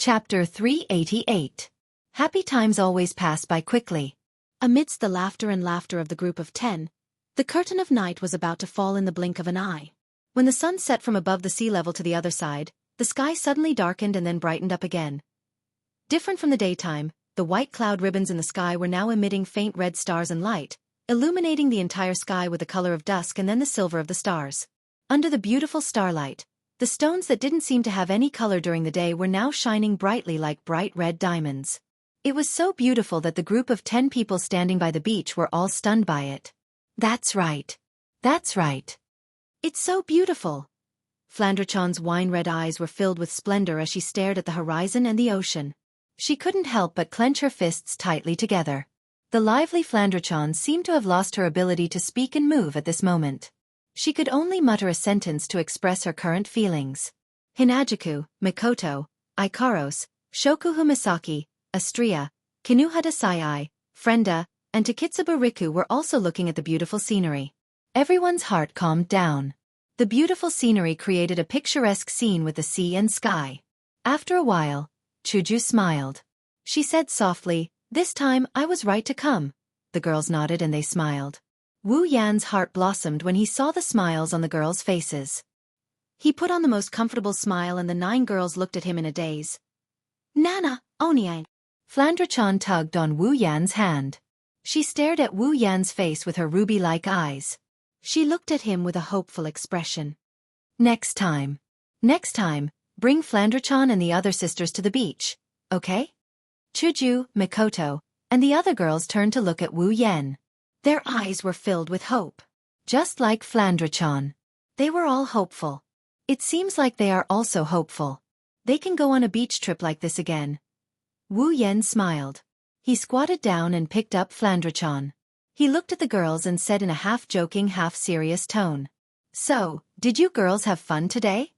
Chapter 388. Happy times always pass by quickly. Amidst the laughter and laughter of the group of 10, the curtain of night was about to fall in the blink of an eye. When the sun set from above the sea level to the other side, the sky suddenly darkened and then brightened up again. Different from the daytime, the white cloud ribbons in the sky were now emitting faint red stars and light, illuminating the entire sky with the color of dusk and then the silver of the stars. Under the beautiful starlight, the stones that didn't seem to have any color during the day were now shining brightly like bright red diamonds. It was so beautiful that the group of 10 people standing by the beach were all stunned by it. That's right. That's right. It's so beautiful. Flandrachon's wine-red eyes were filled with splendor as she stared at the horizon and the ocean. She couldn't help but clench her fists tightly together. The lively Flandrachon seemed to have lost her ability to speak and move at this moment. She could only mutter a sentence to express her current feelings. Hinajuku, Mikoto, Ikaros, Shokuhu Misaki, Astria, Kinuhata Sai, Frenda, and Takitsuba Riku were also looking at the beautiful scenery. Everyone's heart calmed down. The beautiful scenery created a picturesque scene with the sea and sky. After a while, Chuju smiled. She said softly, "This time I was right to come." The girls nodded and they smiled. Wu Yan's heart blossomed when he saw the smiles on the girls' faces. He put on the most comfortable smile and the 9 girls looked at him in a daze. "Nana, Onie." Flandrachon tugged on Wu Yan's hand. She stared at Wu Yan's face with her ruby-like eyes. She looked at him with a hopeful expression. Next time, bring Flandrachon and the other sisters to the beach, okay?" Chuju, Mikoto, and the other girls turned to look at Wu Yan. Their eyes were filled with hope. Just like Flandrachon. They were all hopeful. It seems like they are also hopeful. They can go on a beach trip like this again. Wu Yan smiled. He squatted down and picked up Flandrachon. He looked at the girls and said in a half-joking, half-serious tone, "So, did you girls have fun today?"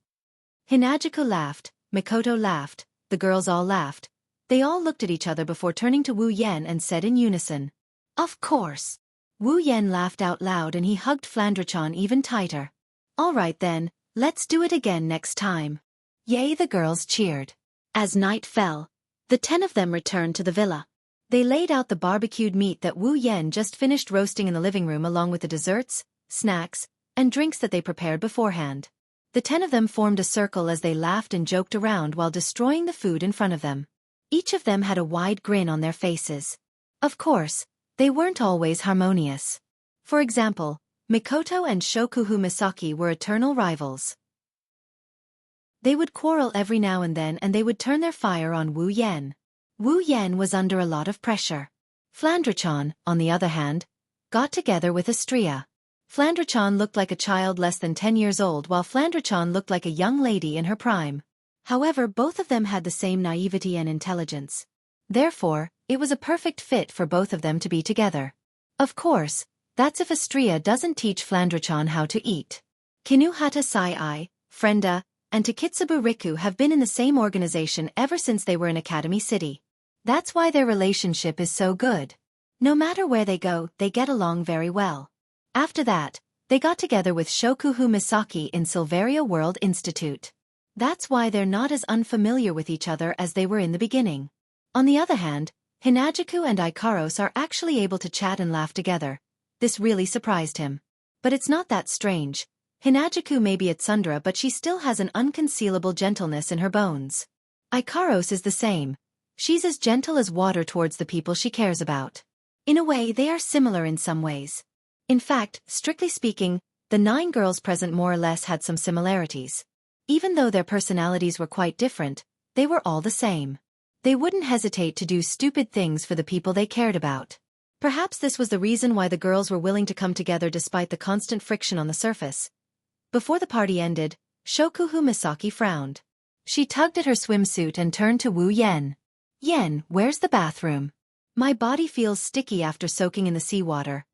Hinajuku laughed, Mikoto laughed, the girls all laughed. They all looked at each other before turning to Wu Yan and said in unison, "Of course." Wu Yan laughed out loud and he hugged Flandrachon even tighter. "All right then, let's do it again next time." Yay, the girls cheered. As night fell, the 10 of them returned to the villa. They laid out the barbecued meat that Wu Yan just finished roasting in the living room along with the desserts, snacks, and drinks that they prepared beforehand. The 10 of them formed a circle as they laughed and joked around while destroying the food in front of them. Each of them had a wide grin on their faces. Of course, they weren't always harmonious. For example, Mikoto and Shokuhu Misaki were eternal rivals. They would quarrel every now and then and they would turn their fire on Wu Yan. Wu Yan was under a lot of pressure. Flandrachon, on the other hand, got together with Astria. Flandrachon looked like a child less than 10 years old while Flandrachon looked like a young lady in her prime. However, both of them had the same naivety and intelligence. Therefore, it was a perfect fit for both of them to be together. Of course, that's if Astria doesn't teach Flandrachon how to eat. Kinuhata Sai, Frenda, and Takitsuba Riku have been in the same organization ever since they were in Academy City. That's why their relationship is so good. No matter where they go, they get along very well. After that, they got together with Shokuhu Misaki in Silveria World Institute. That's why they're not as unfamiliar with each other as they were in the beginning. On the other hand, Hinajuku and Ikaros are actually able to chat and laugh together. This really surprised him. But it's not that strange. Hinajuku may be a tsundere but she still has an unconcealable gentleness in her bones. Ikaros is the same. She's as gentle as water towards the people she cares about. In a way, they are similar in some ways. In fact, strictly speaking, the 9 girls present more or less had some similarities. Even though their personalities were quite different, they were all the same. They wouldn't hesitate to do stupid things for the people they cared about. Perhaps this was the reason why the girls were willing to come together despite the constant friction on the surface. Before the party ended, Shokuhu Misaki frowned. She tugged at her swimsuit and turned to Wu Yan. "Yen, where's the bathroom? My body feels sticky after soaking in the seawater.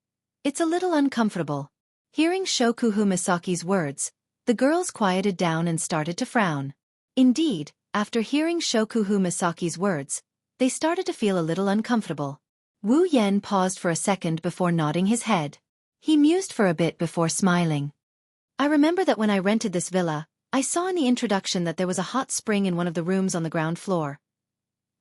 It's a little uncomfortable." Hearing Shokuhu Misaki's words, the girls quieted down and started to frown. Indeed, after hearing Shokuhu Misaki's words, they started to feel a little uncomfortable. Wu Yan paused for a second before nodding his head. He mused for a bit before smiling. "I remember that when I rented this villa, I saw in the introduction that there was a hot spring in one of the rooms on the ground floor.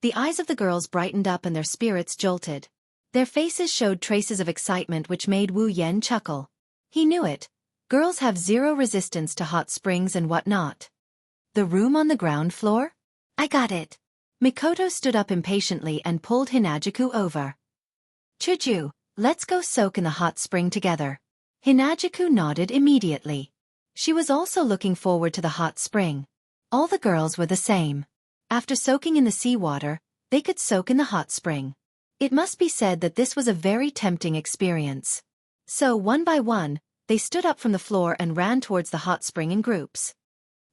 The eyes of the girls brightened up and their spirits jolted. Their faces showed traces of excitement which made Wu Yan chuckle. He knew it. Girls have zero resistance to hot springs and whatnot. The room on the ground floor? I got it. Mikoto stood up impatiently and pulled Hinajuku over. Chuju, let's go soak in the hot spring together. Hinajuku nodded immediately. She was also looking forward to the hot spring. All the girls were the same. After soaking in the seawater, they could soak in the hot spring. It must be said that this was a very tempting experience. So one by one, they stood up from the floor and ran towards the hot spring in groups.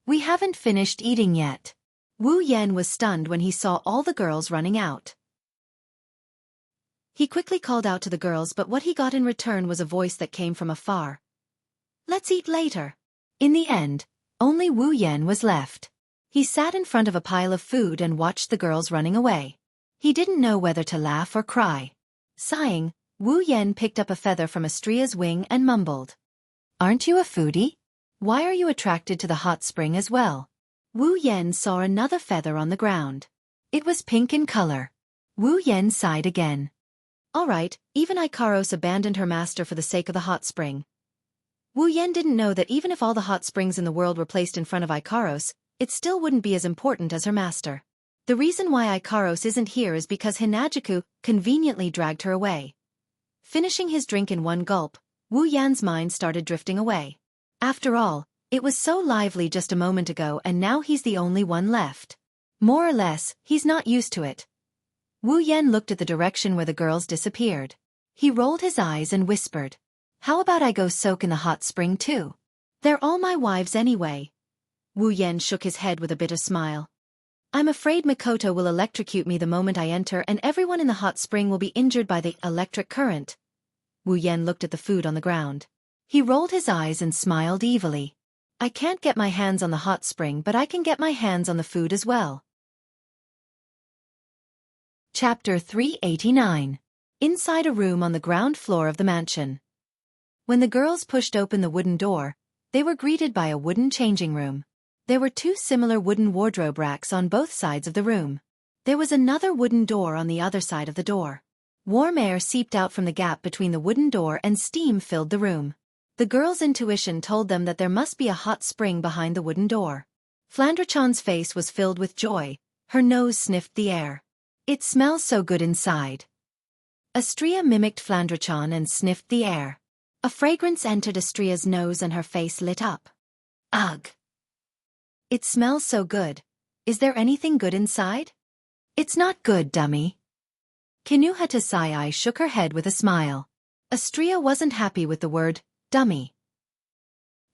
We haven't finished eating yet. Wu Yan was stunned when he saw all the girls running out. He quickly called out to the girls, but what he got in return was a voice that came from afar. Let's eat later. In the end, only Wu Yan was left. He sat in front of a pile of food and watched the girls running away. He didn't know whether to laugh or cry. Sighing, Wu Yan picked up a feather from Astria's wing and mumbled. Aren't you a foodie? Why are you attracted to the hot spring as well? Wu Yan saw another feather on the ground. It was pink in color. Wu Yan sighed again. All right, even Ikaros abandoned her master for the sake of the hot spring. Wu Yan didn't know that even if all the hot springs in the world were placed in front of Ikaros, it still wouldn't be as important as her master. The reason why Ikaros isn't here is because Hinajuku conveniently dragged her away. Finishing his drink in one gulp, Wu Yan's mind started drifting away. After all, it was so lively just a moment ago and now he's the only one left. More or less, he's not used to it. Wu Yan looked at the direction where the girls disappeared. He rolled his eyes and whispered. How about I go soak in the hot spring too? They're all my wives anyway. Wu Yan shook his head with a bitter smile. I'm afraid Mikoto will electrocute me the moment I enter and everyone in the hot spring will be injured by the electric current. Wu Yan looked at the food on the ground. He rolled his eyes and smiled evilly. I can't get my hands on the hot spring, but I can get my hands on the food as well. Chapter 389. Inside a room on the ground floor of the mansion. When the girls pushed open the wooden door, they were greeted by a wooden changing room. There were two similar wooden wardrobe racks on both sides of the room. There was another wooden door on the other side of the door. Warm air seeped out from the gap between the wooden door and steam filled the room. The girls' intuition told them that there must be a hot spring behind the wooden door. Flandrachan's face was filled with joy. Her nose sniffed the air. It smells so good inside. Astria mimicked Flandrachan and sniffed the air. A fragrance entered Astria's nose and her face lit up. Ugh! It smells so good. Is there anything good inside? It's not good, dummy. Kinuhata Sai shook her head with a smile. Astria wasn't happy with the word, dummy.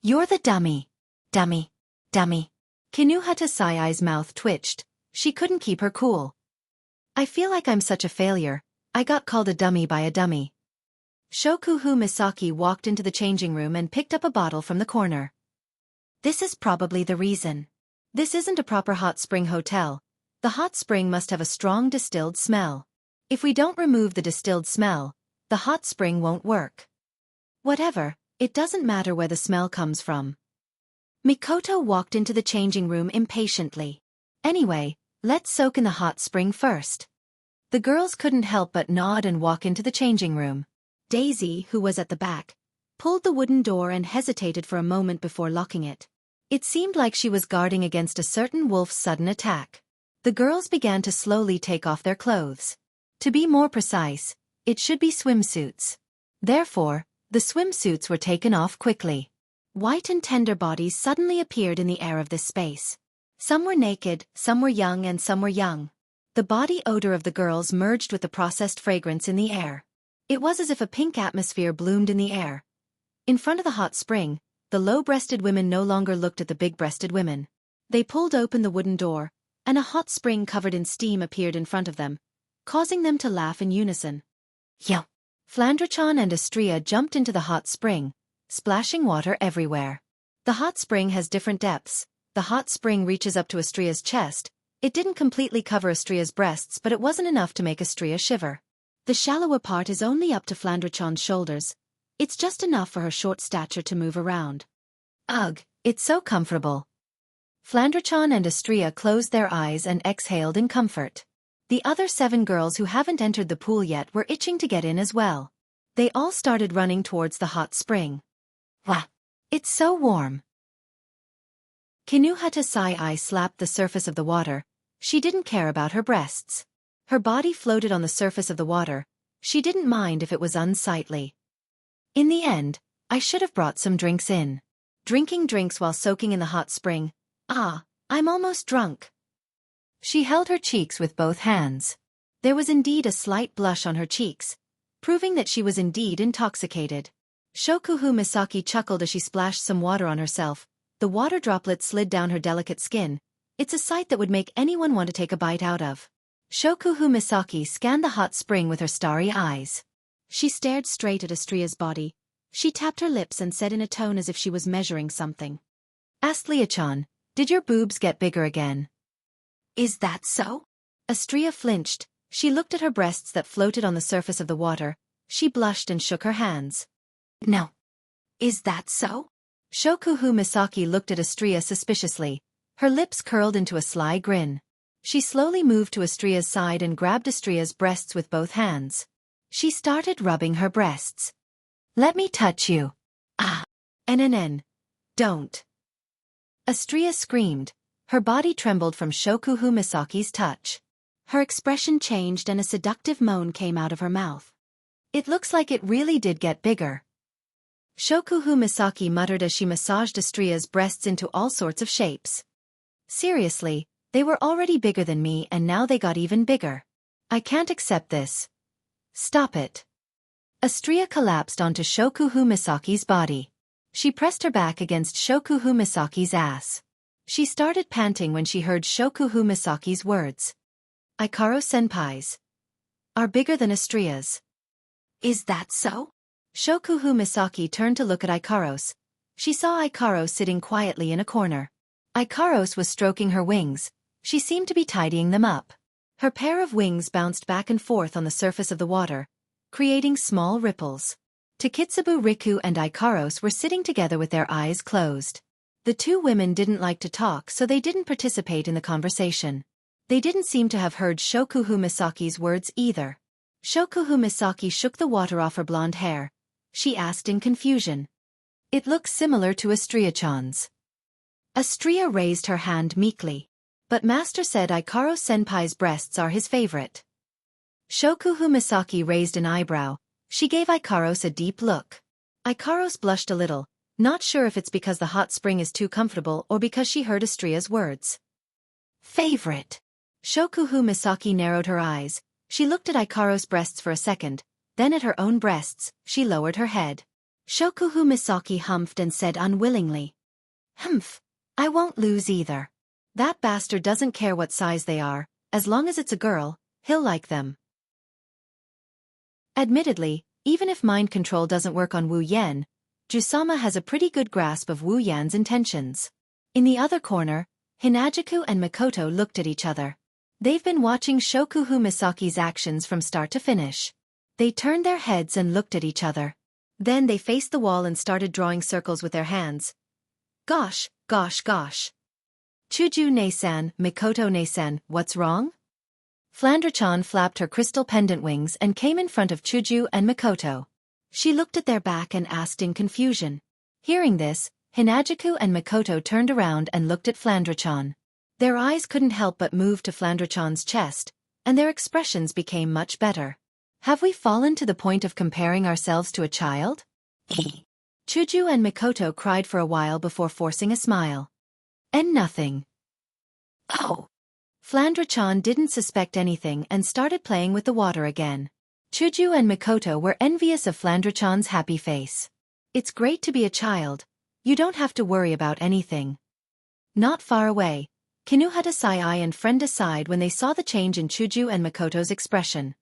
You're the dummy. Dummy. Dummy. Kinuhata Sai's mouth twitched. She couldn't keep her cool. I feel like I'm such a failure. I got called a dummy by a dummy. Shokuhu Misaki walked into the changing room and picked up a bottle from the corner. This is probably the reason. This isn't a proper hot spring hotel. The hot spring must have a strong distilled smell. If we don't remove the distilled smell, the hot spring won't work. Whatever, it doesn't matter where the smell comes from. Mikoto walked into the changing room impatiently. Anyway, let's soak in the hot spring first. The girls couldn't help but nod and walk into the changing room. Daisy, who was at the back, pulled the wooden door and hesitated for a moment before locking it. It seemed like she was guarding against a certain wolf's sudden attack. The girls began to slowly take off their clothes. To be more precise, it should be swimsuits. Therefore, the swimsuits were taken off quickly. White and tender bodies suddenly appeared in the air of this space. Some were naked, some were young and some were young. The body odor of the girls merged with the processed fragrance in the air. It was as if a pink atmosphere bloomed in the air. In front of the hot spring, the low-breasted women no longer looked at the big-breasted women. They pulled open the wooden door, and a hot spring covered in steam appeared in front of them, causing them to laugh in unison. Yo! Flandrachan and Astria jumped into the hot spring, splashing water everywhere. The hot spring has different depths. The hot spring reaches up to Astria's chest. It didn't completely cover Astria's breasts, but it wasn't enough to make Astria shiver. The shallower part is only up to Flandrachan's shoulders. It's just enough for her short stature to move around. Ugh, it's so comfortable. Flandrachan and Astria closed their eyes and exhaled in comfort. The other 7 girls who haven't entered the pool yet were itching to get in as well. They all started running towards the hot spring. Wah! It's so warm. Kinuhata Sai slapped the surface of the water. She didn't care about her breasts. Her body floated on the surface of the water. She didn't mind if it was unsightly. In the end, I should have brought some drinks in. Drinking drinks while soaking in the hot spring. I'm almost drunk. She held her cheeks with both hands. There was indeed a slight blush on her cheeks, proving that she was indeed intoxicated. Shokuhu Misaki chuckled as she splashed some water on herself. The water droplets slid down her delicate skin. It's a sight that would make anyone want to take a bite out of. Shokuhu Misaki scanned the hot spring with her starry eyes. She stared straight at Astria's body. She tapped her lips and said in a tone as if she was measuring something. Astlia-chan, did your boobs get bigger again? Is that so? Astria flinched. She looked at her breasts that floated on the surface of the water. She blushed and shook her hands. No. Is that so? Shokuhu Misaki looked at Astria suspiciously. Her lips curled into a sly grin. She slowly moved to Astria's side and grabbed Astria's breasts with both hands. She started rubbing her breasts. Let me touch you. Don't. Astria screamed. Her body trembled from Shokuhu Misaki's touch. Her expression changed and a seductive moan came out of her mouth. It looks like it really did get bigger. Shokuhu Misaki muttered as she massaged Astria's breasts into all sorts of shapes. Seriously, they were already bigger than me and now they got even bigger. I can't accept this. Stop it. Astria collapsed onto Shokuhu Misaki's body. She pressed her back against Shokuhu Misaki's ass. She started panting when she heard Shokuhu Misaki's words. Aikaro-senpai's are bigger than Astria's. Is that so? Shokuhu Misaki turned to look at Ikaros. She saw Ikaros sitting quietly in a corner. Ikaros was stroking her wings. She seemed to be tidying them up. Her pair of wings bounced back and forth on the surface of the water, creating small ripples. Takitsubu Riku and Ikaros were sitting together with their eyes closed. The 2 women didn't like to talk so they didn't participate in the conversation. They didn't seem to have heard Shokuhu Misaki's words either. Shokuhu Misaki shook the water off her blonde hair. She asked in confusion. It looks similar to Astria-chan's. Astria raised her hand meekly. But Master said Aikaro-senpai's breasts are his favorite. Shokuhu Misaki raised an eyebrow. She gave Ikaros a deep look. Ikaros blushed a little, not sure if it's because the hot spring is too comfortable or because she heard Astria's words. Favorite. Shokuhu Misaki narrowed her eyes. She looked at Ikaros' breasts for a second, then at her own breasts. She lowered her head. Shokuhu Misaki humphed and said unwillingly. Humph. I won't lose either. That bastard doesn't care what size they are, as long as it's a girl, he'll like them. Admittedly, even if mind control doesn't work on Wu Yan, Jusama has a pretty good grasp of Wu Yan's intentions. In the other corner, Hinajuku and Mikoto looked at each other. They've been watching Shokuhu Misaki's actions from start to finish. They turned their heads and looked at each other. Then they faced the wall and started drawing circles with their hands. Gosh. Chuju-ne-san, Mikoto-ne-san, what's wrong? Flandra-chan flapped her crystal pendant wings and came in front of Chuju and Mikoto. She looked at their back and asked in confusion. Hearing this, Hinajuku and Mikoto turned around and looked at Flandra-chan. Their eyes couldn't help but move to Flandra-chan's chest, and their expressions became much better. Have we fallen to the point of comparing ourselves to a child? Chuju and Mikoto cried for a while before forcing a smile. And nothing. Oh. Flandra-chan didn't suspect anything and started playing with the water again. Chuju and Mikoto were envious of Flandra-chan's happy face. It's great to be a child. You don't have to worry about anything. Not far away, Kinuhata Sai and Frenda sighed when they saw the change in Chuju and Mikoto's expression.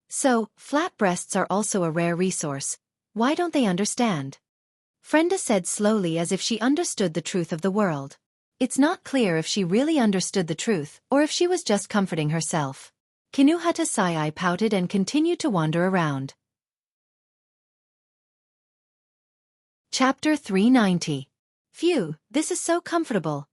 So, flat breasts are also a rare resource. Why don't they understand? Frenda said slowly as if she understood the truth of the world. It's not clear if she really understood the truth or if she was just comforting herself. Kinuhata Sai pouted and continued to wander around. Chapter 390. Phew, this is so comfortable.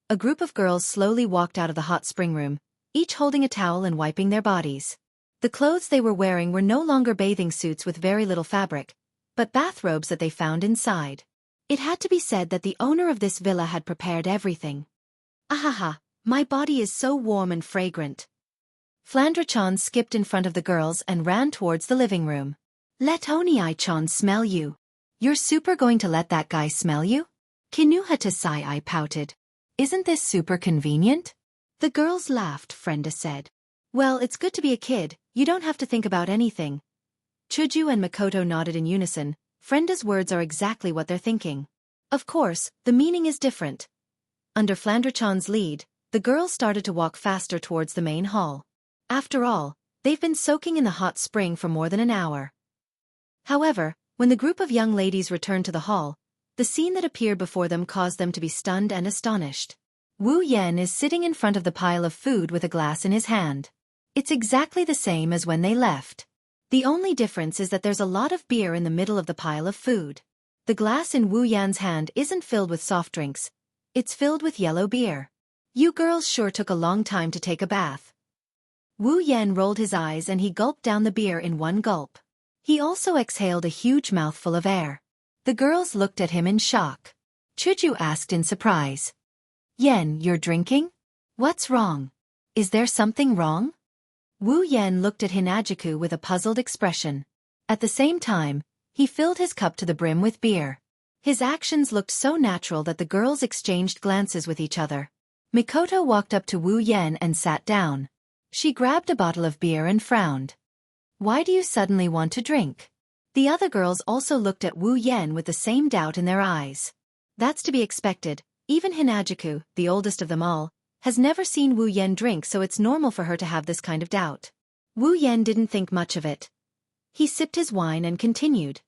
A group of girls slowly walked out of the hot spring room, each holding a towel and wiping their bodies. The clothes they were wearing were no longer bathing suits with very little fabric, but bathrobes that they found inside. It had to be said that the owner of this villa had prepared everything. Ahaha, my body is so warm and fragrant. Flandre-chan skipped in front of the girls and ran towards the living room. Let Onii-chan smell you. You're super going to let that guy smell you? Kinuhata-sai pouted. Isn't this super convenient? The girls laughed, Frenda said. Well, it's good to be a kid, you don't have to think about anything. Chuju and Makoto nodded in unison. Frenda's words are exactly what they're thinking. Of course, the meaning is different. Under Flandre-chan's lead, the girls started to walk faster towards the main hall. After all, they've been soaking in the hot spring for more than an hour. However, when the group of young ladies returned to the hall, the scene that appeared before them caused them to be stunned and astonished. Wu Yan is sitting in front of the pile of food with a glass in his hand. It's exactly the same as when they left. The only difference is that there's a lot of beer in the middle of the pile of food. The glass in Wu Yan's hand isn't filled with soft drinks. It's filled with yellow beer. You girls sure took a long time to take a bath. Wu Yan rolled his eyes and he gulped down the beer in one gulp. He also exhaled a huge mouthful of air. The girls looked at him in shock. Chuju asked in surprise. Yen, you're drinking? What's wrong? Is there something wrong? Wu Yan looked at Hinajiku with a puzzled expression. At the same time, he filled his cup to the brim with beer. His actions looked so natural that the girls exchanged glances with each other. Mikoto walked up to Wu Yan and sat down. She grabbed a bottle of beer and frowned. Why do you suddenly want to drink? The other girls also looked at Wu Yan with the same doubt in their eyes. That's to be expected. Even Hinajiku, the oldest of them all, has never seen Wu Yan drink, so it's normal for her to have this kind of doubt. Wu Yan didn't think much of it. He sipped his wine and continued.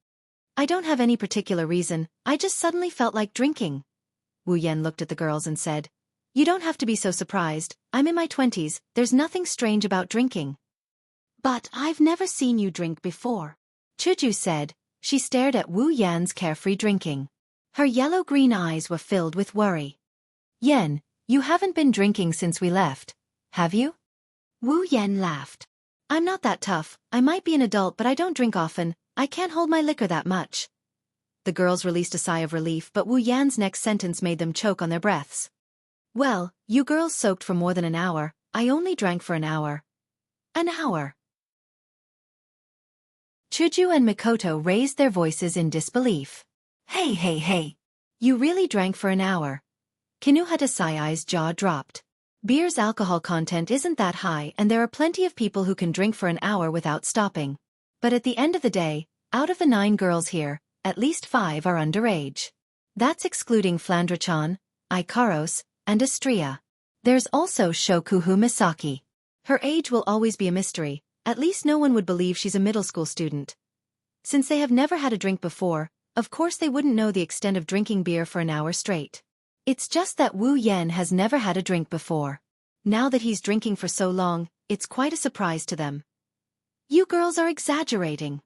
I don't have any particular reason, I just suddenly felt like drinking. Wu Yan looked at the girls and said, You don't have to be so surprised, I'm in my 20s, there's nothing strange about drinking. But I've never seen you drink before. Chuju said. She stared at Wu Yan's carefree drinking. Her yellow-green eyes were filled with worry. Yan, you haven't been drinking since we left, have you? Wu Yan laughed. I'm not that tough, I might be an adult but I don't drink often, I can't hold my liquor that much. The girls released a sigh of relief, but Wu Yan's next sentence made them choke on their breaths. Well, you girls soaked for more than an hour, I only drank for an hour. An hour. Chuju and Mikoto raised their voices in disbelief. Hey. You really drank for an hour. Kinuhata Sai's jaw dropped. Beer's alcohol content isn't that high and there are plenty of people who can drink for an hour without stopping. But at the end of the day, out of the 9 girls here, at least 5 are underage. That's excluding Flandre-chan, Ikaros, and Astria. There's also Shokuhu Misaki. Her age will always be a mystery. At least no one would believe she's a middle school student. Since they have never had a drink before, of course they wouldn't know the extent of drinking beer for an hour straight. It's just that Wu Yan has never had a drink before. Now that he's drinking for so long, it's quite a surprise to them. You girls are exaggerating.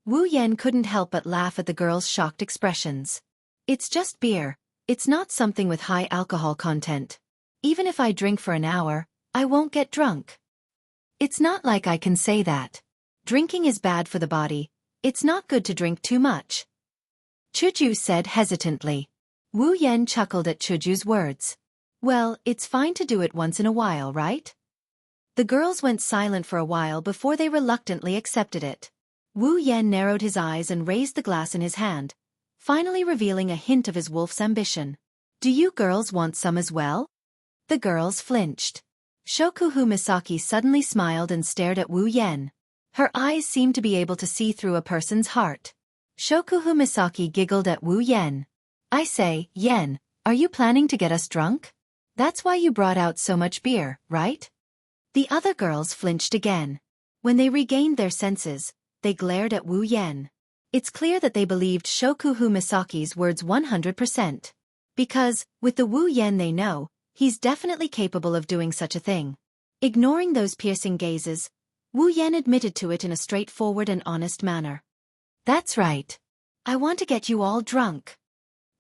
Wu Yan couldn't help but laugh at the girls' shocked expressions. It's just beer, it's not something with high alcohol content. Even if I drink for an hour, I won't get drunk. It's not like I can say that. Drinking is bad for the body, it's not good to drink too much. Chuju said hesitantly. Wu Yan chuckled at Chuju's words. Well, it's fine to do it once in a while, right? The girls went silent for a while before they reluctantly accepted it. Wu Yan narrowed his eyes and raised the glass in his hand, finally revealing a hint of his wolf's ambition. Do you girls want some as well? The girls flinched. Shokuhu Misaki suddenly smiled and stared at Wu Yan. Her eyes seemed to be able to see through a person's heart. Shokuhu Misaki giggled at Wu Yan. I say, Yen, are you planning to get us drunk? That's why you brought out so much beer, right? The other girls flinched again. When they regained their senses, they glared at Wu Yan. It's clear that they believed Shokuhu Misaki's words 100%. Because, with the Wu Yan they know, he's definitely capable of doing such a thing. Ignoring those piercing gazes, Wu Yan admitted to it in a straightforward and honest manner. That's right. I want to get you all drunk.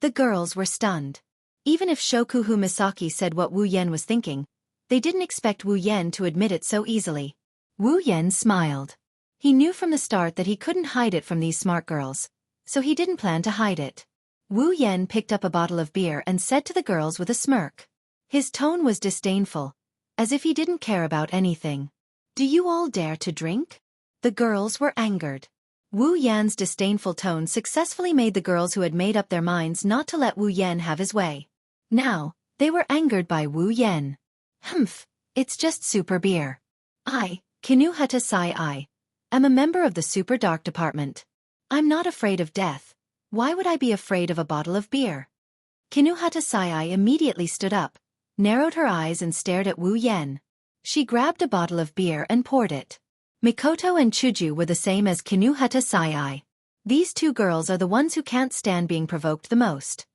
The girls were stunned. Even if Shokuhu Misaki said what Wu Yen was thinking, they didn't expect Wu Yen to admit it so easily. Wu Yen smiled. He knew from the start that he couldn't hide it from these smart girls, so he didn't plan to hide it. Wu Yen picked up a bottle of beer and said to the girls with a smirk. His tone was disdainful, as if he didn't care about anything. "Do you all dare to drink?" The girls were angered. Wu Yan's disdainful tone successfully made the girls who had made up their minds not to let Wu Yen have his way. Now, they were angered by Wu Yen. "Humph, it's just super beer. I, Kinuhata Sai, am a member of the Super Dark Department. I'm not afraid of death. Why would I be afraid of a bottle of beer?" Kinuhata Sai immediately stood up, narrowed her eyes and stared at Wu Yen. She grabbed a bottle of beer and poured it. Mikoto and Chuju were the same as Kinuhata Sai. These two girls are the ones who can't stand being provoked the most.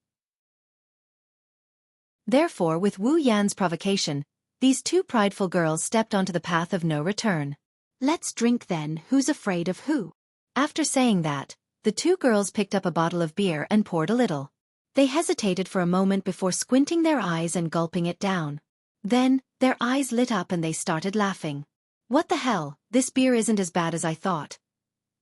Therefore, with Wu Yan's provocation, these two prideful girls stepped onto the path of no return. "Let's drink then, who's afraid of who?" After saying that, the two girls picked up a bottle of beer and poured a little. They hesitated for a moment before squinting their eyes and gulping it down. Then, their eyes lit up and they started laughing. "What the hell, this beer isn't as bad as I thought.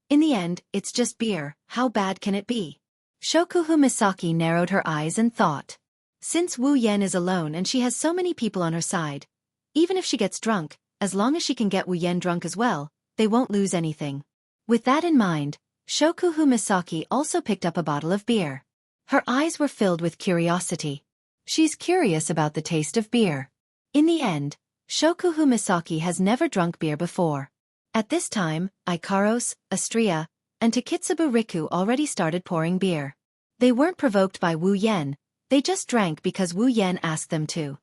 In the end, it's just beer, how bad can it be?" Shokuhu Misaki narrowed her eyes and thought. Since Wu Yen is alone and she has so many people on her side, even if she gets drunk, as long as she can get Wu Yen drunk as well, they won't lose anything. With that in mind, Shokuhu Misaki also picked up a bottle of beer. Her eyes were filled with curiosity. She's curious about the taste of beer. In the end, Shokuhu Misaki has never drunk beer before. At this time, Ikaros, Astria, and Takitsubu Riku already started pouring beer. They weren't provoked by Wu Yen, they just drank because Wu Yen asked them to.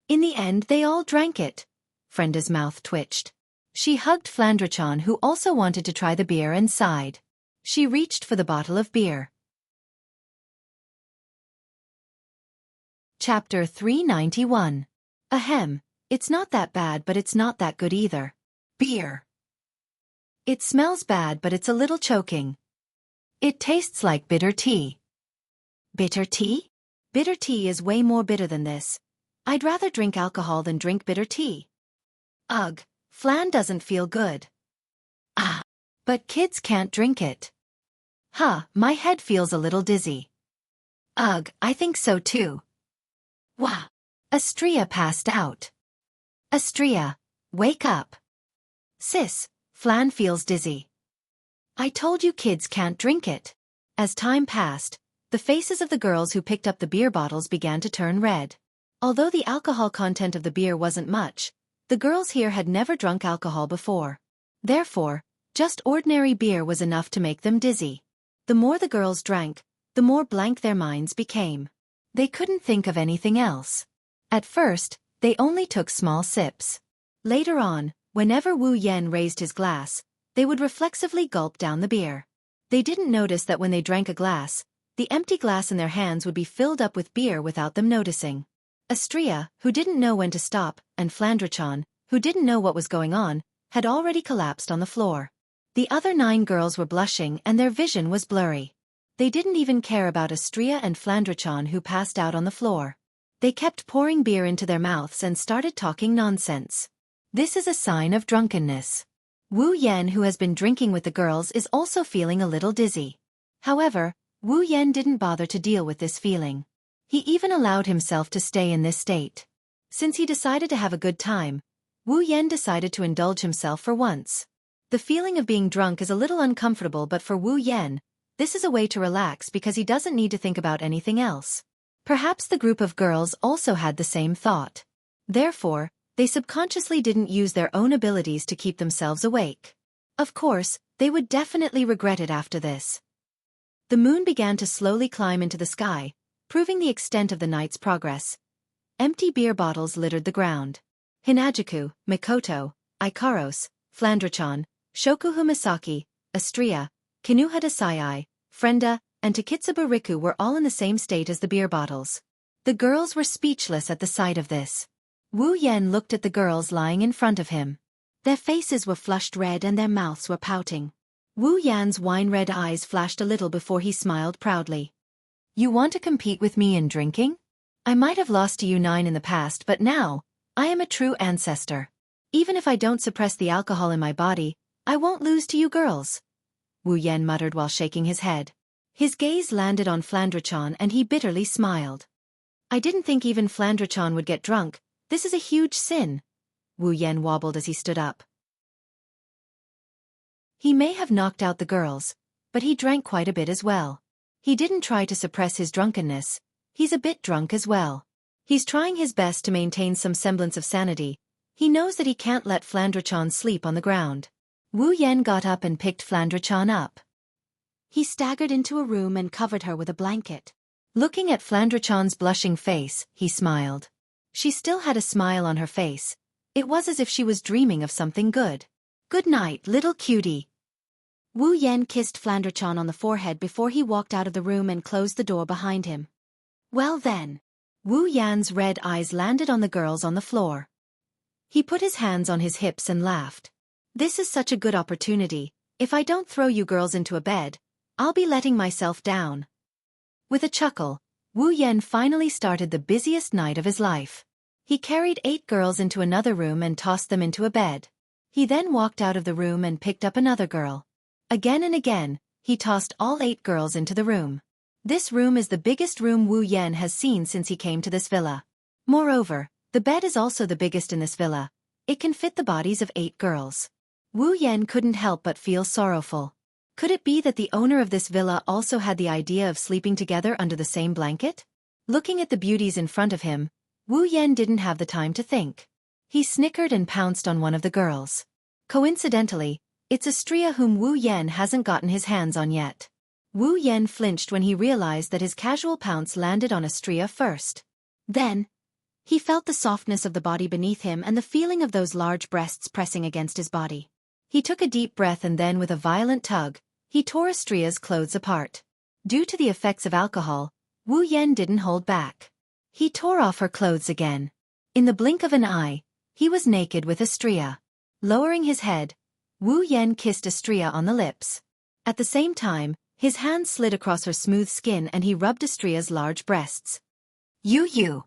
In the end they all drank it. Frenda's mouth twitched. She hugged Flandra-chan who also wanted to try the beer and sighed. She reached for the bottle of beer. Chapter 391. Ahem, it's not that bad but it's not that good either. Beer. It smells bad but it's a little choking. It tastes like bitter tea. Bitter tea? Bitter tea is way more bitter than this. I'd rather drink alcohol than drink bitter tea. Ugh, flan doesn't feel good. Ah, but kids can't drink it. My head feels a little dizzy. Ugh, I think so too. Wah! Astria passed out. Astria, wake up. Sis, flan feels dizzy. I told you kids can't drink it. As time passed, the faces of the girls who picked up the beer bottles began to turn red. Although the alcohol content of the beer wasn't much, the girls here had never drunk alcohol before. Therefore, just ordinary beer was enough to make them dizzy. The more the girls drank, the more blank their minds became. They couldn't think of anything else. At first, they only took small sips. Later on, whenever Wu Yen raised his glass, they would reflexively gulp down the beer. They didn't notice that when they drank a glass, the empty glass in their hands would be filled up with beer without them noticing. Astria, who didn't know when to stop, and Flandra-chan, who didn't know what was going on, had already collapsed on the floor. The other 9 girls were blushing and their vision was blurry. They didn't even care about Astria and Flandra-chan who passed out on the floor. They kept pouring beer into their mouths and started talking nonsense. This is a sign of drunkenness. Wu Yen, who has been drinking with the girls, is also feeling a little dizzy. However, Wu Yen didn't bother to deal with this feeling. He even allowed himself to stay in this state. Since he decided to have a good time, Wu Yen decided to indulge himself for once. The feeling of being drunk is a little uncomfortable, but for Wu Yen, this is a way to relax because he doesn't need to think about anything else. Perhaps the group of girls also had the same thought. Therefore, they subconsciously didn't use their own abilities to keep themselves awake. Of course, they would definitely regret it after this. The moon began to slowly climb into the sky, proving the extent of the night's progress. Empty beer bottles littered the ground. Hinajuku, Mikoto, Ikaros, Flandra-chan, Shokuhu Misaki, Astria, Kinuhata Sai, Frenda, and Takitsubu Riku were all in the same state as the beer bottles. The girls were speechless at the sight of this. Wu Yen looked at the girls lying in front of him. Their faces were flushed red and their mouths were pouting. Wu Yan's wine-red eyes flashed a little before he smiled proudly. You want to compete with me in drinking? I might have lost to you 9 in the past, but now, I am a true ancestor. Even if I don't suppress the alcohol in my body, I won't lose to you girls. Wu Yan muttered while shaking his head. His gaze landed on Flandrachon and he bitterly smiled. I didn't think even Flandrachon would get drunk. This is a huge sin. Wu Yan wobbled as he stood up. He may have knocked out the girls, but he drank quite a bit as well. He didn't try to suppress his drunkenness. He's a bit drunk as well. He's trying his best to maintain some semblance of sanity. He knows that he can't let Flandrachon sleep on the ground. Wu Yan got up and picked Flandrachon up. He staggered into a room and covered her with a blanket. Looking at Flandrachon's blushing face, he smiled. She still had a smile on her face. It was as if she was dreaming of something good. Good night, little cutie. Wu Yan kissed Flandrachon on the forehead before he walked out of the room and closed the door behind him. Well then. Wu Yan's red eyes landed on the girls on the floor. He put his hands on his hips and laughed. This is such a good opportunity. If I don't throw you girls into a bed, I'll be letting myself down. With a chuckle, Wu Yan finally started the busiest night of his life. He carried 8 girls into another room and tossed them into a bed. He then walked out of the room and picked up another girl. Again and again, he tossed all 8 girls into the room. This room is the biggest room Wu Yan has seen since he came to this villa. Moreover, the bed is also the biggest in this villa. It can fit the bodies of 8 girls. Wu Yan couldn't help but feel sorrowful. Could it be that the owner of this villa also had the idea of sleeping together under the same blanket? Looking at the beauties in front of him, Wu Yan didn't have the time to think. He snickered and pounced on one of the girls. Coincidentally, it's Xianxia whom Wu Yan hasn't gotten his hands on yet. Wu Yan flinched when he realized that his casual pounce landed on Xianxia first. Then, he felt the softness of the body beneath him and the feeling of those large breasts pressing against his body. He took a deep breath and then with a violent tug, he tore Xianxia's clothes apart. Due to the effects of alcohol, Wu Yan didn't hold back. He tore off her clothes again. In the blink of an eye, he was naked with Xianxia. Lowering his head, Wu Yan kissed Xianxia on the lips. At the same time, his hand slid across her smooth skin and he rubbed Xianxia's large breasts. You.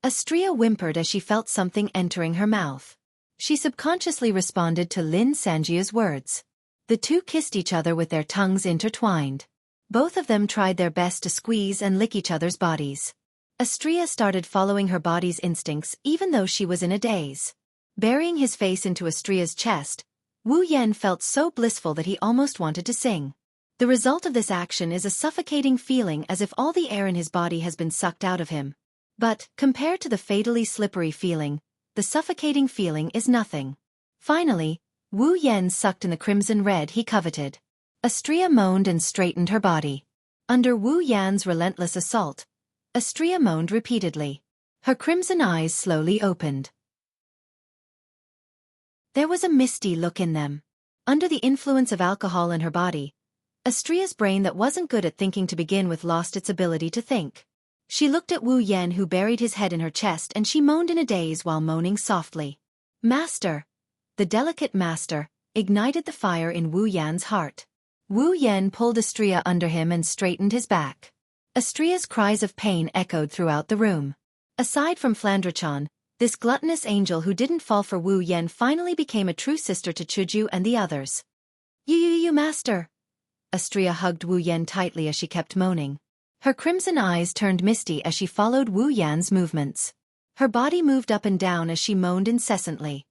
Xianxia whimpered as she felt something entering her mouth. She subconsciously responded to Lin Sanjia's words. The two kissed each other with their tongues intertwined. Both of them tried their best to squeeze and lick each other's bodies. Xianxia started following her body's instincts even though she was in a daze. Burying his face into Xianxia's chest, Wu Yan felt so blissful that he almost wanted to sing. The result of this action is a suffocating feeling as if all the air in his body has been sucked out of him. But, compared to the fatally slippery feeling, the suffocating feeling is nothing. Finally, Wu Yan sucked in the crimson red he coveted. Xianxia moaned and straightened her body. Under Wu Yan's relentless assault, Xianxia moaned repeatedly. Her crimson eyes slowly opened. There was a misty look in them. Under the influence of alcohol in her body, Xianxia's brain that wasn't good at thinking to begin with lost its ability to think. She looked at Wu Yan who buried his head in her chest and she moaned in a daze while moaning softly. Master! The delicate master ignited the fire in Wu Yan's heart. Wu Yan pulled Xianxia under him and straightened his back. Xianxia's cries of pain echoed throughout the room. Aside from Flandrachon, this gluttonous angel who didn't fall for Wu Yan finally became a true sister to Chuju and the others. You master! Xianxia hugged Wu Yan tightly as she kept moaning. Her crimson eyes turned misty as she followed Wu Yan's movements. Her body moved up and down as she moaned incessantly.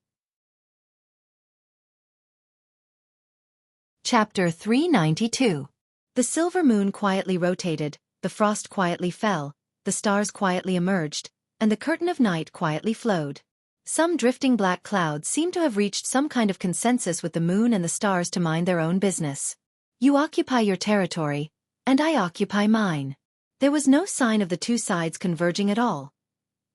Chapter 392. The silver moon quietly rotated, the frost quietly fell, the stars quietly emerged, and the curtain of night quietly flowed. Some drifting black clouds seemed to have reached some kind of consensus with the moon and the stars to mind their own business. You occupy your territory, and I occupy mine. There was no sign of the two sides converging at all.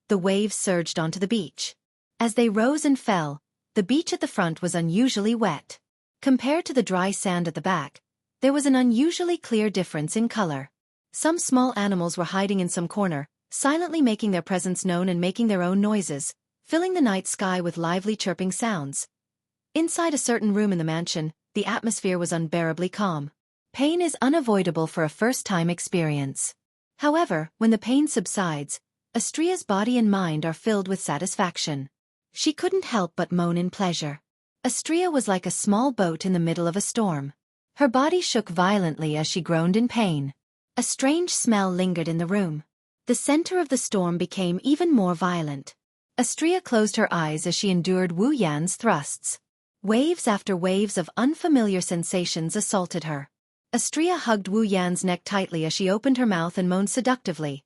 The waves surged onto the beach. As they rose and fell, the beach at the front was unusually wet. Compared to the dry sand at the back, there was an unusually clear difference in color. Some small animals were hiding in some corner, silently making their presence known and making their own noises, filling the night sky with lively chirping sounds. Inside a certain room in the mansion, the atmosphere was unbearably calm. Pain is unavoidable for a first-time experience. However, when the pain subsides, Astria's body and mind are filled with satisfaction. She couldn't help but moan in pleasure. Astria was like a small boat in the middle of a storm. Her body shook violently as she groaned in pain. A strange smell lingered in the room. The center of the storm became even more violent. Astria closed her eyes as she endured Wu Yan's thrusts. Waves after waves of unfamiliar sensations assaulted her. Astria hugged Wu Yan's neck tightly as she opened her mouth and moaned seductively.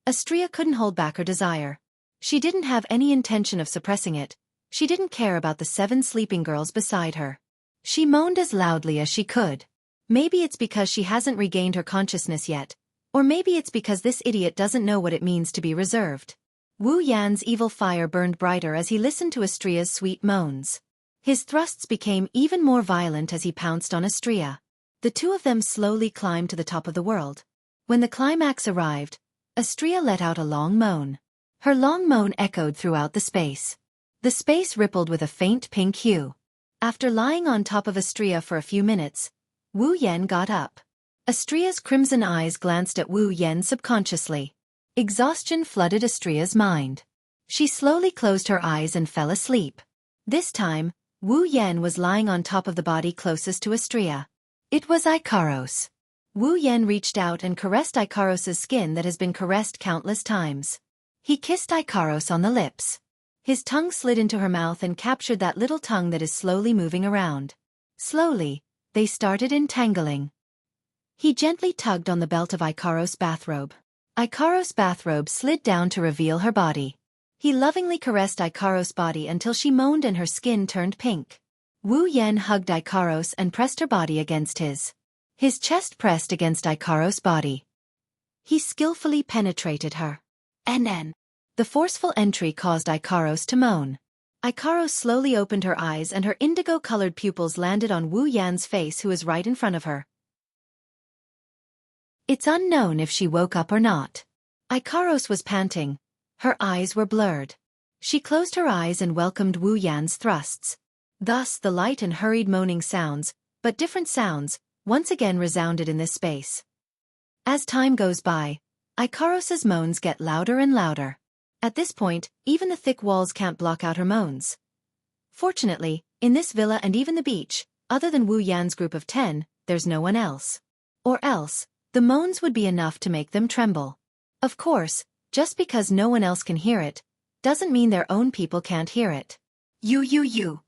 Astria couldn't hold back her desire. She didn't have any intention of suppressing it. She didn't care about the 7 sleeping girls beside her. She moaned as loudly as she could. Maybe it's because she hasn't regained her consciousness yet, or maybe it's because this idiot doesn't know what it means to be reserved. Wu Yan's evil fire burned brighter as he listened to Astria's sweet moans. His thrusts became even more violent as he pounced on Astria. The two of them slowly climbed to the top of the world. When the climax arrived, Astria let out a long moan. Her long moan echoed throughout the space. The space rippled with a faint pink hue. After lying on top of Astria for a few minutes, Wu Yan got up. Astria's crimson eyes glanced at Wu Yan subconsciously. Exhaustion flooded Astria's mind. She slowly closed her eyes and fell asleep. This time, Wu Yan was lying on top of the body closest to Astria. It was Ikaros. Wu Yan reached out and caressed Ikaros's skin that has been caressed countless times. He kissed Ikaros on the lips. His tongue slid into her mouth and captured that little tongue that is slowly moving around. Slowly, they started entangling. He gently tugged on the belt of Ikaros' bathrobe. Ikaros' bathrobe slid down to reveal her body. He lovingly caressed Ikaros' body until she moaned and her skin turned pink. Wu Yan hugged Ikaros and pressed her body against his. His chest pressed against Ikaros' body. He skillfully penetrated her. The forceful entry caused Ikaros to moan. Ikaros slowly opened her eyes and her indigo-colored pupils landed on Wu Yan's face, who was right in front of her. It's unknown if she woke up or not. Ikaros was panting. Her eyes were blurred. She closed her eyes and welcomed Wu Yan's thrusts. Thus the light and hurried moaning sounds, but different sounds, once again resounded in this space. As time goes by, Ikaros's moans get louder and louder. At this point, even the thick walls can't block out her moans. Fortunately, in this villa and even the beach, other than Wu Yan's group of 10, there's no one else. Or else, the moans would be enough to make them tremble. Of course, just because no one else can hear it, doesn't mean their own people can't hear it. You.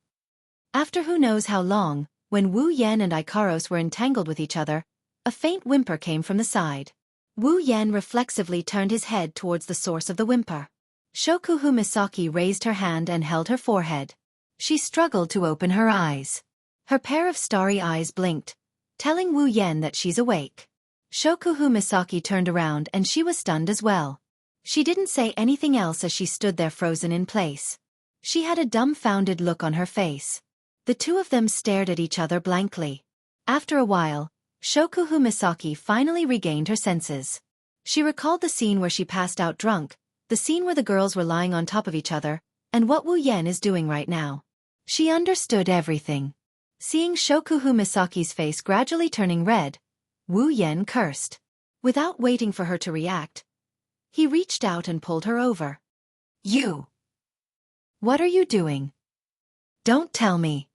After who knows how long, when Wu Yan and Ikaros were entangled with each other, a faint whimper came from the side. Wu Yan reflexively turned his head towards the source of the whimper. Shokuhu Misaki raised her hand and held her forehead. She struggled to open her eyes. Her pair of starry eyes blinked, telling Wu Yan that she's awake. Shokuhu Misaki turned around and she was stunned as well. She didn't say anything else as she stood there frozen in place. She had a dumbfounded look on her face. The two of them stared at each other blankly. After a while, Shokuhu Misaki finally regained her senses. She recalled the scene where she passed out drunk, the scene where the girls were lying on top of each other, and what Wu Yan is doing right now. She understood everything. Seeing Shokuhu Misaki's face gradually turning red, Wu Yan cursed. Without waiting for her to react, he reached out and pulled her over. You! What are you doing? Don't tell me.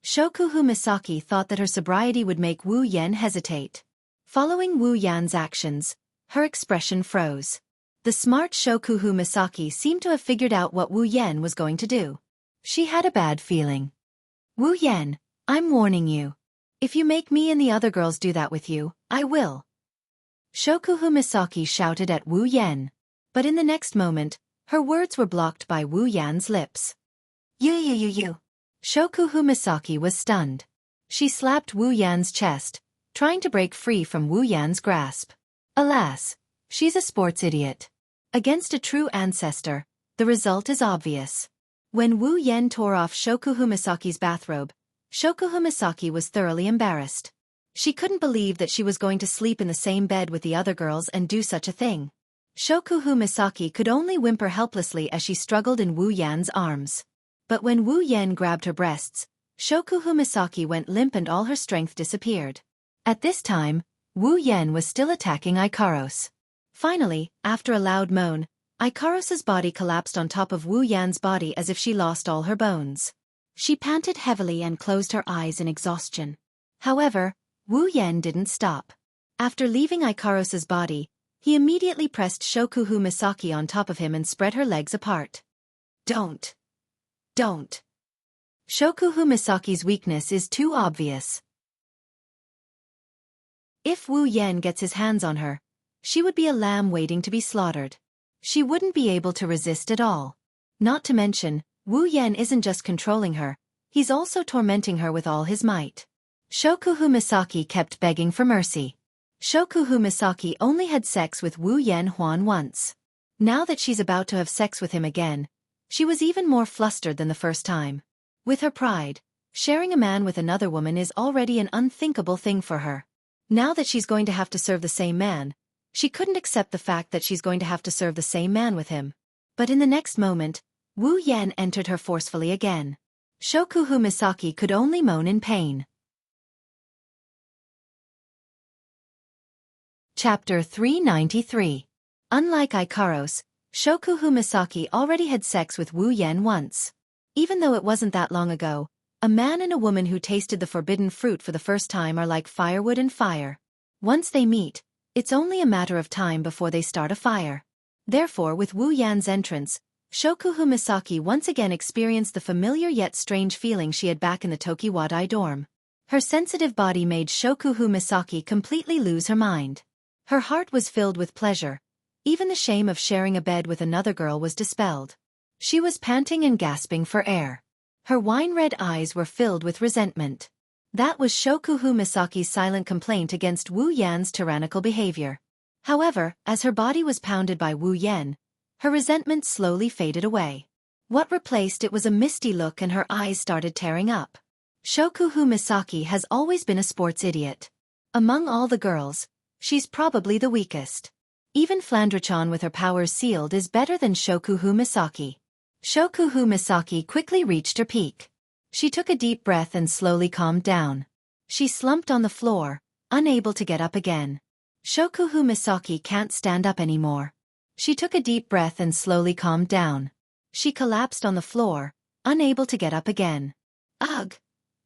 Shokuhu Misaki thought that her sobriety would make Wu Yan hesitate. Following Wu Yan's actions, her expression froze. The smart Shokuhu Misaki seemed to have figured out what Wu Yan was going to do. She had a bad feeling. Wu Yan, I'm warning you. If you make me and the other girls do that with you, I will. Shokuhu Misaki shouted at Wu Yan. But in the next moment, her words were blocked by Wu Yan's lips. You. Shokuhu Misaki was stunned. She slapped Wu Yan's chest, trying to break free from Wu Yan's grasp. Alas, she's a sports idiot. Against a true ancestor, the result is obvious. When Wu Yan tore off Shokuhu Misaki's bathrobe, Shokuhu Misaki was thoroughly embarrassed. She couldn't believe that she was going to sleep in the same bed with the other girls and do such a thing. Shokuhu Misaki could only whimper helplessly as she struggled in Wu Yan's arms. But when Wu Yan grabbed her breasts, Shokuhu Misaki went limp and all her strength disappeared. At this time, Wu Yan was still attacking Ikaros. Finally, after a loud moan, Ikaros's body collapsed on top of Wu Yan's body as if she lost all her bones. She panted heavily and closed her eyes in exhaustion. However, Wu Yan didn't stop. After leaving Ikaros's body, he immediately pressed Shokuhu Misaki on top of him and spread her legs apart. Don't. Shokuhu Misaki's weakness is too obvious. If Wu Yan gets his hands on her, she would be a lamb waiting to be slaughtered. She wouldn't be able to resist at all. Not to mention, Wu Yan isn't just controlling her, he's also tormenting her with all his might. Shokuhu Misaki kept begging for mercy. Shokuhu Misaki only had sex with Wu Yan Huan once. Now that she's about to have sex with him again, she was even more flustered than the first time. With her pride, sharing a man with another woman is already an unthinkable thing for her. Now that she's going to have to serve the same man, she couldn't accept the fact that she's going to have to serve the same man with him. But in the next moment, Wu Yan entered her forcefully again. Shokuhu Misaki could only moan in pain. Chapter 393. Unlike Ikaros, Shokuhu Misaki already had sex with Wu Yan once. Even though it wasn't that long ago, a man and a woman who tasted the forbidden fruit for the first time are like firewood and fire. Once they meet, it's only a matter of time before they start a fire. Therefore, with Wu Yan's entrance, Shokuhu Misaki once again experienced the familiar yet strange feeling she had back in the Tokiwadai dorm. Her sensitive body made Shokuhu Misaki completely lose her mind. Her heart was filled with pleasure. Even the shame of sharing a bed with another girl was dispelled. She was panting and gasping for air. Her wine-red eyes were filled with resentment. That was Shokuhu Misaki's silent complaint against Wu Yan's tyrannical behavior. However, as her body was pounded by Wu Yan, her resentment slowly faded away. What replaced it was a misty look and her eyes started tearing up. Shokuhu Misaki has always been a sports idiot. Among all the girls, she's probably the weakest. Even Flandrechan with her powers sealed is better than Shokuhu Misaki. Shokuhu Misaki quickly reached her peak. She took a deep breath and slowly calmed down. She slumped on the floor, unable to get up again. Shokuhu Misaki can't stand up anymore. She took a deep breath and slowly calmed down. She collapsed on the floor, unable to get up again. Ugh!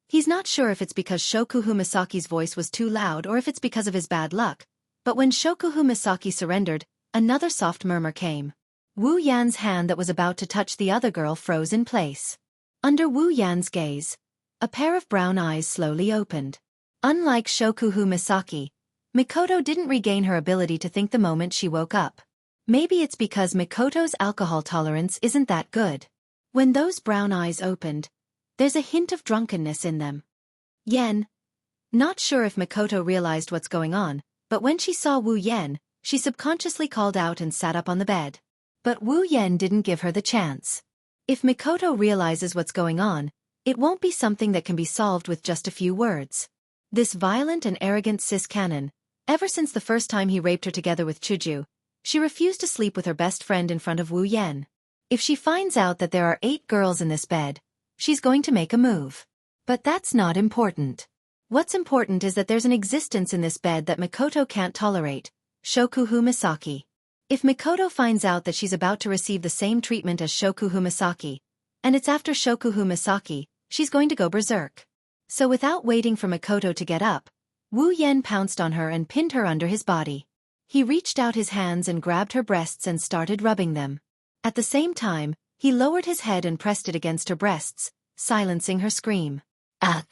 He's not sure if it's because Shokuhu Misaki's voice was too loud or if it's because of his bad luck, but when Shokuhu Misaki surrendered, another soft murmur came. Wu Yan's hand that was about to touch the other girl froze in place. Under Wu Yan's gaze, a pair of brown eyes slowly opened. Unlike Shokuhu Misaki, Mikoto didn't regain her ability to think the moment she woke up. Maybe it's because Mikoto's alcohol tolerance isn't that good. When those brown eyes opened, there's a hint of drunkenness in them. Yen. Not sure if Mikoto realized what's going on, but when she saw Wu Yan, she subconsciously called out and sat up on the bed. But Wu Yan didn't give her the chance. If Mikoto realizes what's going on, it won't be something that can be solved with just a few words. This violent and arrogant cis-canon, ever since the first time he raped her together with Chuju, she refused to sleep with her best friend in front of Wu Yan. If she finds out that there are 8 girls in this bed, she's going to make a move. But that's not important. What's important is that there's an existence in this bed that Mikoto can't tolerate, Shokuhu Misaki. If Mikoto finds out that she's about to receive the same treatment as Shokuhu Misaki, and it's after Shokuhu Misaki, she's going to go berserk. So without waiting for Mikoto to get up, Wu Yan pounced on her and pinned her under his body. He reached out his hands and grabbed her breasts and started rubbing them. At the same time, he lowered his head and pressed it against her breasts, silencing her scream. Ah!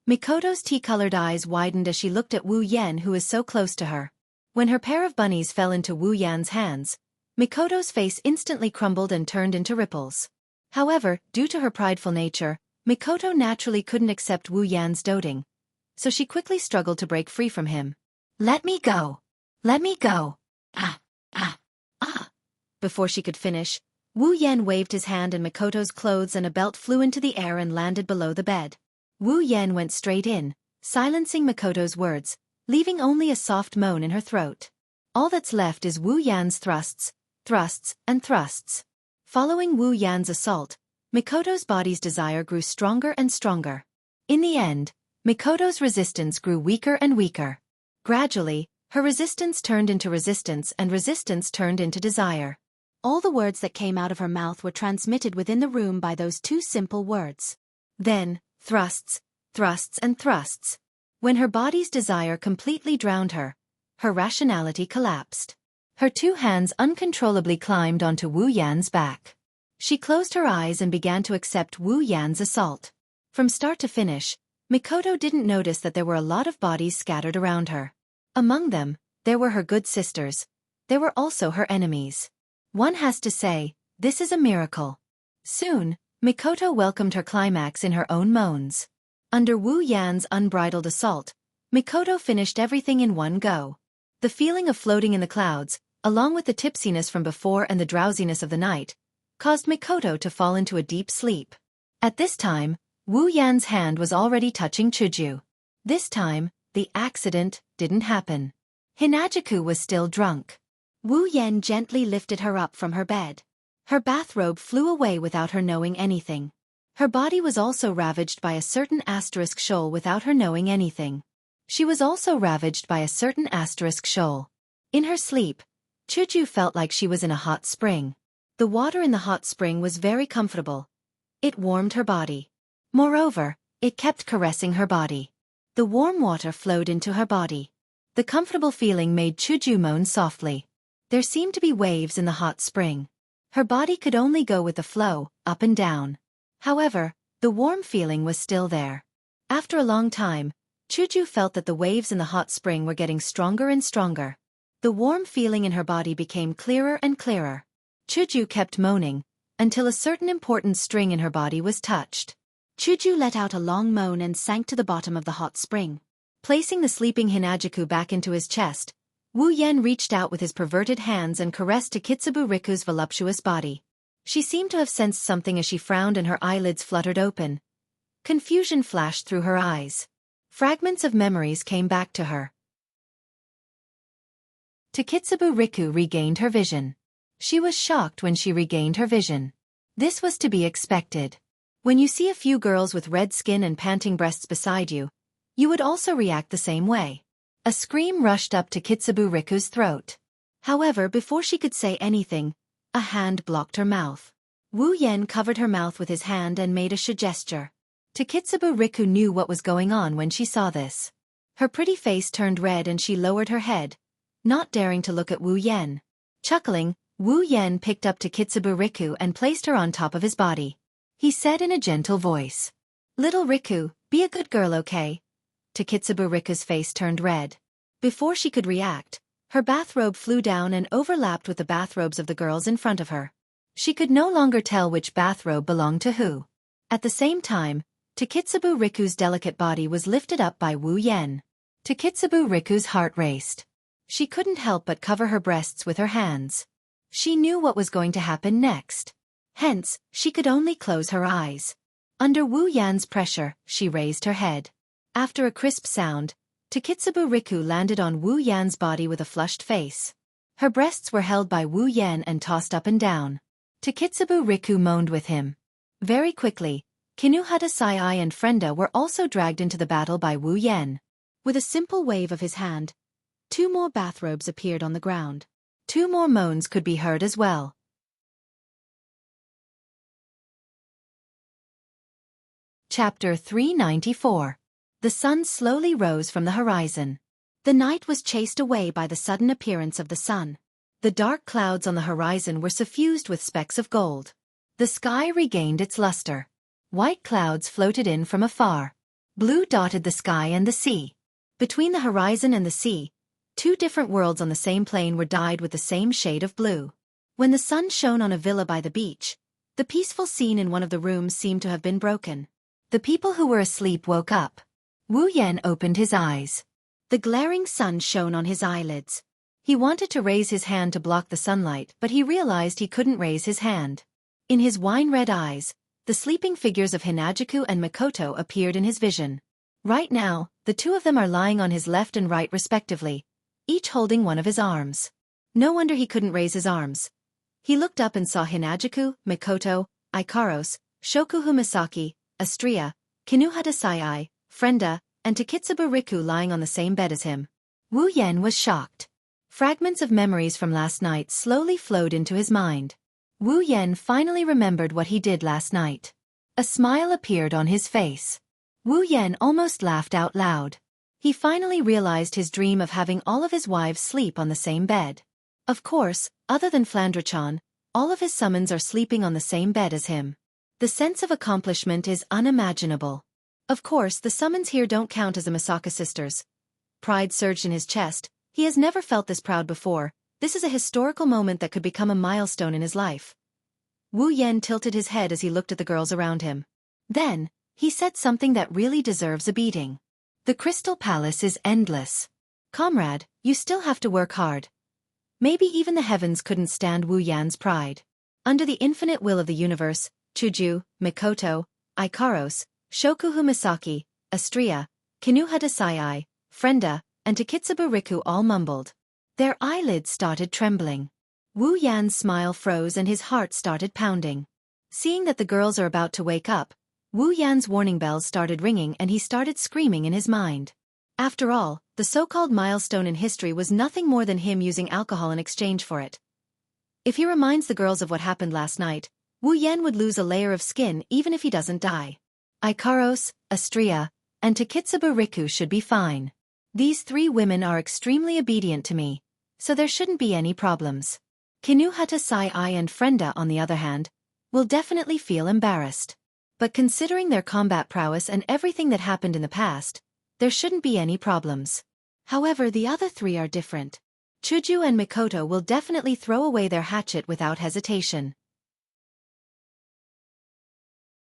Mikoto's tea-colored eyes widened as she looked at Wu Yan, who is so close to her. When her pair of bunnies fell into Wu Yan's hands, Mikoto's face instantly crumbled and turned into ripples. However, due to her prideful nature, Mikoto naturally couldn't accept Wu Yan's doting, so she quickly struggled to break free from him. Let me go! Let me go! Ah! Ah! Ah! Before she could finish, Wu Yan waved his hand and Mikoto's clothes and a belt flew into the air and landed below the bed. Wu Yan went straight in, silencing Mikoto's words, leaving only a soft moan in her throat. All that's left is Wu Yan's thrusts, thrusts, and thrusts. Following Wu Yan's assault, Mikoto's body's desire grew stronger and stronger. In the end, Mikoto's resistance grew weaker and weaker. Gradually, her resistance turned into resistance and resistance turned into desire. All the words that came out of her mouth were transmitted within the room by those two simple words. Then, thrusts, thrusts and thrusts. When her body's desire completely drowned her, her rationality collapsed. Her two hands uncontrollably climbed onto Wu Yan's back. She closed her eyes and began to accept Wu Yan's assault. From start to finish, Mikoto didn't notice that there were a lot of bodies scattered around her. Among them, there were her good sisters. There were also her enemies. One has to say, this is a miracle. Soon, Mikoto welcomed her climax in her own moans. Under Wu Yan's unbridled assault, Mikoto finished everything in one go. The feeling of floating in the clouds, along with the tipsiness from before and the drowsiness of the night, caused Mikoto to fall into a deep sleep. At this time, Wu Yan's hand was already touching Chuju. This time, the accident didn't happen. Hinajuku was still drunk. Wu Yan gently lifted her up from her bed. Her bathrobe flew away without her knowing anything. Her body was also ravaged by a certain asterisk shoal without her knowing anything. She was also ravaged by a certain asterisk shoal. In her sleep, Chuju felt like she was in a hot spring. The water in the hot spring was very comfortable. It warmed her body. Moreover, it kept caressing her body. The warm water flowed into her body. The comfortable feeling made Chuju moan softly. There seemed to be waves in the hot spring. Her body could only go with the flow, up and down. However, the warm feeling was still there. After a long time, Chuju felt that the waves in the hot spring were getting stronger and stronger. The warm feeling in her body became clearer and clearer. Chuju kept moaning, until a certain important string in her body was touched. Chuju let out a long moan and sank to the bottom of the hot spring. Placing the sleeping Hinajuku back into his chest, Wu Yan reached out with his perverted hands and caressed Takitsubu Riku's voluptuous body. She seemed to have sensed something as she frowned and her eyelids fluttered open. Confusion flashed through her eyes. Fragments of memories came back to her. Takitsubu Riku regained her vision. She was shocked when she regained her vision. This was to be expected. When you see a few girls with red skin and panting breasts beside you, you would also react the same way. A scream rushed up to Takitsubu Riku's throat. However, before she could say anything, a hand blocked her mouth. Wu Yan covered her mouth with his hand and made a gesture. Takitsubu Riku knew what was going on when she saw this. Her pretty face turned red and she lowered her head, not daring to look at Wu Yan. Chuckling, Wu Yan picked up Takitsubu Riku and placed her on top of his body. He said in a gentle voice, "Little Riku, be a good girl, okay?" Takitsubu Riku's face turned red. Before she could react, her bathrobe flew down and overlapped with the bathrobes of the girls in front of her. She could no longer tell which bathrobe belonged to who. At the same time, Takitsubu Riku's delicate body was lifted up by Wu Yan. Takitsubu Riku's heart raced. She couldn't help but cover her breasts with her hands. She knew what was going to happen next. Hence, she could only close her eyes. Under Wu Yan's pressure, she raised her head. After a crisp sound, Takitsubu Riku landed on Wu Yan's body with a flushed face. Her breasts were held by Wu Yan and tossed up and down. Takitsubu Riku moaned with him. Very quickly, Kinuhata Sai and Frenda were also dragged into the battle by Wu Yan. With a simple wave of his hand, 2 more bathrobes appeared on the ground. 2 more moans could be heard as well. Chapter 394. The sun slowly rose from the horizon. The night was chased away by the sudden appearance of the sun. The dark clouds on the horizon were suffused with specks of gold. The sky regained its luster. White clouds floated in from afar. Blue dotted the sky and the sea. Between the horizon and the sea, 2 different worlds on the same plane were dyed with the same shade of blue. When the sun shone on a villa by the beach, the peaceful scene in one of the rooms seemed to have been broken. The people who were asleep woke up. Wu Yan opened his eyes. The glaring sun shone on his eyelids. He wanted to raise his hand to block the sunlight, but he realized he couldn't raise his hand. In his wine-red eyes, the sleeping figures of Hinajuku and Mikoto appeared in his vision. Right now, the 2 of them are lying on his left and right respectively, each holding one of his arms. No wonder he couldn't raise his arms. He looked up and saw Hinajuku, Mikoto, Ikaros, Shokuhu Misaki, Astria, Kinuhata Sai, Frenda, and Takitsubo Riku lying on the same bed as him. Wu Yan was shocked. Fragments of memories from last night slowly flowed into his mind. Wu Yan finally remembered what he did last night. A smile appeared on his face. Wu Yan almost laughed out loud. He finally realized his dream of having all of his wives sleep on the same bed. Of course, other than Flandre-chan, all of his summons are sleeping on the same bed as him. The sense of accomplishment is unimaginable. Of course, the summons here don't count as the Misaka sisters. Pride surged in his chest. He has never felt this proud before. This is a historical moment that could become a milestone in his life. Wu Yan tilted his head as he looked at the girls around him. Then, he said something that really deserves a beating. The Crystal Palace is endless. Comrade, you still have to work hard. Maybe even the heavens couldn't stand Wu Yan's pride. Under the infinite will of the universe, Chuju, Mikoto, Ikaros, Shokuhu Misaki, Astria, Kinuhata Sai, Frenda, and Takitsubo Riku all mumbled. Their eyelids started trembling. Wu Yan's smile froze and his heart started pounding. Seeing that the girls are about to wake up, Wu Yan's warning bells started ringing and he started screaming in his mind. After all, the so-called milestone in history was nothing more than him using alcohol in exchange for it. If he reminds the girls of what happened last night, Wu Yan would lose a layer of skin even if he doesn't die. Ikaros, Astria, and Takitsubo Riku should be fine. These three women are extremely obedient to me, so there shouldn't be any problems. Kinuhata Sai and Frenda, on the other hand, will definitely feel embarrassed. But considering their combat prowess and everything that happened in the past, there shouldn't be any problems. However, the other three are different. Chuju and Mikoto will definitely throw away their hatchet without hesitation.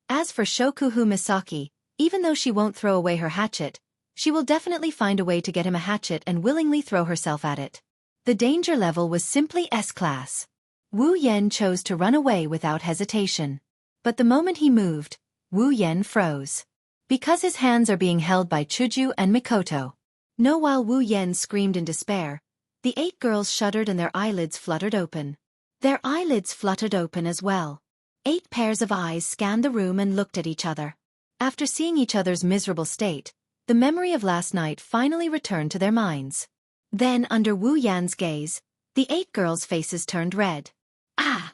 As for Shokuhu Misaki, even though she won't throw away her hatchet, she will definitely find a way to get him a hatchet and willingly throw herself at it. The danger level was simply S-class. Wu Yan chose to run away without hesitation. But the moment he moved, Wu Yan froze. Because his hands are being held by Chuju and Mikoto. No, while Wu Yan screamed in despair, the 8 girls shuddered and their eyelids fluttered open. Their eyelids fluttered open as well. 8 pairs of eyes scanned the room and looked at each other. After seeing each other's miserable state, the memory of last night finally returned to their minds. Then, under Wu Yan's gaze, the 8 girls' faces turned red. Ah!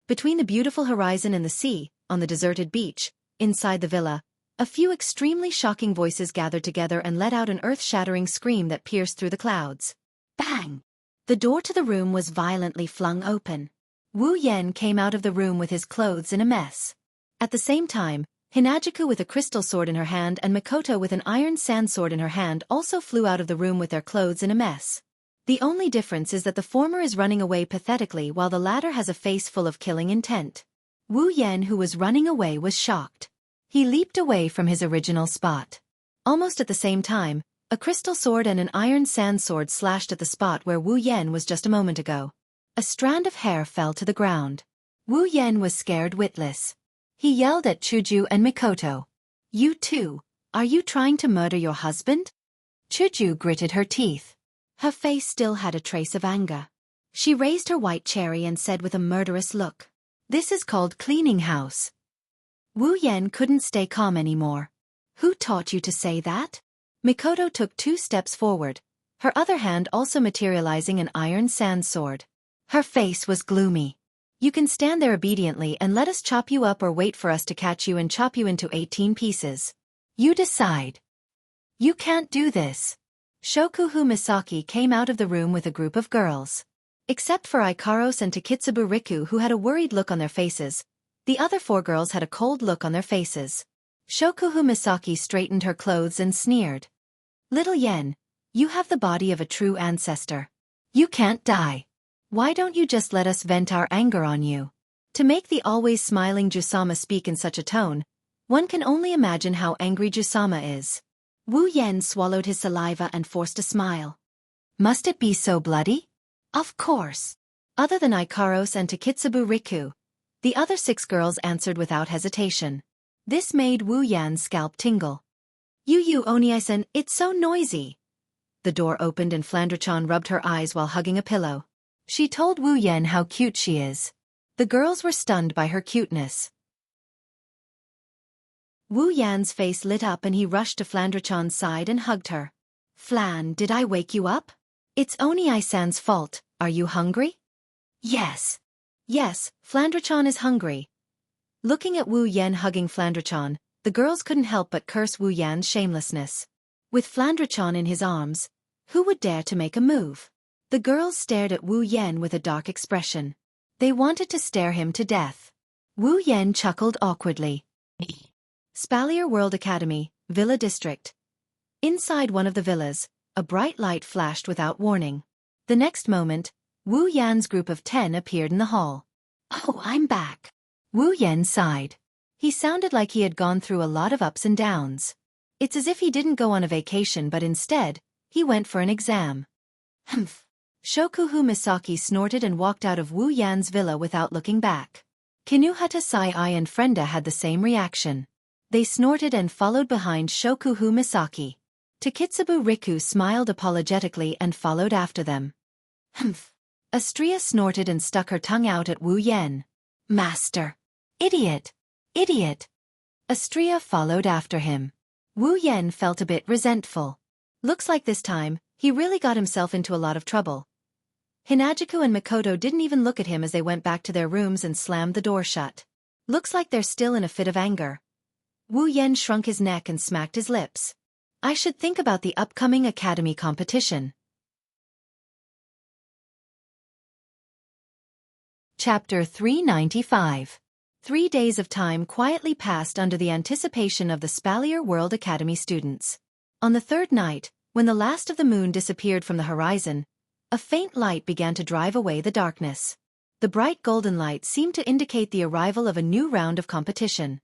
Between the beautiful horizon and the sea, on the deserted beach, inside the villa, a few extremely shocking voices gathered together and let out an earth-shattering scream that pierced through the clouds. Bang! The door to the room was violently flung open. Wu Yan came out of the room with his clothes in a mess. At the same time, Hinajuku with a crystal sword in her hand and Mikoto with an iron sand sword in her hand also flew out of the room with their clothes in a mess. The only difference is that the former is running away pathetically while the latter has a face full of killing intent. Wu Yan, who was running away, was shocked. He leaped away from his original spot. Almost at the same time, a crystal sword and an iron sand sword slashed at the spot where Wu Yan was just a moment ago. A strand of hair fell to the ground. Wu Yan was scared witless. He yelled at Chuju and Mikoto. "You two, are you trying to murder your husband?" Chuju gritted her teeth. Her face still had a trace of anger. She raised her white cherry and said with a murderous look, "This is called cleaning house." Wu Yan couldn't stay calm anymore. "Who taught you to say that?" Mikoto took 2 steps forward, her other hand also materializing an iron sand sword. Her face was gloomy. "You can stand there obediently and let us chop you up or wait for us to catch you and chop you into 18 pieces. You decide." "You can't do this." Shokuhu Misaki came out of the room with a group of girls. Except for Ikaros and Takitsubo Riku, who had a worried look on their faces, the other 4 girls had a cold look on their faces. Shokuhu Misaki straightened her clothes and sneered. "Little Yen, you have the body of a true ancestor. You can't die. Why don't you just let us vent our anger on you?" To make the always smiling Jusama speak in such a tone, one can only imagine how angry Jusama is. Wu Yen swallowed his saliva and forced a smile. "Must it be so bloody?" "Of course." Other than Ikaros and Takitsubo Riku, the other 6 girls answered without hesitation. This made Wu Yan's scalp tingle. "You Oni-san, it's so noisy." The door opened and Flandre-chan rubbed her eyes while hugging a pillow. She told Wu Yan how cute she is. The girls were stunned by her cuteness. Wu Yan's face lit up and he rushed to Flandrechan's side and hugged her. Flan, did I wake you up? It's only I-san's fault, are you hungry? Yes. Yes, Flandrechan is hungry. Looking at Wu Yan hugging Flandrechan, the girls couldn't help but curse Wu Yan's shamelessness. With Flandrechan in his arms, who would dare to make a move? The girls stared at Wu Yan with a dark expression. They wanted to stare him to death. Wu Yan chuckled awkwardly. Spalier World Academy, Villa District. Inside one of the villas, a bright light flashed without warning. The next moment, Wu Yan's group of 10 appeared in the hall. Oh, I'm back. Wu Yan sighed. He sounded like he had gone through a lot of ups and downs. It's as if he didn't go on a vacation but instead, he went for an exam. Humph. Shokuhu Misaki snorted and walked out of Wu Yan's villa without looking back. Kinuhata Sai-I and Frenda had the same reaction. They snorted and followed behind Shokuhu Misaki. Takitsubu Riku smiled apologetically and followed after them. Humph. Astria snorted and stuck her tongue out at Wu Yan. Master. Idiot! Idiot! Astria followed after him. Wu Yan felt a bit resentful. Looks like this time, he really got himself into a lot of trouble. Hinajiku and Mikoto didn't even look at him as they went back to their rooms and slammed the door shut. Looks like they're still in a fit of anger. Wu Yan shrunk his neck and smacked his lips. I should think about the upcoming academy competition. Chapter 395. 3 days of time quietly passed under the anticipation of the Spalier World Academy students. On the third night, when the last of the moon disappeared from the horizon, a faint light began to drive away the darkness. The bright golden light seemed to indicate the arrival of a new round of competition.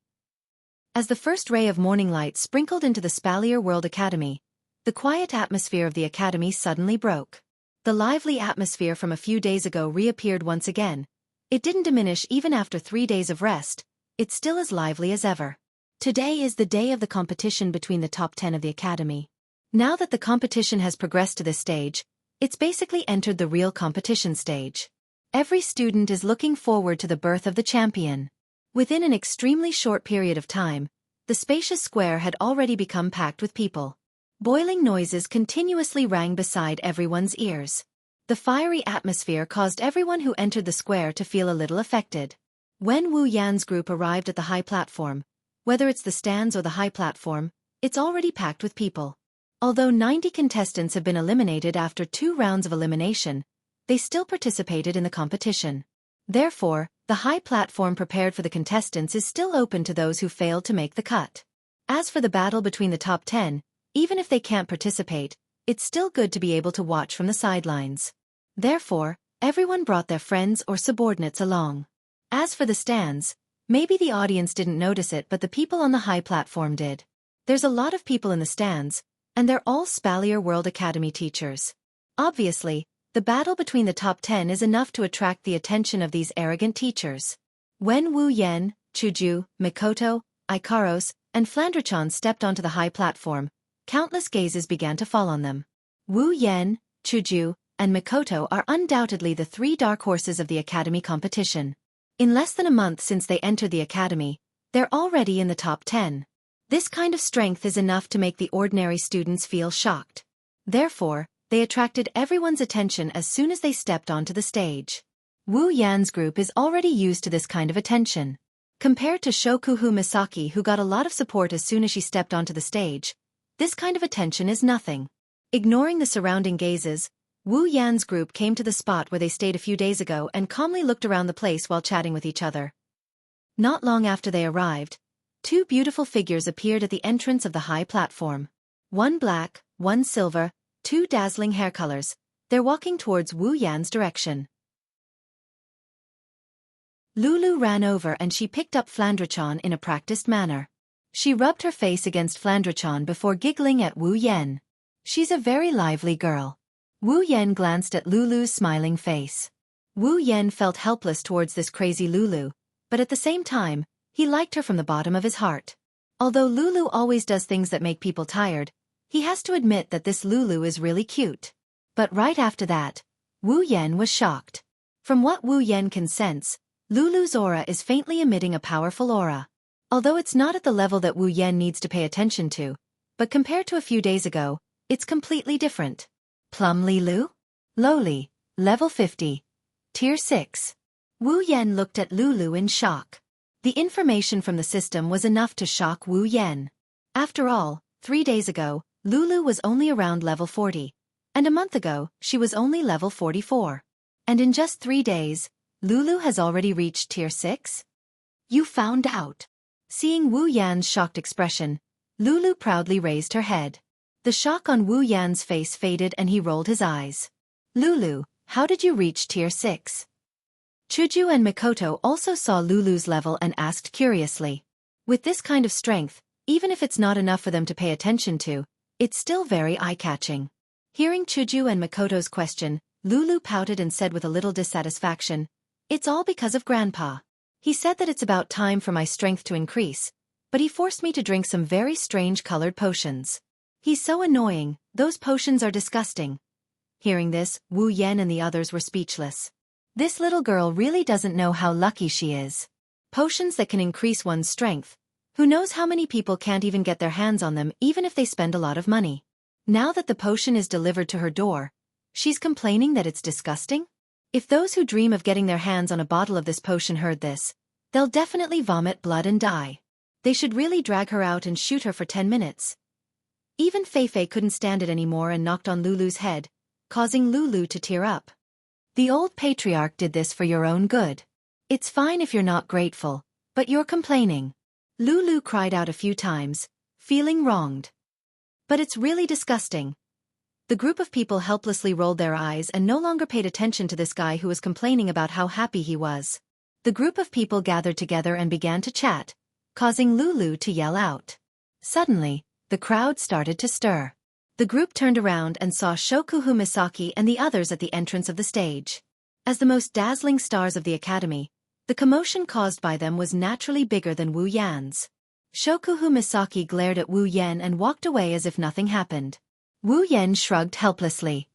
As the first ray of morning light sprinkled into the Spalier World Academy, the quiet atmosphere of the academy suddenly broke. The lively atmosphere from a few days ago reappeared once again. It didn't diminish even after 3 days of rest, it's still as lively as ever. Today is the day of the competition between the top 10 of the academy. Now that the competition has progressed to this stage, it's basically entered the real competition stage. Every student is looking forward to the birth of the champion. Within an extremely short period of time, the spacious square had already become packed with people. Boiling noises continuously rang beside everyone's ears. The fiery atmosphere caused everyone who entered the square to feel a little affected. When Wu Yan's group arrived at the high platform, whether it's the stands or the high platform, it's already packed with people. Although 90 contestants have been eliminated after 2 rounds of elimination, they still participated in the competition. Therefore, the high platform prepared for the contestants is still open to those who failed to make the cut. As for the battle between the top 10, even if they can't participate, it's still good to be able to watch from the sidelines. Therefore, everyone brought their friends or subordinates along. As for the stands, maybe the audience didn't notice it but the people on the high platform did. There's a lot of people in the stands, and they're all Spalier World Academy teachers. Obviously, the battle between the top 10 is enough to attract the attention of these arrogant teachers. When Wu Yan, Chuju, Mikoto, Ikaros, and Flandrechan stepped onto the high platform, countless gazes began to fall on them. Wu Yan, Chuju, and Mikoto are undoubtedly the 3 dark horses of the academy competition. In less than a month since they entered the academy, they're already in the top 10. This kind of strength is enough to make the ordinary students feel shocked. Therefore, they attracted everyone's attention as soon as they stepped onto the stage. Wu Yan's group is already used to this kind of attention. Compared to Shokuhu Misaki, who got a lot of support as soon as she stepped onto the stage, this kind of attention is nothing. Ignoring the surrounding gazes, Wu Yan's group came to the spot where they stayed a few days ago and calmly looked around the place while chatting with each other. Not long after they arrived, 2 beautiful figures appeared at the entrance of the high platform. One black, one silver, 2 dazzling hair colors. They're walking towards Wu Yan's direction. Lulu ran over and she picked up Flandrechan in a practiced manner. She rubbed her face against Flandrechan before giggling at Wu Yan. She's a very lively girl. Wu Yan glanced at Lulu's smiling face. Wu Yan felt helpless towards this crazy Lulu, but at the same time, he liked her from the bottom of his heart. Although Lulu always does things that make people tired, he has to admit that this Lulu is really cute. But right after that, Wu Yan was shocked. From what Wu Yan can sense, Lulu's aura is faintly emitting a powerful aura. Although it's not at the level that Wu Yan needs to pay attention to, but compared to a few days ago, it's completely different. Plum Li Lu? Lowly, level 50. Tier 6. Wu Yan looked at Lulu in shock. The information from the system was enough to shock Wu Yan. After all, 3 days ago, Lulu was only around level 40. And a month ago, she was only level 44. And in just 3 days, Lulu has already reached Tier 6? You found out. Seeing Wu Yan's shocked expression, Lulu proudly raised her head. The shock on Wu Yan's face faded and he rolled his eyes. Lulu, how did you reach Tier 6? Chuju and Mikoto also saw Lulu's level and asked curiously. With this kind of strength, even if it's not enough for them to pay attention to, it's still very eye-catching. Hearing Chuju and Mikoto's question, Lulu pouted and said with a little dissatisfaction, "It's all because of Grandpa. He said that it's about time for my strength to increase, but he forced me to drink some very strange colored potions. He's so annoying, those potions are disgusting." Hearing this, Wu Yan and the others were speechless. This little girl really doesn't know how lucky she is. Potions that can increase one's strength. Who knows how many people can't even get their hands on them even if they spend a lot of money. Now that the potion is delivered to her door, she's complaining that it's disgusting? If those who dream of getting their hands on a bottle of this potion heard this, they'll definitely vomit blood and die. They should really drag her out and shoot her for 10 minutes. Even Feifei couldn't stand it anymore and knocked on Lulu's head, causing Lulu to tear up. The old patriarch did this for your own good. It's fine if you're not grateful, but you're complaining. Lulu cried out a few times, feeling wronged. But it's really disgusting. The group of people helplessly rolled their eyes and no longer paid attention to this guy who was complaining about how happy he was. The group of people gathered together and began to chat, causing Lulu to yell out. Suddenly, the crowd started to stir. The group turned around and saw Shokuhu Misaki and the others at the entrance of the stage. As the most dazzling stars of the academy, the commotion caused by them was naturally bigger than Wu Yan's. Shokuhu Misaki glared at Wu Yan and walked away as if nothing happened. Wu Yan shrugged helplessly.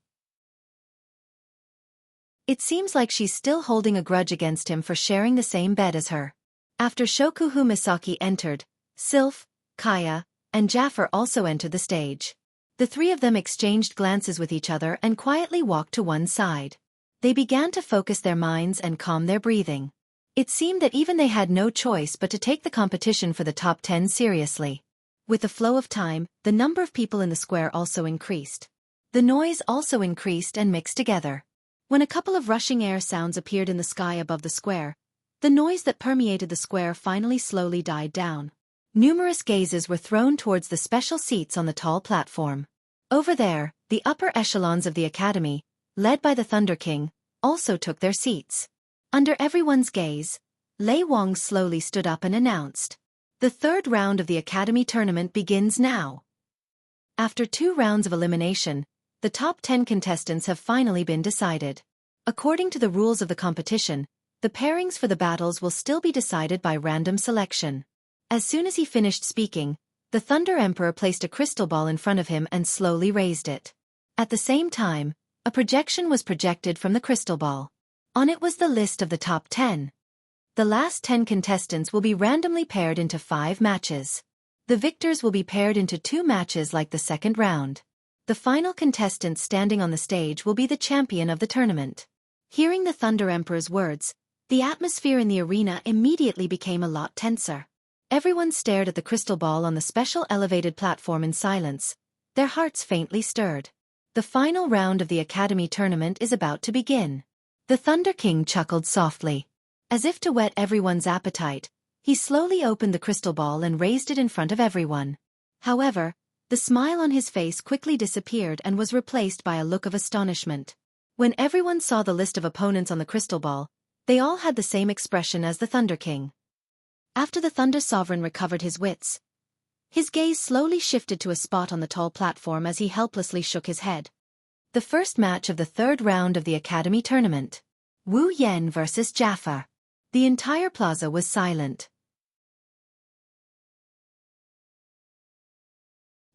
It seems like she's still holding a grudge against him for sharing the same bed as her. After Shokuhu Misaki entered, Sylph, Kaya, and Jaffer also entered the stage. The three of them exchanged glances with each other and quietly walked to one side. They began to focus their minds and calm their breathing. It seemed that even they had no choice but to take the competition for the top 10 seriously. With the flow of time, the number of people in the square also increased. The noise also increased and mixed together. When a couple of rushing air sounds appeared in the sky above the square, the noise that permeated the square finally slowly died down. Numerous gazes were thrown towards the special seats on the tall platform. Over there, the upper echelons of the academy, led by the Thunder King, also took their seats. Under everyone's gaze, Lei Wang slowly stood up and announced, "The third round of the academy tournament begins now." After 2 rounds of elimination, the top 10 contestants have finally been decided. According to the rules of the competition, the pairings for the battles will still be decided by random selection. As soon as he finished speaking, the Thunder Emperor placed a crystal ball in front of him and slowly raised it. At the same time, a projection was projected from the crystal ball. On it was the list of the top 10. The last 10 contestants will be randomly paired into 5 matches. The victors will be paired into 2 matches like the second round. The final contestant standing on the stage will be the champion of the tournament. Hearing the Thunder Emperor's words, the atmosphere in the arena immediately became a lot tenser. Everyone stared at the crystal ball on the special elevated platform in silence, their hearts faintly stirred. The final round of the academy tournament is about to begin. The Thunder King chuckled softly. As if to whet everyone's appetite, he slowly opened the crystal ball and raised it in front of everyone. However, the smile on his face quickly disappeared and was replaced by a look of astonishment. When everyone saw the list of opponents on the crystal ball, they all had the same expression as the Thunder King. After the Thunder Sovereign recovered his wits, his gaze slowly shifted to a spot on the tall platform as he helplessly shook his head. The first match of the third round of the academy tournament. Wu Yan versus Jaffa. The entire plaza was silent.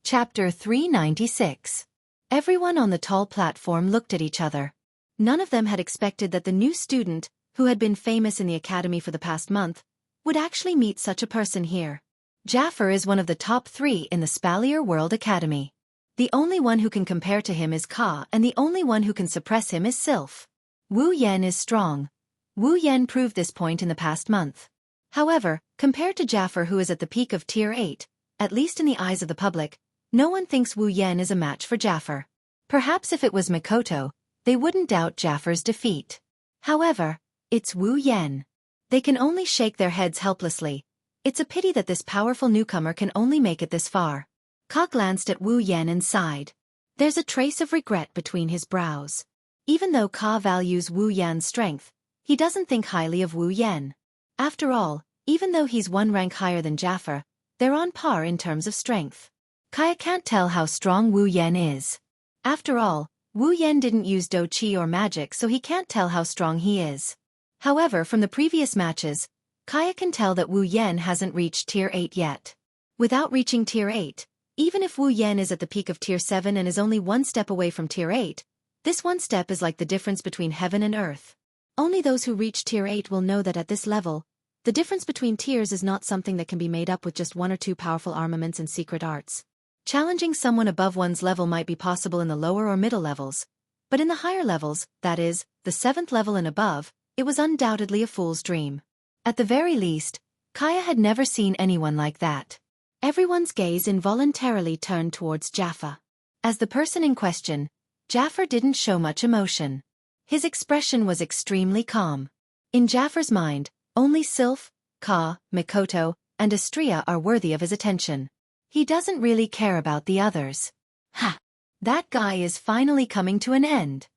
Chapter 396. Everyone on the tall platform looked at each other. None of them had expected that the new student, who had been famous in the academy for the past month, would actually meet such a person here. Jaffer is one of the top 3 in the Spalier World Academy. The only one who can compare to him is Ka, and the only one who can suppress him is Sylph. Wu Yan is strong. Wu Yan proved this point in the past month. However, compared to Jaffer, who is at the peak of Tier 8, at least in the eyes of the public, no one thinks Wu Yan is a match for Jaffer. Perhaps if it was Mikoto, they wouldn't doubt Jaffer's defeat. However, it's Wu Yan. They can only shake their heads helplessly. It's a pity that this powerful newcomer can only make it this far. Ka glanced at Wu Yan and sighed. There's a trace of regret between his brows. Even though Ka values Wu Yan's strength, he doesn't think highly of Wu Yan. After all, even though he's 1 rank higher than Jaffer, they're on par in terms of strength. Kaya can't tell how strong Wu Yan is. After all, Wu Yan didn't use Do Chi or magic, so he can't tell how strong he is. However, from the previous matches, Kaya can tell that Wu Yan hasn't reached Tier 8 yet. Without reaching Tier 8, even if Wu Yan is at the peak of Tier 7 and is only 1 step away from Tier 8, this 1 step is like the difference between heaven and earth. Only those who reach Tier 8 will know that at this level, the difference between tiers is not something that can be made up with just 1 or 2 powerful armaments and secret arts. Challenging someone above one's level might be possible in the lower or middle levels, but in the higher levels, that is, the 7th level and above, it was undoubtedly a fool's dream. At the very least, Kaya had never seen anyone like that. Everyone's gaze involuntarily turned towards Jaffa. As the person in question, Jaffer didn't show much emotion. His expression was extremely calm. In Jaffer's mind, only Sylph, Ka, Mikoto, and Astria are worthy of his attention. He doesn't really care about the others. Ha! That guy is finally coming to an end.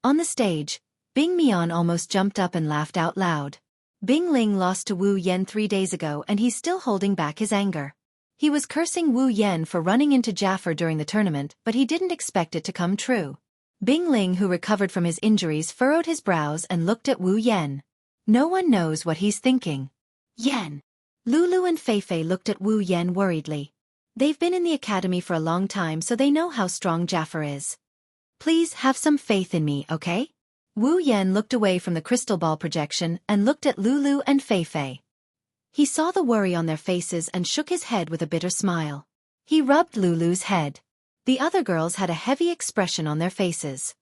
On the stage, Bing Mian almost jumped up and laughed out loud. Bing Ling lost to Wu Yan 3 days ago and he's still holding back his anger. He was cursing Wu Yan for running into Jaffer during the tournament, but he didn't expect it to come true. Bing Ling, who recovered from his injuries, furrowed his brows and looked at Wu Yan. No one knows what he's thinking. Yan. Lulu and Feifei looked at Wu Yan worriedly. They've been in the academy for a long time, so they know how strong Jaffer is. Please have some faith in me, okay? Wu Yan looked away from the crystal ball projection and looked at Lulu and Feifei. He saw the worry on their faces and shook his head with a bitter smile. He rubbed Lulu's head. The other girls had a heavy expression on their faces.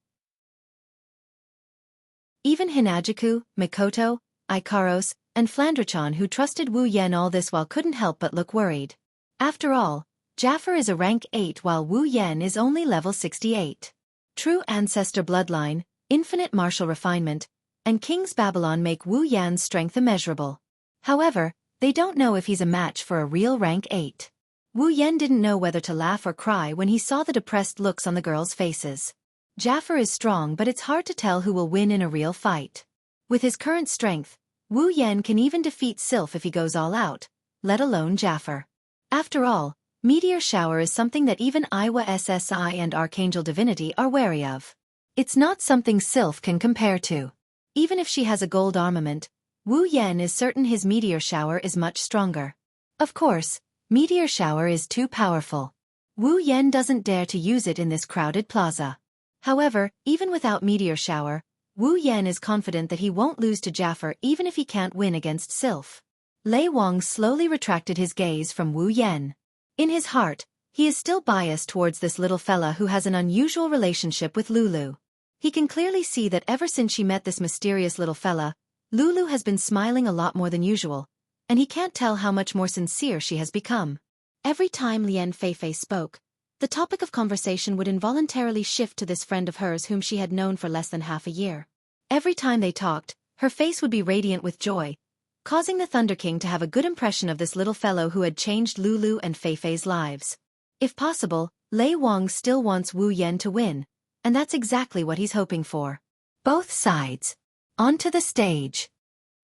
Even Hinajuku, Mikoto, Ikaros, and Flandrachan, who trusted Wu Yan all this while, couldn't help but look worried. After all, Jaffer is a rank 8 while Wu Yan is only level 68. True ancestor bloodline, infinite martial refinement, and King's Babylon make Wu Yan's strength immeasurable. However, they don't know if he's a match for a real rank 8. Wu Yan didn't know whether to laugh or cry when he saw the depressed looks on the girls' faces. Jaffer is strong, but it's hard to tell who will win in a real fight. With his current strength, Wu Yan can even defeat Sylph if he goes all out, let alone Jaffer. After all, Meteor Shower is something that even Iwa SSI and Archangel Divinity are wary of. It's not something Sylph can compare to. Even if she has a gold armament, Wu Yan is certain his Meteor Shower is much stronger. Of course, Meteor Shower is too powerful. Wu Yan doesn't dare to use it in this crowded plaza. However, even without Meteor Shower, Wu Yan is confident that he won't lose to Jaffer even if he can't win against Sylph. Lei Wang slowly retracted his gaze from Wu Yan. In his heart, he is still biased towards this little fella who has an unusual relationship with Lulu. He can clearly see that ever since she met this mysterious little fella, Lulu has been smiling a lot more than usual, and he can't tell how much more sincere she has become. Every time Lien Feifei spoke, the topic of conversation would involuntarily shift to this friend of hers whom she had known for less than half a year. Every time they talked, her face would be radiant with joy, causing the Thunder King to have a good impression of this little fellow who had changed Lulu and Feifei's lives. If possible, Lei Wang still wants Wu Yan to win, and that's exactly what he's hoping for. Both sides. Onto the stage.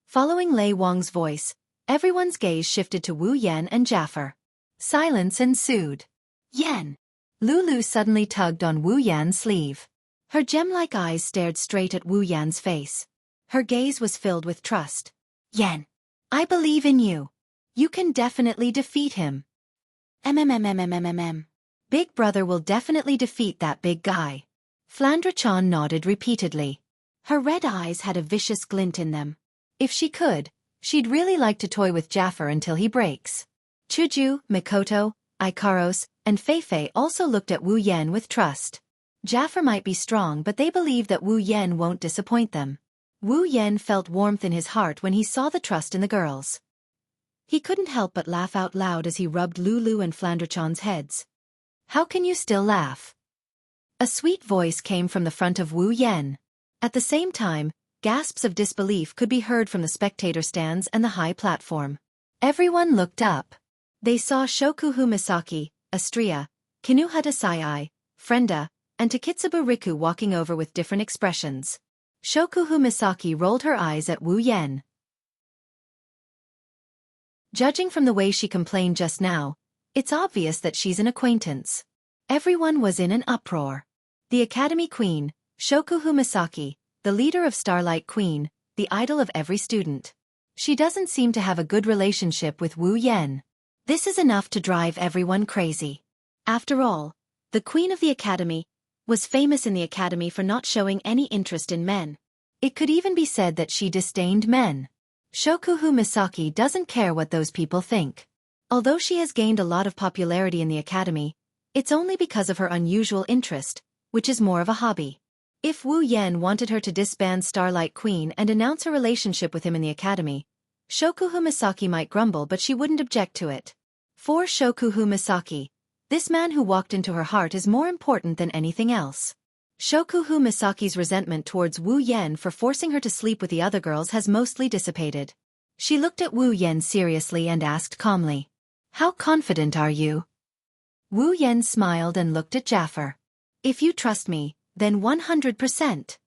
Following Lei Wang's voice, everyone's gaze shifted to Wu Yan and Jaffer. Silence ensued. Yan. Lulu suddenly tugged on Wu Yan's sleeve. Her gem-like eyes stared straight at Wu Yan's face. Her gaze was filled with trust. Yan. I believe in you. You can definitely defeat him. Big brother will definitely defeat that big guy. Flandra-chan nodded repeatedly. Her red eyes had a vicious glint in them. If she could, She'd really like to toy with Jaffer until he breaks. Chuju, Mikoto, Ikaros, and Feifei also looked at Wu Yan with trust. Jaffer might be strong, but they believe that Wu Yan won't disappoint them. Wu Yan felt warmth in his heart when he saw the trust in the girls. He couldn't help but laugh out loud as he rubbed Lulu and Flanderchan's heads. "How can you still laugh?" A sweet voice came from the front of Wu Yan. At the same time, gasps of disbelief could be heard from the spectator stands and the high platform. Everyone looked up. They saw Shokuhu Misaki, Astria, Kinuhata Sai, Frenda, and Takitsubu Riku walking over with different expressions. Shokuhu Misaki rolled her eyes at Wu Yan. Judging from the way she complained just now, it's obvious that she's an acquaintance. Everyone was in an uproar. The Academy Queen, Shokuhu Misaki, the leader of Starlight Queen, the idol of every student. She doesn't seem to have a good relationship with Wu Yan. This is enough to drive everyone crazy. After all, the Queen of the Academy was famous in the Academy for not showing any interest in men. It could even be said that she disdained men. Shokuhu Misaki doesn't care what those people think. Although she has gained a lot of popularity in the Academy, it's only because of her unusual interest, which is more of a hobby. If Wu Yan wanted her to disband Starlight Queen and announce her relationship with him in the Academy, Shokuhu Misaki might grumble, but she wouldn't object to it. For Shokuhu Misaki, this man who walked into her heart is more important than anything else. Shokuhu Misaki's resentment towards Wu Yan for forcing her to sleep with the other girls has mostly dissipated. She looked at Wu Yan seriously and asked calmly, "How confident are you?" Wu Yan smiled and looked at Jaffer. "If you trust me, then 100%.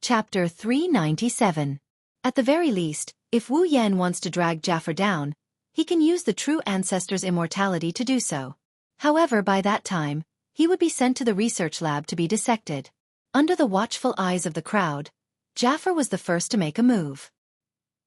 Chapter 397. At the very least, if Wu Yan wants to drag Jaffer down, he can use the true ancestor's immortality to do so. However, by that time, he would be sent to the research lab to be dissected. Under the watchful eyes of the crowd, Jaffer was the first to make a move.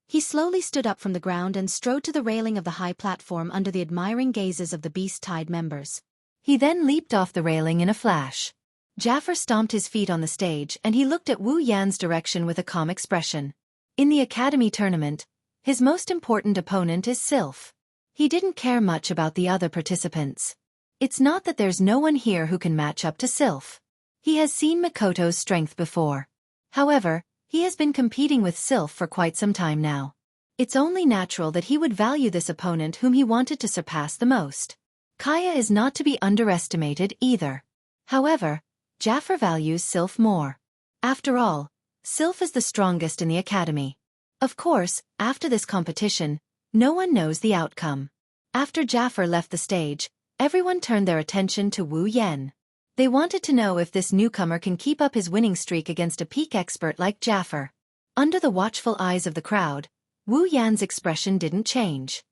He slowly stood up from the ground and strode to the railing of the high platform under the admiring gazes of the Beast Tide members. He then leaped off the railing in a flash. Jaffer stomped his feet on the stage and he looked at Wu Yan's direction with a calm expression. In the Academy tournament, his most important opponent is Sylph. He didn't care much about the other participants. It's not that there's no one here who can match up to Sylph. He has seen Mikoto's strength before. However, he has been competing with Sylph for quite some time now. It's only natural that he would value this opponent whom he wanted to surpass the most. Kaya is not to be underestimated either. However, Jaffer values Sylph more. After all, Sylph is the strongest in the Academy. Of course, after this competition, no one knows the outcome. After Jaffer left the stage, everyone turned their attention to Wu Yan. They wanted to know if this newcomer can keep up his winning streak against a peak expert like Jaffer. Under the watchful eyes of the crowd, Wu Yan's expression didn't change.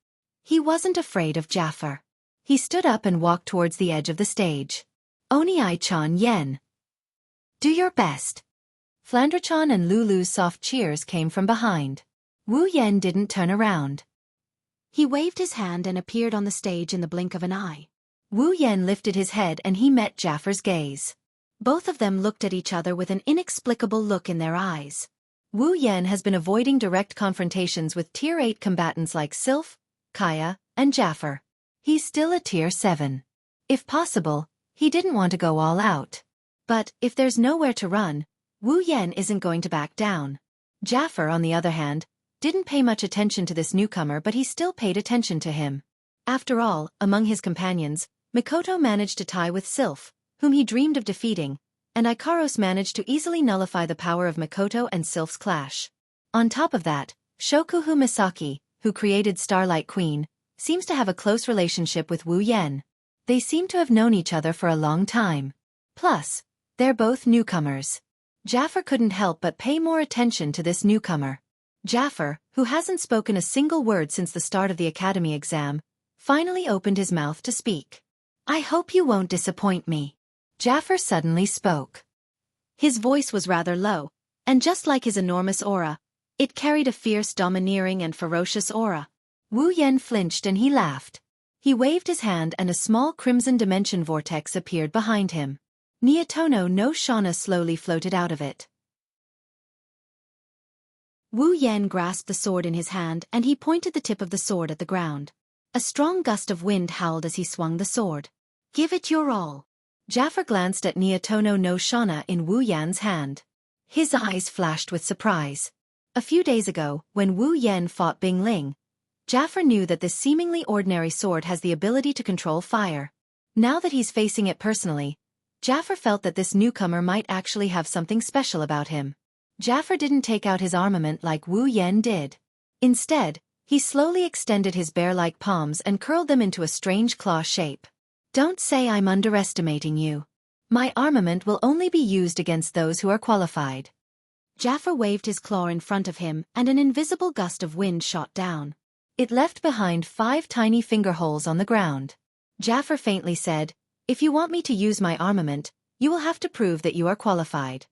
He wasn't afraid of Jaffer. He stood up and walked towards the edge of the stage. "Oni-chan Yen. Do your best." Flanderchan and Lulu's soft cheers came from behind. Wu Yan didn't turn around. He waved his hand and appeared on the stage in the blink of an eye. Wu Yan lifted his head and he met Jaffer's gaze. Both of them looked at each other with an inexplicable look in their eyes. Wu Yan has been avoiding direct confrontations with Tier 8 combatants like Sylph, Kaya, and Jaffer. He's still a Tier 7. If possible, he didn't want to go all out. But, if there's nowhere to run, Wu Yan isn't going to back down. Jaffer, on the other hand, didn't pay much attention to this newcomer, but he still paid attention to him. After all, among his companions, Mikoto managed to tie with Sylph, whom he dreamed of defeating, and Ikaros managed to easily nullify the power of Mikoto and Sylph's clash. On top of that, Shokuhu Misaki, who created Starlight Queen, seems to have a close relationship with Wu Yan. They seem to have known each other for a long time. Plus, they're both newcomers. Jaffer couldn't help but pay more attention to this newcomer. Jaffer, who hasn't spoken a single word since the start of the academy exam, finally opened his mouth to speak. "I hope you won't disappoint me." Jaffer suddenly spoke. His voice was rather low, and just like his enormous aura, it carried a fierce, domineering and ferocious aura. Wu Yan flinched and he laughed. He waved his hand and a small crimson dimension vortex appeared behind him. Niatono no Shauna slowly floated out of it. Wu Yan grasped the sword in his hand and he pointed the tip of the sword at the ground. A strong gust of wind howled as he swung the sword. "Give it your all." Jafar glanced at Niatono no Shana in Wu Yan's hand. His eyes flashed with surprise. A few days ago, when Wu Yan fought Bing Ling, Jafar knew that this seemingly ordinary sword has the ability to control fire. Now that he's facing it personally, Jafar felt that this newcomer might actually have something special about him. Jafar didn't take out his armament like Wu Yan did. Instead, he slowly extended his bear-like palms and curled them into a strange claw shape. "Don't say I'm underestimating you. My armament will only be used against those who are qualified." Jafar waved his claw in front of him and an invisible gust of wind shot down. It left behind 5 tiny finger holes on the ground. Jafar faintly said, "If you want me to use my armament, you will have to prove that you are qualified."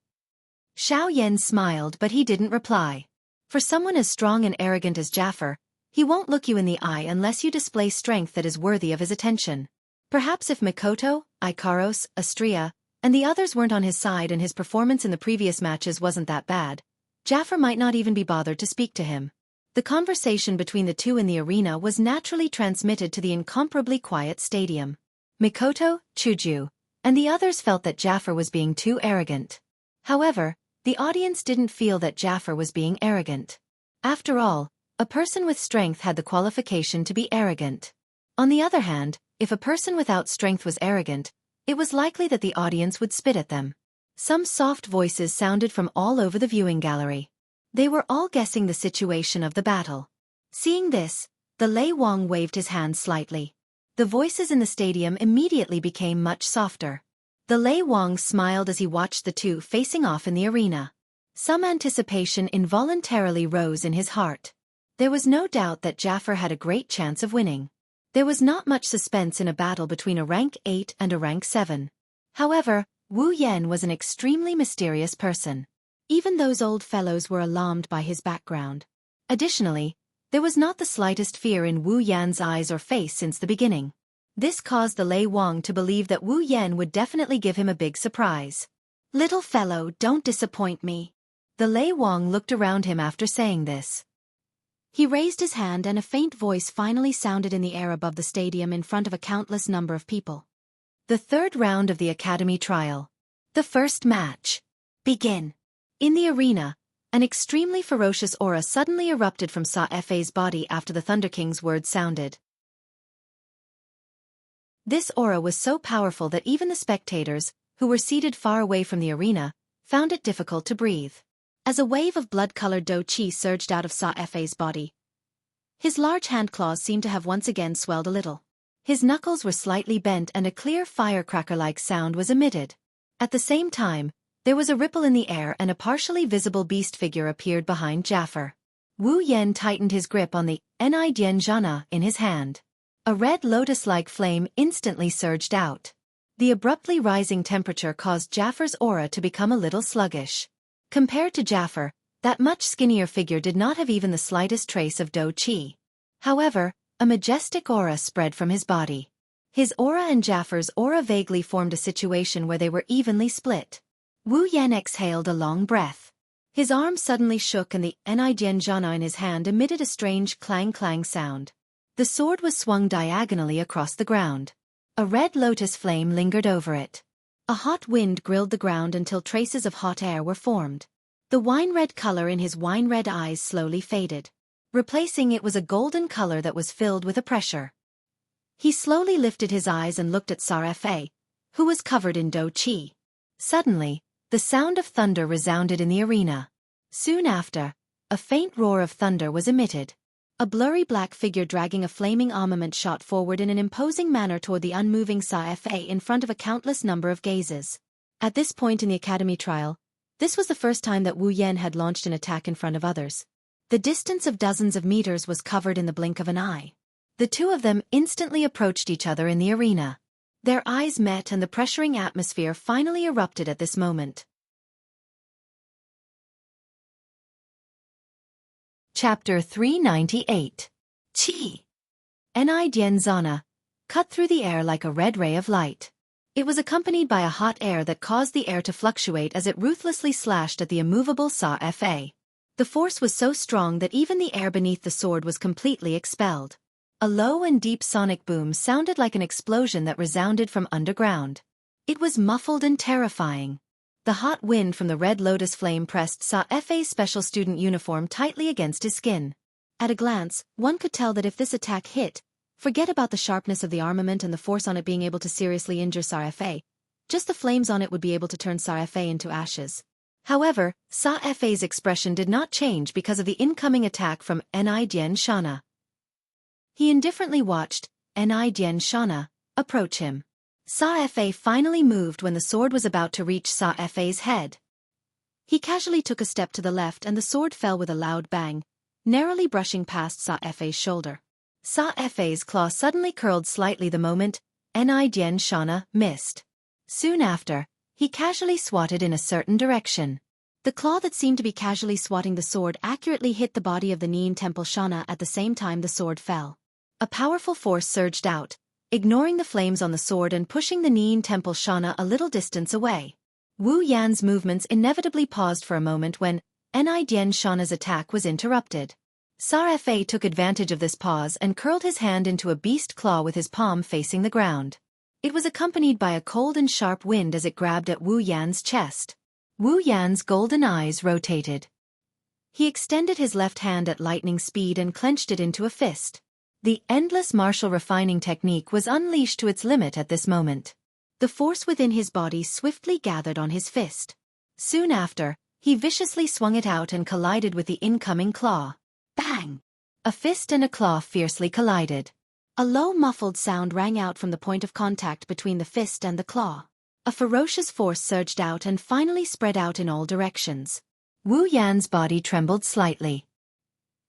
Xiao Yan smiled but he didn't reply. For someone as strong and arrogant as Jafar, he won't look you in the eye unless you display strength that is worthy of his attention. Perhaps if Mikoto, Ikaros, Astria, and the others weren't on his side and his performance in the previous matches wasn't that bad, Jafar might not even be bothered to speak to him. The conversation between the two in the arena was naturally transmitted to the incomparably quiet stadium. Mikoto, Chuju, and the others felt that Jafar was being too arrogant. However, the audience didn't feel that Jafar was being arrogant. After all, a person with strength had the qualification to be arrogant. On the other hand, if a person without strength was arrogant, it was likely that the audience would spit at them. Some soft voices sounded from all over the viewing gallery. They were all guessing the situation of the battle. Seeing this, the Lei Wang waved his hand slightly. The voices in the stadium immediately became much softer. The Lei Wang smiled as he watched the two facing off in the arena. Some anticipation involuntarily rose in his heart. There was no doubt that Jafar had a great chance of winning. There was not much suspense in a battle between a rank 8 and a rank 7. However, Wu Yan was an extremely mysterious person. Even those old fellows were alarmed by his background. Additionally, there was not the slightest fear in Wu Yan's eyes or face since the beginning. This caused the Lei Wang to believe that Wu Yan would definitely give him a big surprise. "Little fellow, don't disappoint me." The Lei Wang looked around him after saying this. He raised his hand and a faint voice finally sounded in the air above the stadium in front of a countless number of people. The third round of the Academy trial. The first match. Begin. In the arena, an extremely ferocious aura suddenly erupted from Sa-Fe's body after the Thunder King's words sounded. This aura was so powerful that even the spectators, who were seated far away from the arena, found it difficult to breathe. As a wave of blood-colored Do Chi surged out of Sa-Fe's body, his large hand claws seemed to have once again swelled a little. His knuckles were slightly bent and a clear firecracker-like sound was emitted. At the same time, there was a ripple in the air and a partially visible beast figure appeared behind Jafar. Wu Yan tightened his grip on the Jianghu in his hand. A red lotus-like flame instantly surged out. The abruptly rising temperature caused Jafar's aura to become a little sluggish. Compared to Jafar, that much skinnier figure did not have even the slightest trace of Do Chi. However, a majestic aura spread from his body. His aura and Jafar's aura vaguely formed a situation where they were evenly split. Wu Yan exhaled a long breath. His arm suddenly shook and the Jianghu in his hand emitted a strange clang-clang sound. The sword was swung diagonally across the ground. A red lotus flame lingered over it. A hot wind grilled the ground until traces of hot air were formed. The wine-red color in his wine-red eyes slowly faded. Replacing it was a golden color that was filled with a pressure. He slowly lifted his eyes and looked at Sa-Fe, who was covered in Do Chi. Suddenly, the sound of thunder resounded in the arena. Soon after, a faint roar of thunder was emitted. A blurry black figure dragging a flaming armament shot forward in an imposing manner toward the unmoving Sa-Fe in front of a countless number of gazes. At this point in the Academy trial, this was the first time that Wu Yan had launched an attack in front of others. The distance of dozens of meters was covered in the blink of an eye. The two of them instantly approached each other in the arena. Their eyes met and the pressuring atmosphere finally erupted at this moment. Chapter 398. Qi. Jianghu cut through the air like a red ray of light. It was accompanied by a hot air that caused the air to fluctuate as it ruthlessly slashed at the immovable Sa-Fe. The force was so strong that even the air beneath the sword was completely expelled. A low and deep sonic boom sounded like an explosion that resounded from underground. It was muffled and terrifying. The hot wind from the red lotus flame pressed Sa-Fe's special student uniform tightly against his skin. At a glance, one could tell that if this attack hit, forget about the sharpness of the armament and the force on it being able to seriously injure Sa-Fe. Just the flames on it would be able to turn Sa-Fe into ashes. However, Sa-Fe's expression did not change because of the incoming attack from Xianxia. He indifferently watched Xianxia approach him. Sa-Fe finally moved when the sword was about to reach Sa-Fe's head. He casually took a step to the left and the sword fell with a loud bang, narrowly brushing past Sa-Fe's shoulder. Sa-Fe's claw suddenly curled slightly the moment Xianxia missed. Soon after, he casually swatted in a certain direction. The claw that seemed to be casually swatting the sword accurately hit the body of the Nian Temple Shana at the same time the sword fell. A powerful force surged out, ignoring the flames on the sword and pushing the Nian Temple Shana a little distance away. Wu Yan's movements inevitably paused for a moment when Xianxia's attack was interrupted. Sa-Fe took advantage of this pause and curled his hand into a beast claw with his palm facing the ground. It was accompanied by a cold and sharp wind as it grabbed at Wu Yan's chest. Wu Yan's golden eyes rotated. He extended his left hand at lightning speed and clenched it into a fist. The endless martial refining technique was unleashed to its limit at this moment. The force within his body swiftly gathered on his fist. Soon after, he viciously swung it out and collided with the incoming claw. Bang! A fist and a claw fiercely collided. A low muffled sound rang out from the point of contact between the fist and the claw. A ferocious force surged out and finally spread out in all directions. Wu Yan's body trembled slightly.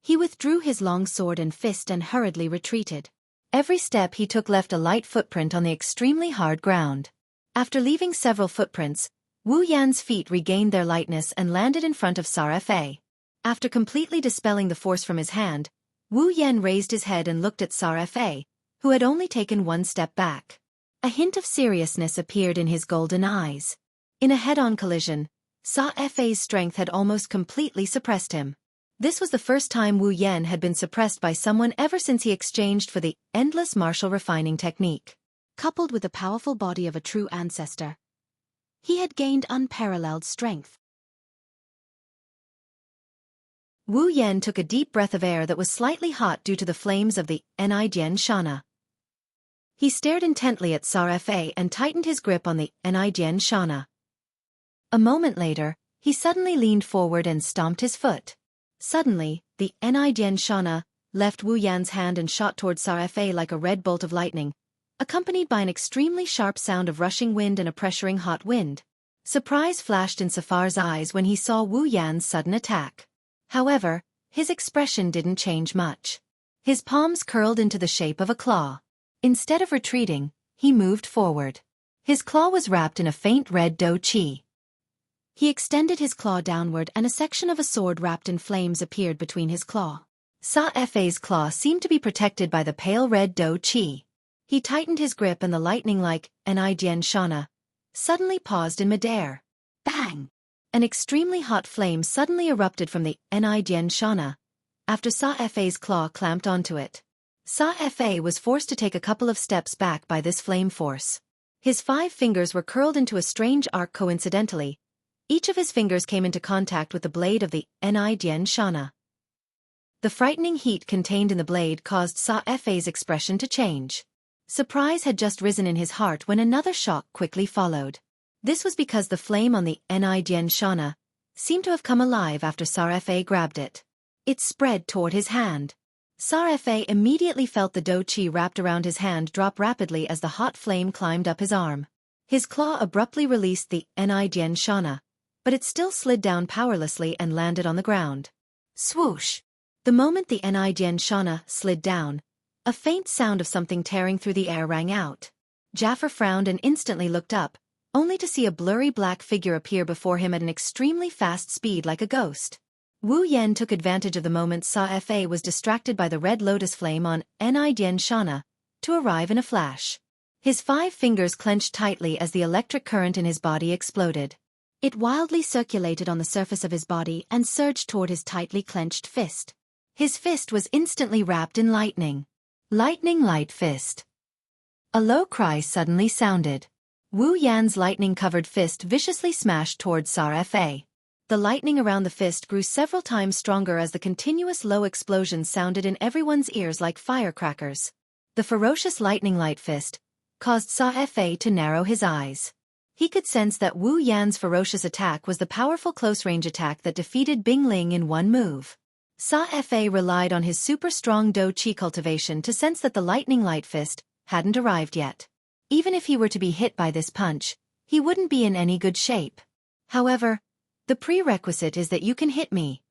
He withdrew his long sword and fist and hurriedly retreated. Every step he took left a light footprint on the extremely hard ground. After leaving several footprints, Wu Yan's feet regained their lightness and landed in front of Sa-Fe. After completely dispelling the force from his hand, Wu Yan raised his head and looked at Sa-Fe, who had only taken one step back. A hint of seriousness appeared in his golden eyes. In a head-on collision, Sa-Fe's strength had almost completely suppressed him. This was the first time Wu Yan had been suppressed by someone ever since he exchanged for the endless martial refining technique. Coupled with the powerful body of a true ancestor, he had gained unparalleled strength. Wu Yan took a deep breath of air that was slightly hot due to the flames of the Xianxia. He stared intently at Sa-Fe and tightened his grip on the Xianxia. A moment later, he suddenly leaned forward and stomped his foot. Suddenly, the Xianxia left Wu Yan's hand and shot towards Sa-Fe like a red bolt of lightning, accompanied by an extremely sharp sound of rushing wind and a pressuring hot wind. Surprise flashed in Safar's eyes when he saw Wu Yan's sudden attack. However, his expression didn't change much. His palms curled into the shape of a claw. Instead of retreating, he moved forward. His claw was wrapped in a faint red dough qi. He extended his claw downward and a section of a sword wrapped in flames appeared between his claw. Sa-Fe's claw seemed to be protected by the pale red dough qi. He tightened his grip and the lightning-like Xianxia suddenly paused in midair. Bang! An extremely hot flame suddenly erupted from the Xianxia after Sa-Fe's claw clamped onto it. Sa-Fe was forced to take a couple of steps back by this flame force. His 5 fingers were curled into a strange arc coincidentally. Each of his fingers came into contact with the blade of the Xianxia. The frightening heat contained in the blade caused Sa-Fe's expression to change. Surprise had just risen in his heart when another shock quickly followed. This was because the flame on the Xianxia seemed to have come alive after Sa-Fe grabbed it. It spread toward his hand. Sa-Fe immediately felt the dough qi wrapped around his hand drop rapidly as the hot flame climbed up his arm. His claw abruptly released the Xianxia, but it still slid down powerlessly and landed on the ground. Swoosh! The moment the Xianxia slid down, a faint sound of something tearing through the air rang out. Jaffer frowned and instantly looked up, only to see a blurry black figure appear before him at an extremely fast speed like a ghost. Wu Yan took advantage of the moment Sa-Fe was distracted by the red lotus flame on Xianxia to arrive in a flash. His 5 fingers clenched tightly as the electric current in his body exploded. It wildly circulated on the surface of his body and surged toward his tightly clenched fist. His fist was instantly wrapped in lightning. Lightning light fist. A low cry suddenly sounded. Wu Yan's lightning-covered fist viciously smashed towards Sa. The lightning around the fist grew several times stronger as the continuous low explosions sounded in everyone's ears like firecrackers. The ferocious lightning light fist caused Sa to narrow his eyes. He could sense that Wu Yan's ferocious attack was the powerful close-range attack that defeated Bing Ling in one move. Sa relied on his super-strong Do Qi cultivation to sense that the lightning light fist hadn't arrived yet. Even if he were to be hit by this punch, he wouldn't be in any good shape. However, the prerequisite is that you can hit me.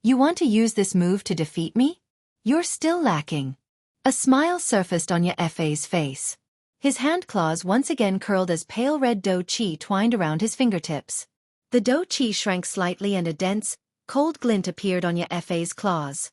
You want to use this move to defeat me? You're still lacking. A smile surfaced on Fa's face. His hand claws once again curled as pale red Do Qi twined around his fingertips. The Do Qi shrank slightly and a dense, cold glint appeared on Fa's claws.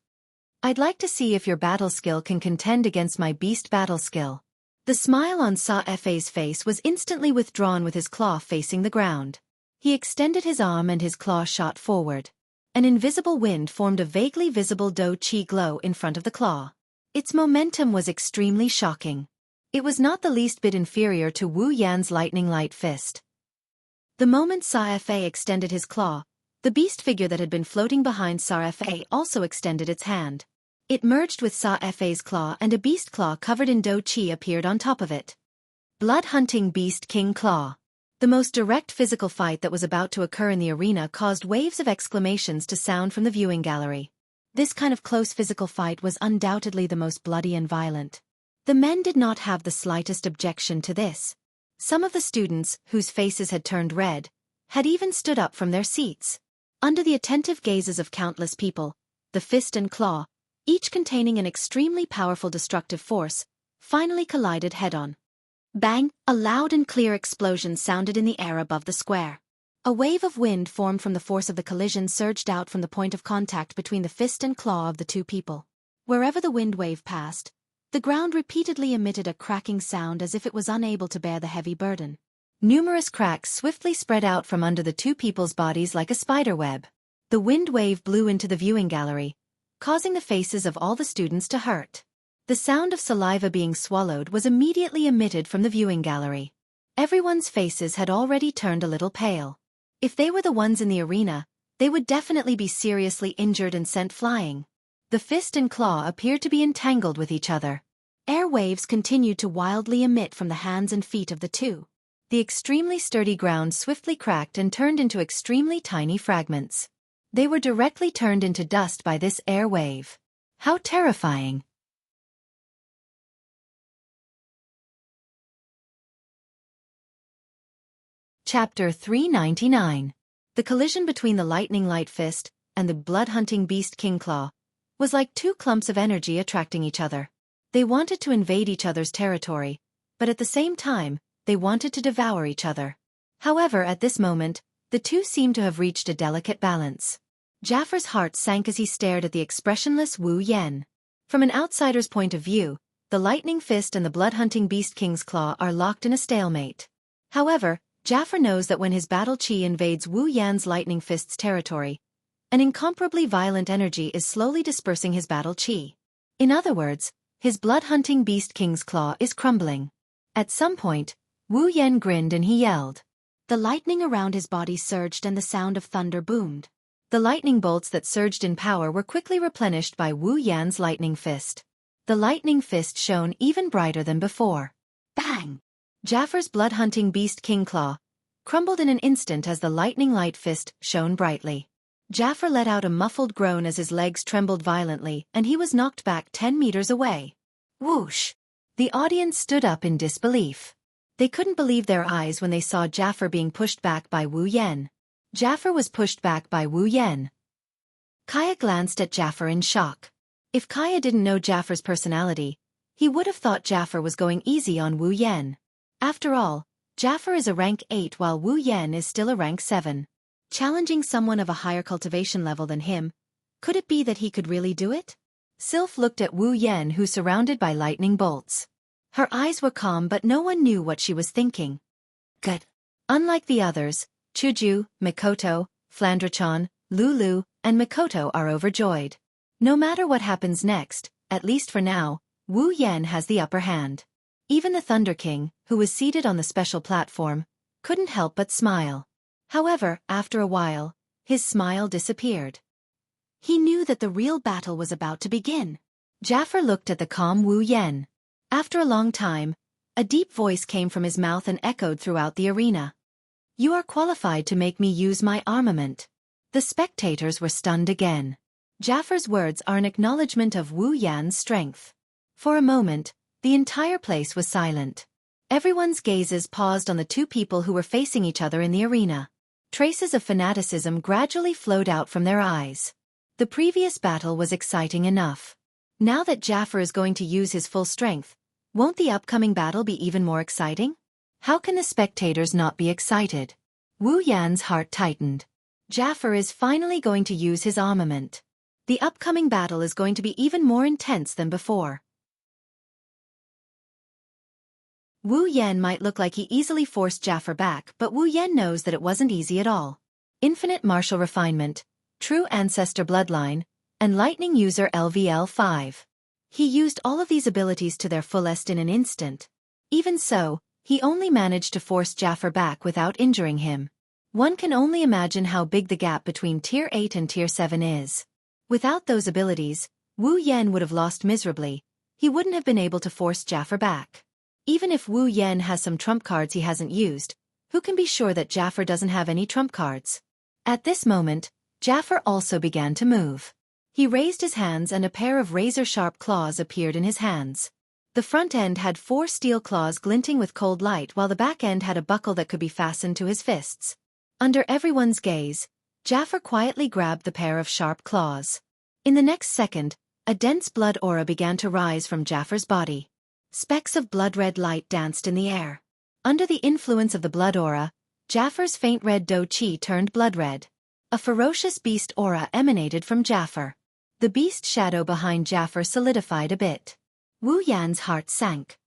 I'd like to see if your battle skill can contend against my beast battle skill. The smile on Sa-Fe's face was instantly withdrawn with his claw facing the ground. He extended his arm and his claw shot forward. An invisible wind formed a vaguely visible Do Qi glow in front of the claw. Its momentum was extremely shocking. It was not the least bit inferior to Wu Yan's lightning light fist. The moment Sa-Fe extended his claw, the beast figure that had been floating behind Sa-Fe also extended its hand. It merged with Sa-Fe's claw and a beast claw covered in Do Qi appeared on top of it. Blood-hunting beast king claw. The most direct physical fight that was about to occur in the arena caused waves of exclamations to sound from the viewing gallery. This kind of close physical fight was undoubtedly the most bloody and violent. The men did not have the slightest objection to this. Some of the students, whose faces had turned red, had even stood up from their seats. Under the attentive gazes of countless people, the fist and claw, each containing an extremely powerful destructive force, finally collided head-on. Bang! A loud and clear explosion sounded in the air above the square. A wave of wind formed from the force of the collision surged out from the point of contact between the fist and claw of the two people. Wherever the wind wave passed, the ground repeatedly emitted a cracking sound as if it was unable to bear the heavy burden. Numerous cracks swiftly spread out from under the two people's bodies like a spider web. The wind wave blew into the viewing gallery, causing the faces of all the students to hurt. The sound of saliva being swallowed was immediately emitted from the viewing gallery. Everyone's faces had already turned a little pale. If they were the ones in the arena, they would definitely be seriously injured and sent flying. The fist and claw appeared to be entangled with each other. Air waves continued to wildly emit from the hands and feet of the two. The extremely sturdy ground swiftly cracked and turned into extremely tiny fragments. They were directly turned into dust by this air wave. How terrifying! Chapter 399. The collision between the lightning light fist and the blood-hunting beast King Claw was like two clumps of energy attracting each other. They wanted to invade each other's territory, but at the same time, they wanted to devour each other. However, at this moment, the two seemed to have reached a delicate balance. Jaffar's heart sank as he stared at the expressionless Wu Yan. From an outsider's point of view, the lightning fist and the blood-hunting beast King's Claw are locked in a stalemate. However, Jaffar knows that when his battle chi invades Wu Yan's lightning fist's territory, an incomparably violent energy is slowly dispersing his battle chi. In other words, his blood-hunting beast King's Claw is crumbling. At some point, Wu Yan grinned and he yelled. The lightning around his body surged and the sound of thunder boomed. The lightning bolts that surged in power were quickly replenished by Wu Yan's lightning fist. The lightning fist shone even brighter than before. Bang! Jaffar's blood-hunting beast King Claw crumbled in an instant as the lightning light fist shone brightly. Jaffar let out a muffled groan as his legs trembled violently and he was knocked back 10 meters away. Whoosh! The audience stood up in disbelief. They couldn't believe their eyes when they saw Jaffar being pushed back by Wu Yan. Jaffar was pushed back by Wu Yan. Kaya glanced at Jaffar in shock. If Kaya didn't know Jaffar's personality, he would have thought Jaffar was going easy on Wu Yan. After all, Jaffar is a rank 8 while Wu Yan is still a rank 7. Challenging someone of a higher cultivation level than him, could it be that he could really do it? Sylph looked at Wu Yan, who surrounded by lightning bolts. Her eyes were calm but no one knew what she was thinking. Good. Unlike the others, Chuju, Mikoto, Flandrachan, Lulu, and Mikoto are overjoyed. No matter what happens next, at least for now, Wu Yan has the upper hand. Even the Thunder King, who was seated on the special platform, couldn't help but smile. However, after a while, his smile disappeared. He knew that the real battle was about to begin. Jafar looked at the calm Wu Yan. After a long time, a deep voice came from his mouth and echoed throughout the arena. "You are qualified to make me use my armament." The spectators were stunned again. Jafar's words are an acknowledgement of Wu Yan's strength. For a moment, the entire place was silent. Everyone's gazes paused on the two people who were facing each other in the arena. Traces of fanaticism gradually flowed out from their eyes. The previous battle was exciting enough. Now that Jafar is going to use his full strength, won't the upcoming battle be even more exciting? How can the spectators not be excited? Wu Yan's heart tightened. Jafar is finally going to use his armament. The upcoming battle is going to be even more intense than before. Wu Yan might look like he easily forced Jafar back, but Wu Yan knows that it wasn't easy at all. Infinite martial refinement, true ancestor bloodline, and lightning user LVL5. He used all of these abilities to their fullest in an instant. Even so, he only managed to force Jafar back without injuring him. One can only imagine how big the gap between Tier 8 and Tier 7 is. Without those abilities, Wu Yan would have lost miserably. He wouldn't have been able to force Jafar back. Even if Wu Yan has some trump cards he hasn't used, who can be sure that Jafar doesn't have any trump cards? At this moment, Jafar also began to move. He raised his hands and a pair of razor-sharp claws appeared in his hands. The front end had 4 steel claws glinting with cold light while the back end had a buckle that could be fastened to his fists. Under everyone's gaze, Jafar quietly grabbed the pair of sharp claws. In the next second, a dense blood aura began to rise from Jafar's body. Specks of blood-red light danced in the air. Under the influence of the blood aura, Jafar's faint red dough chi turned blood-red. A ferocious beast aura emanated from Jafar. The beast shadow behind Jafar solidified a bit. Wu Yan's heart sank.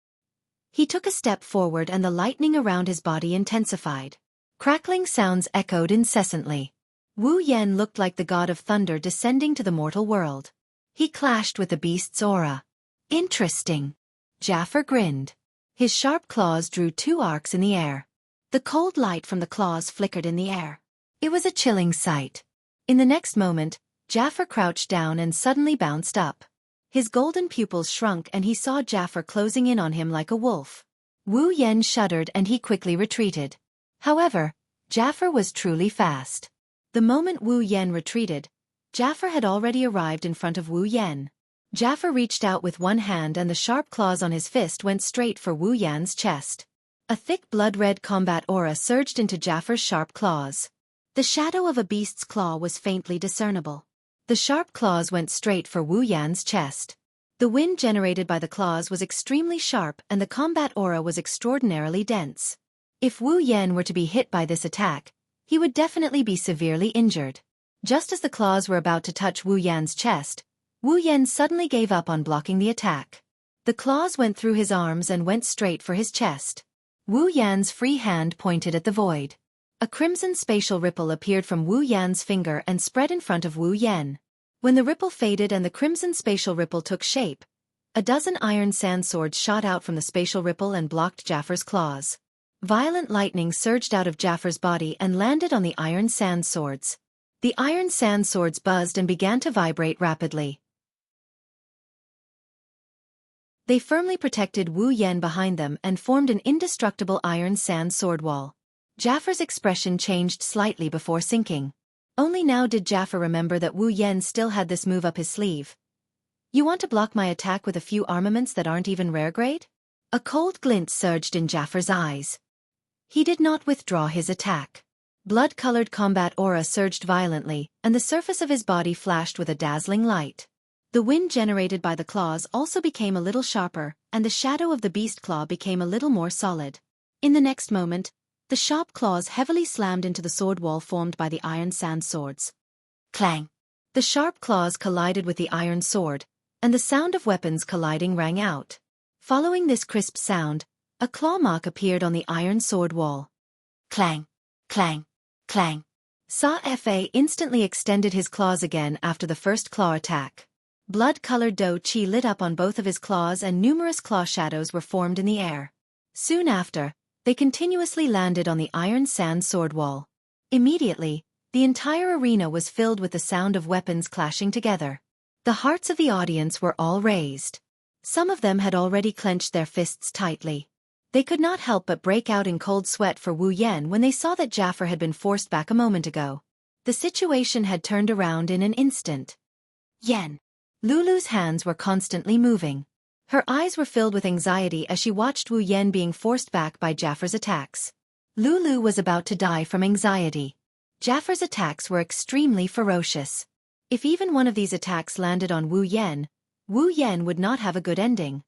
He took a step forward and the lightning around his body intensified. Crackling sounds echoed incessantly. Wu Yan looked like the god of thunder descending to the mortal world. He clashed with the beast's aura. Interesting. Jafar grinned. His sharp claws drew 2 arcs in the air. The cold light from the claws flickered in the air. It was a chilling sight. In the next moment, Jafar crouched down and suddenly bounced up. His golden pupils shrunk and he saw Jafar closing in on him like a wolf. Wu Yan shuddered and he quickly retreated. However, Jafar was truly fast. The moment Wu Yan retreated, Jafar had already arrived in front of Wu Yan. Jafar reached out with one hand and the sharp claws on his fist went straight for Wu Yan's chest. A thick blood-red combat aura surged into Jafar's sharp claws. The shadow of a beast's claw was faintly discernible. The sharp claws went straight for Wu Yan's chest. The wind generated by the claws was extremely sharp and the combat aura was extraordinarily dense. If Wu Yan were to be hit by this attack, he would definitely be severely injured. Just as the claws were about to touch Wu Yan's chest, Wu Yan suddenly gave up on blocking the attack. The claws went through his arms and went straight for his chest. Wu Yan's free hand pointed at the void. A crimson spatial ripple appeared from Wu Yan's finger and spread in front of Wu Yan. When the ripple faded and the crimson spatial ripple took shape, a dozen iron sand swords shot out from the spatial ripple and blocked Jafar's claws. Violent lightning surged out of Jafar's body and landed on the iron sand swords. The iron sand swords buzzed and began to vibrate rapidly. They firmly protected Wu Yan behind them and formed an indestructible iron sand sword wall. Jafar's expression changed slightly before sinking. Only now did Jafar remember that Wu Yan still had this move up his sleeve. "You want to block my attack with a few armaments that aren't even rare grade?" A cold glint surged in Jafar's eyes. He did not withdraw his attack. Blood-colored combat aura surged violently, and the surface of his body flashed with a dazzling light. The wind generated by the claws also became a little sharper, and the shadow of the beast claw became a little more solid. In the next moment, the sharp claws heavily slammed into the sword wall formed by the iron sand swords. Clang! The sharp claws collided with the iron sword, and the sound of weapons colliding rang out. Following this crisp sound, a claw mark appeared on the iron sword wall. Clang, clang, clang. Sa-Fa instantly extended his claws again after the first claw attack. Blood-colored Do-Chi lit up on both of his claws and numerous claw shadows were formed in the air. Soon after, they continuously landed on the iron sand sword wall. Immediately, the entire arena was filled with the sound of weapons clashing together. The hearts of the audience were all raised. Some of them had already clenched their fists tightly. They could not help but break out in cold sweat for Wu Yan when they saw that Jaffer had been forced back a moment ago. The situation had turned around in an instant. Yan. Lulu's hands were constantly moving. Her eyes were filled with anxiety as she watched Wu Yan being forced back by Jaffer's attacks. Lulu was about to die from anxiety. Jaffer's attacks were extremely ferocious. If even one of these attacks landed on Wu Yan would not have a good ending.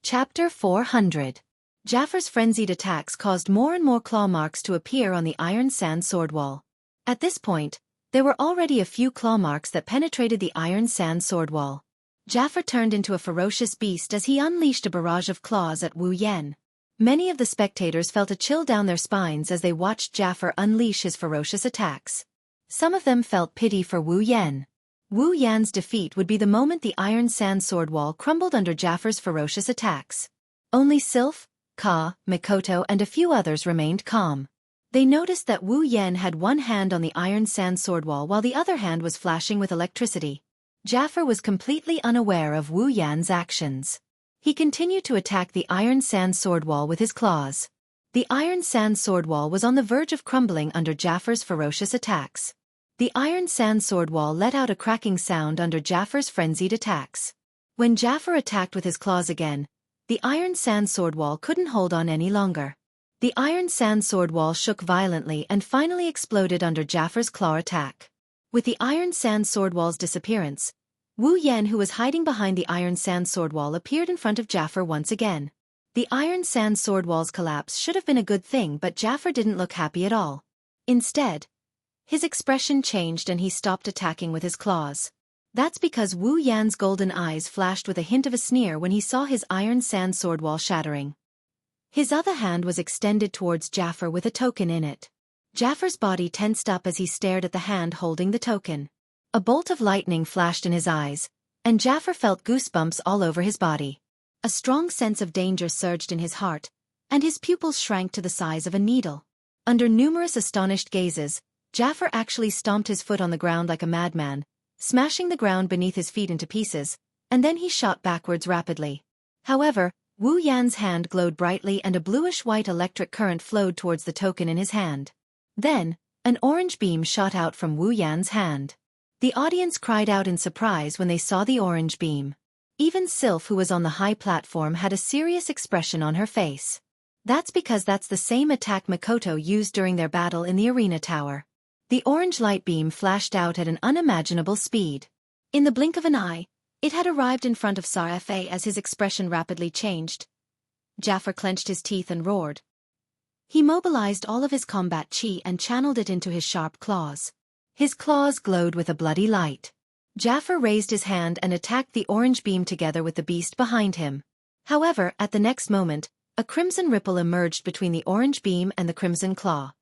Chapter 400. Jaffer's frenzied attacks caused more and more claw marks to appear on the iron sand sword wall. At this point, there were already a few claw marks that penetrated the iron sand sword wall. Jaffer turned into a ferocious beast as he unleashed a barrage of claws at Wu Yan. Many of the spectators felt a chill down their spines as they watched Jaffer unleash his ferocious attacks. Some of them felt pity for Wu Yan. Wu Yan's defeat would be the moment the iron sand sword wall crumbled under Jaffer's ferocious attacks. Only Sylph, Ka, Mikoto and a few others remained calm. They noticed that Wu Yan had one hand on the iron sand sword wall while the other hand was flashing with electricity. Jaffer was completely unaware of Wu Yan's actions. He continued to attack the iron sand sword wall with his claws. The iron sand sword wall was on the verge of crumbling under Jaffer's ferocious attacks. The iron sand sword wall let out a cracking sound under Jaffer's frenzied attacks. When Jaffer attacked with his claws again, the iron sand sword wall couldn't hold on any longer. The iron sand sword wall shook violently and finally exploded under Jaffer's claw attack. With the iron sand sword wall's disappearance, Wu Yan, who was hiding behind the iron sand sword wall, appeared in front of Jaffer once again. The iron sand sword wall's collapse should have been a good thing, but Jaffer didn't look happy at all. Instead, his expression changed and he stopped attacking with his claws. That's because Wu Yan's golden eyes flashed with a hint of a sneer when he saw his iron sand sword wall shattering. His other hand was extended towards Jaffer with a token in it. Jaffer's body tensed up as he stared at the hand holding the token. A bolt of lightning flashed in his eyes, and Jaffer felt goosebumps all over his body. A strong sense of danger surged in his heart, and his pupils shrank to the size of a needle. Under numerous astonished gazes, Jaffer actually stomped his foot on the ground like a madman, smashing the ground beneath his feet into pieces, and then he shot backwards rapidly. However, Wu Yan's hand glowed brightly and a bluish-white electric current flowed towards the token in his hand. Then, an orange beam shot out from Wu Yan's hand. The audience cried out in surprise when they saw the orange beam. Even Sylph, who was on the high platform, had a serious expression on her face. That's because that's the same attack Mikoto used during their battle in the arena tower. The orange light beam flashed out at an unimaginable speed. In the blink of an eye, it had arrived in front of Sa-Fa as his expression rapidly changed. Jaffer clenched his teeth and roared. He mobilized all of his combat chi and channeled it into his sharp claws. His claws glowed with a bloody light. Jaffer raised his hand and attacked the orange beam together with the beast behind him. However, at the next moment, a crimson ripple emerged between the orange beam and the crimson claw.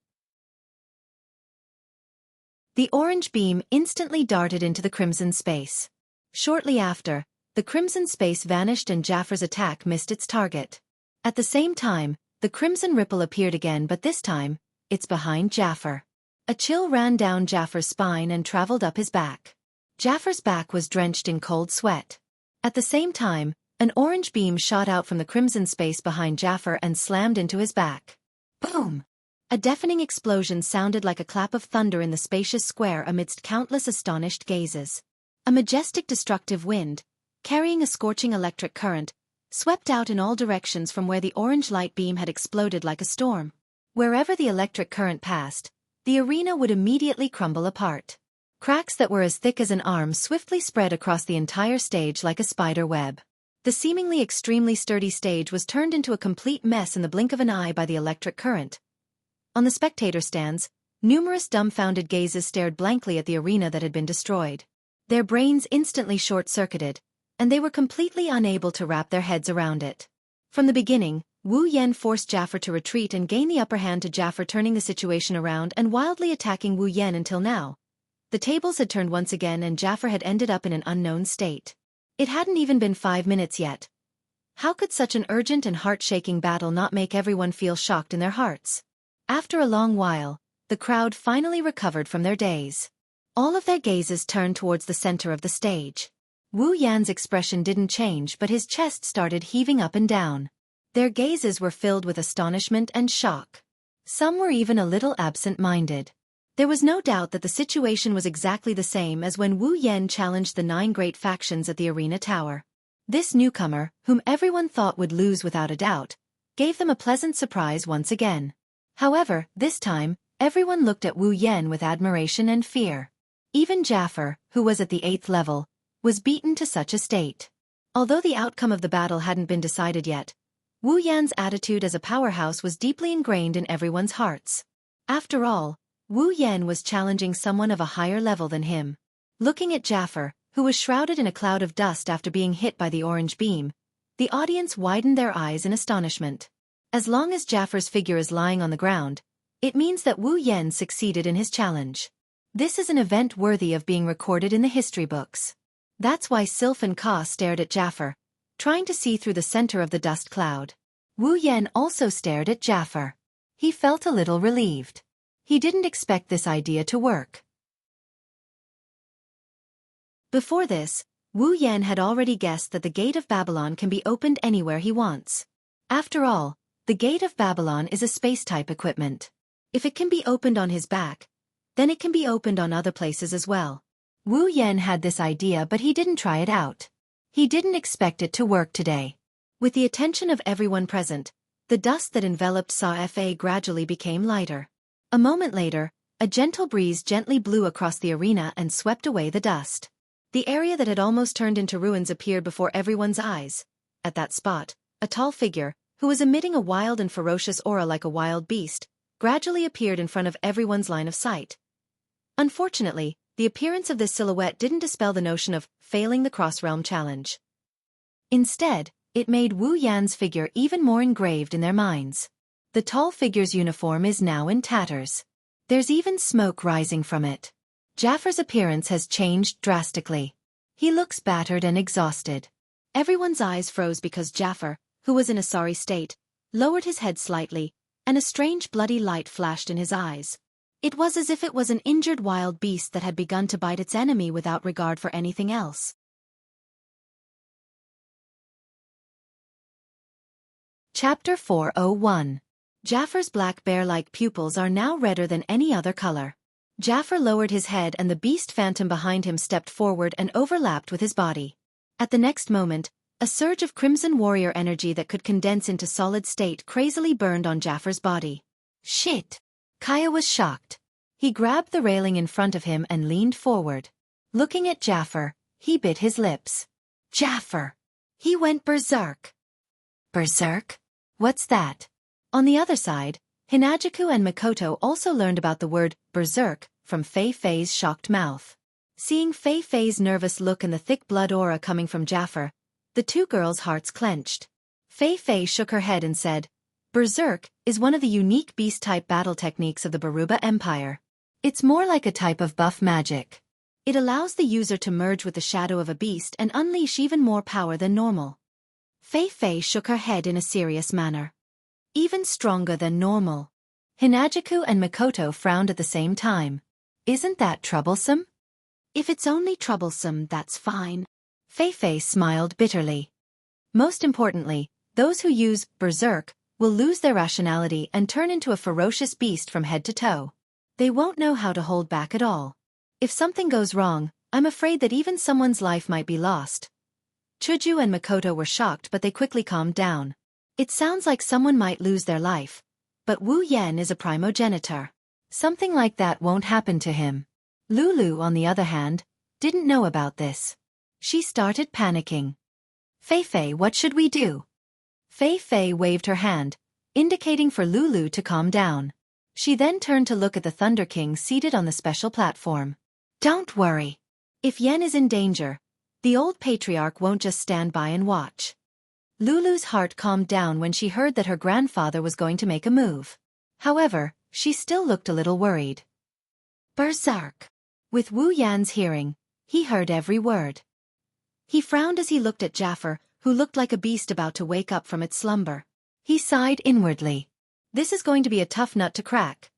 The orange beam instantly darted into the crimson space. Shortly after, the crimson space vanished and Jaffer's attack missed its target. At the same time, the crimson ripple appeared again, but this time, it's behind Jaffer. A chill ran down Jaffer's spine and traveled up his back. Jaffer's back was drenched in cold sweat. At the same time, an orange beam shot out from the crimson space behind Jaffer and slammed into his back. Boom! A deafening explosion sounded like a clap of thunder in the spacious square amidst countless astonished gazes. A majestic destructive wind, carrying a scorching electric current, swept out in all directions from where the orange light beam had exploded like a storm. Wherever the electric current passed, the arena would immediately crumble apart. Cracks that were as thick as an arm swiftly spread across the entire stage like a spider web. The seemingly extremely sturdy stage was turned into a complete mess in the blink of an eye by the electric current. On the spectator stands, numerous dumbfounded gazes stared blankly at the arena that had been destroyed. Their brains instantly short-circuited, and they were completely unable to wrap their heads around it. From the beginning, Wu Yan forced Jaffer to retreat and gain the upper hand to Jaffer, turning the situation around and wildly attacking Wu Yan until now. The tables had turned once again and Jaffer had ended up in an unknown state. It hadn't even been 5 minutes yet. How could such an urgent and heart-shaking battle not make everyone feel shocked in their hearts? After a long while, the crowd finally recovered from their daze. All of their gazes turned towards the center of the stage. Wu Yan's expression didn't change, but his chest started heaving up and down. Their gazes were filled with astonishment and shock. Some were even a little absent-minded. There was no doubt that the situation was exactly the same as when Wu Yan challenged the 9 great factions at the arena tower. This newcomer, whom everyone thought would lose without a doubt, gave them a pleasant surprise once again. However, this time, everyone looked at Wu Yan with admiration and fear. Even Jaffer, who was at the 8th level, was beaten to such a state. Although the outcome of the battle hadn't been decided yet, Wu Yan's attitude as a powerhouse was deeply ingrained in everyone's hearts. After all, Wu Yan was challenging someone of a higher level than him. Looking at Jaffer, who was shrouded in a cloud of dust after being hit by the orange beam, the audience widened their eyes in astonishment. As long as Jaffer's figure is lying on the ground, it means that Wu Yan succeeded in his challenge. This is an event worthy of being recorded in the history books. That's why Sylph and Ka stared at Jaffer, trying to see through the center of the dust cloud. Wu Yan also stared at Jaffer. He felt a little relieved. He didn't expect this idea to work. Before this, Wu Yan had already guessed that the Gate of Babylon can be opened anywhere he wants. After all, the Gate of Babylon is a space-type equipment. If it can be opened on his back, then it can be opened on other places as well. Wu Yan had this idea, but he didn't try it out. He didn't expect it to work today. With the attention of everyone present, the dust that enveloped Sa gradually became lighter. A moment later, a gentle breeze gently blew across the arena and swept away the dust. The area that had almost turned into ruins appeared before everyone's eyes. At that spot, a tall figure, who was emitting a wild and ferocious aura like a wild beast, gradually appeared in front of everyone's line of sight. Unfortunately, the appearance of this silhouette didn't dispel the notion of failing the cross-realm challenge. Instead, it made Wu Yan's figure even more engraved in their minds. The tall figure's uniform is now in tatters. There's even smoke rising from it. Jaffer's appearance has changed drastically. He looks battered and exhausted. Everyone's eyes froze because Jaffer, who was in a sorry state, lowered his head slightly, and a strange bloody light flashed in his eyes. It was as if it was an injured wild beast that had begun to bite its enemy without regard for anything else. Chapter 401. Jaffer's black bear-like pupils are now redder than any other color. Jaffer lowered his head and the beast phantom behind him stepped forward and overlapped with his body. At the next moment, a surge of crimson warrior energy that could condense into solid state crazily burned on Jaffer's body. Shit! Kaya was shocked. He grabbed the railing in front of him and leaned forward. Looking at Jaffer, he bit his lips. Jaffer! He went berserk. Berserk? What's that? On the other side, Hinajiku and Makoto also learned about the word berserk from Fei Fei's shocked mouth. Seeing Fei Fei's nervous look and the thick blood aura coming from Jaffer, the two girls' hearts clenched. Fei Fei shook her head and said, Berserk is one of the unique beast-type battle techniques of the Baruba Empire. It's more like a type of buff magic. It allows the user to merge with the shadow of a beast and unleash even more power than normal. Fei Fei shook her head in a serious manner. Even stronger than normal. Hinajiku and Makoto frowned at the same time. Isn't that troublesome? If it's only troublesome, that's fine. Fei Fei smiled bitterly. Most importantly, those who use berserk will lose their rationality and turn into a ferocious beast from head to toe. They won't know how to hold back at all. If something goes wrong, I'm afraid that even someone's life might be lost. Chuju and Makoto were shocked, but they quickly calmed down. It sounds like someone might lose their life, but Wu Yan is a primogenitor. Something like that won't happen to him. Lulu, on the other hand, didn't know about this. She started panicking. Fei Fei, what should we do? Fei Fei waved her hand, indicating for Lulu to calm down. She then turned to look at the Thunder King seated on the special platform. Don't worry. If Yen is in danger, the old patriarch won't just stand by and watch. Lulu's heart calmed down when she heard that her grandfather was going to make a move. However, she still looked a little worried. Berserk! With Wu Yan's hearing, he heard every word. He frowned as he looked at Jaffer, who looked like a beast about to wake up from its slumber. He sighed inwardly. This is going to be a tough nut to crack.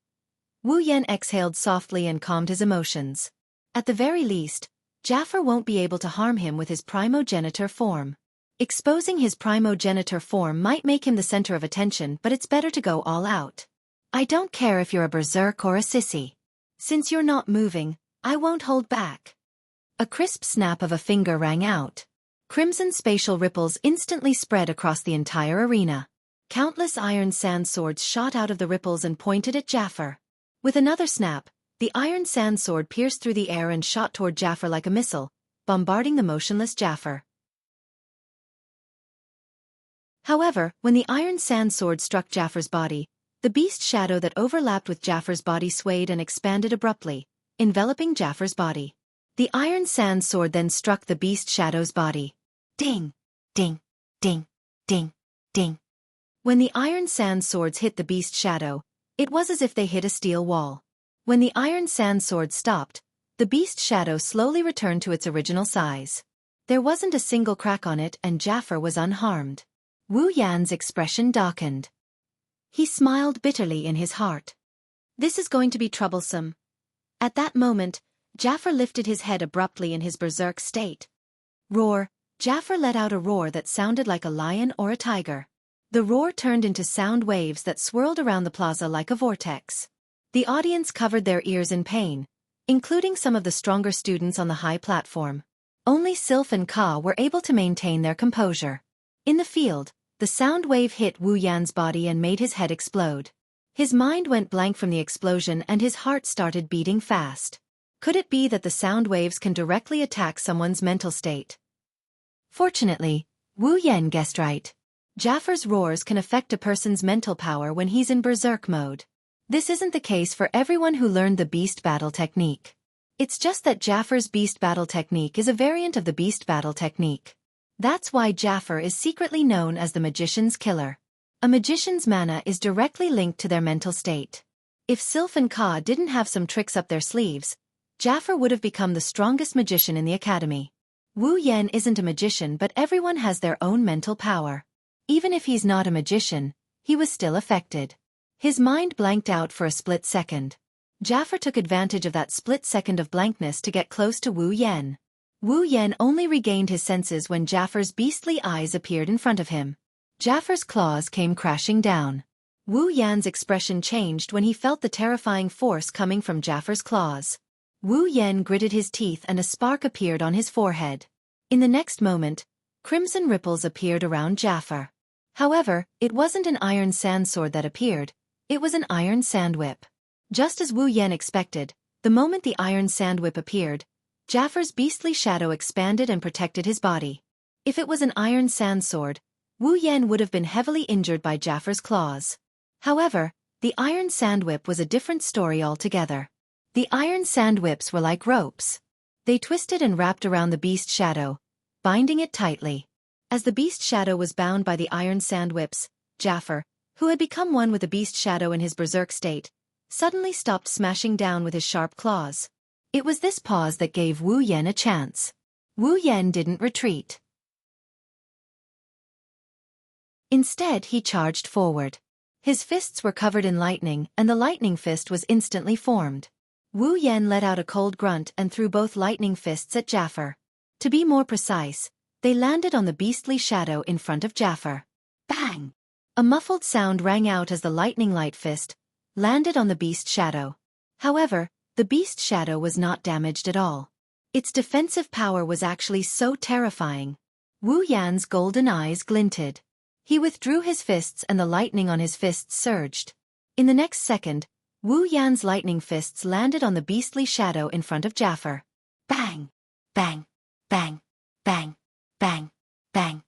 Wu Yan exhaled softly and calmed his emotions. At the very least, Jaffer won't be able to harm him with his primogenitor form. Exposing his primogenitor form might make him the center of attention, but it's better to go all out. I don't care if you're a berserk or a sissy. Since you're not moving, I won't hold back. A crisp snap of a finger rang out. Crimson spatial ripples instantly spread across the entire arena. Countless iron sand swords shot out of the ripples and pointed at Jaffer. With another snap, the iron sand sword pierced through the air and shot toward Jaffer like a missile, bombarding the motionless Jaffer. However, when the iron sand sword struck Jaffer's body, the beast shadow that overlapped with Jaffer's body swayed and expanded abruptly, enveloping Jaffer's body. The iron sand sword then struck the beast shadow's body. Ding! Ding! Ding! Ding! Ding! When the iron sand swords hit the beast shadow, it was as if they hit a steel wall. When the iron sand sword stopped, the beast shadow slowly returned to its original size. There wasn't a single crack on it and Jaffer was unharmed. Wu Yan's expression darkened. He smiled bitterly in his heart. This is going to be troublesome. At that moment, Jaffer lifted his head abruptly in his berserk state. Roar! Jaffer let out a roar that sounded like a lion or a tiger. The roar turned into sound waves that swirled around the plaza like a vortex. The audience covered their ears in pain, including some of the stronger students on the high platform. Only Sylph and Ka were able to maintain their composure. In the field, the sound wave hit Wu Yan's body and made his head explode. His mind went blank from the explosion and his heart started beating fast. Could it be that the sound waves can directly attack someone's mental state? Fortunately, Wu Yan guessed right. Jaffer's roars can affect a person's mental power when he's in berserk mode. This isn't the case for everyone who learned the beast battle technique. It's just that Jaffer's beast battle technique is a variant of the beast battle technique. That's why Jaffer is secretly known as the magician's killer. A magician's mana is directly linked to their mental state. If Sylph and Ka didn't have some tricks up their sleeves, Jaffer would have become the strongest magician in the academy. Wu Yan isn't a magician, but everyone has their own mental power. Even if he's not a magician, he was still affected. His mind blanked out for a split second. Jaffer took advantage of that split second of blankness to get close to Wu Yan. Wu Yan only regained his senses when Jaffer's beastly eyes appeared in front of him. Jaffer's claws came crashing down. Wu Yan's expression changed when he felt the terrifying force coming from Jaffer's claws. Wu Yan gritted his teeth and a spark appeared on his forehead. In the next moment, crimson ripples appeared around Jaffer. However, it wasn't an iron sand sword that appeared, it was an iron sand whip. Just as Wu Yan expected, the moment the iron sand whip appeared, Jaffer's beastly shadow expanded and protected his body. If it was an iron sand sword, Wu Yan would have been heavily injured by Jaffer's claws. However, the iron sand whip was a different story altogether. The iron sand whips were like ropes. They twisted and wrapped around the beast shadow, binding it tightly. As the beast shadow was bound by the iron sand whips, Jaffer, who had become one with the beast shadow in his berserk state, suddenly stopped smashing down with his sharp claws. It was this pause that gave Wu Yan a chance. Wu Yan didn't retreat. Instead, he charged forward. His fists were covered in lightning, and the lightning fist was instantly formed. Wu Yan let out a cold grunt and threw both lightning fists at Jaffer. To be more precise, they landed on the beastly shadow in front of Jaffer. Bang! A muffled sound rang out as the lightning light fist landed on the beast shadow. However, the beast shadow was not damaged at all. Its defensive power was actually so terrifying. Wu Yan's golden eyes glinted. He withdrew his fists and the lightning on his fists surged. In the next second, Wu Yan's lightning fists landed on the beastly shadow in front of Jaffer. Bang! Bang! Bang! Bang! Bang! Bang!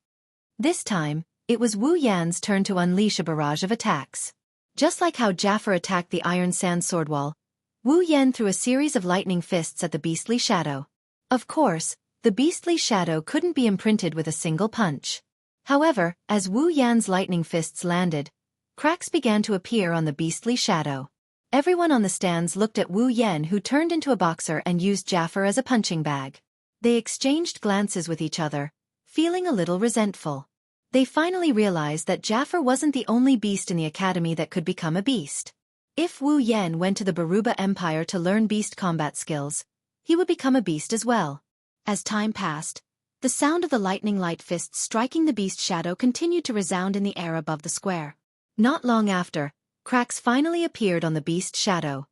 This time, it was Wu Yan's turn to unleash a barrage of attacks. Just like how Jaffer attacked the iron sand sword wall, Wu Yan threw a series of lightning fists at the beastly shadow. Of course, the beastly shadow couldn't be imprinted with a single punch. However, as Wu Yan's lightning fists landed, cracks began to appear on the beastly shadow. Everyone on the stands looked at Wu Yan, who turned into a boxer and used Jaffer as a punching bag. They exchanged glances with each other, feeling a little resentful. They finally realized that Jaffer wasn't the only beast in the academy that could become a beast. If Wu Yan went to the Baruba Empire to learn beast combat skills, he would become a beast as well. As time passed, the sound of the lightning light fists striking the beast shadow continued to resound in the air above the square. Not long after, cracks finally appeared on the beast shadow.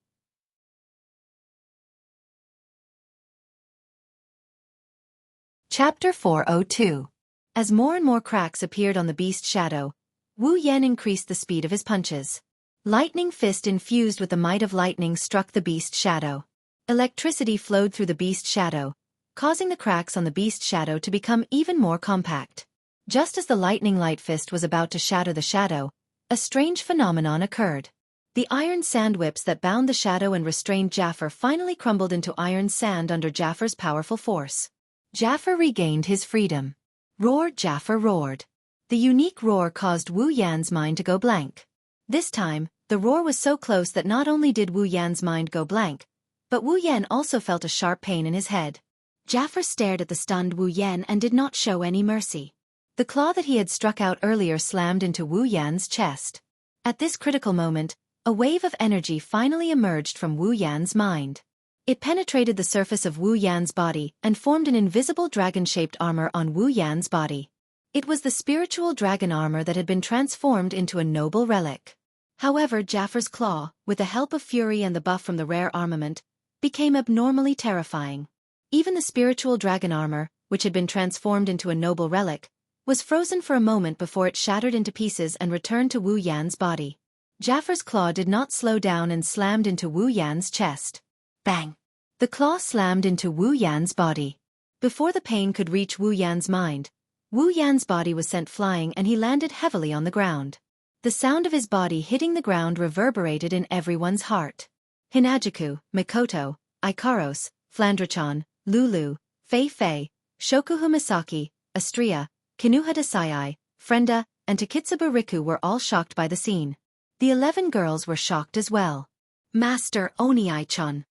Chapter 402. As more and more cracks appeared on the beast shadow, Wu Yan increased the speed of his punches. Lightning fist infused with the might of lightning struck the beast shadow. Electricity flowed through the beast shadow, causing the cracks on the beast shadow to become even more compact. Just as the lightning light fist was about to shatter the shadow, a strange phenomenon occurred. The iron sand whips that bound the shadow and restrained Jaffer finally crumbled into iron sand under Jaffer's powerful force. Jaffer regained his freedom. Roar! Jaffer roared. The unique roar caused Wu Yan's mind to go blank. This time, the roar was so close that not only did Wu Yan's mind go blank, but Wu Yan also felt a sharp pain in his head. Jaffer stared at the stunned Wu Yan and did not show any mercy. The claw that he had struck out earlier slammed into Wu Yan's chest. At this critical moment, a wave of energy finally emerged from Wu Yan's mind. It penetrated the surface of Wu Yan's body and formed an invisible dragon-shaped armor on Wu Yan's body. It was the spiritual dragon armor that had been transformed into a noble relic. However, Jaffer's claw, with the help of fury and the buff from the rare armament, became abnormally terrifying. Even the spiritual dragon armor, which had been transformed into a noble relic, was frozen for a moment before it shattered into pieces and returned to Wu Yan's body. Jaffer's claw did not slow down and slammed into Wu Yan's chest. Bang! The claw slammed into Wu Yan's body. Before the pain could reach Wu Yan's mind, Wu Yan's body was sent flying and he landed heavily on the ground. The sound of his body hitting the ground reverberated in everyone's heart. Hinajuku, Mikoto, Ikaros, Flandrachan, Lulu, Fei Fei, Shokuhu Misaki, Astria, Kinuha Desai, Frenda, and Takitsuba Riku were all shocked by the scene. The 11 girls were shocked as well. Master Oniai-chan.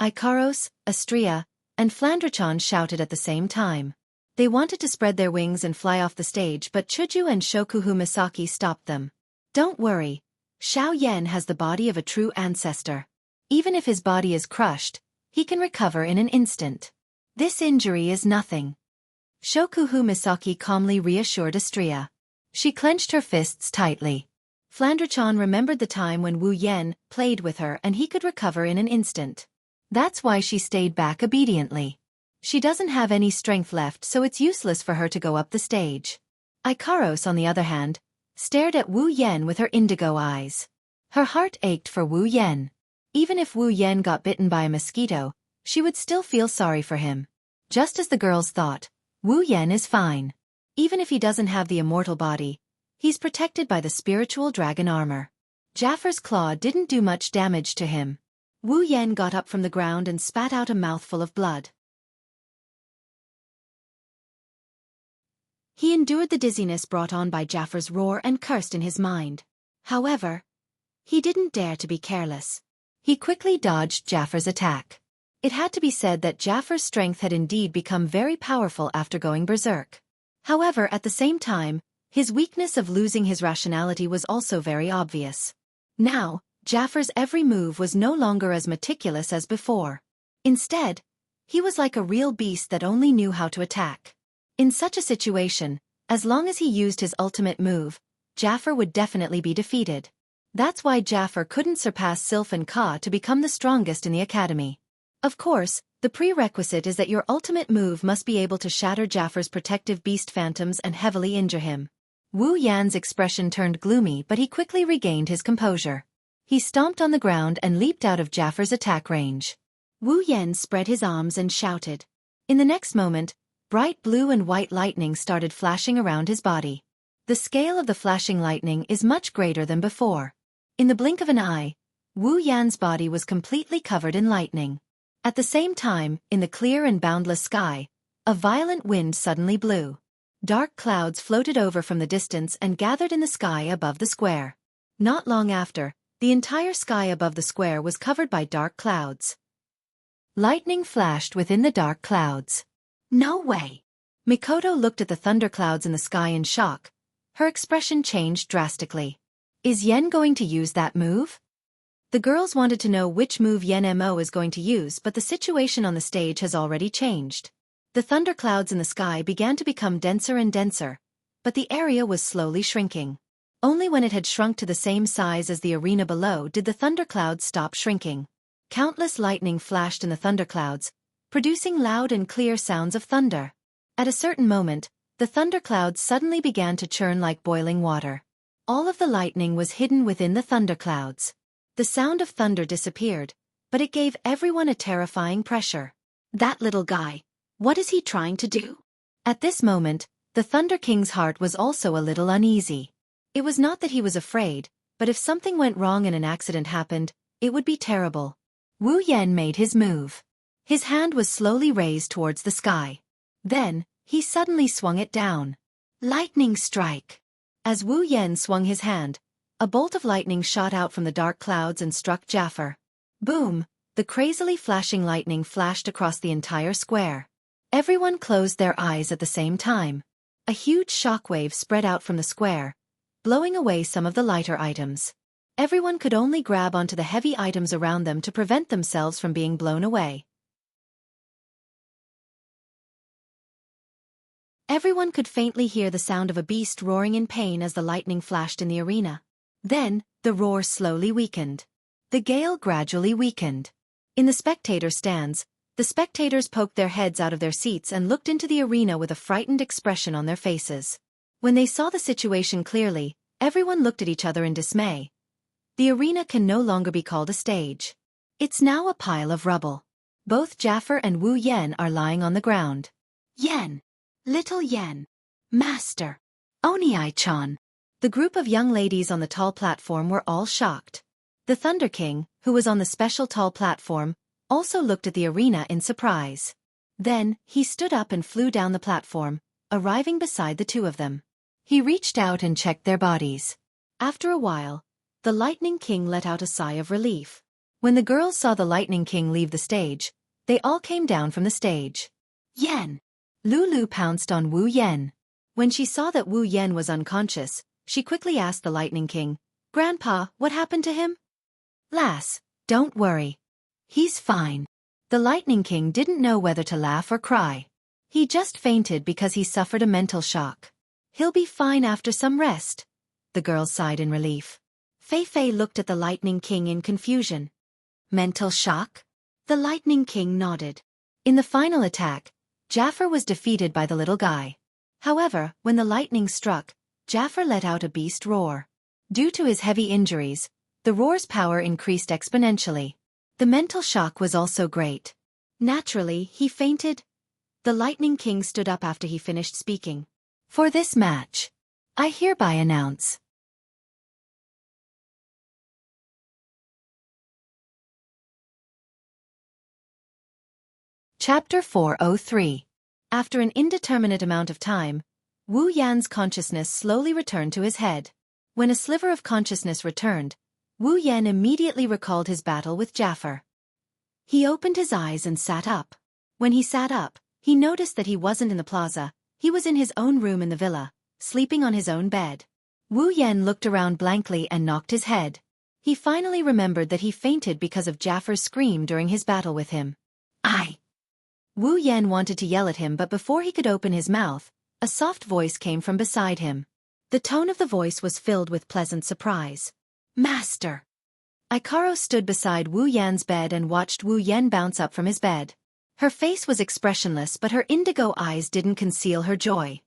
Ikaros, Astria, and Flandrachan shouted at the same time. They wanted to spread their wings and fly off the stage, but Chuju and Shokuhu Misaki stopped them. Don't worry. Xiao Yan has the body of a true ancestor. Even if his body is crushed, he can recover in an instant. This injury is nothing. Shokuhu Misaki calmly reassured Astria. She clenched her fists tightly. Flandrachan remembered the time when Wu Yan played with her and he could recover in an instant. That's why she stayed back obediently. She doesn't have any strength left, so it's useless for her to go up the stage. Ikaros, on the other hand, stared at Wu Yan with her indigo eyes. Her heart ached for Wu Yan. Even if Wu Yan got bitten by a mosquito, she would still feel sorry for him. Just as the girls thought, Wu Yan is fine. Even if he doesn't have the immortal body, he's protected by the spiritual dragon armor. Jaffer's claw didn't do much damage to him. Wu Yan got up from the ground and spat out a mouthful of blood. He endured the dizziness brought on by Jaffer's roar and cursed in his mind. However, he didn't dare to be careless. He quickly dodged Jaffer's attack. It had to be said that Jaffer's strength had indeed become very powerful after going berserk. However, at the same time, his weakness of losing his rationality was also very obvious. Now, Jaffer's every move was no longer as meticulous as before. Instead, he was like a real beast that only knew how to attack. In such a situation, as long as he used his ultimate move, Jaffer would definitely be defeated. That's why Jaffer couldn't surpass Sylph and Ka to become the strongest in the academy. Of course, the prerequisite is that your ultimate move must be able to shatter Jaffer's protective beast phantoms and heavily injure him. Wu Yan's expression turned gloomy, but he quickly regained his composure. He stomped on the ground and leaped out of Jaffer's attack range. Wu Yan spread his arms and shouted. In the next moment, bright blue and white lightning started flashing around his body. The scale of the flashing lightning is much greater than before. In the blink of an eye, Wu Yan's body was completely covered in lightning. At the same time, in the clear and boundless sky, a violent wind suddenly blew. Dark clouds floated over from the distance and gathered in the sky above the square. Not long after, the entire sky above the square was covered by dark clouds. Lightning flashed within the dark clouds. No way! Mikoto looked at the thunderclouds in the sky in shock. Her expression changed drastically. Is Yen going to use that move? The girls wanted to know which move Yen Mo is going to use, but the situation on the stage has already changed. The thunderclouds in the sky began to become denser and denser, but the area was slowly shrinking. Only when it had shrunk to the same size as the arena below did the thunderclouds stop shrinking. Countless lightning flashed in the thunderclouds, producing loud and clear sounds of thunder. At a certain moment, the thunderclouds suddenly began to churn like boiling water. All of the lightning was hidden within the thunderclouds. The sound of thunder disappeared, but it gave everyone a terrifying pressure. That little guy, what is he trying to do? At this moment, the Thunder King's heart was also a little uneasy. It was not that he was afraid, but if something went wrong and an accident happened, it would be terrible. Wu Yen made his move. His hand was slowly raised towards the sky. Then, he suddenly swung it down. Lightning strike! As Wu Yen swung his hand, a bolt of lightning shot out from the dark clouds and struck Jaffer. Boom! The crazily flashing lightning flashed across the entire square. Everyone closed their eyes at the same time. A huge shockwave spread out from the square, blowing away some of the lighter items. Everyone could only grab onto the heavy items around them to prevent themselves from being blown away. Everyone could faintly hear the sound of a beast roaring in pain as the lightning flashed in the arena. Then, the roar slowly weakened. The gale gradually weakened. In the spectator stands, the spectators poked their heads out of their seats and looked into the arena with a frightened expression on their faces. When they saw the situation clearly, everyone looked at each other in dismay. The arena can no longer be called a stage. It's now a pile of rubble. Both Jaffer and Wu Yen are lying on the ground. Yen! Little Yen! Master! Oni-chan! The group of young ladies on the tall platform were all shocked. The Thunder King, who was on the special tall platform, also looked at the arena in surprise. Then, he stood up and flew down the platform, arriving beside the two of them. He reached out and checked their bodies. After a while, the Lightning King let out a sigh of relief. When the girls saw the Lightning King leave the stage, they all came down from the stage. Yen! Lulu pounced on Wu Yen. When she saw that Wu Yen was unconscious, she quickly asked the Lightning King, "Grandpa, what happened to him?" "Lass, don't worry. He's fine." The Lightning King didn't know whether to laugh or cry. He just fainted because he suffered a mental shock. He'll be fine after some rest. The girls sighed in relief. Fei Fei looked at the Lightning King in confusion. Mental shock? The Lightning King nodded. In the final attack, Jaffer was defeated by the little guy. However, when the lightning struck, Jaffer let out a beast roar. Due to his heavy injuries, the roar's power increased exponentially. The mental shock was also great. Naturally, he fainted. The Lightning King stood up after he finished speaking. For this match, I hereby announce. Chapter 403. After an indeterminate amount of time, Wu Yan's consciousness slowly returned to his head. When a sliver of consciousness returned, Wu Yan immediately recalled his battle with Jaffer. He opened his eyes and sat up. When he sat up, he noticed that he wasn't in the plaza, he was in his own room in the villa, sleeping on his own bed. Wu Yan looked around blankly and knocked his head. He finally remembered that he fainted because of Jaffer's scream during his battle with him. Wu Yan wanted to yell at him, but before he could open his mouth, a soft voice came from beside him. The tone of the voice was filled with pleasant surprise. Master! Ikaro stood beside Wu Yan's bed and watched Wu Yan bounce up from his bed. Her face was expressionless, but her indigo eyes didn't conceal her joy.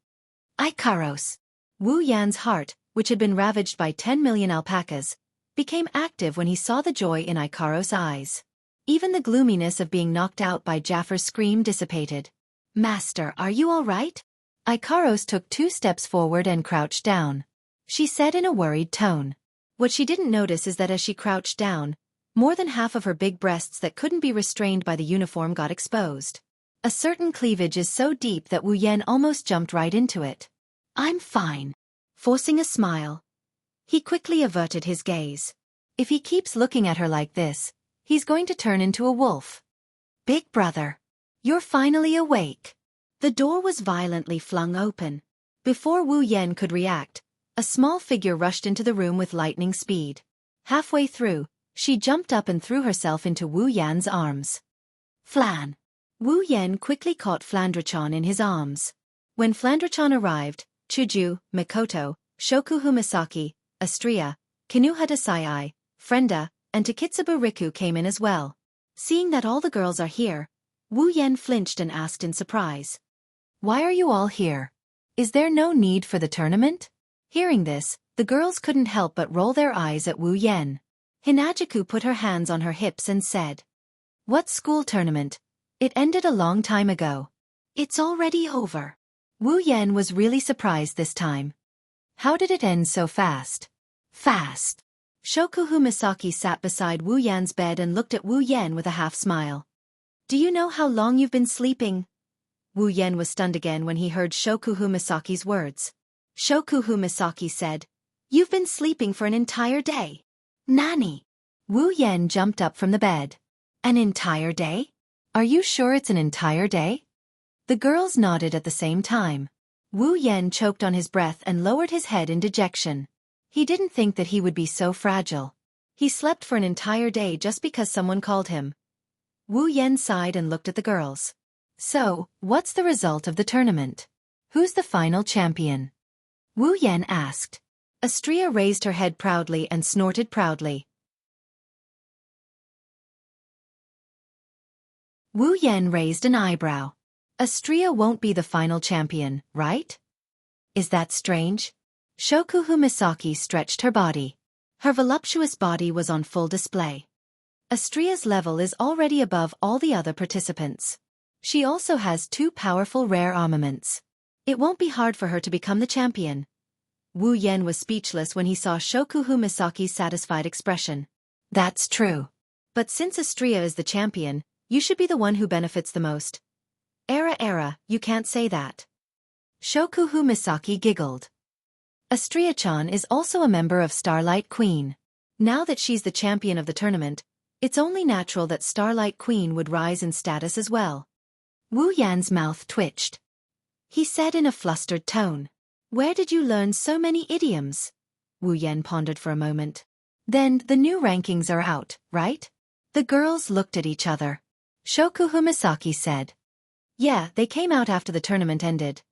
Ikaros! Wu Yan's heart, which had been ravaged by 10 million alpacas, became active when he saw the joy in Ikaros' eyes. Even the gloominess of being knocked out by Jaffer's scream dissipated. Master, are you all right? Ikaros took 2 steps forward and crouched down. She said in a worried tone. What she didn't notice is that as she crouched down, more than half of her big breasts that couldn't be restrained by the uniform got exposed. A certain cleavage is so deep that Wu Yan almost jumped right into it. I'm fine. Forcing a smile. He quickly averted his gaze. If he keeps looking at her like this, he's going to turn into a wolf. Big brother. You're finally awake. The door was violently flung open. Before Wu Yan could react, a small figure rushed into the room with lightning speed. Halfway through, she jumped up and threw herself into Wu Yan's arms. Flan. Wu Yan quickly caught Flandrachan in his arms. When Flandrachan arrived, Chuju, Mikoto, Shokuhu Misaki, Astria, Kinuhata Sai, Frenda, and Takitsubu Riku came in as well. Seeing that all the girls are here, Wu Yan flinched and asked in surprise. Why are you all here? Is there no need for the tournament? Hearing this, the girls couldn't help but roll their eyes at Wu Yan. Hinajiku put her hands on her hips and said, What school tournament? It ended a long time ago. It's already over. Wu Yan was really surprised this time. How did it end so fast? Fast. Shokuhu Misaki sat beside Wu Yan's bed and looked at Wu Yan with a half smile. Do you know how long you've been sleeping? Wu Yan was stunned again when he heard Shokuhu Misaki's words. Shokuhu Misaki said, You've been sleeping for an entire day. Nani? Wu Yan jumped up from the bed. An entire day? Are you sure it's an entire day? The girls nodded at the same time. Wu Yan choked on his breath and lowered his head in dejection. He didn't think that he would be so fragile. He slept for an entire day just because someone called him. Wu Yan sighed and looked at the girls. So, what's the result of the tournament? Who's the final champion? Wu Yan asked. Astria raised her head proudly and snorted proudly. Wu Yan raised an eyebrow. Astria won't be the final champion, right? Is that strange? Shokuhu Misaki stretched her body. Her voluptuous body was on full display. Astria's level is already above all the other participants. She also has 2 powerful rare armaments. It won't be hard for her to become the champion. Wu Yan was speechless when he saw Shokuhu Misaki's satisfied expression. That's true. But since Astria is the champion, you should be the one who benefits the most. You can't say that. Shokuhu Misaki giggled. Astria-chan is also a member of Starlight Queen. Now that she's the champion of the tournament, it's only natural that Starlight Queen would rise in status as well. Wu Yan's mouth twitched. He said in a flustered tone. Where did you learn so many idioms? Wu Yan pondered for a moment. Then the new rankings are out, right? The girls looked at each other. Shokuhu Misaki said. Yeah, they came out after the tournament ended.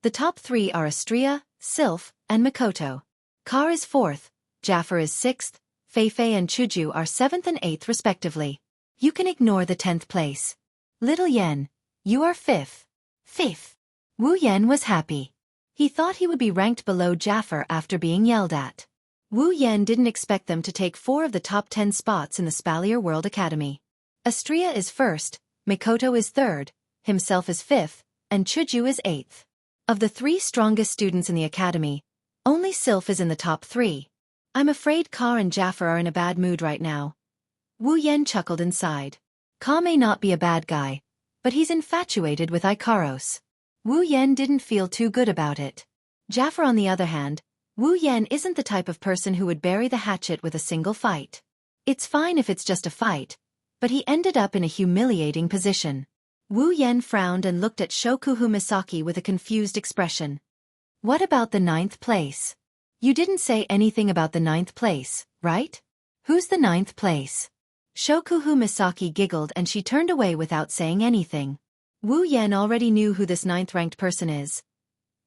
The top 3 are Astria, Sylph, and Mikoto. Kar is 4th, Jaffer is 6th, Feifei and Chuju are 7th and 8th respectively. You can ignore the 10th place. Little Yen, you are 5th. 5th. Wu Yan was happy. He thought he would be ranked below Jaffer after being yelled at. Wu Yan didn't expect them to take 4 of the top 10 spots in the Spalier World Academy. Astria is 1st, Mikoto is 3rd, himself is 5th, and Chuju is 8th. Of the 3 strongest students in the academy, only Sylph is in the top 3. I'm afraid Ka and Jaffer are in a bad mood right now. Wu Yan chuckled inside. Ka may not be a bad guy, but he's infatuated with Ikaros. Wu Yan didn't feel too good about it. Jaffer on the other hand, Wu Yan isn't the type of person who would bury the hatchet with a single fight. It's fine if it's just a fight, but he ended up in a humiliating position. Wu Yan frowned and looked at Shokuhu Misaki with a confused expression. What about the 9th place? You didn't say anything about the 9th place, right? Who's the 9th place? Shokuhu Misaki giggled and she turned away without saying anything. Wu Yan already knew who this 9th-ranked person is.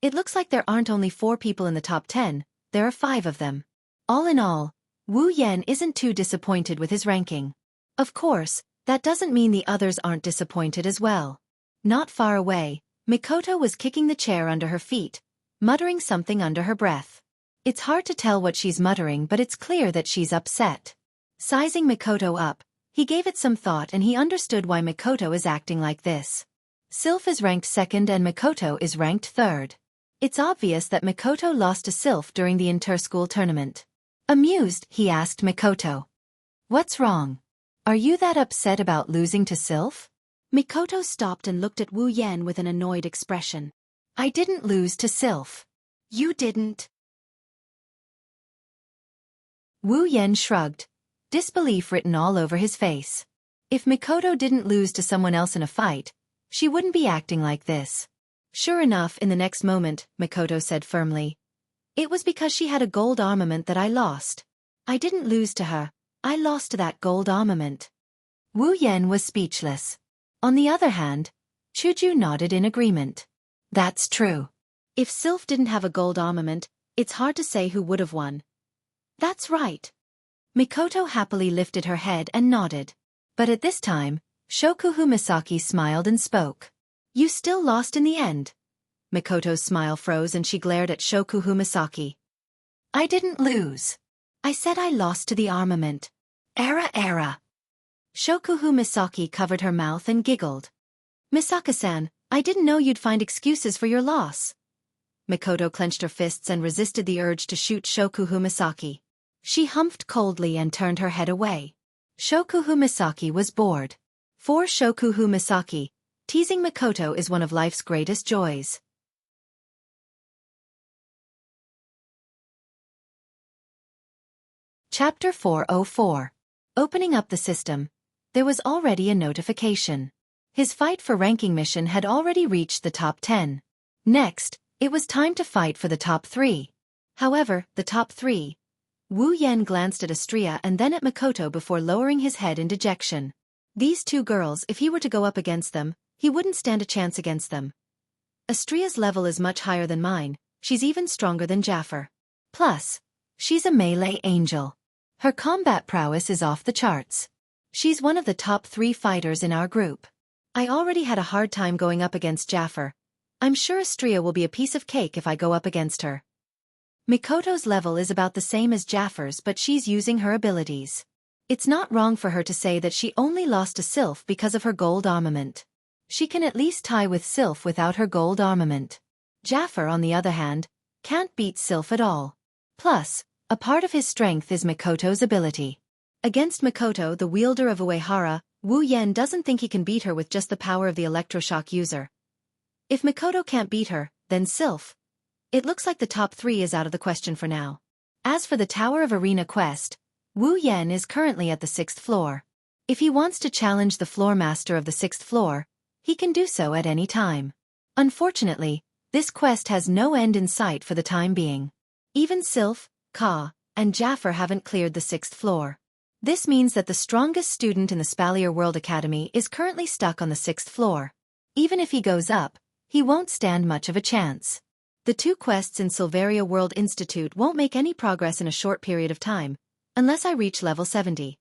It looks like there aren't only 4 people in the top 10, there are 5 of them. All in all, Wu Yan isn't too disappointed with his ranking. Of course, that doesn't mean the others aren't disappointed as well. Not far away, Mikoto was kicking the chair under her feet, muttering something under her breath. It's hard to tell what she's muttering, but it's clear that she's upset. Sizing Mikoto up, he gave it some thought and he understood why Mikoto is acting like this. Sylph is ranked 2nd and Mikoto is ranked 3rd. It's obvious that Mikoto lost to Sylph during the inter-school tournament. Amused, he asked Mikoto. What's wrong? Are you that upset about losing to Sylph? Mikoto stopped and looked at Wu Yan with an annoyed expression. I didn't lose to Sylph. You didn't. Wu Yan shrugged, disbelief written all over his face. If Mikoto didn't lose to someone else in a fight, she wouldn't be acting like this. Sure enough, in the next moment, Mikoto said firmly. It was because she had a gold armament that I lost. I didn't lose to her, I lost to that gold armament. Wu Yan was speechless. On the other hand, Chuju nodded in agreement. That's true. If Sylph didn't have a gold armament, it's hard to say who would have won. That's right. Mikoto happily lifted her head and nodded. But at this time, Shokuhu Misaki smiled and spoke. You still lost in the end. Mikoto's smile froze and she glared at Shokuhu Misaki. I didn't lose. I said I lost to the armament. Era. Shokuhu Misaki covered her mouth and giggled. Misaka-san, I didn't know you'd find excuses for your loss. Mikoto clenched her fists and resisted the urge to shoot Shokuhu Misaki. She humphed coldly and turned her head away. Shokuhu Misaki was bored. For Shokuhu Misaki, teasing Mikoto is one of life's greatest joys. Chapter 404. Opening up the system. There was already a notification. His fight for ranking mission had already reached the top 10. Next, it was time to fight for the top 3. However, the top 3. Wu Yan glanced at Xianxia and then at Mikoto before lowering his head in dejection. These two girls, if he were to go up against them, he wouldn't stand a chance against them. Xianxia's level is much higher than mine, she's even stronger than Jaffer. Plus, she's a melee angel. Her combat prowess is off the charts. She's one of the top 3 fighters in our group. I already had a hard time going up against Jaffer. I'm sure Xianxia will be a piece of cake if I go up against her. Mikoto's level is about the same as Jaffer's, but she's using her abilities. It's not wrong for her to say that she only lost to Sylph because of her gold armament. She can at least tie with Sylph without her gold armament. Jaffer, on the other hand, can't beat Sylph at all. Plus, a part of his strength is Mikoto's ability. Against Mikoto, the wielder of Uehara, Wu Yan doesn't think he can beat her with just the power of the electroshock user. If Mikoto can't beat her, then Sylph. It looks like the top 3 is out of the question for now. As for the Tower of Arena quest, Wu Yan is currently at the 6th floor. If he wants to challenge the floor master of the 6th floor, he can do so at any time. Unfortunately, this quest has no end in sight for the time being. Even Sylph, Ka, and Jaffer haven't cleared the 6th floor. This means that the strongest student in the Spalier World Academy is currently stuck on the 6th floor. Even if he goes up, he won't stand much of a chance. The 2 quests in Silveria World Institute won't make any progress in a short period of time, unless I reach level 70.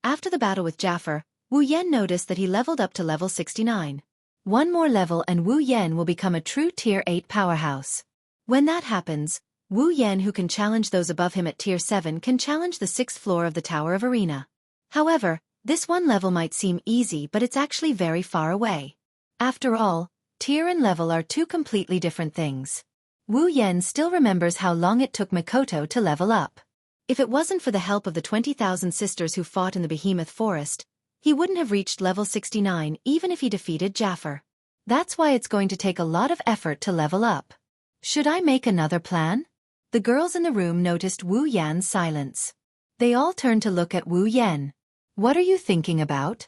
After the battle with Jaffer, Wu Yan noticed that he leveled up to level 69. One more level and Wu Yan will become a true Tier 8 powerhouse. When that happens, Wu Yan, who can challenge those above him at Tier 7, can challenge the 6th floor of the Tower of Arena. However, this one level might seem easy, but it's actually very far away. After all, tier and level are 2 completely different things. Wu Yan still remembers how long it took Mikoto to level up. If it wasn't for the help of the 20,000 sisters who fought in the Behemoth Forest, he wouldn't have reached level 69 even if he defeated Jaffer. That's why it's going to take a lot of effort to level up. Should I make another plan? The girls in the room noticed Wu Yan's silence. They all turned to look at Wu Yan. What are you thinking about?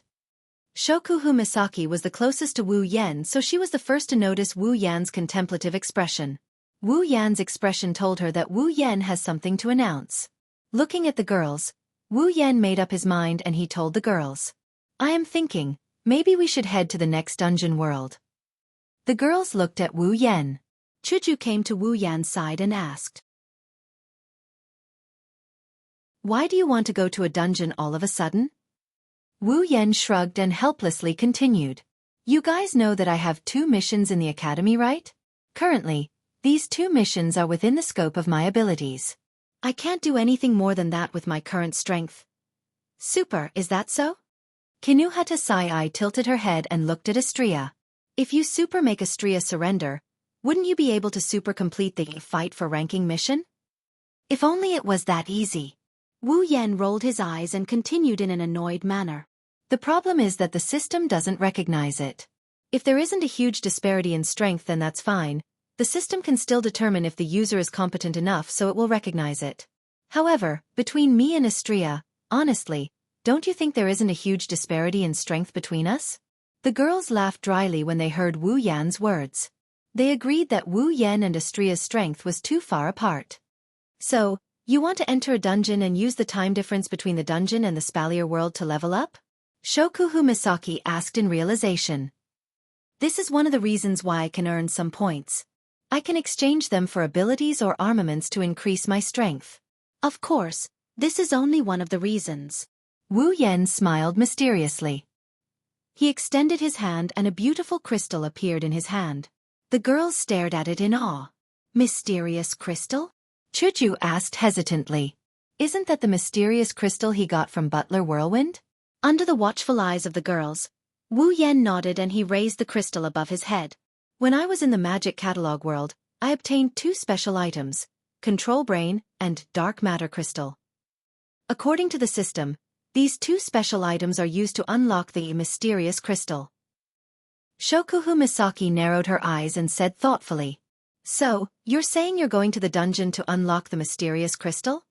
Shokuhu Misaki was the closest to Wu Yan, so she was the first to notice Wu Yan's contemplative expression. Wu Yan's expression told her that Wu Yan has something to announce. Looking at the girls, Wu Yan made up his mind and he told the girls. I am thinking, maybe we should head to the next dungeon world. The girls looked at Wu Yan. Chuju came to Wu Yan's side and asked. Why do you want to go to a dungeon all of a sudden? Wu Yan shrugged and helplessly continued. You guys know that I have 2 missions in the academy, right? Currently, these 2 missions are within the scope of my abilities. I can't do anything more than that with my current strength. Super, is that so? Kinuhata Sai tilted her head and looked at Xianxia. If you super make Xianxia surrender, wouldn't you be able to super complete the fight for ranking mission? If only it was that easy. Wu Yan rolled his eyes and continued in an annoyed manner. The problem is that the system doesn't recognize it. If there isn't a huge disparity in strength, then that's fine. The system can still determine if the user is competent enough, so it will recognize it. However, between me and Xianxia, honestly, don't you think there isn't a huge disparity in strength between us? The girls laughed dryly when they heard Wu Yan's words. They agreed that Wu Yan and Xianxia's strength was too far apart. So, you want to enter a dungeon and use the time difference between the dungeon and the spalier world to level up? Shokuhu Misaki asked in realization. This is one of the reasons why I can earn some points. I can exchange them for abilities or armaments to increase my strength. Of course, this is only one of the reasons. Wu Yan smiled mysteriously. He extended his hand and a beautiful crystal appeared in his hand. The girls stared at it in awe. Mysterious crystal? Chuju asked hesitantly. Isn't that the mysterious crystal he got from Butler Whirlwind? Under the watchful eyes of the girls, Wu Yan nodded and he raised the crystal above his head. When I was in the magic catalog world, I obtained 2 special items, Control Brain and Dark Matter Crystal. According to the system, these 2 special items are used to unlock the mysterious crystal. Shokuhu Misaki narrowed her eyes and said thoughtfully. So, you're saying you're going to the dungeon to unlock the mysterious crystal?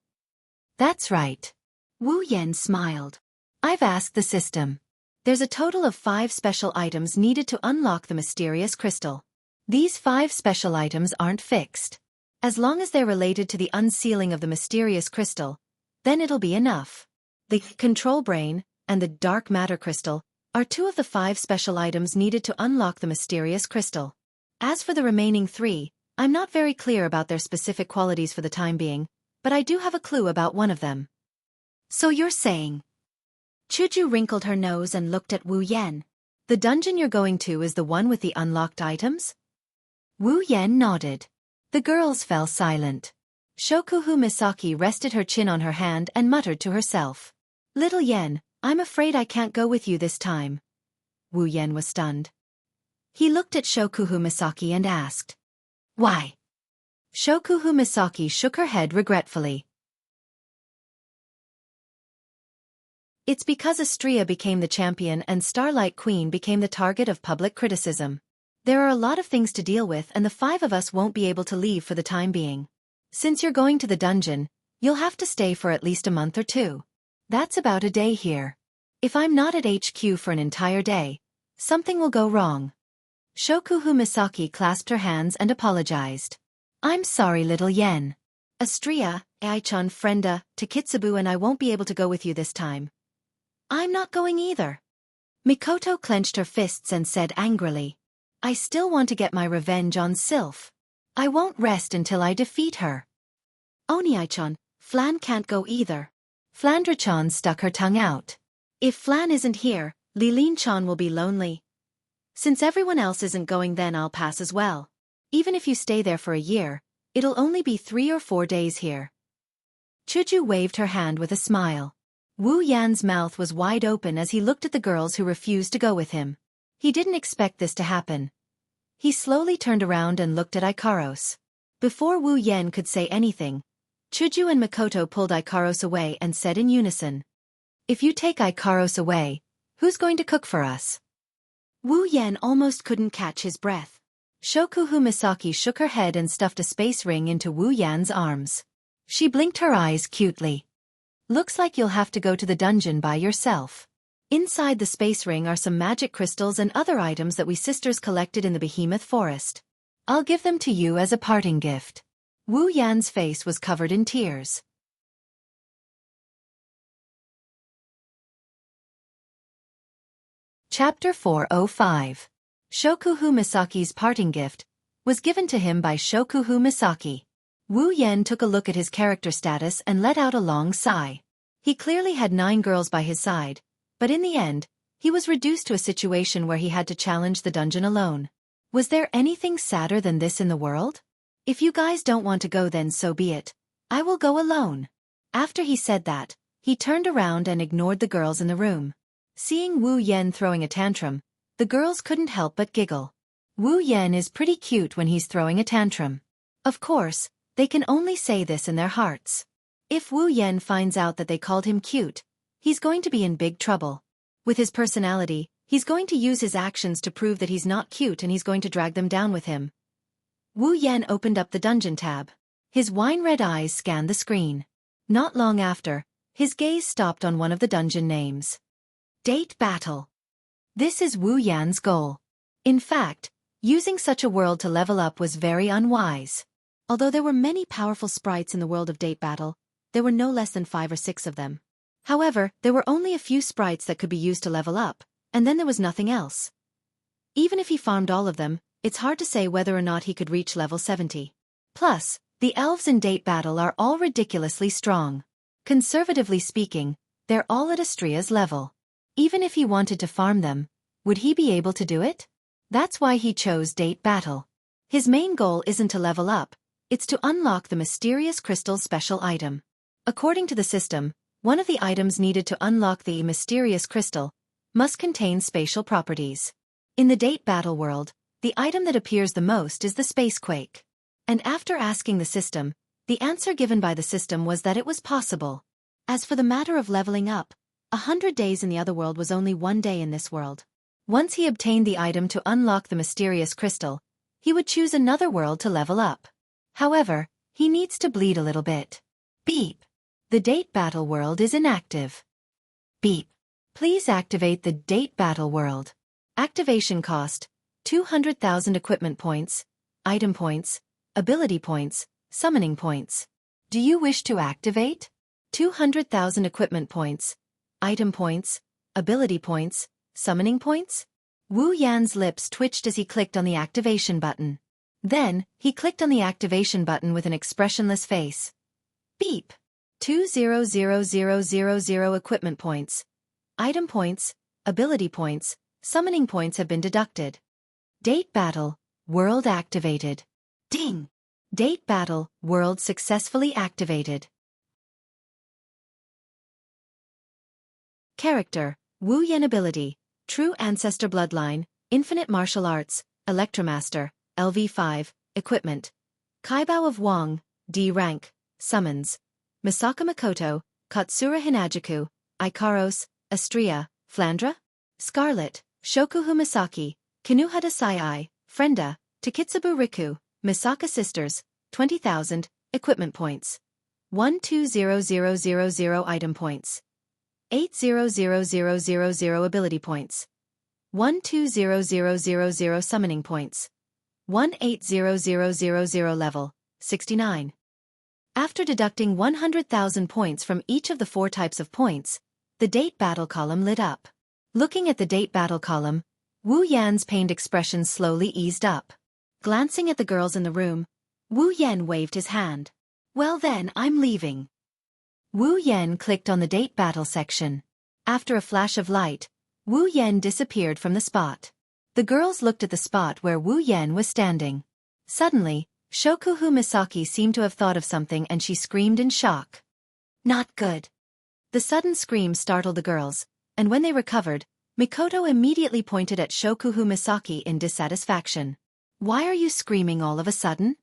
That's right. Wu Yan smiled. I've asked the system. There's a total of 5 special items needed to unlock the mysterious crystal. These 5 special items aren't fixed. As long as they're related to the unsealing of the mysterious crystal, then it'll be enough. The Control Brain and the Dark Matter Crystal are 2 of the 5 special items needed to unlock the mysterious crystal. As for the remaining 3, I'm not very clear about their specific qualities for the time being, but I do have a clue about one of them. So you're saying? Chuju wrinkled her nose and looked at Wu Yan. The dungeon you're going to is the one with the unlocked items? Wu Yan nodded. The girls fell silent. Shokuhu Misaki rested her chin on her hand and muttered to herself. Little Yan, I'm afraid I can't go with you this time. Wu Yan was stunned. He looked at Shokuhu Misaki and asked. Why? Shokuhu Misaki shook her head regretfully. It's because Xianxia became the champion and Starlight Queen became the target of public criticism. There are a lot of things to deal with and the 5 of us won't be able to leave for the time being. Since you're going to the dungeon, you'll have to stay for at least a month or 2. That's about a day here. If I'm not at HQ for an entire day, something will go wrong. Shokuhu Misaki clasped her hands and apologized. I'm sorry, little Yan. Xianxia, Ai-chan, Frenda, Takitsubu and I won't be able to go with you this time. I'm not going either. Mikoto clenched her fists and said angrily. I still want to get my revenge on Sylph. I won't rest until I defeat her. Oni-chan, Flan can't go either. Flandra-chan stuck her tongue out. If Flan isn't here, Lilin-chan will be lonely. Since everyone else isn't going, then I'll pass as well. Even if you stay there for a year, it'll only be 3 or 4 days here. Chuju waved her hand with a smile. Wu Yan's mouth was wide open as he looked at the girls who refused to go with him. He didn't expect this to happen. He slowly turned around and looked at Ikaros. Before Wu Yan could say anything, Chuju and Mikoto pulled Ikaros away and said in unison. If you take Ikaros away, who's going to cook for us? Wu Yan almost couldn't catch his breath. Shokuhu Misaki shook her head and stuffed a space ring into Wu Yan's arms. She blinked her eyes cutely. Looks like you'll have to go to the dungeon by yourself. Inside the space ring are some magic crystals and other items that we sisters collected in the behemoth forest. I'll give them to you as a parting gift. Wu Yan's face was covered in tears. Chapter 405. Shokuhu Misaki's parting gift was given to him by Shokuhu Misaki. Wu Yan took a look at his character status and let out a long sigh. He clearly had 9 girls by his side, but in the end, he was reduced to a situation where he had to challenge the dungeon alone. Was there anything sadder than this in the world? If you guys don't want to go, then so be it. I will go alone. After he said that, he turned around and ignored the girls in the room. Seeing Wu Yan throwing a tantrum, the girls couldn't help but giggle. Wu Yan is pretty cute when he's throwing a tantrum. Of course, they can only say this in their hearts. If Wu Yan finds out that they called him cute, he's going to be in big trouble. With his personality, he's going to use his actions to prove that he's not cute and he's going to drag them down with him. Wu Yan opened up the dungeon tab. His wine-red eyes scanned the screen. Not long after, his gaze stopped on one of the dungeon names. Date Battle. This is Wu Yan's goal. In fact, using such a world to level up was very unwise. Although there were many powerful sprites in the world of Date Battle, there were no less than 5 or 6 of them. However, there were only a few sprites that could be used to level up, and then there was nothing else. Even if he farmed all of them, it's hard to say whether or not he could reach level 70. Plus, the elves in Date Battle are all ridiculously strong. Conservatively speaking, they're all at Astria's level. Even if he wanted to farm them, would he be able to do it? That's why he chose Date Battle. His main goal isn't to level up, it's to unlock the mysterious crystal's special item. According to the system, one of the items needed to unlock the mysterious crystal must contain spatial properties. In the Date Battle world, the item that appears the most is the Spacequake. And after asking the system, the answer given by the system was that it was possible. As for the matter of leveling up, 100 days in the other world was only 1 day in this world. Once he obtained the item to unlock the mysterious crystal, he would choose another world to level up. However, he needs to bleed a little bit. Beep. The Date Battle world is inactive. Beep. Please activate the Date Battle world. Activation cost: 200,000 equipment points, item points, ability points, summoning points. Do you wish to activate? 200,000 equipment points, item points, ability points, summoning points? Wu Yan's lips twitched as he clicked on the activation button. Then, he clicked on the activation button with an expressionless face. Beep. 200,000 equipment points, item points, ability points, summoning points have been deducted. Date Battle, world activated. Ding! Date Battle, world successfully activated. Character: Wu Yan. Ability: True Ancestor Bloodline, Infinite Martial Arts, Electromaster, LV5, Equipment: Kaibao of Wang, D rank, Summons: Misaka Makoto, Katsura Hinajaku, Ikaros, Astria, Flandra? Scarlet, Shokuhu Misaki, Kinuhata Sai, Frenda, Takitsubu Riku, Misaka Sisters, 20,000, Equipment Points. 120000 Item Points. 800000 Ability Points. 120000 Summoning Points. 180000 Level, 69. After deducting 100,000 points from each of the 4 types of points, the Date Battle column lit up. Looking at the Date Battle column, Wu Yan's pained expression slowly eased up. Glancing at the girls in the room, Wu Yan waved his hand. Well then, I'm leaving. Wu Yan clicked on the Date Battle section. After a flash of light, Wu Yan disappeared from the spot. The girls looked at the spot where Wu Yan was standing. Suddenly, Shokuhu Misaki seemed to have thought of something and she screamed in shock. Not good. The sudden scream startled the girls, and when they recovered, Mikoto immediately pointed at Shokuhu Misaki in dissatisfaction. Why are you screaming all of a sudden?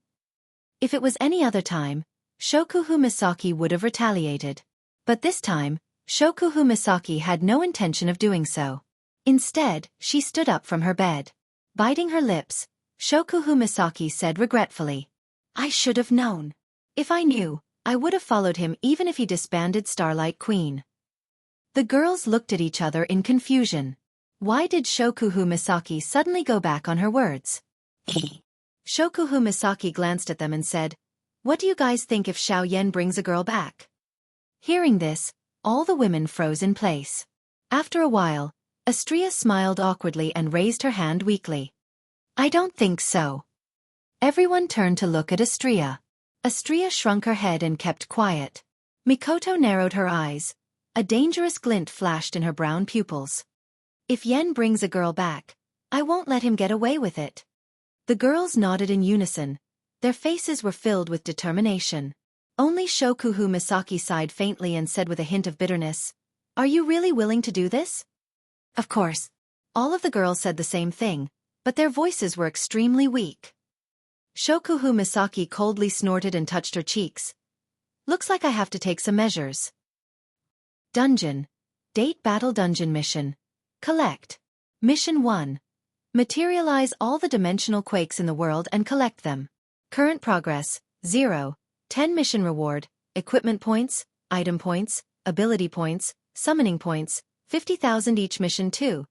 If it was any other time, Shokuhu Misaki would have retaliated. But this time, Shokuhu Misaki had no intention of doing so. Instead, she stood up from her bed. Biting her lips, Shokuhu Misaki said regretfully, I should have known. If I knew, I would have followed him even if he disbanded Starlight Queen. The girls looked at each other in confusion. Why did Shokuhu Misaki suddenly go back on her words? Shokuhu Misaki glanced at them and said, What do you guys think if Xiao Yan brings a girl back? Hearing this, all the women froze in place. After a while, Astria smiled awkwardly and raised her hand weakly. I don't think so. Everyone turned to look at Astria. Astria shrunk her head and kept quiet. Mikoto narrowed her eyes. A dangerous glint flashed in her brown pupils. If Yen brings a girl back, I won't let him get away with it. The girls nodded in unison. Their faces were filled with determination. Only Shokuhu Misaki sighed faintly and said with a hint of bitterness, Are you really willing to do this? Of course. All of the girls said the same thing, but their voices were extremely weak. Shokuhu Misaki coldly snorted and touched her cheeks. Looks like I have to take some measures. Dungeon. Date Battle Dungeon Mission. Collect. Mission 1. Materialize all the dimensional quakes in the world and collect them. Current progress, 0. 10 mission reward, equipment points, item points, ability points, summoning points, 50,000 each. Mission 2.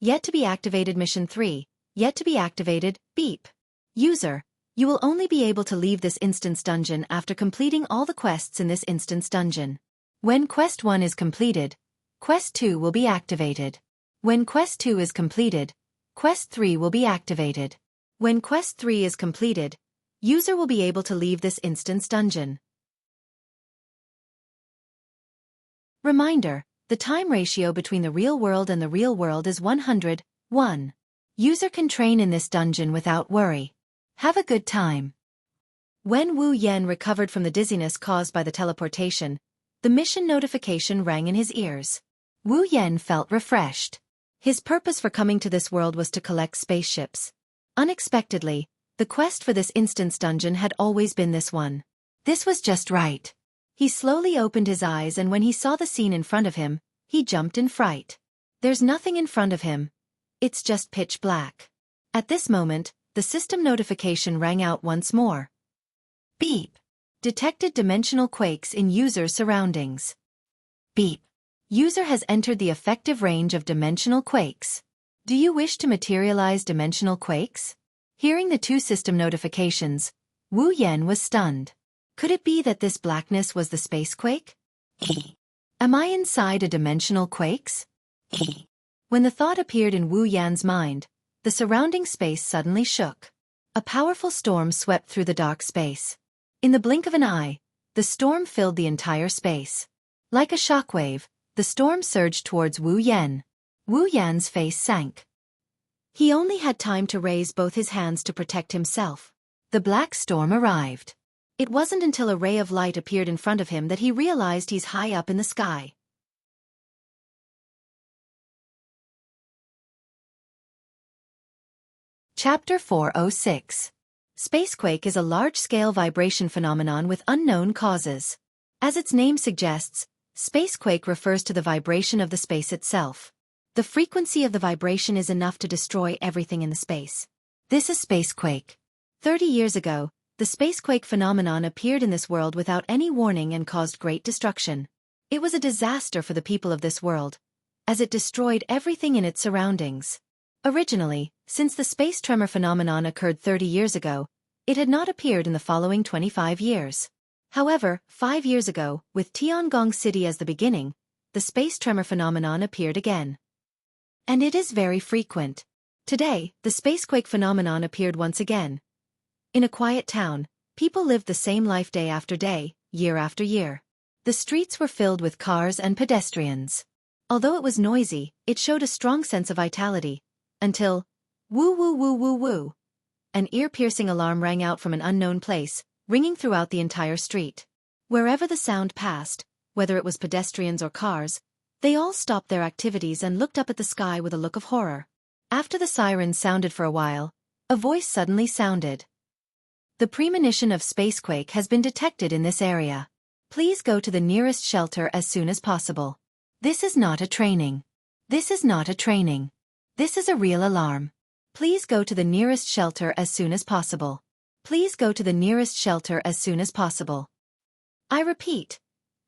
Yet to be activated. Mission 3. Yet to be activated, beep. User, you will only be able to leave this instance dungeon after completing all the quests in this instance dungeon. When Quest 1 is completed, Quest 2 will be activated. When Quest 2 is completed, Quest 3 will be activated. When Quest 3 is completed, user will be able to leave this instance dungeon. Reminder, the time ratio between the real world and the real world is 100:1. User can train in this dungeon without worry. Have a good time. When Wu Yan recovered from the dizziness caused by the teleportation, the mission notification rang in his ears. Wu Yan felt refreshed. His purpose for coming to this world was to collect spaceships. Unexpectedly, the quest for this instance dungeon had always been this one. This was just right. He slowly opened his eyes, and when he saw the scene in front of him, he jumped in fright. There's nothing in front of him. It's just pitch black. At this moment, the system notification rang out once more. Beep. Detected dimensional quakes in user's surroundings. Beep. User has entered the effective range of dimensional quakes. Do you wish to materialize dimensional quakes? Hearing the two system notifications, Wu Yan was stunned. Could it be that this blackness was the space quake? Am I inside a dimensional quakes? When the thought appeared in Wu Yan's mind, the surrounding space suddenly shook. A powerful storm swept through the dark space. In the blink of an eye, the storm filled the entire space. Like a shockwave, the storm surged towards Wu Yan. Wu Yan's face sank. He only had time to raise both his hands to protect himself. The black storm arrived. It wasn't until a ray of light appeared in front of him that he realized he's high up in the sky. Chapter 406. Spacequake is a large-scale vibration phenomenon with unknown causes. As its name suggests, spacequake refers to the vibration of the space itself. The frequency of the vibration is enough to destroy everything in the space. This is spacequake. 30 years ago, the spacequake phenomenon appeared in this world without any warning and caused great destruction. It was a disaster for the people of this world, as it destroyed everything in its surroundings. Originally, since the space tremor phenomenon occurred 30 years ago, it had not appeared in the following 25 years. However, 5 years ago, with Tiangong City as the beginning, the space tremor phenomenon appeared again. And it is very frequent. Today, the spacequake phenomenon appeared once again. In a quiet town, people lived the same life day after day, year after year. The streets were filled with cars and pedestrians. Although it was noisy, it showed a strong sense of vitality. Until, woo woo woo woo woo, an ear-piercing alarm rang out from an unknown place, ringing throughout the entire street. Wherever the sound passed, whether it was pedestrians or cars, they all stopped their activities and looked up at the sky with a look of horror. After the sirens sounded for a while, a voice suddenly sounded. The premonition of spacequake has been detected in this area. Please go to the nearest shelter as soon as possible. This is not a training. This is not a training. This is a real alarm. Please go to the nearest shelter as soon as possible. Please go to the nearest shelter as soon as possible. I repeat.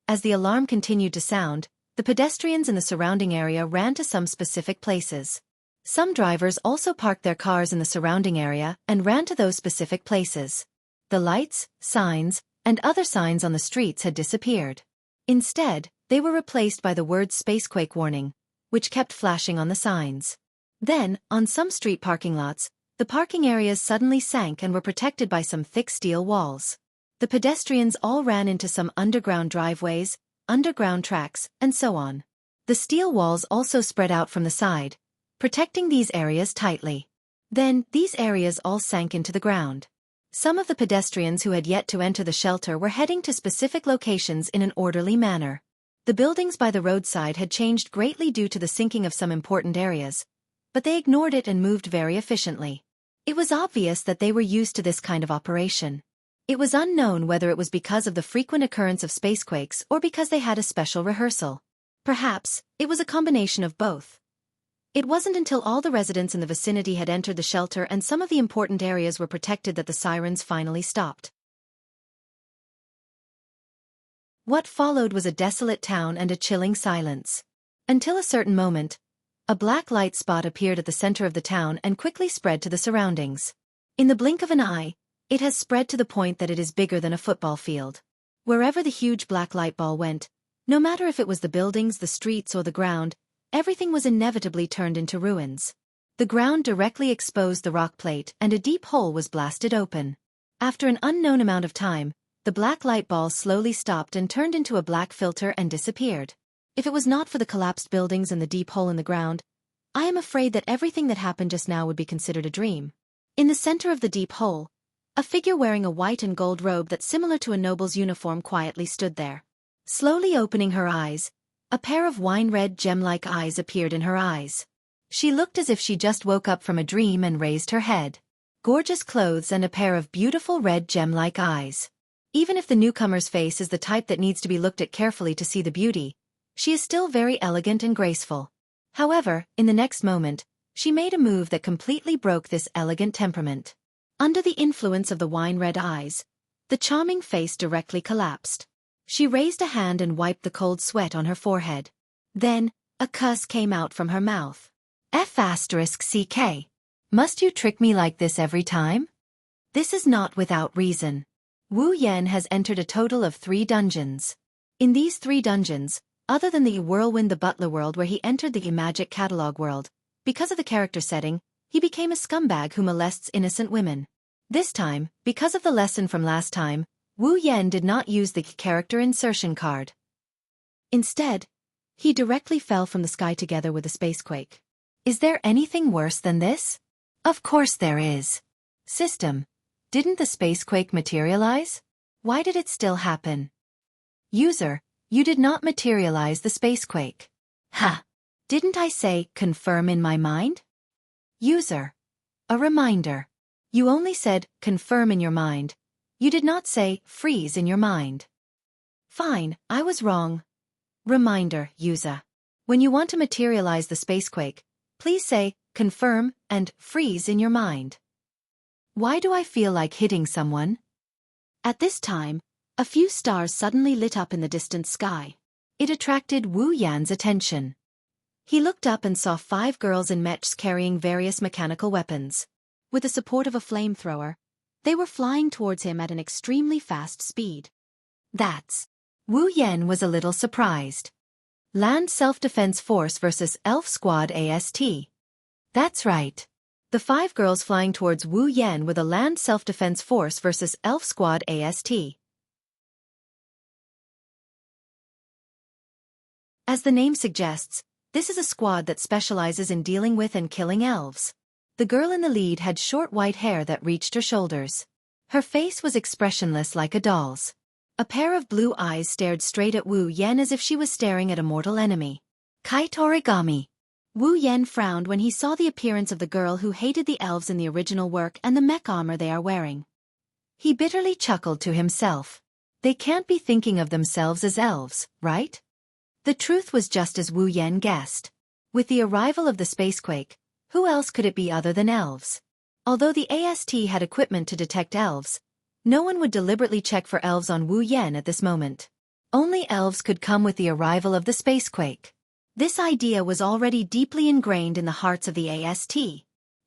As the alarm continued to sound, the pedestrians in the surrounding area ran to some specific places. Some drivers also parked their cars in the surrounding area and ran to those specific places. The lights, signs, and other signs on the streets had disappeared. Instead, they were replaced by the words spacequake warning, which kept flashing on the signs. Then, on some street parking lots, the parking areas suddenly sank and were protected by some thick steel walls. The pedestrians all ran into some underground driveways, underground tracks, and so on. The steel walls also spread out from the side, protecting these areas tightly. Then, these areas all sank into the ground. Some of the pedestrians who had yet to enter the shelter were heading to specific locations in an orderly manner. The buildings by the roadside had changed greatly due to the sinking of some important areas, but they ignored it and moved very efficiently. It was obvious that they were used to this kind of operation. It was unknown whether it was because of the frequent occurrence of spacequakes or because they had a special rehearsal. Perhaps, it was a combination of both. It wasn't until all the residents in the vicinity had entered the shelter and some of the important areas were protected that the sirens finally stopped. What followed was a desolate town and a chilling silence. Until a certain moment, a black light spot appeared at the center of the town and quickly spread to the surroundings. In the blink of an eye, it has spread to the point that it is bigger than a football field. Wherever the huge black light ball went, no matter if it was the buildings, the streets, or the ground, everything was inevitably turned into ruins. The ground directly exposed the rock plate and a deep hole was blasted open. After an unknown amount of time, the black light ball slowly stopped and turned into a black filter and disappeared. If it was not for the collapsed buildings and the deep hole in the ground, I am afraid that everything that happened just now would be considered a dream. In the center of the deep hole, a figure wearing a white and gold robe that's similar to a noble's uniform quietly stood there. Slowly opening her eyes, a pair of wine-red gem-like eyes appeared in her eyes. She looked as if she just woke up from a dream and raised her head. Gorgeous clothes and a pair of beautiful red gem-like eyes. Even if the newcomer's face is the type that needs to be looked at carefully to see the beauty, she is still very elegant and graceful. However, in the next moment, she made a move that completely broke this elegant temperament. Under the influence of the wine-red eyes, the charming face directly collapsed. She raised a hand and wiped the cold sweat on her forehead. Then, a cuss came out from her mouth. F***CK. Must you trick me like this every time? This is not without reason. Wu Yan has entered a total of 3 dungeons. In these 3 dungeons, other than the Whirlwind the Butler world where he entered the Magic Catalog world, because of the character setting, he became a scumbag who molests innocent women. This time, because of the lesson from last time, Wu Yan did not use the character insertion card. Instead, he directly fell from the sky together with a spacequake. Is there anything worse than this? Of course there is. System. Didn't the spacequake materialize? Why did it still happen? User. You did not materialize the spacequake. Ha! Didn't I say, confirm in my mind? User. A reminder. You only said, confirm in your mind. You did not say, freeze in your mind. Fine, I was wrong. Reminder, user. When you want to materialize the spacequake, please say, confirm, and freeze in your mind. Why do I feel like hitting someone? At this time, a few stars suddenly lit up in the distant sky. It attracted Wu Yan's attention. He looked up and saw 5 girls in mechs carrying various mechanical weapons. With the support of a flamethrower, they were flying towards him at an extremely fast speed. That's. Wu Yan was a little surprised. Land Self-Defense Force versus Elf Squad AST. That's right. The 5 girls flying towards Wu Yan were the Land Self-Defense Force versus Elf Squad AST. As the name suggests, this is a squad that specializes in dealing with and killing elves. The girl in the lead had short white hair that reached her shoulders. Her face was expressionless like a doll's. A pair of blue eyes stared straight at Wu Yan as if she was staring at a mortal enemy. Kite origami. Wu Yan frowned when he saw the appearance of the girl who hated the elves in the original work and the mech armor they are wearing. He bitterly chuckled to himself. They can't be thinking of themselves as elves, right? The truth was just as Wu Yan guessed. With the arrival of the spacequake, who else could it be other than elves? Although the AST had equipment to detect elves, no one would deliberately check for elves on Wu Yan at this moment. Only elves could come with the arrival of the spacequake. This idea was already deeply ingrained in the hearts of the AST.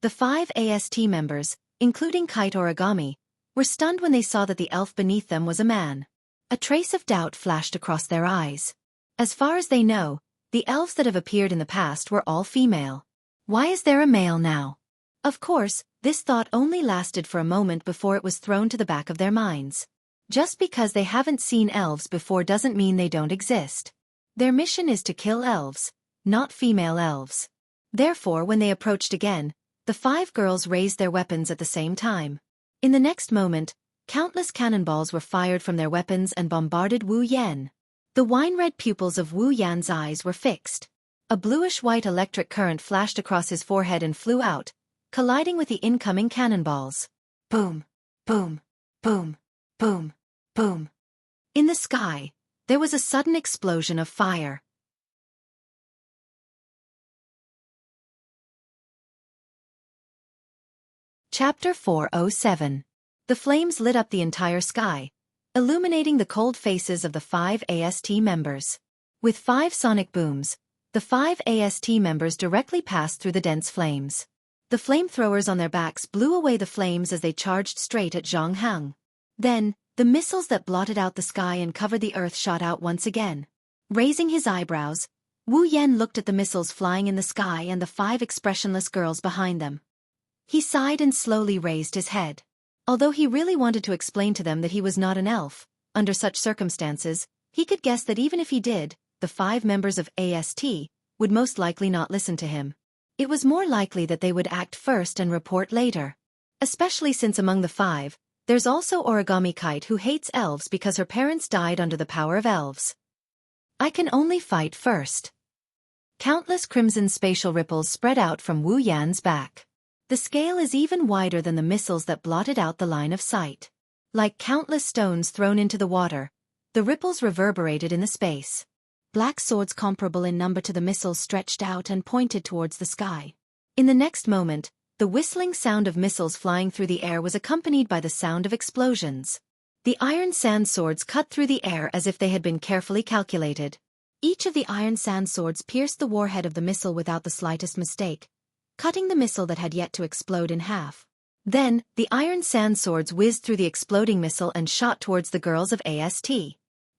The 5 AST members, including Kite Origami, were stunned when they saw that the elf beneath them was a man. A trace of doubt flashed across their eyes. As far as they know, the elves that have appeared in the past were all female. Why is there a male now? Of course, this thought only lasted for a moment before it was thrown to the back of their minds. Just because they haven't seen elves before doesn't mean they don't exist. Their mission is to kill elves, not female elves. Therefore, when they approached again, the 5 girls raised their weapons at the same time. In the next moment, countless cannonballs were fired from their weapons and bombarded Wu Yan. The wine-red pupils of Wu Yan's eyes were fixed. A bluish-white electric current flashed across his forehead and flew out, colliding with the incoming cannonballs. Boom, boom, boom, boom, boom. In the sky, there was a sudden explosion of fire. Chapter 407. The flames lit up the entire sky, illuminating the cold faces of the 5 AST members. With 5 sonic booms, the 5 AST members directly passed through the dense flames. The flamethrowers on their backs blew away the flames as they charged straight at Jianghu. Then, the missiles that blotted out the sky and covered the earth shot out once again. Raising his eyebrows, Wu Yan looked at the missiles flying in the sky and the 5 expressionless girls behind them. He sighed and slowly raised his head. Although he really wanted to explain to them that he was not an elf, under such circumstances, he could guess that even if he did, the 5 members of AST would most likely not listen to him. It was more likely that they would act first and report later. Especially since among the 5, there's also Origami Kite who hates elves because her parents died under the power of elves. I can only fight first. Countless crimson spatial ripples spread out from Wu Yan's back. The scale is even wider than the missiles that blotted out the line of sight. Like countless stones thrown into the water, the ripples reverberated in the space. Black swords comparable in number to the missiles stretched out and pointed towards the sky. In the next moment, the whistling sound of missiles flying through the air was accompanied by the sound of explosions. The iron sand swords cut through the air as if they had been carefully calculated. Each of the iron sand swords pierced the warhead of the missile without the slightest mistake, cutting the missile that had yet to explode in half. Then, the iron sand swords whizzed through the exploding missile and shot towards the girls of AST.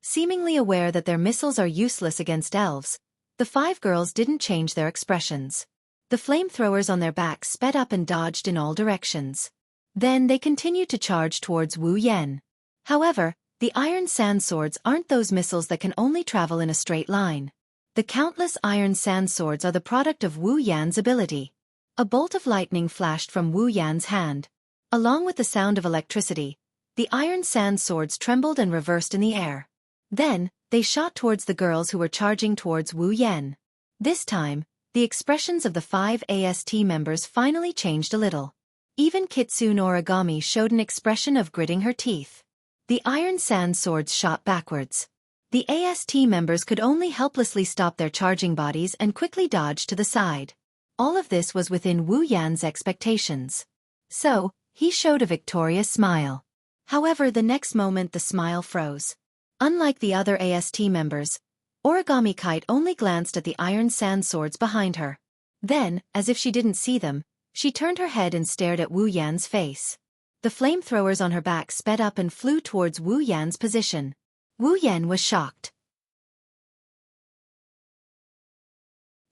Seemingly aware that their missiles are useless against elves, the 5 girls didn't change their expressions. The flamethrowers on their backs sped up and dodged in all directions. Then they continued to charge towards Wu Yan. However, the iron sand swords aren't those missiles that can only travel in a straight line. The countless iron sand swords are the product of Wu Yan's ability. A bolt of lightning flashed from Wu Yan's hand. Along with the sound of electricity, the iron sand swords trembled and reversed in the air. Then, they shot towards the girls who were charging towards Wu Yan. This time, the expressions of the 5 AST members finally changed a little. Even Kitsune Origami showed an expression of gritting her teeth. The iron sand swords shot backwards. The AST members could only helplessly stop their charging bodies and quickly dodge to the side. All of this was within Wu Yan's expectations. So, he showed a victorious smile. However, the next moment the smile froze. Unlike the other AST members, Origami Kite only glanced at the iron sand swords behind her. Then, as if she didn't see them, she turned her head and stared at Wu Yan's face. The flamethrowers on her back sped up and flew towards Wu Yan's position. Wu Yan was shocked.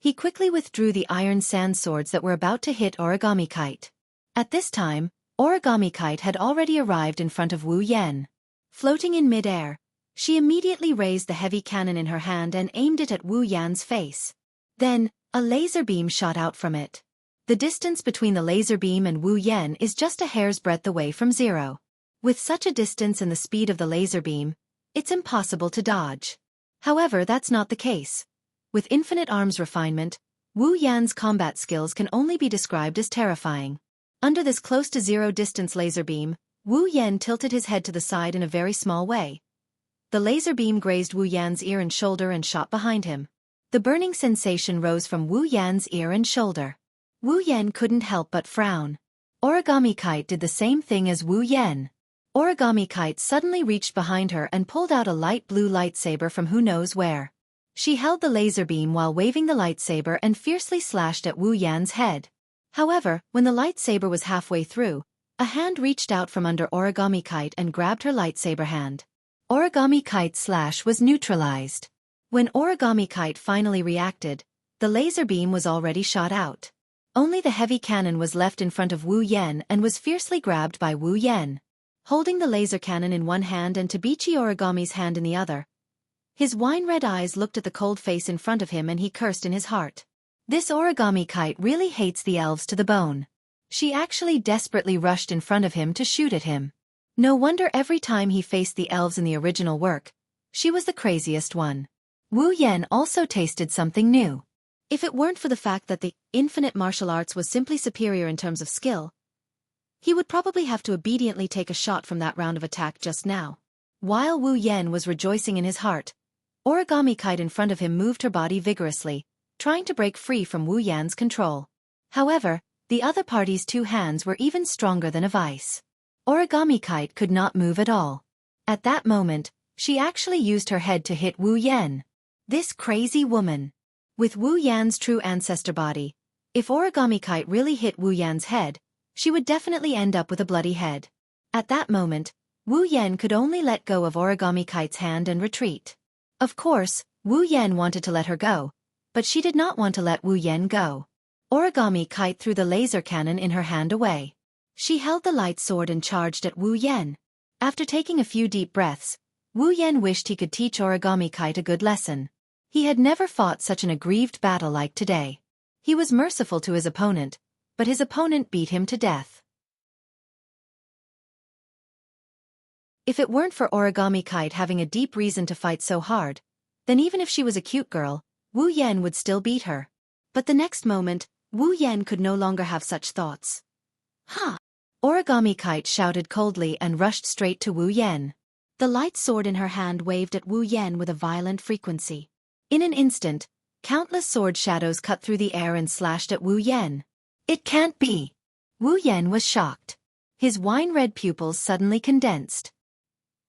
He quickly withdrew the iron sand swords that were about to hit Origami Kite. At this time, Origami Kite had already arrived in front of Wu Yan. Floating in mid-air, she immediately raised the heavy cannon in her hand and aimed it at Wu Yan's face. Then, a laser beam shot out from it. The distance between the laser beam and Wu Yan is just a hair's breadth away from zero. With such a distance and the speed of the laser beam, it's impossible to dodge. However, that's not the case. With infinite arms refinement, Wu Yan's combat skills can only be described as terrifying. Under this close to zero distance laser beam, Wu Yan tilted his head to the side in a very small way. The laser beam grazed Wu Yan's ear and shoulder and shot behind him. The burning sensation rose from Wu Yan's ear and shoulder. Wu Yan couldn't help but frown. Origami Kite did the same thing as Wu Yan. Origami Kite suddenly reached behind her and pulled out a light blue lightsaber from who knows where. She held the laser beam while waving the lightsaber and fiercely slashed at Wu Yan's head. However, when the lightsaber was halfway through, a hand reached out from under Origami Kite and grabbed her lightsaber hand. Origami Kite's slash was neutralized. When Origami Kite finally reacted, the laser beam was already shot out. Only the heavy cannon was left in front of Wu Yan and was fiercely grabbed by Wu Yan. Holding the laser cannon in one hand and Tabichi Origami's hand in the other, his wine-red eyes looked at the cold face in front of him and he cursed in his heart. This Origami Kite really hates the elves to the bone. She actually desperately rushed in front of him to shoot at him. No wonder every time he faced the elves in the original work, she was the craziest one. Wu Yan also tasted something new. If it weren't for the fact that the infinite martial arts was simply superior in terms of skill, he would probably have to obediently take a shot from that round of attack just now. While Wu Yan was rejoicing in his heart, Origami Kite in front of him moved her body vigorously, trying to break free from Wu Yan's control. However, The other party's two hands were even stronger than a vice. Origami Kite could not move at all. At that moment, she actually used her head to hit Wu Yan. This crazy woman. With Wu Yan's true ancestor body, if Origami Kite really hit Wu Yan's head, she would definitely end up with a bloody head. At that moment, Wu Yan could only let go of Origami Kite's hand and retreat. Of course, Wu Yan wanted to let her go, but she did not want to let Wu Yan go. Origami Kite threw the laser cannon in her hand away. She held the light sword and charged at Wu Yan. After taking a few deep breaths, Wu Yan wished he could teach Origami Kite a good lesson. He had never fought such an aggrieved battle like today. He was merciful to his opponent, but his opponent beat him to death. If it weren't for Origami Kite having a deep reason to fight so hard, then even if she was a cute girl, Wu Yan would still beat her. But the next moment, Wu Yan could no longer have such thoughts. Ha! Origami Kite shouted coldly and rushed straight to Wu Yan. The light sword in her hand waved at Wu Yan with a violent frequency. In an instant, countless sword shadows cut through the air and slashed at Wu Yan. It can't be! Wu Yan was shocked. His wine-red pupils suddenly condensed.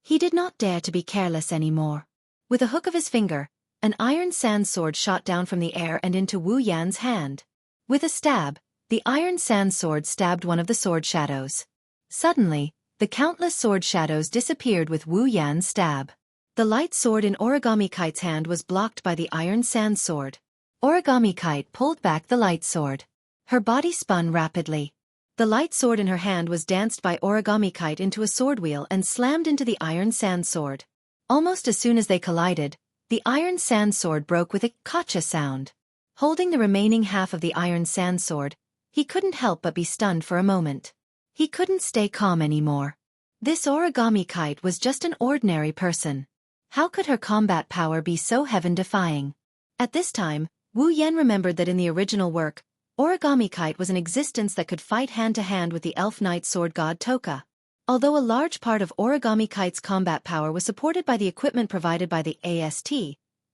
He did not dare to be careless anymore. With a hook of his finger, an iron sand sword shot down from the air and into Wu Yan's hand. With a stab, the iron sand sword stabbed one of the sword shadows. Suddenly, the countless sword shadows disappeared with Wu Yan's stab. The light sword in Origami Kite's hand was blocked by the iron sand sword. Origami Kite pulled back the light sword. Her body spun rapidly. The light sword in her hand was danced by Origami Kite into a sword wheel and slammed into the iron sand sword. Almost as soon as they collided, the iron sand sword broke with a "Kacha" sound. Holding the remaining half of the iron sand sword, he couldn't help but be stunned for a moment. He couldn't stay calm anymore. This Origami Kite was just an ordinary person. How could her combat power be so heaven-defying? At this time, Wu Yan remembered that in the original work, Origami Kite was an existence that could fight hand-to-hand with the elf knight sword god Toka. Although a large part of Origami Kite's combat power was supported by the equipment provided by the AST,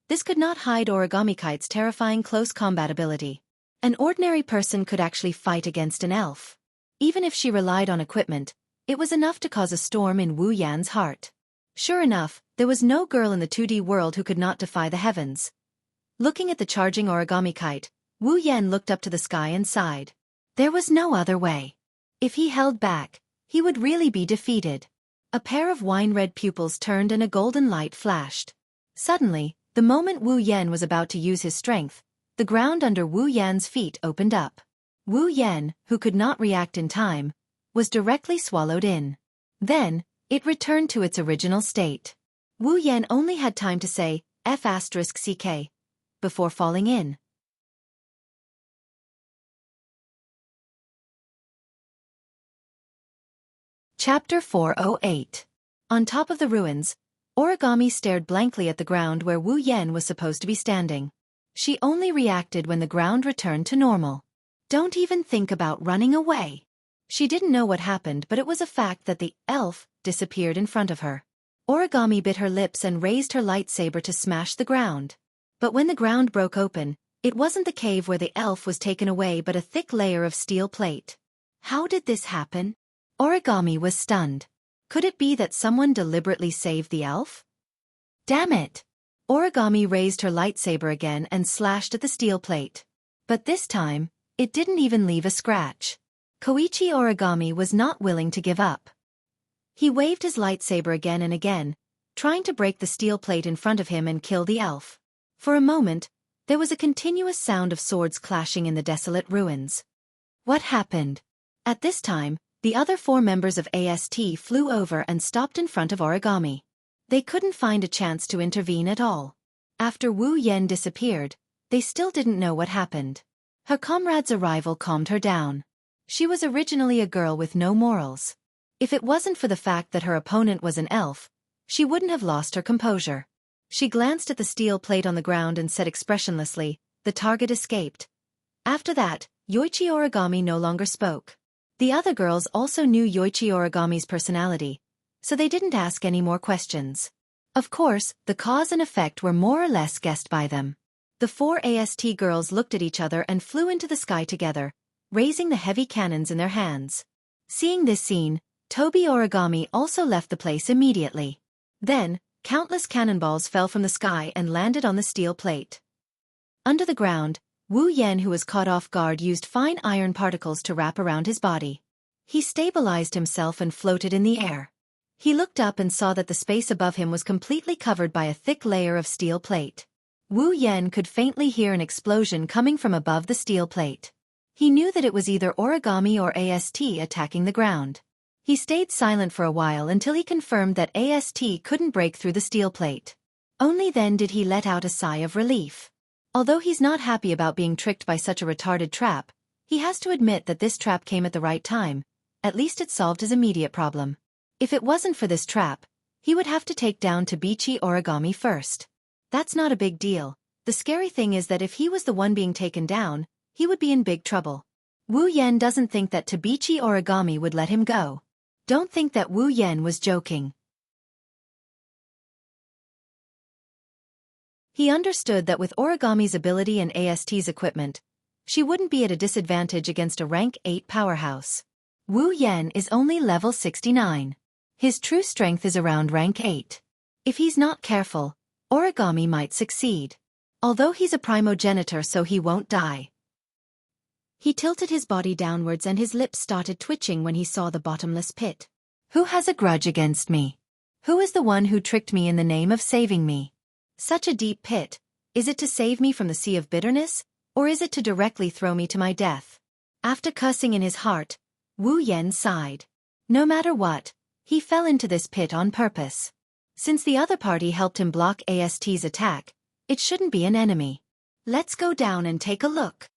this could not hide Origami Kite's terrifying close combat ability. An ordinary person could actually fight against an elf. Even if she relied on equipment, it was enough to cause a storm in Wu Yan's heart. Sure enough, there was no girl in the 2D world who could not defy the heavens. Looking at the charging Origami Kite, Wu Yan looked up to the sky and sighed. There was no other way. If he held back, he would really be defeated. A pair of wine-red pupils turned and a golden light flashed. Suddenly, the moment Wu Yan was about to use his strength, the ground under Wu Yan's feet opened up. Wu Yan, who could not react in time, was directly swallowed in. Then, it returned to its original state. Wu Yan only had time to say, F***ck, before falling in. Chapter 408. On top of the ruins, Origami stared blankly at the ground where Wu Yan was supposed to be standing. She only reacted when the ground returned to normal. Don't even think about running away. She didn't know what happened, but it was a fact that the elf disappeared in front of her. Origami bit her lips and raised her lightsaber to smash the ground. But when the ground broke open, it wasn't the cave where the elf was taken away but a thick layer of steel plate. How did this happen? Origami was stunned. Could it be that someone deliberately saved the elf? Damn it! Origami raised her lightsaber again and slashed at the steel plate. But this time, it didn't even leave a scratch. Koichi Origami was not willing to give up. He waved his lightsaber again and again, trying to break the steel plate in front of him and kill the elf. For a moment, there was a continuous sound of swords clashing in the desolate ruins. What happened? At this time, the other 4 members of AST flew over and stopped in front of Origami. They couldn't find a chance to intervene at all. After Wu Yan disappeared, they still didn't know what happened. Her comrade's arrival calmed her down. She was originally a girl with no morals. If it wasn't for the fact that her opponent was an elf, she wouldn't have lost her composure. She glanced at the steel plate on the ground and said expressionlessly, "The target escaped." After that, Yoichi Origami no longer spoke. The other girls also knew Yoichi Origami's personality, so they didn't ask any more questions. Of course, the cause and effect were more or less guessed by them. The 4 AST girls looked at each other and flew into the sky together, raising the heavy cannons in their hands. Seeing this scene, Toby Origami also left the place immediately. Then, countless cannonballs fell from the sky and landed on the steel plate. Under the ground, Wu Yan, who was caught off guard, used fine iron particles to wrap around his body. He stabilized himself and floated in the air. He looked up and saw that the space above him was completely covered by a thick layer of steel plate. Wu Yan could faintly hear an explosion coming from above the steel plate. He knew that it was either Origami or AST attacking the ground. He stayed silent for a while until he confirmed that AST couldn't break through the steel plate. Only then did he let out a sigh of relief. Although he's not happy about being tricked by such a retarded trap, he has to admit that this trap came at the right time. At least it solved his immediate problem. If it wasn't for this trap, he would have to take down Tabichi Origami first. That's not a big deal. The scary thing is that if he was the one being taken down, he would be in big trouble. Wu Yan doesn't think that Tabichi Origami would let him go. Don't think that Wu Yan was joking. He understood that with Origami's ability and AST's equipment, she wouldn't be at a disadvantage against a rank 8 powerhouse. Wu Yan is only level 69. His true strength is around rank 8. If he's not careful, Origami might succeed. Although he's a primogenitor, so he won't die. He tilted his body downwards and his lips started twitching when he saw the bottomless pit. Who has a grudge against me? Who is the one who tricked me in the name of saving me? Such a deep pit, is it to save me from the sea of bitterness, or is it to directly throw me to my death? After cursing in his heart, Wu Yan sighed. No matter what, he fell into this pit on purpose. Since the other party helped him block AST's attack, it shouldn't be an enemy. Let's go down and take a look.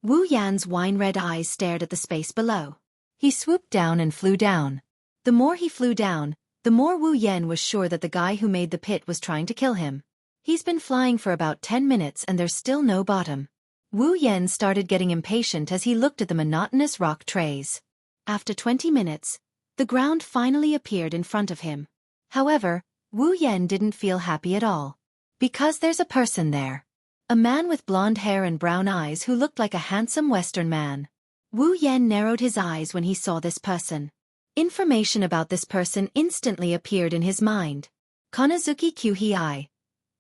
Wu Yan's wine-red eyes stared at the space below. He swooped down and flew down. The more he flew down, the more Wu Yan was sure that the guy who made the pit was trying to kill him. He's been flying for about 10 minutes and there's still no bottom. Wu Yan started getting impatient as he looked at the monotonous rock trays. After 20 minutes, the ground finally appeared in front of him. However, Wu Yan didn't feel happy at all. Because there's a person there. A man with blonde hair and brown eyes who looked like a handsome Western man. Wu Yan narrowed his eyes when he saw this person. Information about this person instantly appeared in his mind. Konazuki Kyuhei,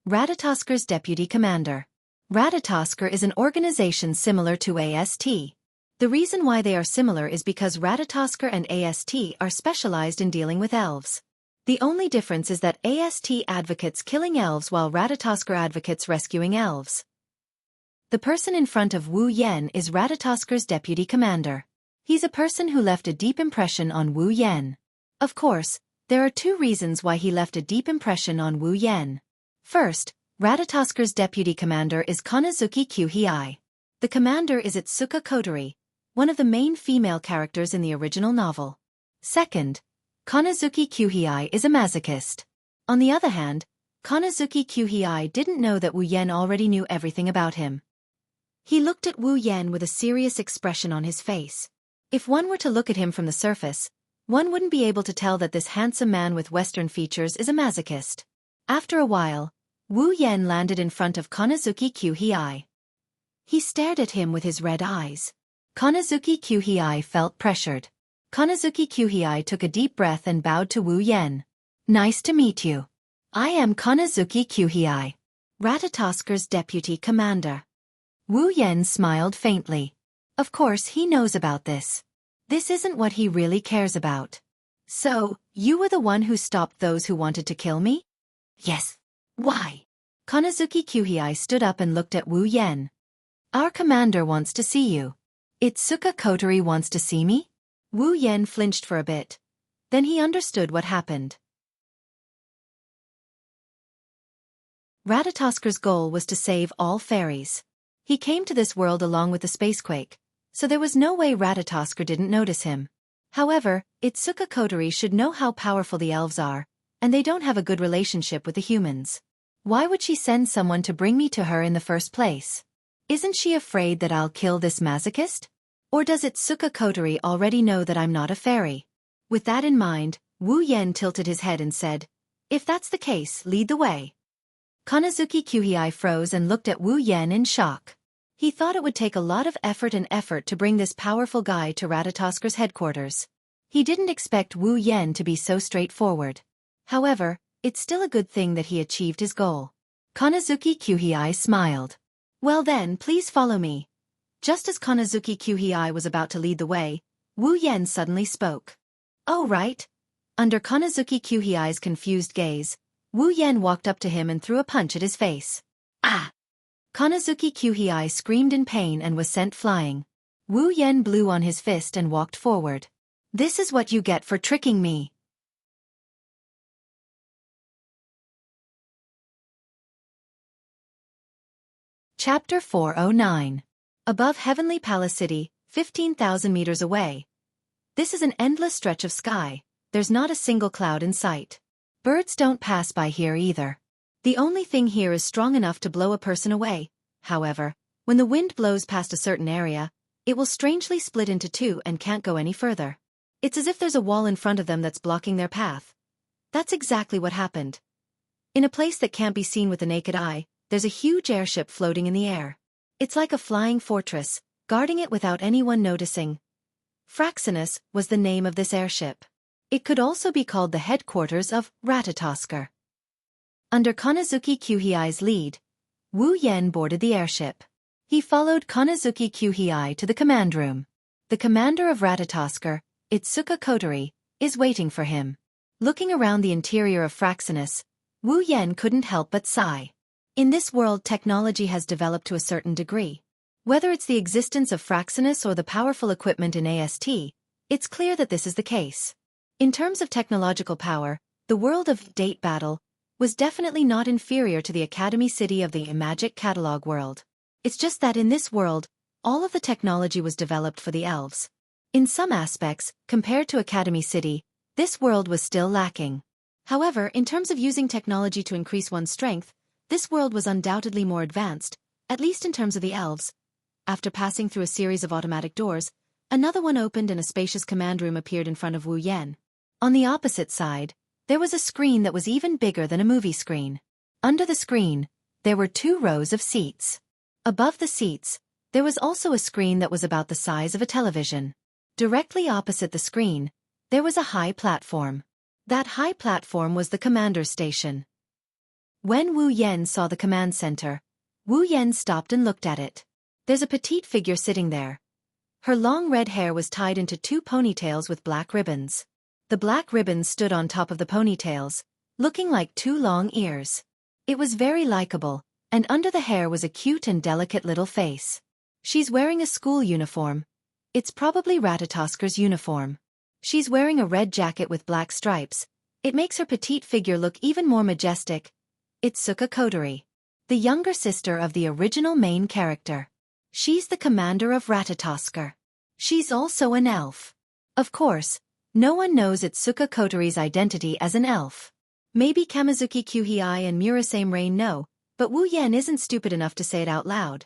Ratatoskir's deputy commander. Ratatoskir is an organization similar to AST. The reason why they are similar is because Ratatoskir and AST are specialized in dealing with elves. The only difference is that AST advocates killing elves while Ratatoskir advocates rescuing elves. The person in front of Wu Yan is Ratatoskir's deputy commander. He's a person who left a deep impression on Wu Yan. Of course, there are two reasons why he left a deep impression on Wu Yan. First, Ratatoskir's deputy commander is Konazuki Kyuhei. The commander is Itsuka Kotori, one of the main female characters in the original novel. Second, Konazuki Kyuhei is a masochist. On the other hand, Konazuki Kyuhei didn't know that Wu Yan already knew everything about him. He looked at Wu Yan with a serious expression on his face. If one were to look at him from the surface, one wouldn't be able to tell that this handsome man with Western features is a masochist. After a while, Wu Yan landed in front of Konazuki Kyuhei. He stared at him with his red eyes. Konazuki Kyuhei felt pressured. Konazuki Kyuhei took a deep breath and bowed to Wu Yan. Nice to meet you. I am Konazuki Kyuhei, Ratatoskir's deputy commander. Wu Yan smiled faintly. Of course he knows about this. This isn't what he really cares about. So, you were the one who stopped those who wanted to kill me? Yes. Why? Konazuki Kyuhei stood up and looked at Wu Yan. Our commander wants to see you. Itsuka Kotori wants to see me? Wu Yan flinched for a bit. Then he understood what happened. Ratatoskir's goal was to save all fairies. He came to this world along with the spacequake, so there was no way Ratatoskir didn't notice him. However, Itsuka Kotori should know how powerful the elves are, and they don't have a good relationship with the humans. Why would she send someone to bring me to her in the first place? Isn't she afraid that I'll kill this masochist? Or does Itsuka Kotori already know that I'm not a fairy? With that in mind, Wu Yan tilted his head and said, If that's the case, lead the way. Konazuki Kyuhei froze and looked at Wu Yan in shock. He thought it would take a lot of effort to bring this powerful guy to Ratatasker's headquarters. He didn't expect Wu Yen to be so straightforward. However, it's still a good thing that he achieved his goal. Kanazuki Kuhei smiled. Well then, please follow me. Just as Kanazuki Kuhei was about to lead the way, Wu Yen suddenly spoke. Oh right. Under Kanazuki Kuhei's confused gaze, Wu Yen walked up to him and threw a punch at his face. Ah! Kanazuki Kuhei screamed in pain and was sent flying. Wu Yen blew on his fist and walked forward. This is what you get for tricking me. Chapter 409. Above Heavenly Palace City, 15,000 meters away. This is an endless stretch of sky. There's not a single cloud in sight. Birds don't pass by here either. The only thing here is strong enough to blow a person away. However, when the wind blows past a certain area, it will strangely split into two and can't go any further. It's as if there's a wall in front of them that's blocking their path. That's exactly what happened. In a place that can't be seen with the naked eye, there's a huge airship floating in the air. It's like a flying fortress, guarding it without anyone noticing. Fraxinus was the name of this airship. It could also be called the headquarters of Ratatosker. Under Kanazuki Kuhei's lead, Wu Yen boarded the airship. He followed Kanazuki Kuhei to the command room. The commander of Ratatosker, Itsuka Kotori, is waiting for him. Looking around the interior of Fraxinus, Wu Yen couldn't help but sigh. In this world, technology has developed to a certain degree. Whether it's the existence of Fraxinus or the powerful equipment in AST, it's clear that this is the case. In terms of technological power, the world of Date Battle was definitely not inferior to the Academy City of the Magic Catalog world. It's just that in this world, all of the technology was developed for the elves. In some aspects, compared to Academy City, this world was still lacking. However, in terms of using technology to increase one's strength, this world was undoubtedly more advanced, at least in terms of the elves. After passing through a series of automatic doors, another one opened and a spacious command room appeared in front of Wu Yen. On the opposite side, there was a screen that was even bigger than a movie screen. Under the screen, there were 2 rows of seats. Above the seats, there was also a screen that was about the size of a television. Directly opposite the screen, there was a high platform. That high platform was the commander's station. When Wu Yen saw the command center, Wu Yen stopped and looked at it. There's a petite figure sitting there. Her long red hair was tied into 2 ponytails with black ribbons. The black ribbons stood on top of the ponytails, looking like 2 long ears. It was very likable, and under the hair was a cute and delicate little face. She's wearing a school uniform. It's probably Ratatasker's uniform. She's wearing a red jacket with black stripes. It makes her petite figure look even more majestic. Itsuka Kotori, the younger sister of the original main character. She's the commander of Ratatosker. She's also an elf. Of course, no one knows Itsuka Kotori's identity as an elf. Maybe Kamizuki Kuhei and Murasame Rain know, but Wu Yen isn't stupid enough to say it out loud.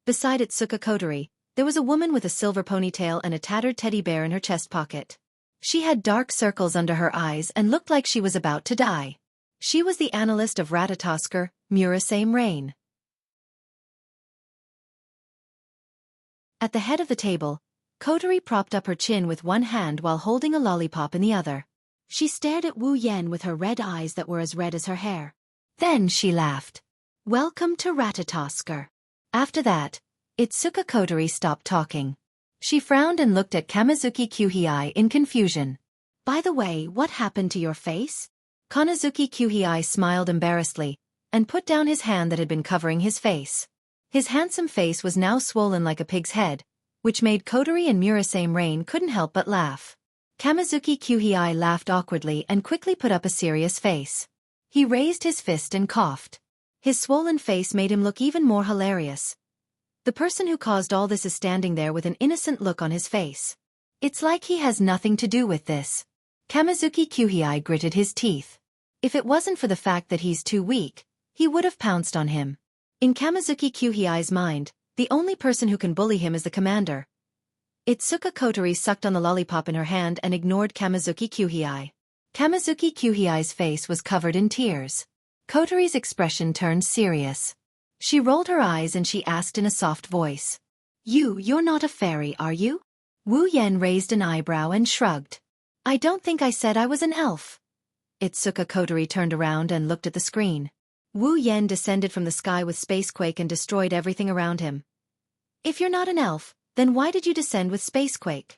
Beside Itsuka Kotori, there was a woman with a silver ponytail and a tattered teddy bear in her chest pocket. She had dark circles under her eyes and looked like she was about to die. She was the analyst of Ratatosker, Murasame Rain. At the head of the table, Kotori propped up her chin with one hand while holding a lollipop in the other. She stared at Wu Yen with her red eyes that were as red as her hair. Then she laughed. Welcome to Ratatosker. After that, Itsuka Kotori stopped talking. She frowned and looked at Kamizuki Kuhei in confusion. By the way, what happened to your face? Kanazuki Kuhei smiled embarrassedly, and put down his hand that had been covering his face. His handsome face was now swollen like a pig's head, which made Kotori and Murasame Rain couldn't help but laugh. Kamizuki Kuhei laughed awkwardly and quickly put up a serious face. He raised his fist and coughed. His swollen face made him look even more hilarious. The person who caused all this is standing there with an innocent look on his face. It's like he has nothing to do with this. Kamizuki Kuhei gritted his teeth. If it wasn't for the fact that he's too weak, he would have pounced on him. In Kamizuki Kuhei's mind, the only person who can bully him is the commander. Itsuka Kotori sucked on the lollipop in her hand and ignored Kamizuki Kuhei. Kamizuki Kuhei's face was covered in tears. Kotori's expression turned serious. She rolled her eyes and she asked in a soft voice. You're not a fairy, are you? Wu Yan raised an eyebrow and shrugged. I don't think I said I was an elf. Itsuka Kotori turned around and looked at the screen. Wu Yan descended from the sky with Spacequake and destroyed everything around him. If you're not an elf, then why did you descend with Spacequake?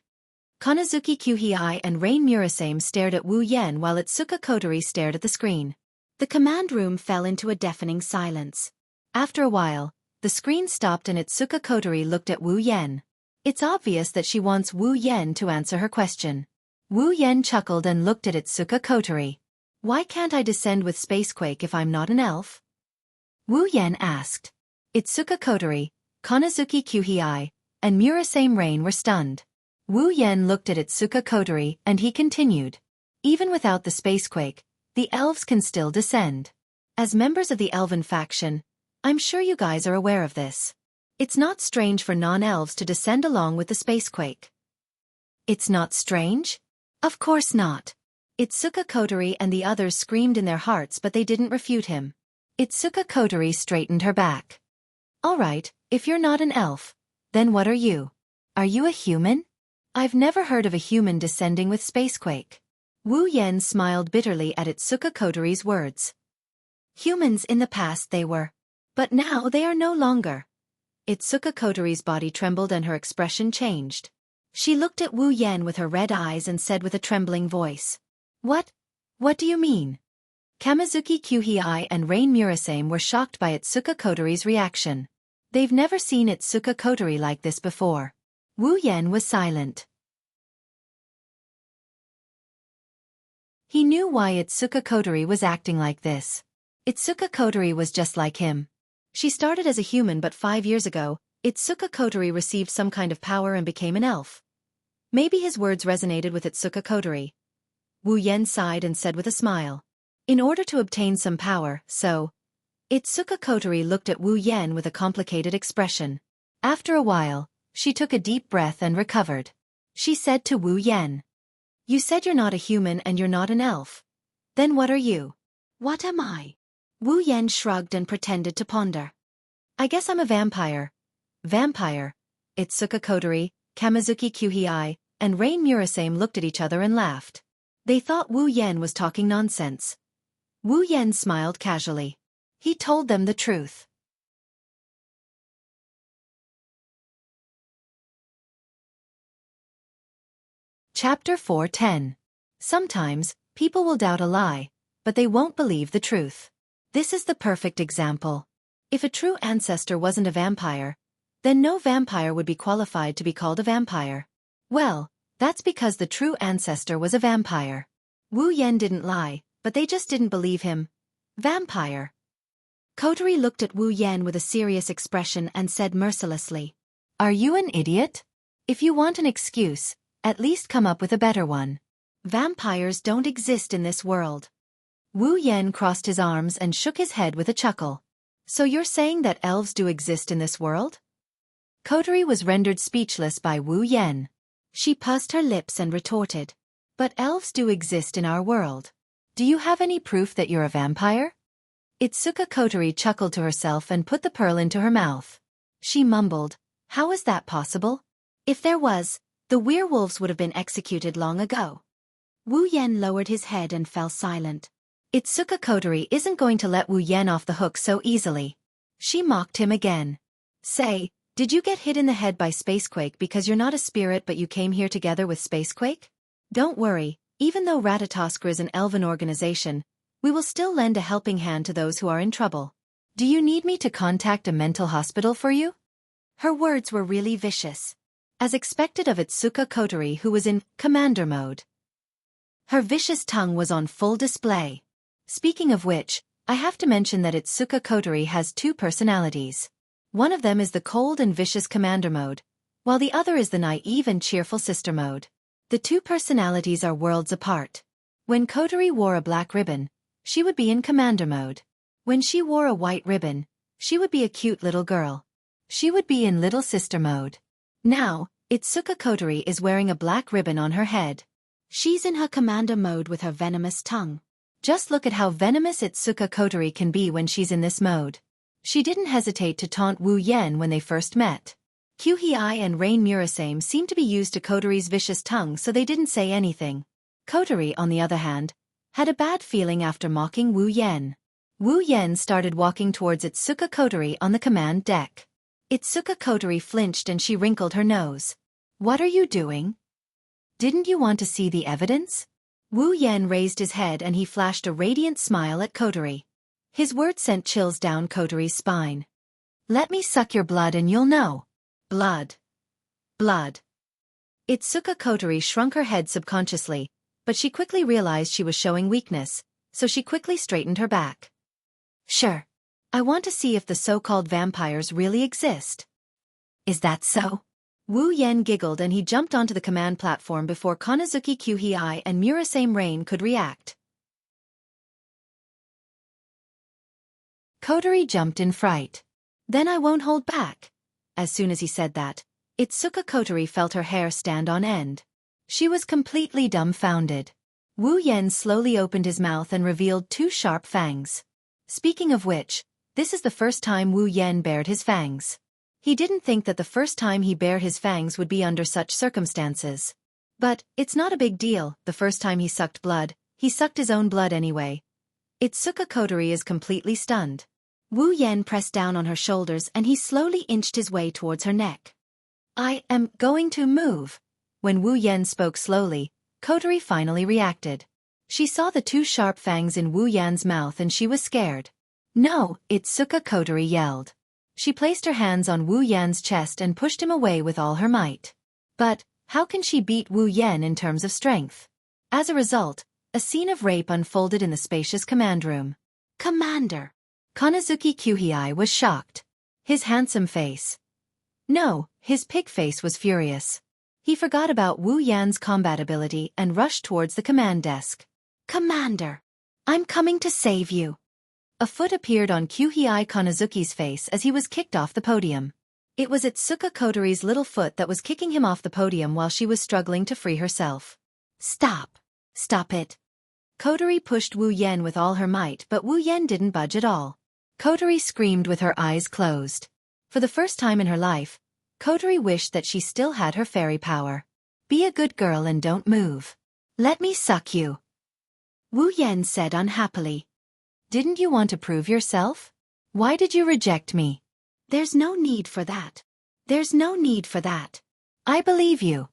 Kanazuki Kuhei and Rain Murasame stared at Wu Yan while Itsuka Kotori stared at the screen. The command room fell into a deafening silence. After a while, the screen stopped and Itsuka Kotori looked at Wu Yan. It's obvious that she wants Wu Yan to answer her question. Wu Yan chuckled and looked at Itsuka Kotori. Why can't I descend with Spacequake if I'm not an elf? Wu Yan asked. Itsuka Kotori, Kanazuki Kuhei, and Murasame Rain were stunned. Wu Yan looked at Itsuka Kotori and he continued. Even without the Spacequake, the elves can still descend. As members of the elven faction, I'm sure you guys are aware of this. It's not strange for non-elves to descend along with the Spacequake. It's not strange? Of course not. Itsuka Kotori and the others screamed in their hearts but they didn't refute him. Itsuka Kotori straightened her back. Alright, if you're not an elf, then what are you? Are you a human? I've never heard of a human descending with Spacequake. Wu Yan smiled bitterly at Itsuka Kotori's words. Humans in the past they were. But now they are no longer. Itsuka Kotori's body trembled and her expression changed. She looked at Wu Yan with her red eyes and said with a trembling voice. What? What do you mean? Kamizuki Kuhei and Rain Murasame were shocked by Itsuka Kotori's reaction. They've never seen Itsuka Kotori like this before. Wu Yan was silent. He knew why Itsuka Kotori was acting like this. Itsuka Kotori was just like him. She started as a human but 5 years ago, Itsuka Kotori received some kind of power and became an elf. Maybe his words resonated with Itsuka Kotori. Wu Yan sighed and said with a smile. In order to obtain some power, so... Itsuka Kotori looked at Wu Yan with a complicated expression. After a while, she took a deep breath and recovered. She said to Wu Yan. You said you're not a human and you're not an elf. Then what are you? What am I? Wu Yan shrugged and pretended to ponder. I guess I'm a vampire. Vampire. Itsuka Kotori, Kamizuki Kuhei, and Rain Murasame looked at each other and laughed. They thought Wu Yan was talking nonsense. Wu Yan smiled casually. He told them the truth. Chapter 4:10. Sometimes, people will doubt a lie, but they won't believe the truth. This is the perfect example. If a true ancestor wasn't a vampire, then no vampire would be qualified to be called a vampire. Well, that's because the true ancestor was a vampire. Wu Yan didn't lie, but they just didn't believe him. Vampire. Kotori looked at Wu Yan with a serious expression and said mercilessly. Are you an idiot? If you want an excuse, at least come up with a better one. Vampires don't exist in this world. Wu Yan crossed his arms and shook his head with a chuckle. So you're saying that elves do exist in this world? Kotori was rendered speechless by Wu Yan. She pursed her lips and retorted. But elves do exist in our world. Do you have any proof that you're a vampire? Itsuka Kotori chuckled to herself and put the pearl into her mouth. She mumbled, how is that possible? If there was, the werewolves would have been executed long ago. Wu Yan lowered his head and fell silent. Itsuka Kotori isn't going to let Wu Yan off the hook so easily. She mocked him again. Say, did you get hit in the head by Spacequake because you're not a spirit but you came here together with Spacequake? Don't worry, even though Ratatoskra is an elven organization, we will still lend a helping hand to those who are in trouble. Do you need me to contact a mental hospital for you? Her words were really vicious. As expected of Itsuka Kotori who was in commander mode. Her vicious tongue was on full display. Speaking of which, I have to mention that Itsuka Kotori has 2 personalities. One of them is the cold and vicious commander mode, while the other is the naive and cheerful sister mode. The 2 personalities are worlds apart. When Kotori wore a black ribbon, she would be in commander mode. When she wore a white ribbon, she would be a cute little girl. She would be in little sister mode. Now, Itsuka Kotori is wearing a black ribbon on her head. She's in her commander mode with her venomous tongue. Just look at how venomous Itsuka Kotori can be when she's in this mode. She didn't hesitate to taunt Wu Yan when they first met. Qi and Rain Murasame seemed to be used to Kotori's vicious tongue, so they didn't say anything. Kotori, on the other hand, had a bad feeling after mocking Wu Yan. Wu Yan started walking towards Itsuka Kotori on the command deck. Itsuka Kotori flinched and she wrinkled her nose. "What are you doing? Didn't you want to see the evidence?" Wu Yan raised his head and he flashed a radiant smile at Kotori. His words sent chills down Kotori's spine. "Let me suck your blood and you'll know." Blood. Blood. Itsuka Kotori shrunk her head subconsciously, but she quickly realized she was showing weakness, so she quickly straightened her back. "Sure. I want to see if the so-called vampires really exist." "Is that so?" Wu Yan giggled and he jumped onto the command platform before Kanazuki Qi and Murasame Rain could react. Kotori jumped in fright. "Then I won't hold back." As soon as he said that, Itsuka Kotori felt her hair stand on end. She was completely dumbfounded. Wu Yan slowly opened his mouth and revealed 2 sharp fangs. Speaking of which, this is the first time Wu Yan bared his fangs. He didn't think that the first time he bared his fangs would be under such circumstances. But it's not a big deal. The first time he sucked his own blood anyway. Itsuka Kotori is completely stunned. Wu Yan pressed down on her shoulders and he slowly inched his way towards her neck. "I am going to move." When Wu Yan spoke slowly, Kotori finally reacted. She saw the 2 sharp fangs in Wu Yan's mouth and she was scared. "No!" Itsuka Kotori yelled. She placed her hands on Wu Yan's chest and pushed him away with all her might. But how can she beat Wu Yan in terms of strength? As a result, a scene of rape unfolded in the spacious command room. "Commander!" Kanazuki Qi was shocked. His handsome face. No, his pig face was furious. He forgot about Wu Yan's combat ability and rushed towards the command desk. "Commander! I'm coming to save you!" A foot appeared on Qi Kanazuki's face as he was kicked off the podium. It was Itsuka Kotori's little foot that was kicking him off the podium while she was struggling to free herself. "Stop! Stop it!" Kotori pushed Wu Yan with all her might, but Wu Yan didn't budge at all. Kotori screamed with her eyes closed. For the first time in her life, Kotori wished that she still had her fairy power. "Be a good girl and don't move. Let me suck you," Wu Yan said unhappily. "Didn't you want to prove yourself? Why did you reject me?" "There's no need for that. There's no need for that. I believe you,"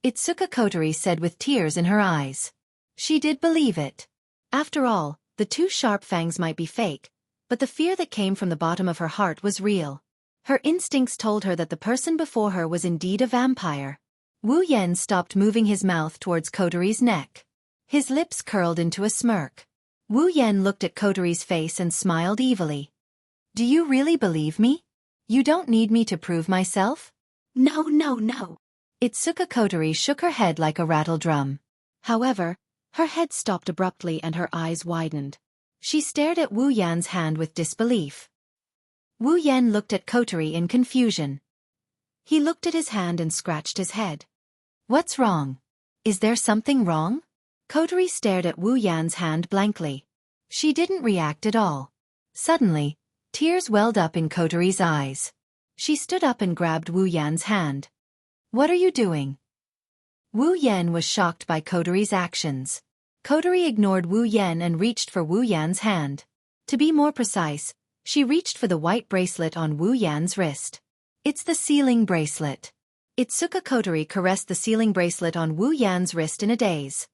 Itsuka Kotori said with tears in her eyes. She did believe it. After all, the 2 sharp fangs might be fake, but the fear that came from the bottom of her heart was real. Her instincts told her that the person before her was indeed a vampire. Wu Yan stopped moving his mouth towards Kotori's neck. His lips curled into a smirk. Wu Yan looked at Kotori's face and smiled evilly. "Do you really believe me? You don't need me to prove myself?" "No, no, no." Itsuka Kotori shook her head like a rattle drum. However, her head stopped abruptly and her eyes widened. She stared at Wu Yan's hand with disbelief. Wu Yan looked at Kotori in confusion. He looked at his hand and scratched his head. "What's wrong? Is there something wrong?" Kotori stared at Wu Yan's hand blankly. She didn't react at all. Suddenly, tears welled up in Kotori's eyes. She stood up and grabbed Wu Yan's hand. "What are you doing?" Wu Yan was shocked by Kotori's actions. Kotori ignored Wu Yan and reached for Wu Yan's hand. To be more precise, she reached for the white bracelet on Wu Yan's wrist. "It's the sealing bracelet." Itsuka Kotori caressed the sealing bracelet on Wu Yan's wrist in a daze.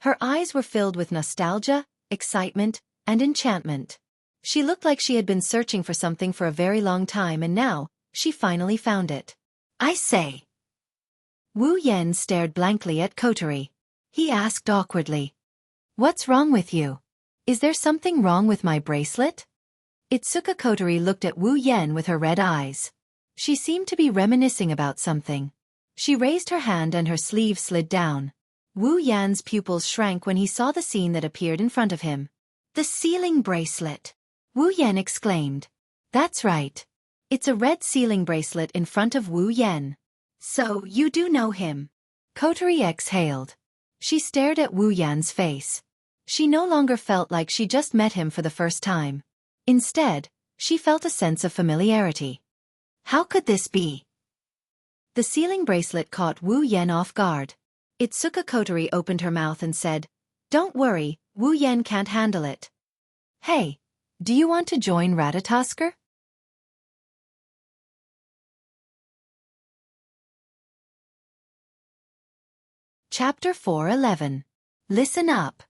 Her eyes were filled with nostalgia, excitement, and enchantment. She looked like she had been searching for something for a very long time and now, she finally found it. "I say." Wu Yan stared blankly at Kotori. He asked awkwardly. "What's wrong with you? Is there something wrong with my bracelet?" Itsuka Kotori looked at Wu Yan with her red eyes. She seemed to be reminiscing about something. She raised her hand and her sleeve slid down. Wu Yan's pupils shrank when he saw the scene that appeared in front of him. "The sealing bracelet!" Wu Yan exclaimed. "That's right. It's a red sealing bracelet in front of Wu Yan. So, you do know him." Kotori exhaled. She stared at Wu Yan's face. She no longer felt like she just met him for the first time. Instead, she felt a sense of familiarity. How could this be? The sealing bracelet caught Wu Yan off guard. Itsuka Kotori opened her mouth and said, "Don't worry, Wu Yan can't handle it. Hey, do you want to join Ratatosker?" Chapter 4:11. Listen up.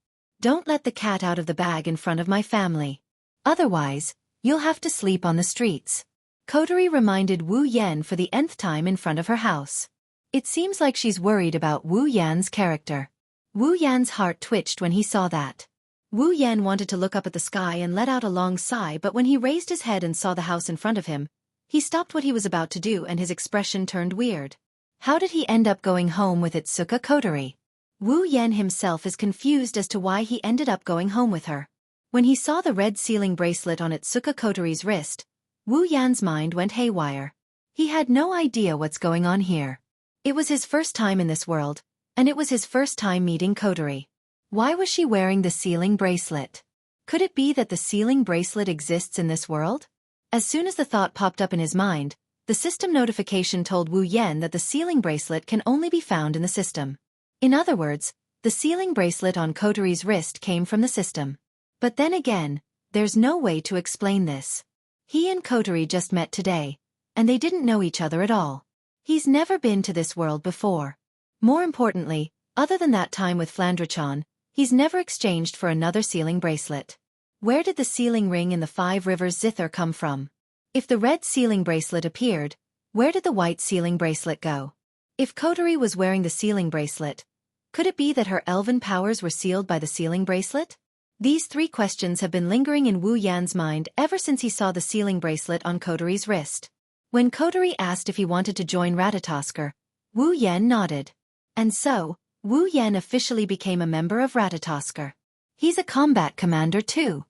Don't let the cat out of the bag in front of my family. Otherwise, you'll have to sleep on the streets. Kotori reminded Wu Yan for the nth time in front of her house. It seems like she's worried about Wu Yan's character. Wu Yan's heart twitched when he saw that. Wu Yan wanted to look up at the sky and let out a long sigh, but when he raised his head and saw the house in front of him, he stopped what he was about to do and his expression turned weird. How did he end up going home with Itsuka Kotori? Wu Yan himself is confused as to why he ended up going home with her. When he saw the red sealing bracelet on Itsuka Kotori's wrist, Wu Yan's mind went haywire. He had no idea what's going on here. It was his first time in this world, and it was his first time meeting Kotori. Why was she wearing the sealing bracelet? Could it be that the sealing bracelet exists in this world? As soon as the thought popped up in his mind, the system notification told Wu Yan that the sealing bracelet can only be found in the system. In other words, the sealing bracelet on Kotori's wrist came from the system. But then again, there's no way to explain this. He and Kotori just met today, and they didn't know each other at all. He's never been to this world before. More importantly, other than that time with Flandre-chan, he's never exchanged for another sealing bracelet. Where did the sealing ring in the Five Rivers Zither come from? If the red sealing bracelet appeared, where did the white sealing bracelet go? If Kotori was wearing the sealing bracelet, could it be that her elven powers were sealed by the sealing bracelet? These three questions have been lingering in Wu Yan's mind ever since he saw the sealing bracelet on Kotori's wrist. When Kotori asked if he wanted to join Ratatosker, Wu Yan nodded. And so, Wu Yan officially became a member of Ratatosker. He's a combat commander too.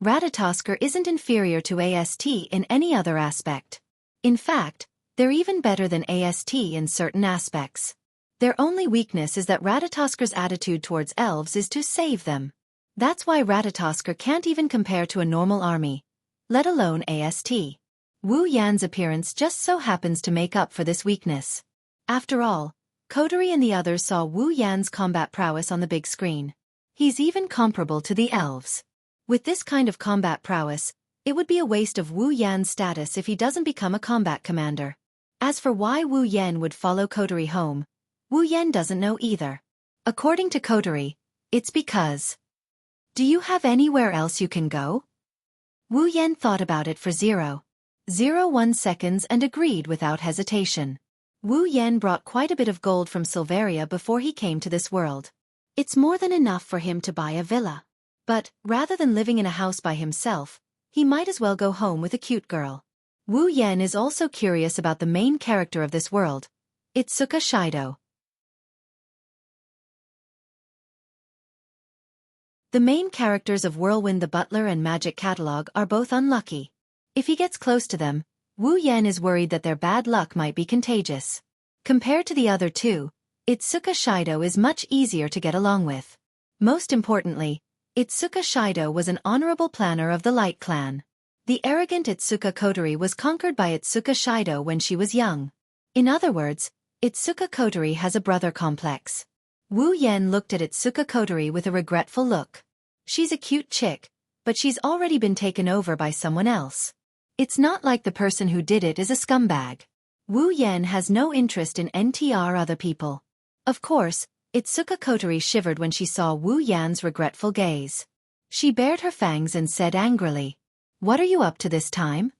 Ratatosker isn't inferior to AST in any other aspect. In fact, they're even better than AST in certain aspects. Their only weakness is that Ratatosker's attitude towards elves is to save them. That's why Ratatosker can't even compare to a normal army, let alone AST. Wu Yan's appearance just so happens to make up for this weakness. After all, Kotori and the others saw Wu Yan's combat prowess on the big screen. He's even comparable to the elves. With this kind of combat prowess, it would be a waste of Wu Yan's status if he doesn't become a combat commander. As for why Wu Yan would follow Kotori home, Wu Yan doesn't know either. According to Kotori, it's because... Do you have anywhere else you can go? Wu Yan thought about it for 0.01 seconds and agreed without hesitation. Wu Yan brought quite a bit of gold from Silveria before he came to this world. It's more than enough for him to buy a villa. But, rather than living in a house by himself, he might as well go home with a cute girl. Wu Yan is also curious about the main character of this world, Itsuka Shido. The main characters of Whirlwind the Butler and Magic Catalog are both unlucky. If he gets close to them, Wu Yan is worried that their bad luck might be contagious. Compared to the other two, Itsuka Shido is much easier to get along with. Most importantly, Itsuka Shido was an honorable planner of the Light Clan. The arrogant Itsuka Kotori was conquered by Itsuka Shido when she was young. In other words, Itsuka Kotori has a brother complex. Wu Yan looked at Itsuka Kotori with a regretful look. She's a cute chick, but she's already been taken over by someone else. It's not like the person who did it is a scumbag. Wu Yan has no interest in NTR other people. Of course, Itsuka Kotori shivered when she saw Wu Yan's regretful gaze. She bared her fangs and said angrily, "What are you up to this time?"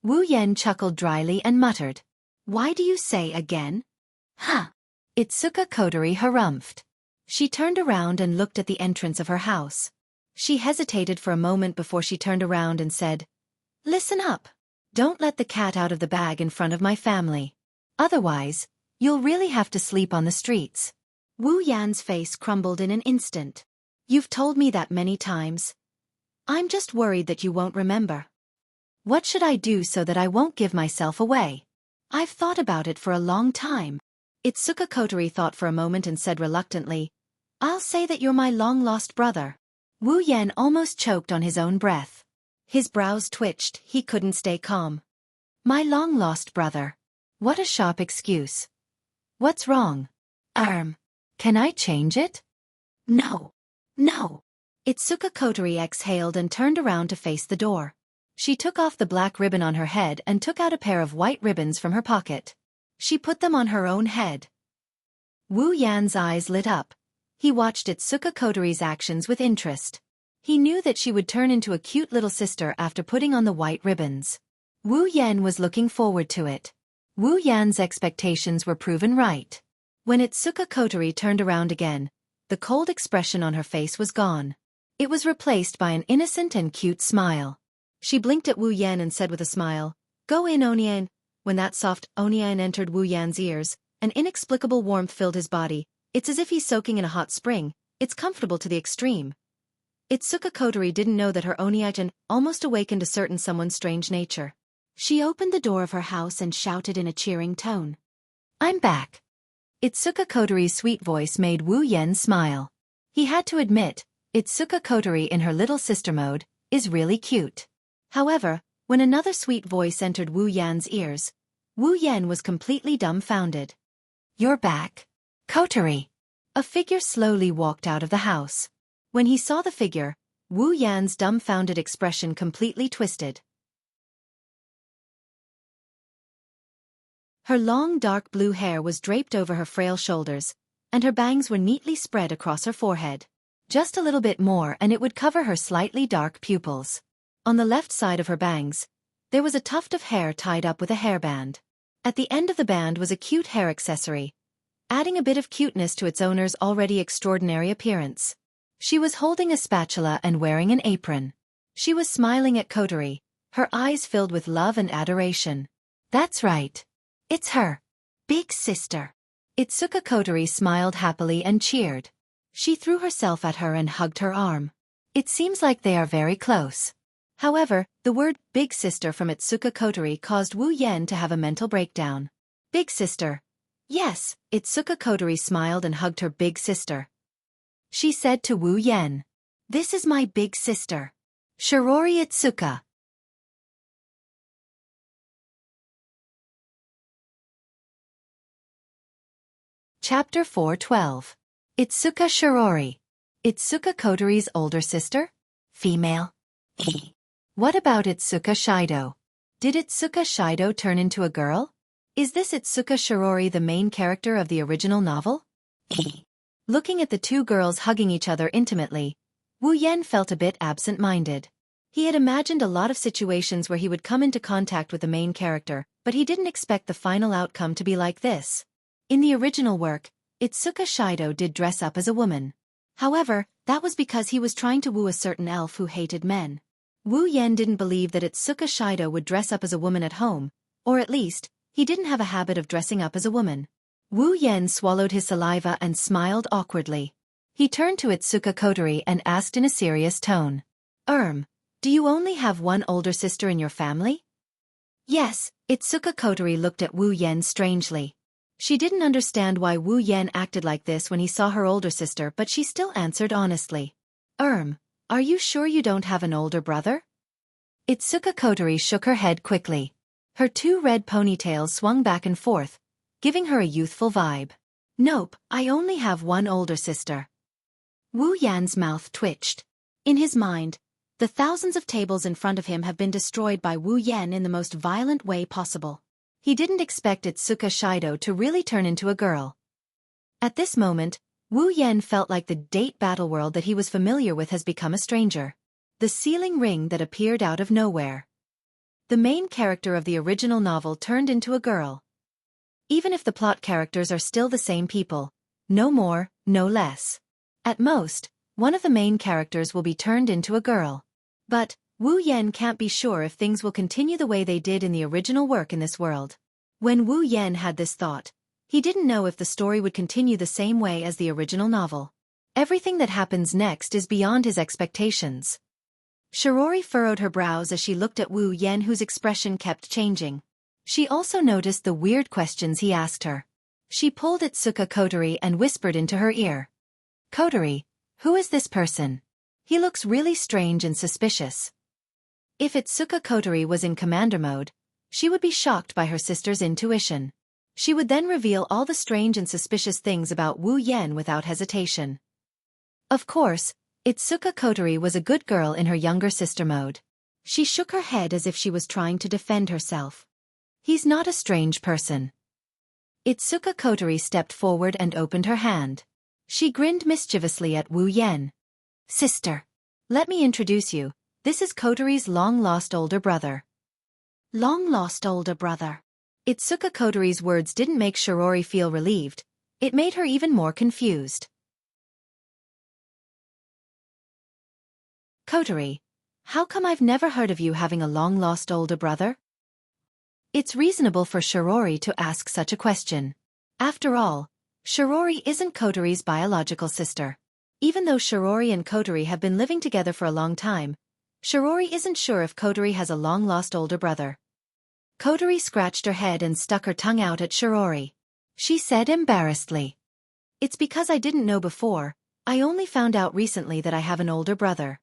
Wu Yan chuckled dryly and muttered, "Why do you say again?" "Huh." Itsuka Kotori harumphed. She turned around and looked at the entrance of her house. She hesitated for a moment before she turned around and said, "Listen up. Don't let the cat out of the bag in front of my family. Otherwise, you'll really have to sleep on the streets." Wu Yan's face crumbled in an instant. "You've told me that many times. I'm just worried that you won't remember. What should I do so that I won't give myself away? I've thought about it for a long time." Itsuka Kotori thought for a moment and said reluctantly, "I'll say that you're my long-lost brother." Wu Yan almost choked on his own breath. His brows twitched, he couldn't stay calm. My long-lost brother. What a sharp excuse. What's wrong? Can I change it? No. No. Itsuka Kotori exhaled and turned around to face the door. She took off the black ribbon on her head and took out a pair of white ribbons from her pocket. She put them on her own head. Wu Yan's eyes lit up. He watched Itsuka Kotori's actions with interest. He knew that she would turn into a cute little sister after putting on the white ribbons. Wu Yan was looking forward to it. Wu Yan's expectations were proven right. When Itsuka Kotori turned around again, the cold expression on her face was gone. It was replaced by an innocent and cute smile. She blinked at Wu Yan and said with a smile, "Go in, Onian." When that soft Onian entered Wu Yan's ears, an inexplicable warmth filled his body. It's as if he's soaking in a hot spring. It's comfortable to the extreme. Itsuka Kotori didn't know that her Onian almost awakened a certain someone's strange nature. She opened the door of her house and shouted in a cheering tone. "I'm back." Itsuka Kotori's sweet voice made Wu Yan smile. He had to admit, Itsuka Kotori in her little sister mode is really cute. However, when another sweet voice entered Wu Yan's ears, Wu Yan was completely dumbfounded. "You're back, Kotori." A figure slowly walked out of the house. When he saw the figure, Wu Yan's dumbfounded expression completely twisted. Her long dark blue hair was draped over her frail shoulders, and her bangs were neatly spread across her forehead. Just a little bit more and it would cover her slightly dark pupils. On the left side of her bangs, there was a tuft of hair tied up with a hairband. At the end of the band was a cute hair accessory, adding a bit of cuteness to its owner's already extraordinary appearance. She was holding a spatula and wearing an apron. She was smiling at Kotori, her eyes filled with love and adoration. "That's right. It's her. Big sister." Itsuka Kotori smiled happily and cheered. She threw herself at her and hugged her arm. It seems like they are very close. However, the word big sister from Itsuka Kotori caused Wu Yan to have a mental breakdown. Big sister. Yes, Itsuka Kotori smiled and hugged her big sister. She said to Wu Yan, "This is my big sister, Shirori Itsuka." Chapter 4:12. Itsuka Shirori. Itsuka Kotori's older sister? Female. What about Itsuka Shido? Did Itsuka Shido turn into a girl? Is this Itsuka Shirori the main character of the original novel? Looking at the two girls hugging each other intimately, Wu Yan felt a bit absent-minded. He had imagined a lot of situations where he would come into contact with the main character, but he didn't expect the final outcome to be like this. In the original work, Itsuka Shido did dress up as a woman. However, that was because he was trying to woo a certain elf who hated men. Wu Yan didn't believe that Itsuka Shido would dress up as a woman at home, or at least, he didn't have a habit of dressing up as a woman. Wu Yan swallowed his saliva and smiled awkwardly. He turned to Itsuka Kotori and asked in a serious tone. Do you only have one older sister in your family? Yes, Itsuka Kotori looked at Wu Yan strangely. She didn't understand why Wu Yan acted like this when he saw her older sister, but she still answered honestly. Are you sure you don't have an older brother? Itsuka Kotori shook her head quickly. Her two red ponytails swung back and forth, giving her a youthful vibe. Nope, I only have one older sister. Wu Yan's mouth twitched. In his mind, the thousands of tables in front of him have been destroyed by Wu Yan in the most violent way possible. He didn't expect Itsuka Shido to really turn into a girl. At this moment, Wu Yan felt like the date battle world that he was familiar with has become a stranger. The sealing ring that appeared out of nowhere. The main character of the original novel turned into a girl. Even if the plot characters are still the same people, no more, no less. At most, one of the main characters will be turned into a girl. But, Wu Yan can't be sure if things will continue the way they did in the original work in this world. When Wu Yan had this thought, he didn't know if the story would continue the same way as the original novel. Everything that happens next is beyond his expectations. Shirori furrowed her brows as she looked at Wu Yan, whose expression kept changing. She also noticed the weird questions he asked her. She pulled Itsuka Kotori and whispered into her ear. Kotori, who is this person? He looks really strange and suspicious. If Itsuka Kotori was in commander mode, she would be shocked by her sister's intuition. She would then reveal all the strange and suspicious things about Wu Yan without hesitation. Of course, Itsuka Kotori was a good girl in her younger sister mode. She shook her head as if she was trying to defend herself. He's not a strange person. Itsuka Kotori stepped forward and opened her hand. She grinned mischievously at Wu Yan. Sister. Let me introduce you. This is Kotori's long-lost older brother. Long-lost older brother. Itsuka Kotori's words didn't make Shirori feel relieved. It made her even more confused. Kotori, how come I've never heard of you having a long-lost older brother? It's reasonable for Shirori to ask such a question. After all, Shirori isn't Kotori's biological sister. Even though Shirori and Kotori have been living together for a long time, Shirori isn't sure if Kotori has a long-lost older brother. Kotori scratched her head and stuck her tongue out at Shirori. She said embarrassedly. It's because I didn't know before. I only found out recently that I have an older brother.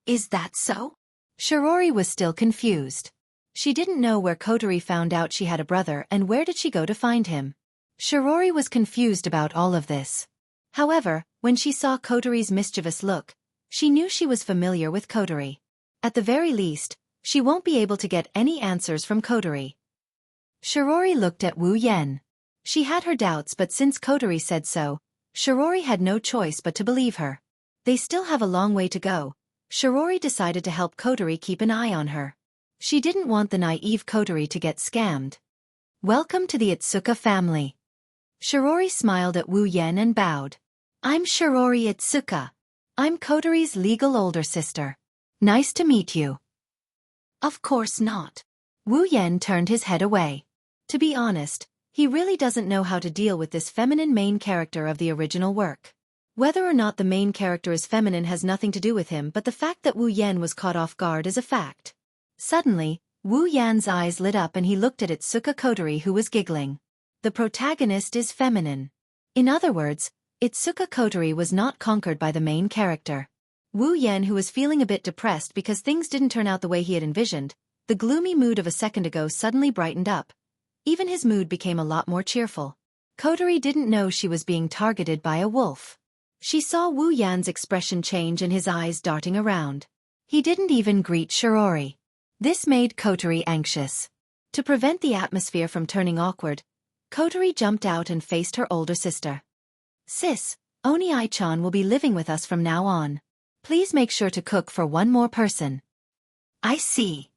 Is that so? Shirori was still confused. She didn't know where Kotori found out she had a brother and where did she go to find him. Shirori was confused about all of this. However, when she saw Kotori's mischievous look, she knew she was familiar with Kotori. At the very least, she won't be able to get any answers from Kotori. Shirori looked at Wu Yan. She had her doubts, but since Kotori said so, Shirori had no choice but to believe her. They still have a long way to go. Shirori decided to help Kotori keep an eye on her. She didn't want the naive Kotori to get scammed. Welcome to the Itsuka family. Shirori smiled at Wu Yan and bowed. I'm Shirori Itsuka. I'm Kotori's legal older sister. Nice to meet you. Of course not. Wu Yan turned his head away. To be honest, he really doesn't know how to deal with this feminine main character of the original work. Whether or not the main character is feminine has nothing to do with him, but the fact that Wu Yan was caught off guard is a fact. Suddenly, Wu Yan's eyes lit up and he looked at Itsuka Kotori, who was giggling. The protagonist is feminine. In other words, Itsuka Kotori was not conquered by the main character. Wu Yan, who was feeling a bit depressed because things didn't turn out the way he had envisioned, the gloomy mood of a second ago suddenly brightened up. Even his mood became a lot more cheerful. Kotori didn't know she was being targeted by a wolf. She saw Wu Yan's expression change and his eyes darting around. He didn't even greet Shirori. This made Kotori anxious. To prevent the atmosphere from turning awkward, Kotori jumped out and faced her older sister. Sis, Oni-chan will be living with us from now on. Please make sure to cook for one more person. I see.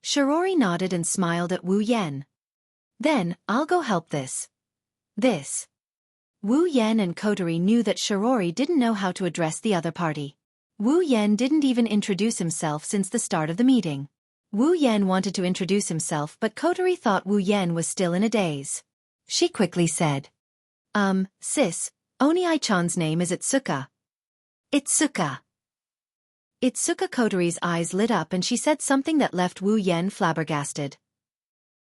Shirori nodded and smiled at Wu Yan. Then, I'll go help this. Wu Yan and Kotori knew that Shirori didn't know how to address the other party. Wu Yan didn't even introduce himself since the start of the meeting. Wu Yan wanted to introduce himself, but Kotori thought Wu Yan was still in a daze. She quickly said, Sis, Oni-chan's name is Itsuka. Itsuka. Itsuka Kotori's eyes lit up and she said something that left Wu Yan flabbergasted.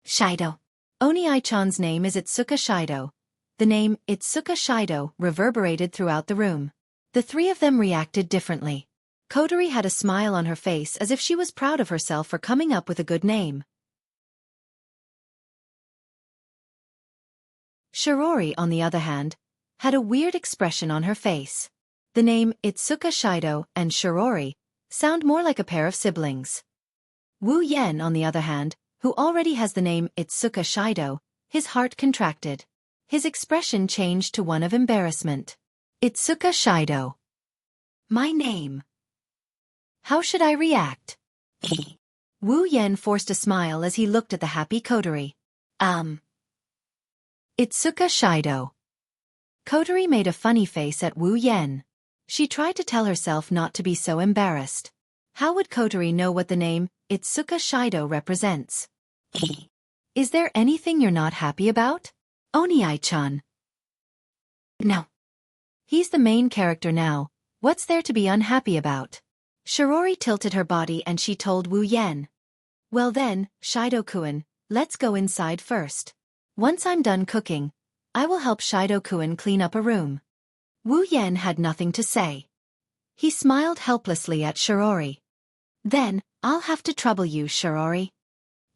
Shido. Oni-chan's name is Itsuka Shido. The name, Itsuka Shido, reverberated throughout the room. The three of them reacted differently. Kotori had a smile on her face as if she was proud of herself for coming up with a good name. Shirori, on the other hand, had a weird expression on her face. The name, Itsuka Shido, and Shirori, sound more like a pair of siblings. Wu Yan, on the other hand, who already has the name Itsuka Shido, his heart contracted. His expression changed to one of embarrassment. Itsuka Shido. My name. How should I react? Wu Yan forced a smile as he looked at the happy Kotori. Itsuka Shido. Kotori made a funny face at Wu Yan. She tried to tell herself not to be so embarrassed. How would Kotori know what the name, Itsuka Shido, represents? Is there anything you're not happy about? Oni-chan. No. He's the main character now. What's there to be unhappy about? Shirori tilted her body and she told Wu Yan. Well then, Shido-kun, let's go inside first. Once I'm done cooking, I will help Shido-kun clean up a room. Wu Yan had nothing to say. He smiled helplessly at Shirori. Then, I'll have to trouble you, Shirori.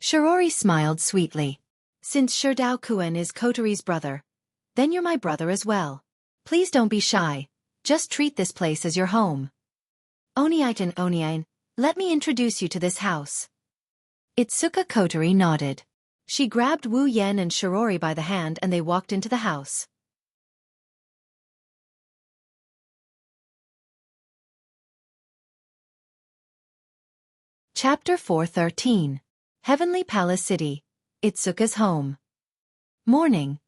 Shirori smiled sweetly. Since Shirdao-kun is Kotori's brother, then you're my brother as well. Please don't be shy, just treat this place as your home. Oniitan, let me introduce you to this house. Itsuka Kotori nodded. She grabbed Wu Yen and Shirori by the hand and they walked into the house. Chapter 413. Heavenly Palace City. Itsuka's home. Morning.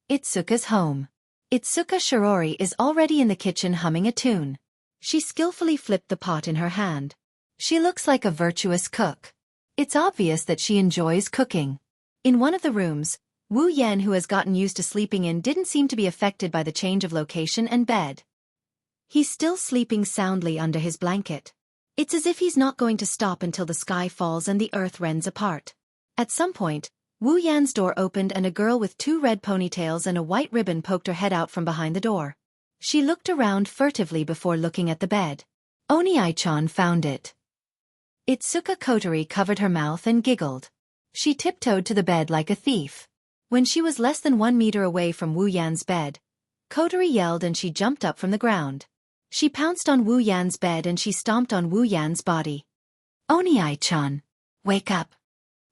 Itsuka's home. Itsuka Shirori is already in the kitchen humming a tune. She skillfully flipped the pot in her hand. She looks like a virtuous cook. It's obvious that she enjoys cooking. In one of the rooms, Wu Yen, who has gotten used to sleeping in, didn't seem to be affected by the change of location and bed. He's still sleeping soundly under his blanket. It's as if he's not going to stop until the sky falls and the earth rends apart. At some point, Wu Yan's door opened and a girl with 2 red ponytails and a white ribbon poked her head out from behind the door. She looked around furtively before looking at the bed. Oni-chan found it. Itsuka Kotori covered her mouth and giggled. She tiptoed to the bed like a thief. When she was less than 1 meter away from Wu Yan's bed, Kotori yelled and she jumped up from the ground. She pounced on Wu Yan's bed and she stomped on Wu Yan's body. Oni-chan, wake up.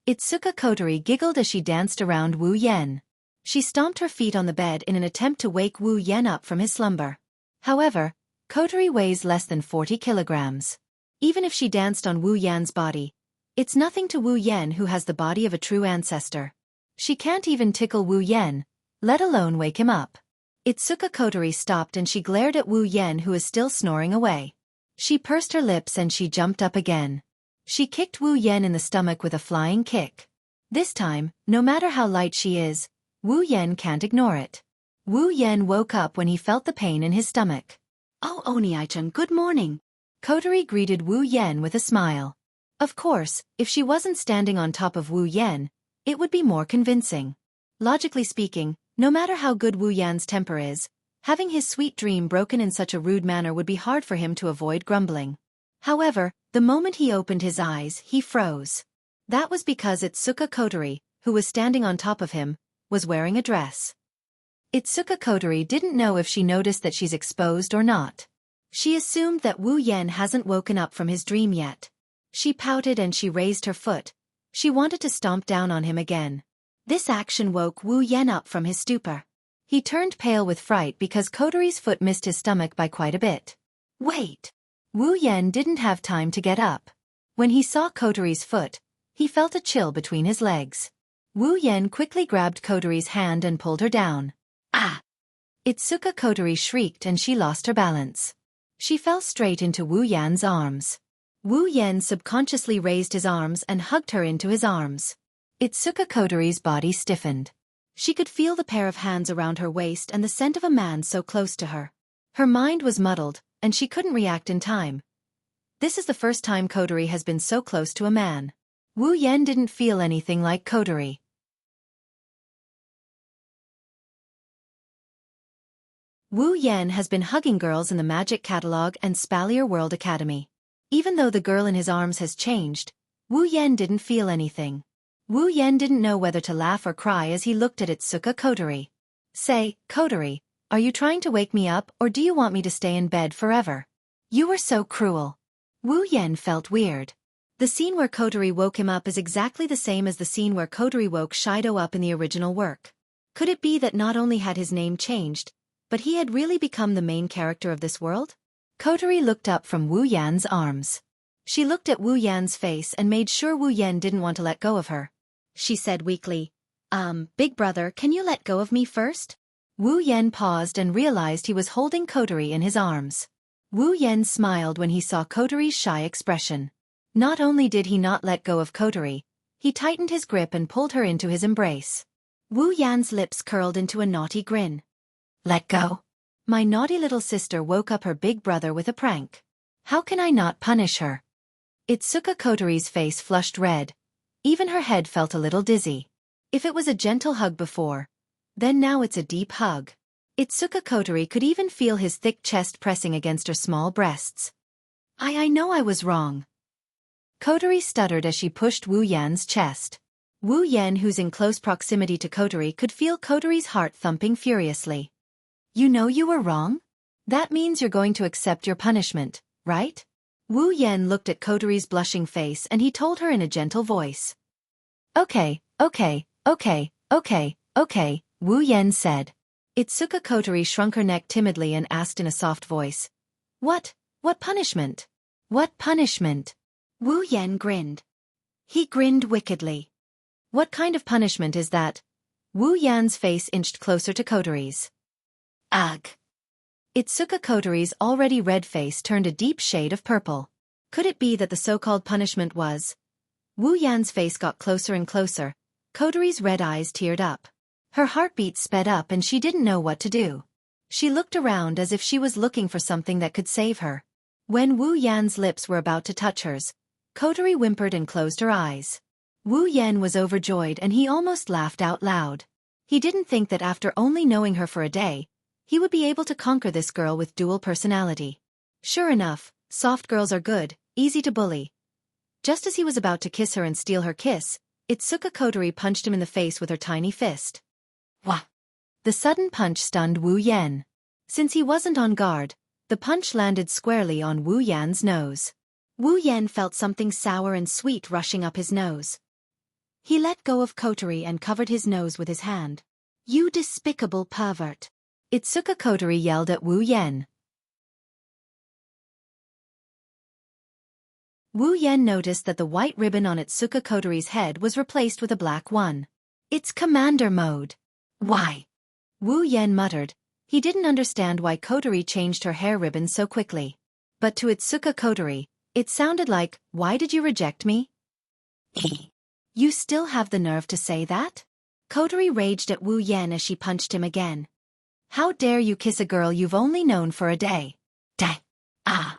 Itsuka Kotori giggled as she danced around Wu Yen. She stomped her feet on the bed in an attempt to wake Wu Yen up from his slumber. However, Kotori weighs less than 40 kilograms. Even if she danced on Wu Yan's body, it's nothing to Wu Yen, who has the body of a true ancestor. She can't even tickle Wu Yen, let alone wake him up. Itsuka Kotori stopped and she glared at Wu Yen, who is still snoring away. She pursed her lips and she jumped up again. She kicked Wu Yen in the stomach with a flying kick. This time, no matter how light she is, Wu Yen can't ignore it. Wu Yen woke up when he felt the pain in his stomach. Oh, Oni-chan, good morning. Kotori greeted Wu Yen with a smile. Of course, if she wasn't standing on top of Wu Yen, it would be more convincing. Logically speaking, no matter how good Wu Yan's temper is, having his sweet dream broken in such a rude manner would be hard for him to avoid grumbling. However, the moment he opened his eyes, he froze. That was because Itsuka Kotori, who was standing on top of him, was wearing a dress. Itsuka Kotori didn't know if she noticed that she's exposed or not. She assumed that Wu Yen hasn't woken up from his dream yet. She pouted and she raised her foot. She wanted to stomp down on him again. This action woke Wu Yen up from his stupor. He turned pale with fright because Kotori's foot missed his stomach by quite a bit. Wait! Wu Yen didn't have time to get up. When he saw Kotori's foot, he felt a chill between his legs. Wu Yen quickly grabbed Kotori's hand and pulled her down. Ah! Itsuka Kotori shrieked and she lost her balance. She fell straight into Wu Yan's arms. Wu Yen subconsciously raised his arms and hugged her into his arms. Itsuka Kotori's body stiffened. She could feel the pair of hands around her waist and the scent of a man so close to her. Her mind was muddled, and she couldn't react in time. This is the first time Kotori has been so close to a man. Wu Yen didn't feel anything like Kotori. Wu Yen has been hugging girls in the Magic Catalog and Spalier World Academy. Even though the girl in his arms has changed, Wu Yen didn't feel anything. Wu Yen didn't know whether to laugh or cry as he looked at Itsuka Kotori. Say, Kotori, are you trying to wake me up or do you want me to stay in bed forever? You were so cruel. Wu Yen felt weird. The scene where Kotori woke him up is exactly the same as the scene where Kotori woke Shido up in the original work. Could it be that not only had his name changed, but he had really become the main character of this world? Kotori looked up from Wu Yan's arms. She looked at Wu Yan's face and made sure Wu Yen didn't want to let go of her. She said weakly, Big brother, can you let go of me first? Wu Yen paused and realized he was holding Kotori in his arms. Wu Yen smiled when he saw Kotori's shy expression. Not only did he not let go of Kotori, he tightened his grip and pulled her into his embrace. Wu Yan's lips curled into a naughty grin. Let go? My naughty little sister woke up her big brother with a prank. How can I not punish her? Itsuka Kotori's face flushed red. Even her head felt a little dizzy. If it was a gentle hug before, then now it's a deep hug. Itsuka Kotori could even feel his thick chest pressing against her small breasts. I know I was wrong. Kotori stuttered as she pushed Wu Yan's chest. Wu Yan, who's in close proximity to Kotori, could feel Kotori's heart thumping furiously. You know you were wrong? That means you're going to accept your punishment, right? Wu Yan looked at Kotori's blushing face and he told her in a gentle voice. Okay, Wu Yan said. Itsuka Kotori shrunk her neck timidly and asked in a soft voice. What punishment? What punishment? Wu Yan grinned. He grinned wickedly. What kind of punishment is that? Wu Yan's face inched closer to Kotori's. Ugh. Itsuka Kotori's already red face turned a deep shade of purple. Could it be that the so-called punishment was? Wu Yan's face got closer and closer. Kotori's red eyes teared up. Her heartbeat sped up and she didn't know what to do. She looked around as if she was looking for something that could save her. When Wu Yan's lips were about to touch hers, Kotori whimpered and closed her eyes. Wu Yan was overjoyed and he almost laughed out loud. He didn't think that after only knowing her for a day, he would be able to conquer this girl with dual personality. Sure enough, soft girls are good, easy to bully. Just as he was about to kiss her and steal her kiss, Itsuka Kotori punched him in the face with her tiny fist. Wah! The sudden punch stunned Wu Yan. Since he wasn't on guard, the punch landed squarely on Wu Yan's nose. Wu Yan felt something sour and sweet rushing up his nose. He let go of Kotori and covered his nose with his hand. You despicable pervert! Itsuka Kotori yelled at Wu Yan. Wu Yan noticed that the white ribbon on Itsuka Kotori's head was replaced with a black one. It's commander mode. Why? Wu Yan muttered. He didn't understand why Kotori changed her hair ribbon so quickly. But to Itsuka Kotori, it sounded like, why did you reject me? You still have the nerve to say that? Kotori raged at Wu Yan as she punched him again. How dare you kiss a girl you've only known for a day? Ah.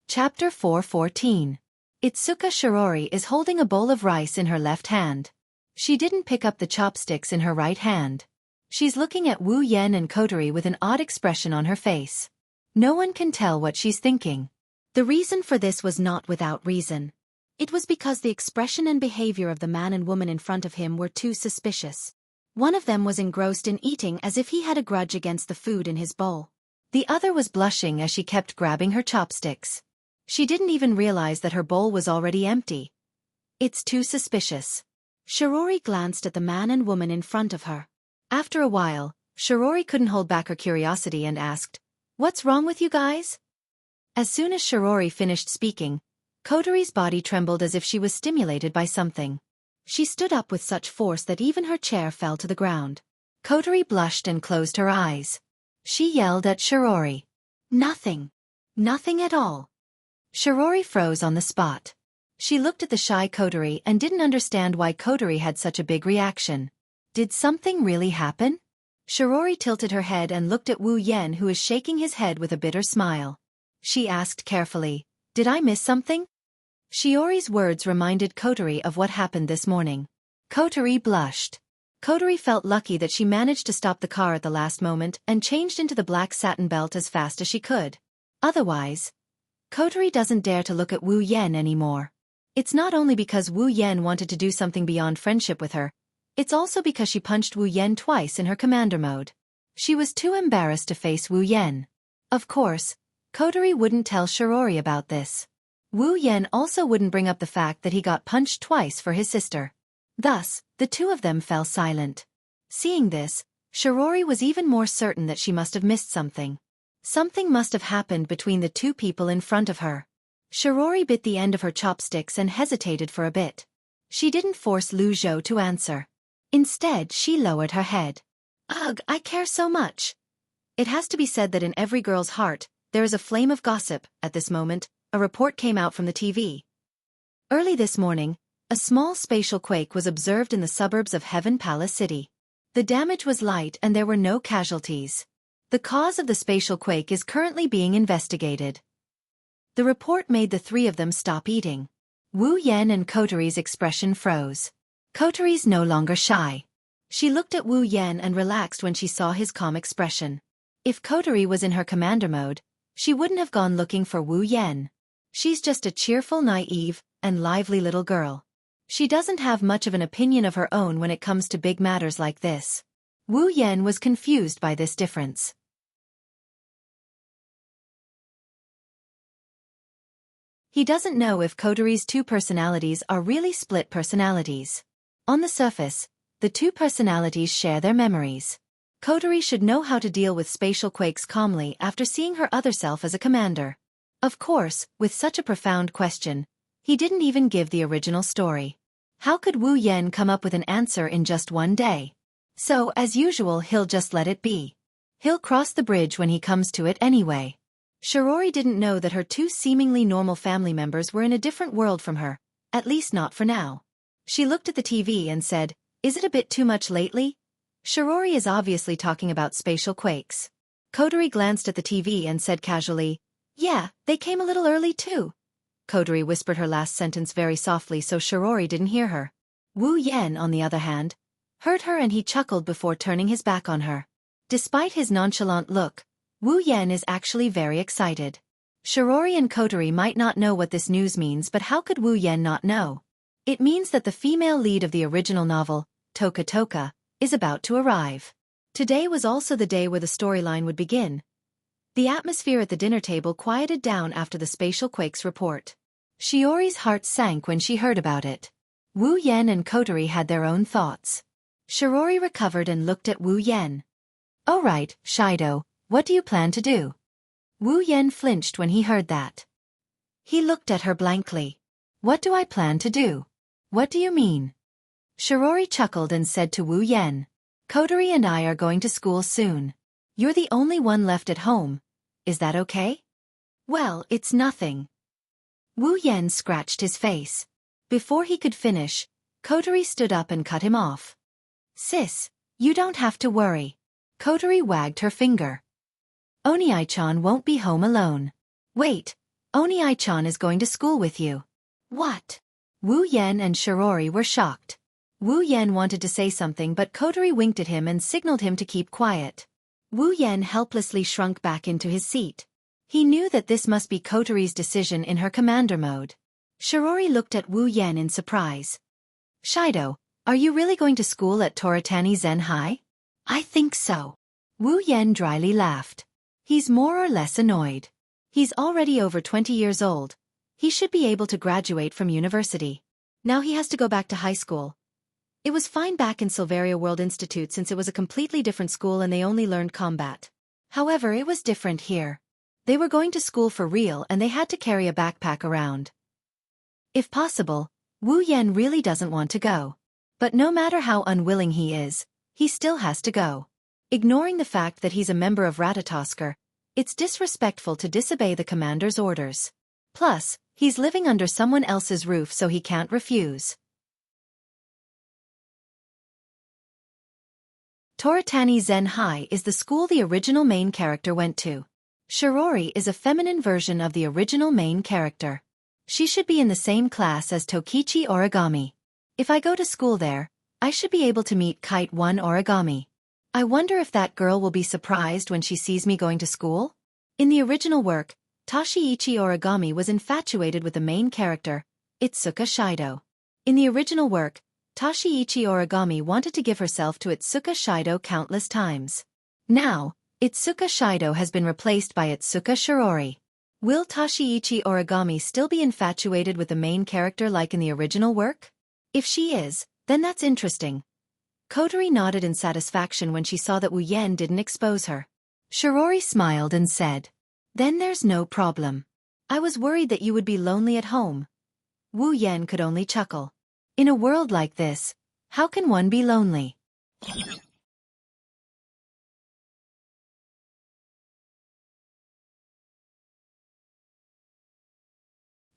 Chapter 4:14. Itsuka Shirori is holding a bowl of rice in her left hand. She didn't pick up the chopsticks in her right hand. She's looking at Wu Yan and Kotori with an odd expression on her face. No one can tell what she's thinking. The reason for this was not without reason. It was because the expression and behavior of the man and woman in front of him were too suspicious. One of them was engrossed in eating as if he had a grudge against the food in his bowl. The other was blushing as she kept grabbing her chopsticks. She didn't even realize that her bowl was already empty. It's too suspicious. Shirori glanced at the man and woman in front of her. After a while, Shirori couldn't hold back her curiosity and asked, "What's wrong with you guys?" As soon as Shirori finished speaking, Kotori's body trembled as if she was stimulated by something. She stood up with such force that even her chair fell to the ground. Kotori blushed and closed her eyes. She yelled at Shirori. Nothing. Nothing at all. Shirori froze on the spot. She looked at the shy Kotori and didn't understand why Kotori had such a big reaction. Did something really happen? Shirori tilted her head and looked at Wu Yan, who was shaking his head with a bitter smile. She asked carefully, "Did I miss something?" Shiori's words reminded Kotori of what happened this morning. Kotori blushed. Kotori felt lucky that she managed to stop the car at the last moment and changed into the black satin belt as fast as she could. Otherwise, Kotori doesn't dare to look at Wu Yan anymore. It's not only because Wu Yan wanted to do something beyond friendship with her, it's also because she punched Wu Yan twice in her commander mode. She was too embarrassed to face Wu Yan. Of course, Kotori wouldn't tell Shirori about this. Wu Yan also wouldn't bring up the fact that he got punched twice for his sister. Thus, the two of them fell silent. Seeing this, Shirori was even more certain that she must have missed something. Something must have happened between the two people in front of her. Shirori bit the end of her chopsticks and hesitated for a bit. She didn't force Lu Zhou to answer. Instead, she lowered her head. Ugh, I care so much. It has to be said that in every girl's heart, there is a flame of gossip. At this moment, a report came out from the TV. Early this morning, a small spatial quake was observed in the suburbs of Heaven Palace City. The damage was light and there were no casualties. The cause of the spatial quake is currently being investigated. The report made the three of them stop eating. Wu Yan and Kotori's expression froze. Kotori's no longer shy. She looked at Wu Yan and relaxed when she saw his calm expression. If Kotori was in her commander mode, she wouldn't have gone looking for Wu Yan. She's just a cheerful, naive, and lively little girl. She doesn't have much of an opinion of her own when it comes to big matters like this. Wu Yan was confused by this difference. He doesn't know if Kotori's two personalities are really split personalities. On the surface, the two personalities share their memories. Kotori should know how to deal with spatial quakes calmly after seeing her other self as a commander. Of course, with such a profound question, he didn't even give the original story. How could Wu Yan come up with an answer in just one day? So, as usual, he'll just let it be. He'll cross the bridge when he comes to it anyway. Shirori didn't know that her two seemingly normal family members were in a different world from her, at least not for now. She looked at the TV and said, "Is it a bit too much lately?" Shirori is obviously talking about spatial quakes. Kotori glanced at the TV and said casually, "Yeah, they came a little early too." Kotori whispered her last sentence very softly so Shirori didn't hear her. Wu Yan, on the other hand, heard her and he chuckled before turning his back on her. Despite his nonchalant look, Wu Yan is actually very excited. Shirori and Kotori might not know what this news means, but how could Wu Yan not know? It means that the female lead of the original novel, Toka Toka, is about to arrive. Today was also the day where the storyline would begin. The atmosphere at the dinner table quieted down after the spatial quakes report. Shiori's heart sank when she heard about it. Wu Yan and Kotori had their own thoughts. Shirori recovered and looked at Wu Yan. "All right, Shido, what do you plan to do?" Wu Yan flinched when he heard that. He looked at her blankly. "What do I plan to do? What do you mean?" Shirori chuckled and said to Wu Yan, "Kotori and I are going to school soon. You're the only one left at home. Is that okay?" "Well, it's nothing." Wu Yan scratched his face. Before he could finish, Kotori stood up and cut him off. "Sis, you don't have to worry." Kotori wagged her finger. "Oni-chan won't be home alone. Wait, Oni-chan is going to school with you." "What?" Wu Yan and Shirori were shocked. Wu Yan wanted to say something but Kotori winked at him and signaled him to keep quiet. Wu Yan helplessly shrunk back into his seat. He knew that this must be Kotori's decision in her commander mode. Shirori looked at Wu Yan in surprise. "Shido, are you really going to school at Toritani Zen High?" "I think so." Wu Yan dryly laughed. He's more or less annoyed. He's already over 20 years old. He should be able to graduate from university. Now he has to go back to high school. It was fine back in Silveria World Institute since it was a completely different school and they only learned combat. However, it was different here. They were going to school for real and they had to carry a backpack around. If possible, Wu Yan really doesn't want to go. But no matter how unwilling he is, he still has to go. Ignoring the fact that he's a member of Ratatosker, it's disrespectful to disobey the commander's orders. Plus, he's living under someone else's roof so he can't refuse. Toritani Zen High is the school the original main character went to. Shirori is a feminine version of the original main character. She should be in the same class as Tokichi Origami. If I go to school there, I should be able to meet Kite 1 Origami. I wonder if that girl will be surprised when she sees me going to school? In the original work, Toshiichi Origami was infatuated with the main character, Itsuka Shido. In the original work, Toshiichi Origami wanted to give herself to Itsuka Shido countless times. Now, Itsuka Shido has been replaced by Itsuka Shirori. Will Toshiichi Origami still be infatuated with the main character like in the original work? If she is, then that's interesting. Kotori nodded in satisfaction when she saw that Wu Yan didn't expose her. Shirori smiled and said, "Then there's no problem. I was worried that you would be lonely at home." Wu Yan could only chuckle. In a world like this, how can one be lonely?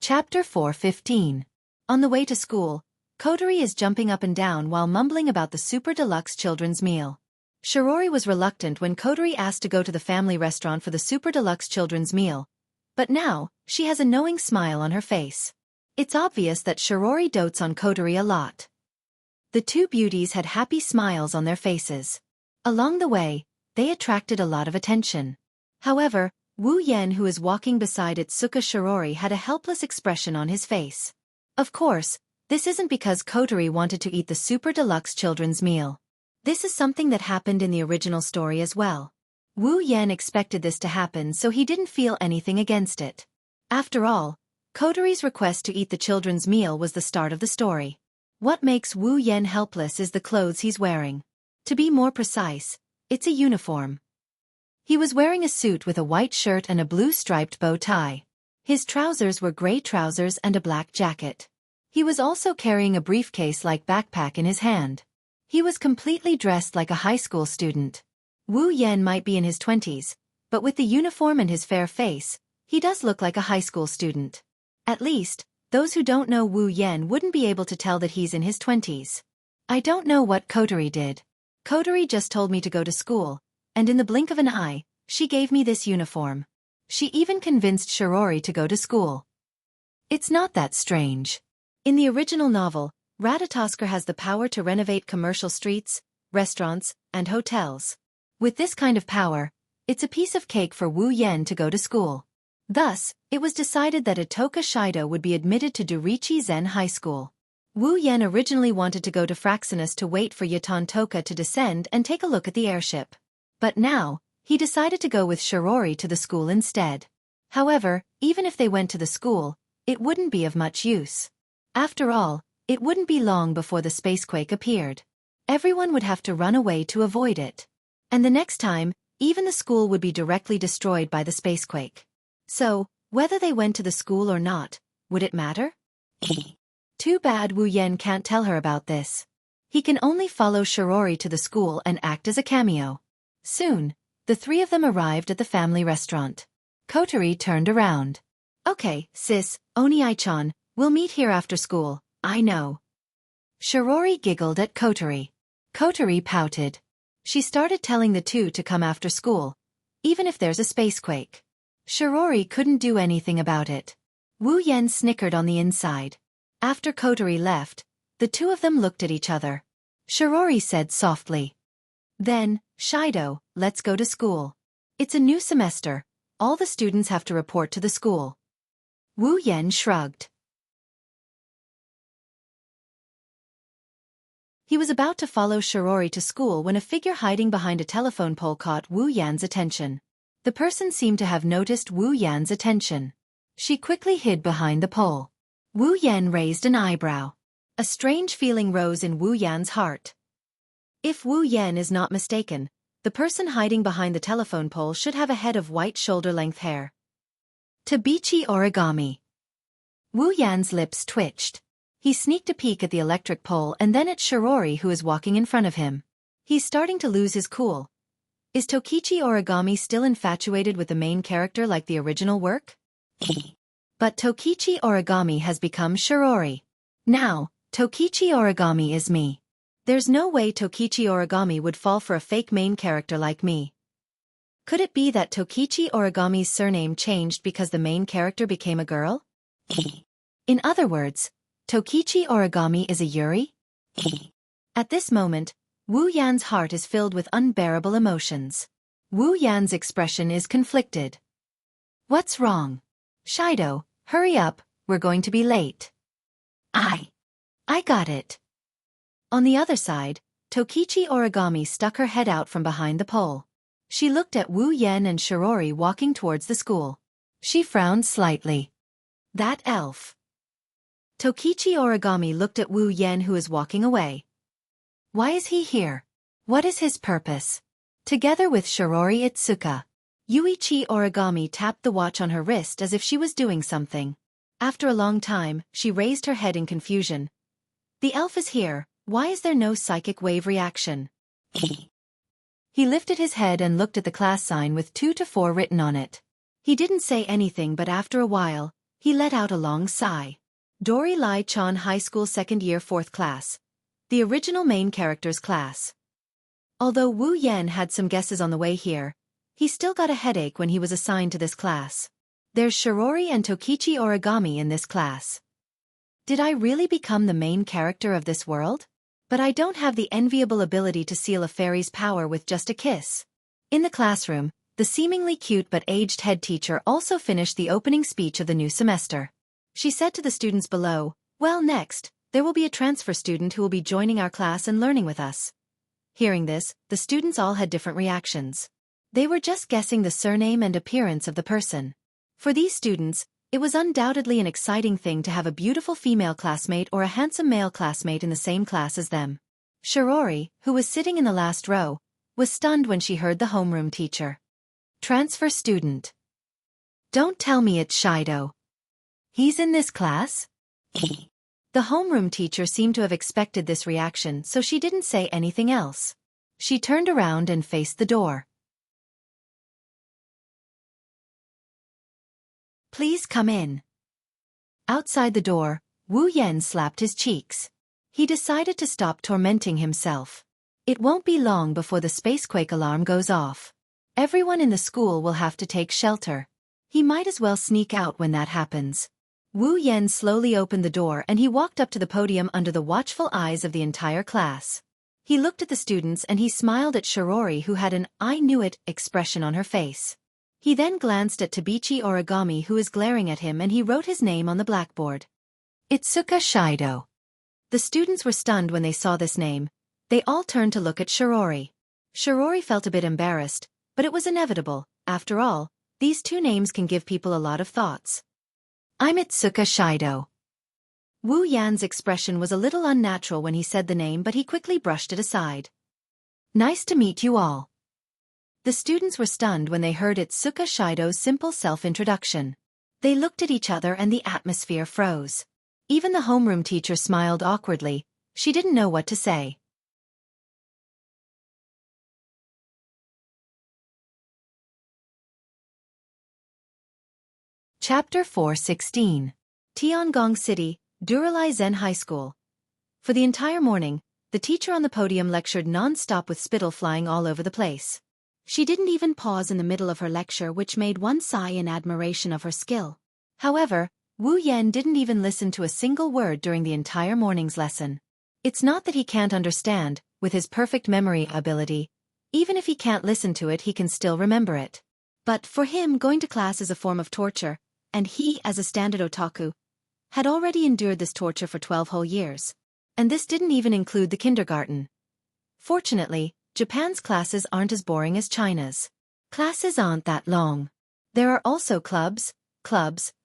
Chapter 4:15. On the way to school, Kotori is jumping up and down while mumbling about the super deluxe children's meal. Shirori was reluctant when Kotori asked to go to the family restaurant for the super deluxe children's meal, but now, she has a knowing smile on her face. It's obvious that Shirori dotes on Kotori a lot. The two beauties had happy smiles on their faces. Along the way, they attracted a lot of attention. However, Wu Yan, who is walking beside Itsuka Shirori, had a helpless expression on his face. Of course, this isn't because Kotori wanted to eat the super deluxe children's meal. This is something that happened in the original story as well. Wu Yan expected this to happen, so he didn't feel anything against it. After all, Kotori's request to eat the children's meal was the start of the story. What makes Wu Yan helpless is the clothes he's wearing. To be more precise, it's a uniform. He was wearing a suit with a white shirt and a blue striped bow tie. His trousers were gray trousers and a black jacket. He was also carrying a briefcase-like backpack in his hand. He was completely dressed like a high school student. Wu Yan might be in his 20s, but with the uniform and his fair face, he does look like a high school student. At least, those who don't know Wu Yan wouldn't be able to tell that he's in his 20s. I don't know what Kotori did. Kotori just told me to go to school, and in the blink of an eye, she gave me this uniform. She even convinced Shirori to go to school. It's not that strange. In the original novel, Ratatoskr has the power to renovate commercial streets, restaurants, and hotels. With this kind of power, it's a piece of cake for Wu Yan to go to school. Thus, it was decided that Itoka Shido would be admitted to Dorichi Zen High School. Wu Yan originally wanted to go to Fraxinus to wait for Yaton Toka to descend and take a look at the airship. But now, he decided to go with Shirori to the school instead. However, even if they went to the school, it wouldn't be of much use. After all, it wouldn't be long before the spacequake appeared. Everyone would have to run away to avoid it. And the next time, even the school would be directly destroyed by the spacequake. So, whether they went to the school or not, would it matter? Too bad Wu Yan can't tell her about this. He can only follow Shirori to the school and act as a cameo. Soon, the three of them arrived at the family restaurant. Kotori turned around. Okay, sis, Oni-chan, we'll meet here after school, I know. Shirori giggled at Kotori. Kotori pouted. She started telling the two to come after school, even if there's a spacequake. Shirori couldn't do anything about it. Wu Yan snickered on the inside. After Kotori left, the two of them looked at each other. Shirori said softly. Then, Shido, let's go to school. It's a new semester. All the students have to report to the school. Wu Yan shrugged. He was about to follow Shirori to school when a figure hiding behind a telephone pole caught Wu Yan's attention. The person seemed to have noticed Wu Yan's attention. She quickly hid behind the pole. Wu Yan raised an eyebrow. A strange feeling rose in Wu Yan's heart. If Wu Yan is not mistaken, the person hiding behind the telephone pole should have a head of white shoulder-length hair. Tabichi origami. Wu Yan's lips twitched. He sneaked a peek at the electric pole and then at Shirori, who is walking in front of him. He's starting to lose his cool. Is Tokichi Origami still infatuated with the main character like the original work? But Tokichi Origami has become Shirori. Now, Tokichi Origami is me. There's no way Tokichi Origami would fall for a fake main character like me. Could it be that Tokichi Origami's surname changed because the main character became a girl? In other words, Tokichi Origami is a Yuri? At this moment, Wu Yan's heart is filled with unbearable emotions. Wu Yan's expression is conflicted. What's wrong? Shido, hurry up, we're going to be late. I got it. On the other side, Tokichi Origami stuck her head out from behind the pole. She looked at Wu Yan and Shirori walking towards the school. She frowned slightly. That elf. Tokichi Origami looked at Wu Yan, who is walking away. Why is he here? What is his purpose? Together with Shirori Itsuka, Yuichi Origami tapped the watch on her wrist as if she was doing something. After a long time, she raised her head in confusion. The elf is here, why is there no psychic wave reaction? He lifted his head and looked at the class sign with 2 to 4 written on it. He didn't say anything, but after a while, he let out a long sigh. Dori Lai Chan High School 2nd Year 4th Class. The original main character's class. Although Wu Yan had some guesses on the way here, he still got a headache when he was assigned to this class. There's Shirori and Tokichi Origami in this class. Did I really become the main character of this world? But I don't have the enviable ability to seal a fairy's power with just a kiss. In the classroom, the seemingly cute but aged head teacher also finished the opening speech of the new semester. She said to the students below, "Well, next, there will be a transfer student who will be joining our class and learning with us." Hearing this, the students all had different reactions. They were just guessing the surname and appearance of the person. For these students, it was undoubtedly an exciting thing to have a beautiful female classmate or a handsome male classmate in the same class as them. Shirori, who was sitting in the last row, was stunned when she heard the homeroom teacher. "Transfer student. Don't tell me it's Shido. He's in this class?" The homeroom teacher seemed to have expected this reaction, so she didn't say anything else. She turned around and faced the door. "Please come in." Outside the door, Wu Yan slapped his cheeks. He decided to stop tormenting himself. It won't be long before the spacequake alarm goes off. Everyone in the school will have to take shelter. He might as well sneak out when that happens. Wu Yan slowly opened the door and he walked up to the podium under the watchful eyes of the entire class. He looked at the students and he smiled at Shirori, who had an "I knew it" expression on her face. He then glanced at Tabichi Origami, who was glaring at him, and he wrote his name on the blackboard. Itsuka Shido. The students were stunned when they saw this name. They all turned to look at Shirori. Shirori felt a bit embarrassed, but it was inevitable. After all, these two names can give people a lot of thoughts. "I'm Itsuka Shido." Wu Yan's expression was a little unnatural when he said the name, but he quickly brushed it aside. "Nice to meet you all." The students were stunned when they heard Itsuka Shido's simple self-introduction. They looked at each other and the atmosphere froze. Even the homeroom teacher smiled awkwardly. She didn't know what to say. Chapter 4:16. Tiangong City, Duralai Zen High School. For the entire morning, the teacher on the podium lectured non-stop with spittle flying all over the place. She didn't even pause in the middle of her lecture, which made one sigh in admiration of her skill. However, Wu Yan didn't even listen to a single word during the entire morning's lesson. It's not that he can't understand, with his perfect memory ability. Even if he can't listen to it, he can still remember it. But for him, going to class is a form of torture, and he, as a standard otaku, had already endured this torture for 12 whole years. And this didn't even include the kindergarten. Fortunately, Japan's classes aren't as boring as China's. Classes aren't that long. There are also clubs,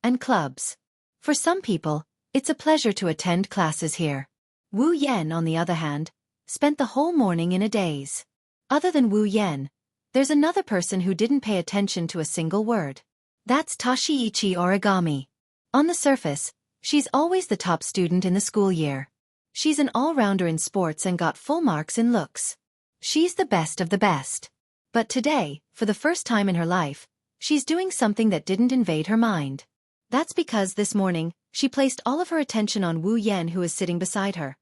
and clubs. For some people, it's a pleasure to attend classes here. Wu Yan, on the other hand, spent the whole morning in a daze. Other than Wu Yan, there's another person who didn't pay attention to a single word. That's Tashiichi Origami. On the surface, she's always the top student in the school year. She's an all-rounder in sports and got full marks in looks. She's the best of the best. But today, for the first time in her life, she's doing something that didn't invade her mind. That's because this morning, she placed all of her attention on Wu Yan, who is sitting beside her.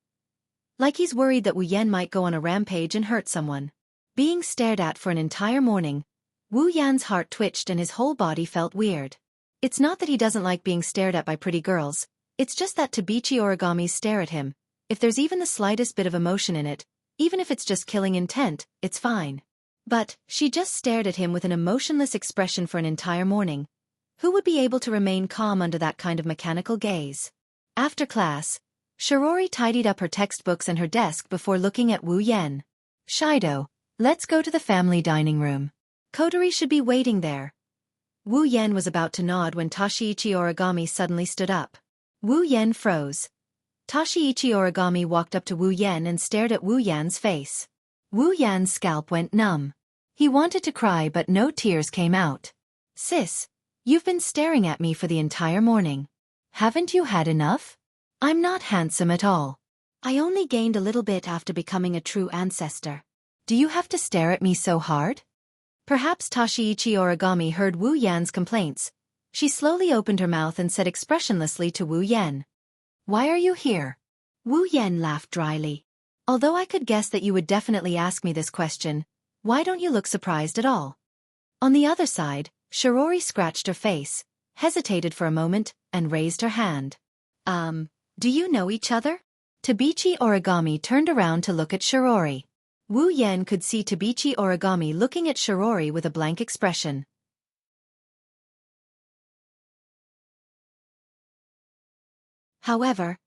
Like he's worried that Wu Yan might go on a rampage and hurt someone. Being stared at for an entire morning, Wu Yan's heart twitched and his whole body felt weird. It's not that he doesn't like being stared at by pretty girls, it's just that Tabichi Origami's stare at him, if there's even the slightest bit of emotion in it, even if it's just killing intent, it's fine. But she just stared at him with an emotionless expression for an entire morning. Who would be able to remain calm under that kind of mechanical gaze? After class, Shirori tidied up her textbooks and her desk before looking at Wu Yan. "Shido, let's go to the family dining room. Kodori should be waiting there." Wu Yan was about to nod when Tashiichi Origami suddenly stood up. Wu Yan froze. Tashiichi Origami walked up to Wu Yan and stared at Wu Yan's face. Wu Yan's scalp went numb. He wanted to cry, but no tears came out. "Sis, you've been staring at me for the entire morning. Haven't you had enough? I'm not handsome at all. I only gained a little bit after becoming a true ancestor. Do you have to stare at me so hard?" Perhaps Tashiichi Origami heard Wu Yan's complaints. She slowly opened her mouth and said expressionlessly to Wu Yan, "Why are you here?" Wu Yan laughed dryly. "Although I could guess that you would definitely ask me this question, why don't you look surprised at all?" On the other side, Shirori scratched her face, hesitated for a moment, and raised her hand. Do you know each other? Tabichi Origami turned around to look at Shirori. Wu Yan could see Tabichi Origami looking at Shirori with a blank expression. However,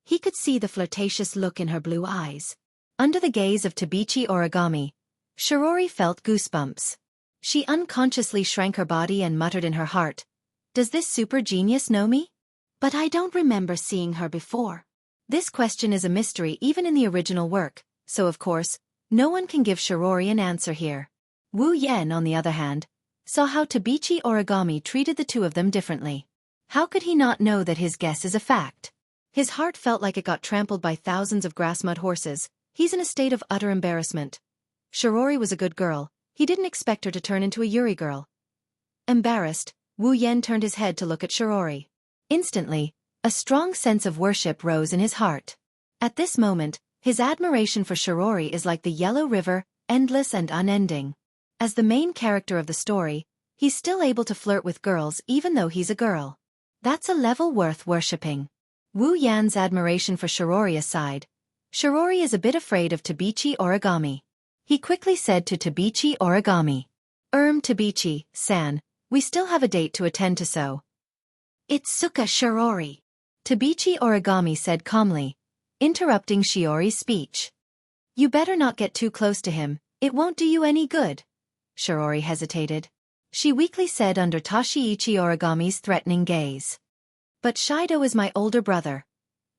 he could see the flirtatious look in her blue eyes. Under the gaze of Tabichi Origami, Shirori felt goosebumps. She unconsciously shrank her body and muttered in her heart, "Does this super genius know me? But I don't remember seeing her before." This question is a mystery even in the original work, so of course, no one can give Shirori an answer here. Wu Yan, on the other hand, saw how Tabichi Origami treated the two of them differently. How could he not know that his guess is a fact? His heart felt like it got trampled by thousands of grass-mud horses. He's in a state of utter embarrassment. Shirori was a good girl. He didn't expect her to turn into a Yuri girl. Embarrassed, Wu Yan turned his head to look at Shirori. Instantly, a strong sense of worship rose in his heart. At this moment, his admiration for Shirori is like the Yellow River, endless and unending. As the main character of the story, he's still able to flirt with girls even though he's a girl. That's a level worth worshipping. Wu Yan's admiration for Shirori aside, Shirori is a bit afraid of Tabichi Origami. He quickly said to Tabichi Origami, Tabichi-san, we still have a date to attend to, so." "It's Suka Shirori," Tabichi Origami said calmly, interrupting Shiori's speech. "You better not get too close to him, it won't do you any good." Shirori hesitated. She weakly said under Tashiichi Origami's threatening gaze. "But Shido is my older brother."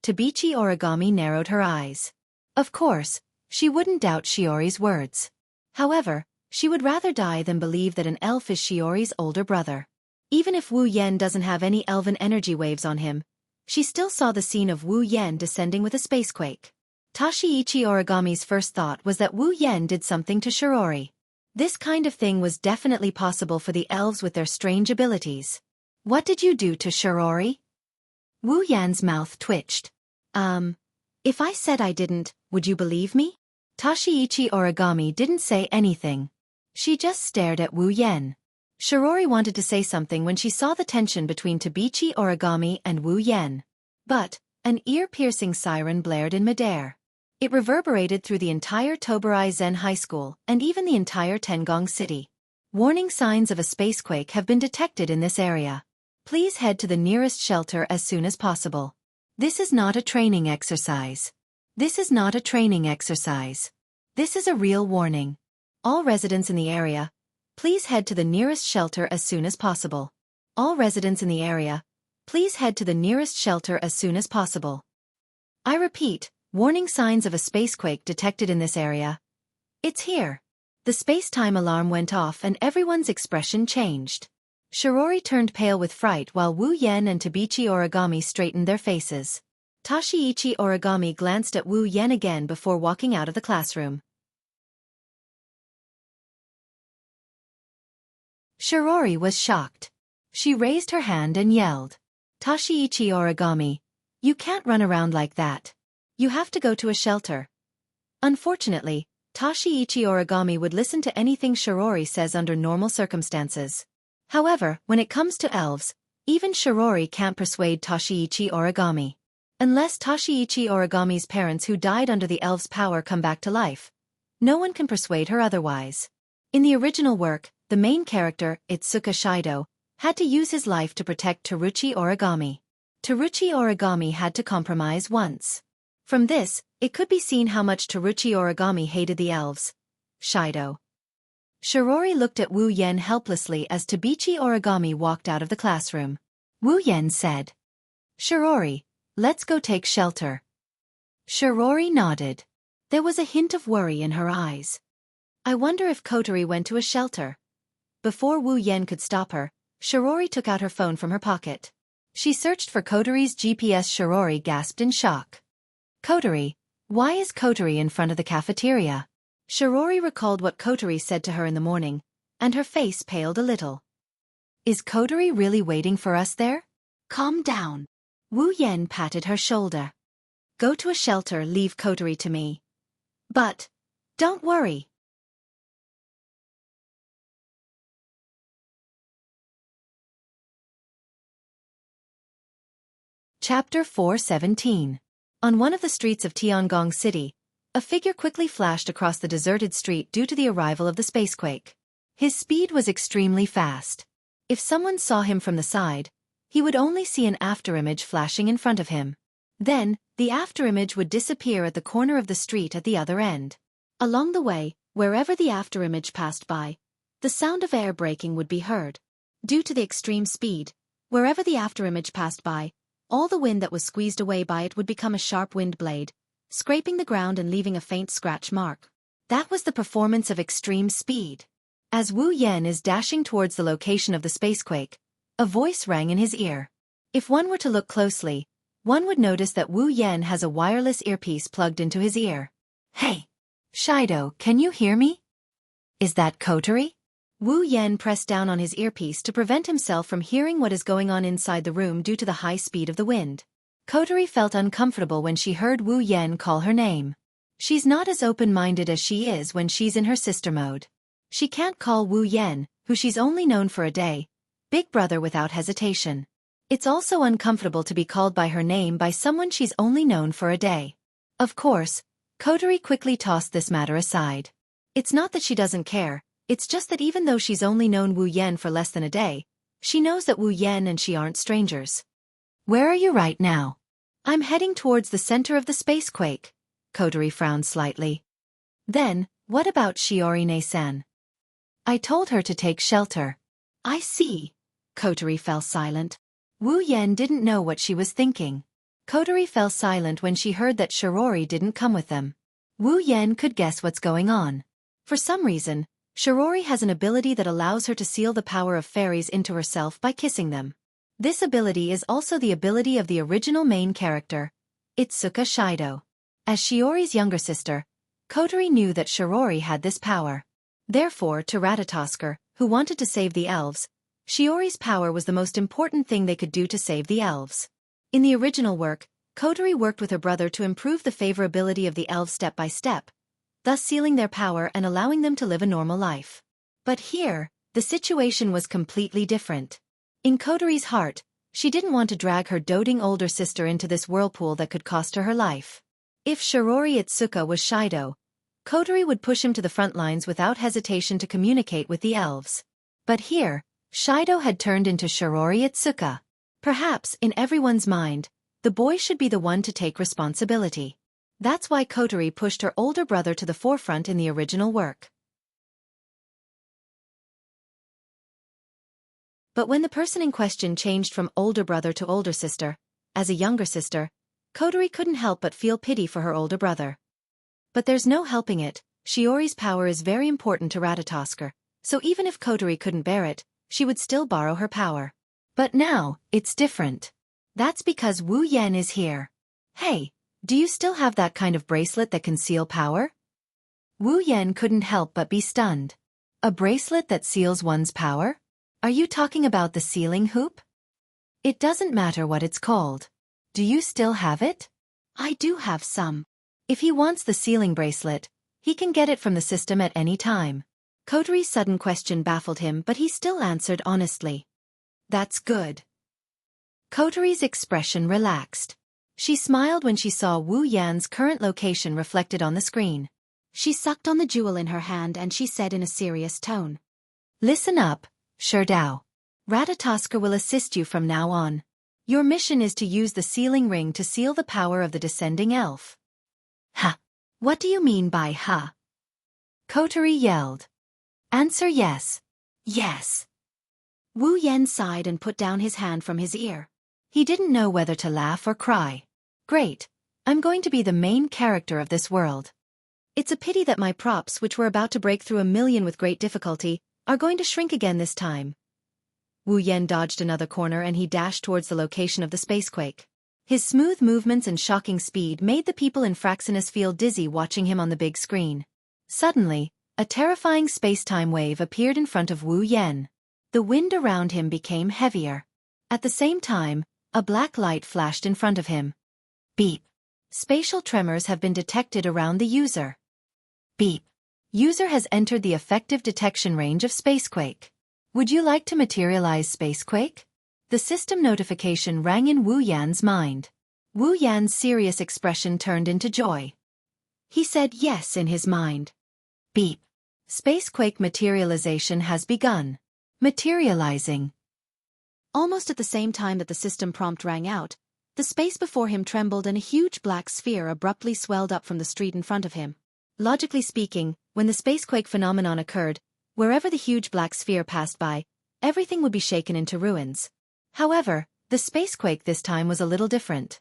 Tabichi Origami narrowed her eyes. Of course, she wouldn't doubt Shiori's words. However, she would rather die than believe that an elf is Shiori's older brother. Even if Wu Yan doesn't have any elven energy waves on him, she still saw the scene of Wu Yan descending with a spacequake. Tashiichi Origami's first thought was that Wu Yan did something to Shirori. This kind of thing was definitely possible for the elves with their strange abilities. "What did you do to Shirori?" Wu Yan's mouth twitched. If I said I didn't, would you believe me?" Tashiichi Origami didn't say anything. She just stared at Wu Yan. Shirori wanted to say something when she saw the tension between Tabichi Origami and Wu Yan. But an ear-piercing siren blared in midair. It reverberated through the entire Toburai Zen High School and even the entire Tengong City. "Warning signs of a spacequake have been detected in this area. Please head to the nearest shelter as soon as possible. This is not a training exercise. This is not a training exercise. This is a real warning. All residents in the area, please head to the nearest shelter as soon as possible. All residents in the area, please head to the nearest shelter as soon as possible. I repeat, warning signs of a spacequake detected in this area. It's here." The space-time alarm went off and everyone's expression changed. Shirori turned pale with fright while Wu Yan and Tabichi Origami straightened their faces. Tashiichi Origami glanced at Wu Yan again before walking out of the classroom. Shirori was shocked. She raised her hand and yelled, "Tashiichi Origami, you can't run around like that. You have to go to a shelter." Unfortunately, Tashiichi Origami would listen to anything Shirori says under normal circumstances. However, when it comes to elves, even Shirori can't persuade Tashiichi Origami. Unless Tashiichi Origami's parents who died under the elves' power come back to life, no one can persuade her otherwise. In the original work, the main character, Itsuka Shido, had to use his life to protect Teruchi Origami. Teruchi Origami had to compromise once. From this, it could be seen how much Teruchi Origami hated the elves. Shido. Shirori looked at Wu Yan helplessly as Tabichi Origami walked out of the classroom. Wu Yan said, "Shirori, let's go take shelter." Shirori nodded. There was a hint of worry in her eyes. "I wonder if Kotori went to a shelter." Before Wu Yan could stop her, Shirori took out her phone from her pocket. She searched for Kotori's GPS. Shirori gasped in shock. "Kotori? Why is Kotori in front of the cafeteria?" Shirori recalled what Kotori said to her in the morning, and her face paled a little. "Is Kotori really waiting for us there?" "Calm down." Wu Yan patted her shoulder. "Go to a shelter, leave Kotori to me. But don't worry." Chapter 417. On one of the streets of Tiangong City, a figure quickly flashed across the deserted street due to the arrival of the spacequake. His speed was extremely fast. If someone saw him from the side, he would only see an afterimage flashing in front of him. Then, the afterimage would disappear at the corner of the street at the other end. Along the way, wherever the afterimage passed by, the sound of air braking would be heard. Due to the extreme speed, wherever the afterimage passed by, all the wind that was squeezed away by it would become a sharp wind blade, scraping the ground and leaving a faint scratch mark. That was the performance of extreme speed. As Wu Yan is dashing towards the location of the spacequake, a voice rang in his ear. If one were to look closely, one would notice that Wu Yan has a wireless earpiece plugged into his ear. Hey! Shido, can you hear me? Is that Kotori? Wu Yan pressed down on his earpiece to prevent himself from hearing what is going on inside the room due to the high speed of the wind. Kotori felt uncomfortable when she heard Wu Yan call her name. She's not as open-minded as she is when she's in her sister mode. She can't call Wu Yan, who she's only known for a day, big brother without hesitation. It's also uncomfortable to be called by her name by someone she's only known for a day. Of course, Kotori quickly tossed this matter aside. It's not that she doesn't care, it's just that even though she's only known Wu Yan for less than a day, she knows that Wu Yan and she aren't strangers. Where are you right now? I'm heading towards the center of the spacequake. Kotori frowned slightly. Then, what about Shiorine-san? I told her to take shelter. I see. Kotori fell silent. Wu Yan didn't know what she was thinking. Kotori fell silent when she heard that Shirori didn't come with them. Wu Yan could guess what's going on. For some reason, Shirori has an ability that allows her to seal the power of fairies into herself by kissing them. This ability is also the ability of the original main character, Itsuka Shido. As Shiori's younger sister, Kotori knew that Shirori had this power. Therefore, to Ratatosker, who wanted to save the elves, Shiori's power was the most important thing they could do to save the elves. In the original work, Kotori worked with her brother to improve the favorability of the elves step by step, thus sealing their power and allowing them to live a normal life. But here, the situation was completely different. In Kotori's heart, she didn't want to drag her doting older sister into this whirlpool that could cost her her life. If Shirori Itsuka was Shido, Kotori would push him to the front lines without hesitation to communicate with the elves. But here, Shido had turned into Shirori Itsuka. Perhaps, in everyone's mind, the boy should be the one to take responsibility. That's why Kotori pushed her older brother to the forefront in the original work. But when the person in question changed from older brother to older sister, as a younger sister, Kotori couldn't help but feel pity for her older brother. But there's no helping it, Shiori's power is very important to Ratatosker, so even if Kotori couldn't bear it, she would still borrow her power. But now, it's different. That's because Wu Yan is here. Hey, do you still have that kind of bracelet that can seal power? Wu Yan couldn't help but be stunned. A bracelet that seals one's power? Are you talking about the sealing hoop? It doesn't matter what it's called. Do you still have it? I do have some. If he wants the sealing bracelet, he can get it from the system at any time. Kotori's sudden question baffled him, but he still answered honestly. That's good. Kotori's expression relaxed. She smiled when she saw Wu Yan's current location reflected on the screen. She sucked on the jewel in her hand and she said in a serious tone. Listen up, Sherdao. Ratatosker will assist you from now on. Your mission is to use the sealing ring to seal the power of the descending elf. Ha! What do you mean by ha? Kotori yelled. Answer yes. Yes. Wu Yan sighed and put down his hand from his ear. He didn't know whether to laugh or cry. Great. I'm going to be the main character of this world. It's a pity that my props, which were about to break through 1,000,000 with great difficulty, are going to shrink again this time. Wu Yan dodged another corner and he dashed towards the location of the spacequake. His smooth movements and shocking speed made the people in Fraxinus feel dizzy watching him on the big screen. Suddenly, a terrifying space-time wave appeared in front of Wu Yan. The wind around him became heavier. At the same time, a black light flashed in front of him. Beep. Spatial tremors have been detected around the user. Beep. User has entered the effective detection range of Spacequake. Would you like to materialize Spacequake? The system notification rang in Wu Yan's mind. Wu Yan's serious expression turned into joy. He said yes in his mind. Beep. Spacequake materialization has begun. Materializing. Almost at the same time that the system prompt rang out, the space before him trembled and a huge black sphere abruptly swelled up from the street in front of him. Logically speaking, when the spacequake phenomenon occurred, wherever the huge black sphere passed by, everything would be shaken into ruins. However, the spacequake this time was a little different.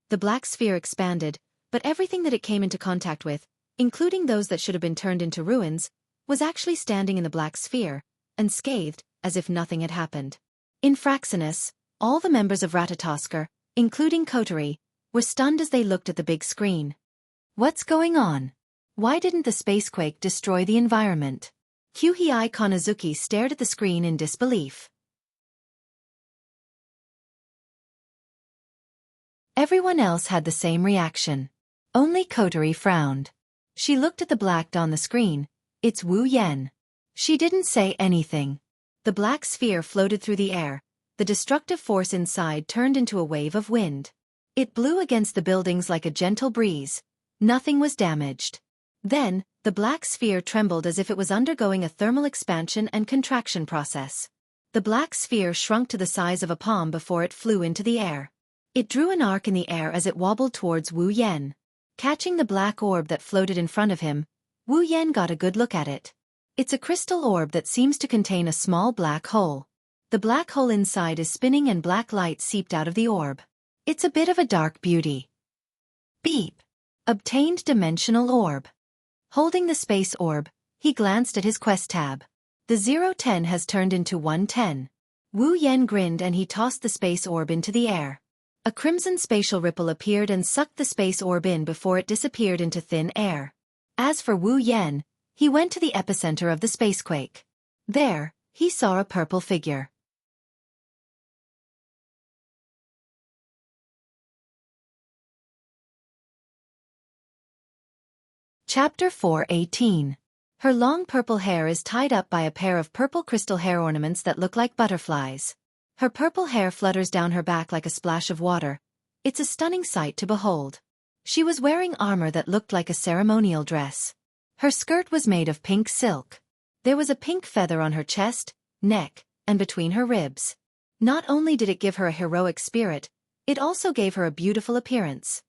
The black sphere expanded, but everything that it came into contact with, including those that should have been turned into ruins, was actually standing in the black sphere, unscathed, as if nothing had happened. In Fraxinus, all the members of Ratatoskr, including Kotari, were stunned as they looked at the big screen. What's going on? Why didn't the spacequake destroy the environment? Kyuhei Kanazuki stared at the screen in disbelief. Everyone else had the same reaction. Only Kotari frowned. She looked at the black dot on the screen. It's Wu Yan. She didn't say anything. The black sphere floated through the air. The destructive force inside turned into a wave of wind. It blew against the buildings like a gentle breeze. Nothing was damaged. Then, the black sphere trembled as if it was undergoing a thermal expansion and contraction process. The black sphere shrunk to the size of a palm before it flew into the air. It drew an arc in the air as it wobbled towards Wu Yan. Catching the black orb that floated in front of him, Wu Yan got a good look at it. It's a crystal orb that seems to contain a small black hole. The black hole inside is spinning and black light seeped out of the orb. It's a bit of a dark beauty. Beep. Obtained dimensional orb. Holding the space orb, he glanced at his quest tab. The 010 has turned into 110. Wu Yan grinned and he tossed the space orb into the air. A crimson spatial ripple appeared and sucked the space orb in before it disappeared into thin air. As for Wu Yan, he went to the epicenter of the spacequake. There, he saw a purple figure. Chapter 4:18. Her long purple hair is tied up by a pair of purple crystal hair ornaments that look like butterflies. Her purple hair flutters down her back like a splash of water. It's a stunning sight to behold. She was wearing armor that looked like a ceremonial dress. Her skirt was made of pink silk. There was a pink feather on her chest, neck, and between her ribs. Not only did it give her a heroic spirit, it also gave her a beautiful appearance.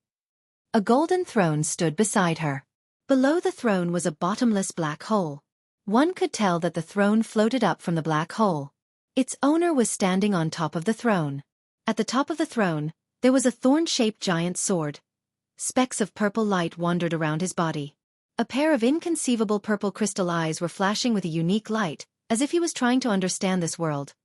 A golden throne stood beside her. Below the throne was a bottomless black hole. One could tell that the throne floated up from the black hole. Its owner was standing on top of the throne. At the top of the throne, there was a thorn-shaped giant sword. Specks of purple light wandered around his body. A pair of inconceivable purple crystal eyes were flashing with a unique light, as if he was trying to understand this world.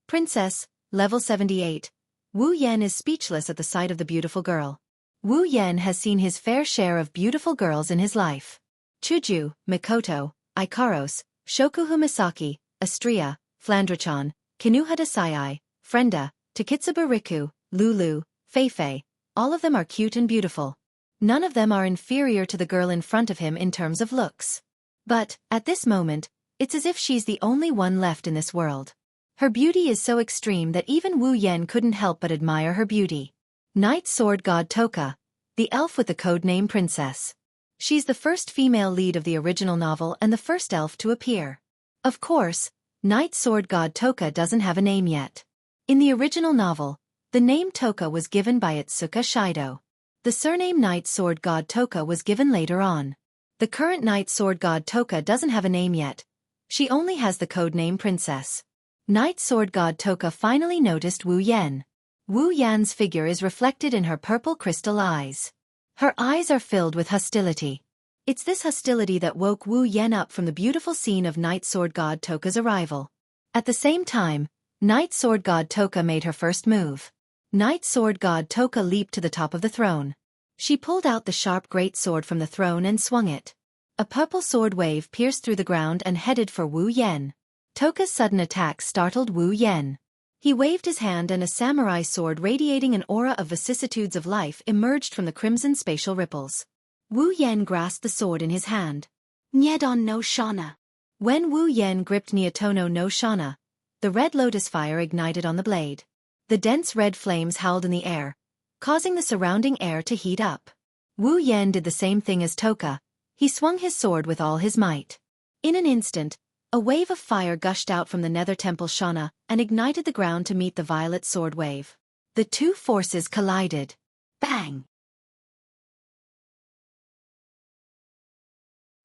Princess, level 78. Wu Yan is speechless at the sight of the beautiful girl. Wu Yan has seen his fair share of beautiful girls in his life. Chuju, Mikoto, Ikaros, Shokuhu Misaki, Astria, Flandrachan, Kinuhada Sayai, Frenda, Takitsuba Riku, Lulu, Feifei, all of them are cute and beautiful. None of them are inferior to the girl in front of him in terms of looks. But, at this moment, it's as if she's the only one left in this world. Her beauty is so extreme that even Wu Yan couldn't help but admire her beauty. Night Sword God Toka, the elf with the codename Princess. She's the first female lead of the original novel and the first elf to appear. Of course, Night Sword God Toka doesn't have a name yet. In the original novel, the name Toka was given by Itsuka Shido. The surname Night Sword God Toka was given later on. The current Night Sword God Toka doesn't have a name yet. She only has the codename Princess. Night Sword God Toka finally noticed Wu Yan. Wu Yan's figure is reflected in her purple crystal eyes. Her eyes are filled with hostility. It's this hostility that woke Wu Yan up from the beautiful scene of Night Sword God Toka's arrival. At the same time, Night Sword God Toka made her first move. Night Sword God Toka leaped to the top of the throne. She pulled out the sharp great sword from the throne and swung it. A purple sword wave pierced through the ground and headed for Wu Yan. Toka's sudden attack startled Wu Yan. He waved his hand and a samurai sword radiating an aura of vicissitudes of life emerged from the crimson spatial ripples. Wu Yan grasped the sword in his hand. Nyedon no Shana. When Wu Yan gripped Nyotono no Shana, the red lotus fire ignited on the blade. The dense red flames howled in the air, causing the surrounding air to heat up. Wu Yan did the same thing as Toka. He swung his sword with all his might. In an instant, a wave of fire gushed out from the nether temple Xianxia and ignited the ground to meet the violet sword wave. The two forces collided. Bang!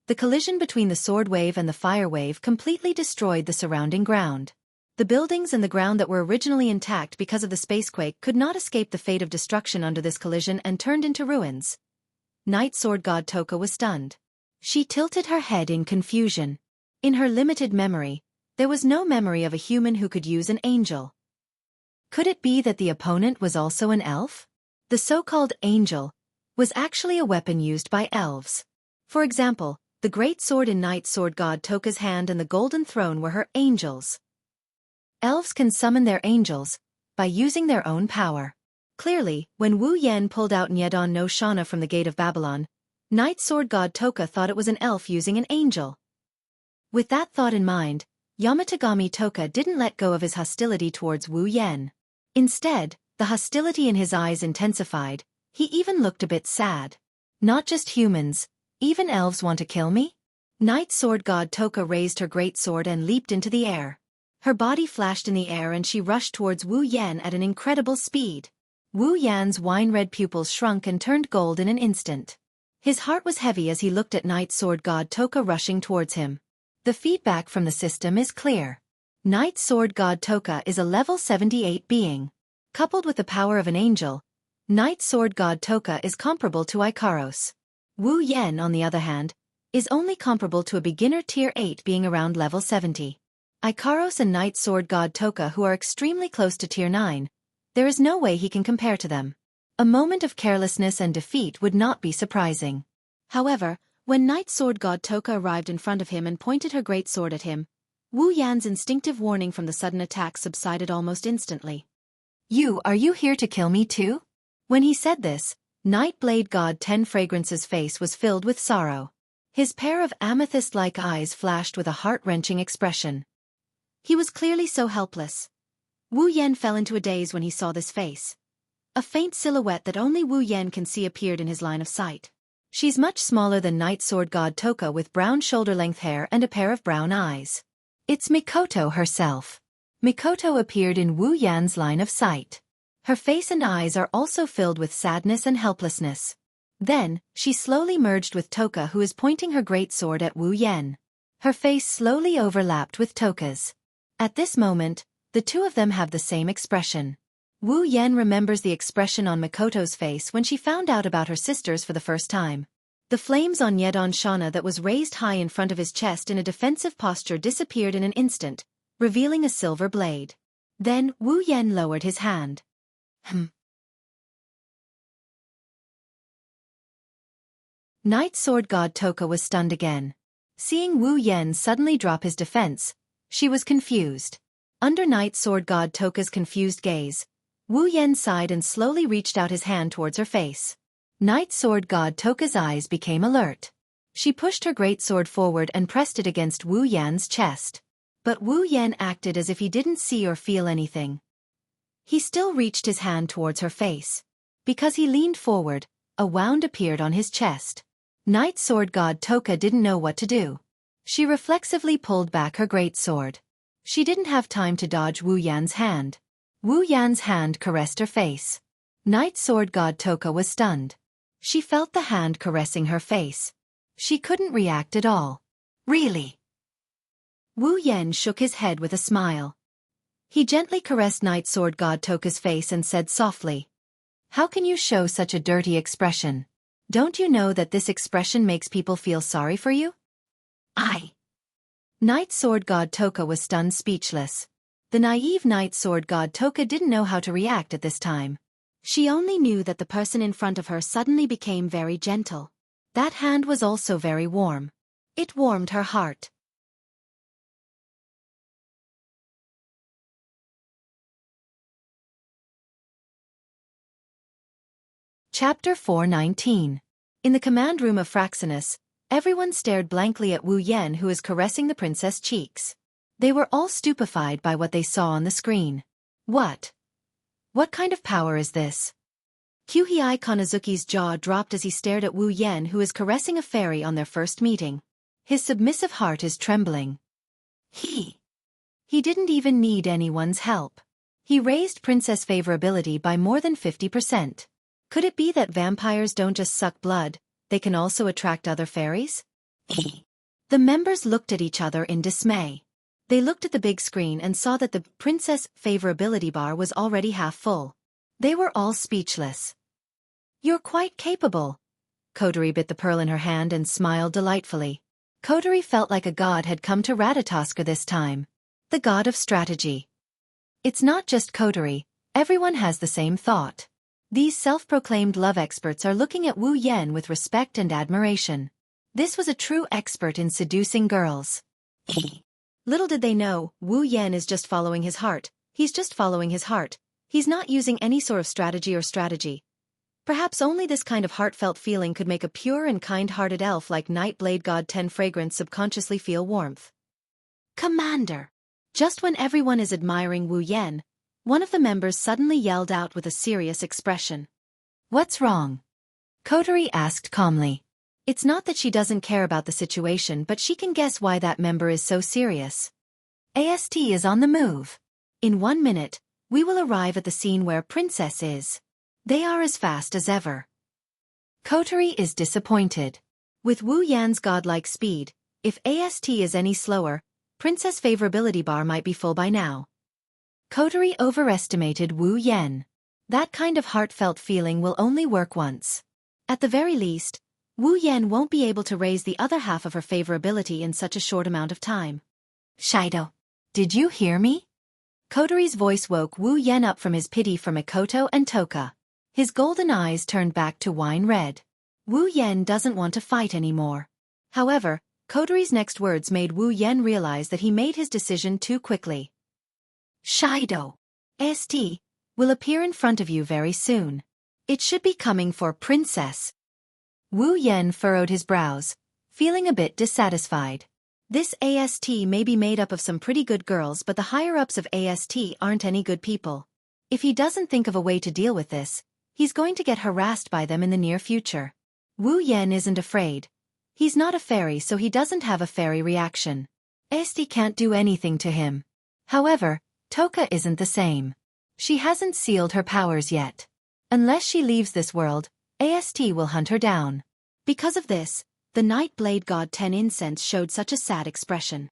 The collision between the sword wave and the fire wave completely destroyed the surrounding ground. The buildings and the ground that were originally intact because of the spacequake could not escape the fate of destruction under this collision and turned into ruins. Night Sword God Toka was stunned. She tilted her head in confusion. In her limited memory, there was no memory of a human who could use an angel. Could it be that the opponent was also an elf? The so-called angel was actually a weapon used by elves. For example, the great sword in Night Sword God Toka's hand and the golden throne were her angels. Elves can summon their angels by using their own power. Clearly, when Wu Yan pulled out Nyedon no Shana from the gate of Babylon, Night Sword God Toka thought it was an elf using an angel. With that thought in mind, Yamatagami Toka didn't let go of his hostility towards Wu Yan. Instead, the hostility in his eyes intensified. He even looked a bit sad. Not just humans, even elves want to kill me? Night Sword God Toka raised her great sword and leaped into the air. Her body flashed in the air and she rushed towards Wu Yan at an incredible speed. Wu Yan's wine-red pupils shrunk and turned gold in an instant. His heart was heavy as he looked at Night Sword God Toka rushing towards him. The feedback from the system is clear. Night Sword God Toka is a level 78 being. Coupled with the power of an angel, Night Sword God Toka is comparable to Ikaros. Wu Yan, on the other hand, is only comparable to a beginner tier 8 being around level 70. Ikaros and Night Sword God Toka who are extremely close to tier 9, there is no way he can compare to them. A moment of carelessness and defeat would not be surprising. However, when Night Sword God Toka arrived in front of him and pointed her great sword at him, Wu Yan's instinctive warning from the sudden attack subsided almost instantly. Are you here to kill me too? When he said this, Night Blade God 10 Fragrance's face was filled with sorrow. His pair of amethyst-like eyes flashed with a heart-wrenching expression. He was clearly so helpless. Wu Yan fell into a daze when he saw this face. A faint silhouette that only Wu Yan can see appeared in his line of sight. She's much smaller than Night Sword God Toka with brown shoulder-length hair and a pair of brown eyes. It's Mikoto herself. Mikoto appeared in Wu Yan's line of sight. Her face and eyes are also filled with sadness and helplessness. Then, she slowly merged with Toka who is pointing her great sword at Wu Yan. Her face slowly overlapped with Toka's. At this moment, the two of them have the same expression. Wu Yan remembers the expression on Mikoto's face when she found out about her sisters for the first time. The flames on Nyedon Shana that was raised high in front of his chest in a defensive posture disappeared in an instant, revealing a silver blade. Then, Wu Yan lowered his hand. Night Sword God Toka was stunned again. Seeing Wu Yan suddenly drop his defense, she was confused. Under Night Sword God Toka's confused gaze, Wu Yan sighed and slowly reached out his hand towards her face. Night Sword God Toka's eyes became alert. She pushed her great sword forward and pressed it against Wu Yan's chest. But Wu Yan acted as if he didn't see or feel anything. He still reached his hand towards her face. Because he leaned forward, a wound appeared on his chest. Night Sword God Toka didn't know what to do. She reflexively pulled back her great sword. She didn't have time to dodge Wu Yan's hand. Wu Yan's hand caressed her face. Night Sword God Toka was stunned. She felt the hand caressing her face. She couldn't react at all. Really? Wu Yan shook his head with a smile. He gently caressed Night Sword God Toka's face and said softly, "How can you show such a dirty expression? Don't you know that this expression makes people feel sorry for you?" Night Sword God Toka was stunned speechless. The naive Night Sword God Toka didn't know how to react at this time. She only knew that the person in front of her suddenly became very gentle. That hand was also very warm. It warmed her heart. Chapter 419. In the command room of Fraxinus, everyone stared blankly at Wu Yan who is caressing the princess' cheeks. They were all stupefied by what they saw on the screen. What? What kind of power is this? Kyuhei Kanazuki's jaw dropped as he stared at Wu Yen, who is caressing a fairy on their first meeting. His submissive heart is trembling. He didn't even need anyone's help. He raised Princess favorability by more than 50%. Could it be that vampires don't just suck blood, they can also attract other fairies? The members looked at each other in dismay. They looked at the big screen and saw that the Princess favorability bar was already half full. They were all speechless. You're quite capable. Kotori bit the pearl in her hand and smiled delightfully. Kotori felt like a god had come to Ratatoskr this time. The god of strategy. It's not just Kotori, everyone has the same thought. These self-proclaimed love experts are looking at Wu Yen with respect and admiration. This was a true expert in seducing girls. Little did they know, Wu Yen is just following his heart. He's just following his heart. He's not using any sort of strategy. Perhaps only this kind of heartfelt feeling could make a pure and kind-hearted elf like Night Blade God 10 Fragrance subconsciously feel warmth. Commander! Just when everyone is admiring Wu Yen, one of the members suddenly yelled out with a serious expression. What's wrong? Kotori asked calmly. It's not that she doesn't care about the situation, but she can guess why that member is so serious. AST is on the move. In 1 minute, we will arrive at the scene where Princess is. They are as fast as ever. Kotori is disappointed. With Wu Yan's godlike speed, if AST is any slower, Princess favorability bar might be full by now. Kotori overestimated Wu Yen. That kind of heartfelt feeling will only work once. At the very least, Wu Yen won't be able to raise the other half of her favorability in such a short amount of time. Shido, did you hear me? Kotori's voice woke Wu Yen up from his pity for Mikoto and Toka. His golden eyes turned back to wine red. Wu Yen doesn't want to fight anymore. However, Kotori's next words made Wu Yen realize that he made his decision too quickly. Shido, AST, will appear in front of you very soon. It should be coming for Princess. Wu Yen furrowed his brows, feeling a bit dissatisfied. This AST may be made up of some pretty good girls, but the higher-ups of AST aren't any good people. If he doesn't think of a way to deal with this, he's going to get harassed by them in the near future. Wu Yen isn't afraid. He's not a fairy, so he doesn't have a fairy reaction. AST can't do anything to him. However, Toka isn't the same. She hasn't sealed her powers yet. Unless she leaves this world, AST will hunt her down. Because of this, the Night Blade God 10 incense showed such a sad expression.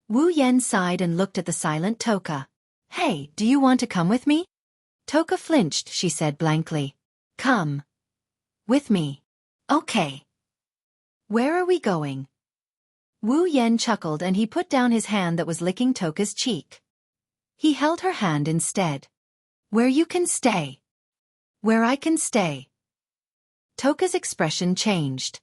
Wu Yen sighed and looked at the silent Toka. Hey, do you want to come with me? Toka flinched, she said blankly. Come. With me. Okay. Where are we going? Wu Yen chuckled and he put down his hand that was licking Toka's cheek. He held her hand instead. Where you can stay. Where I can stay. Toka's expression changed.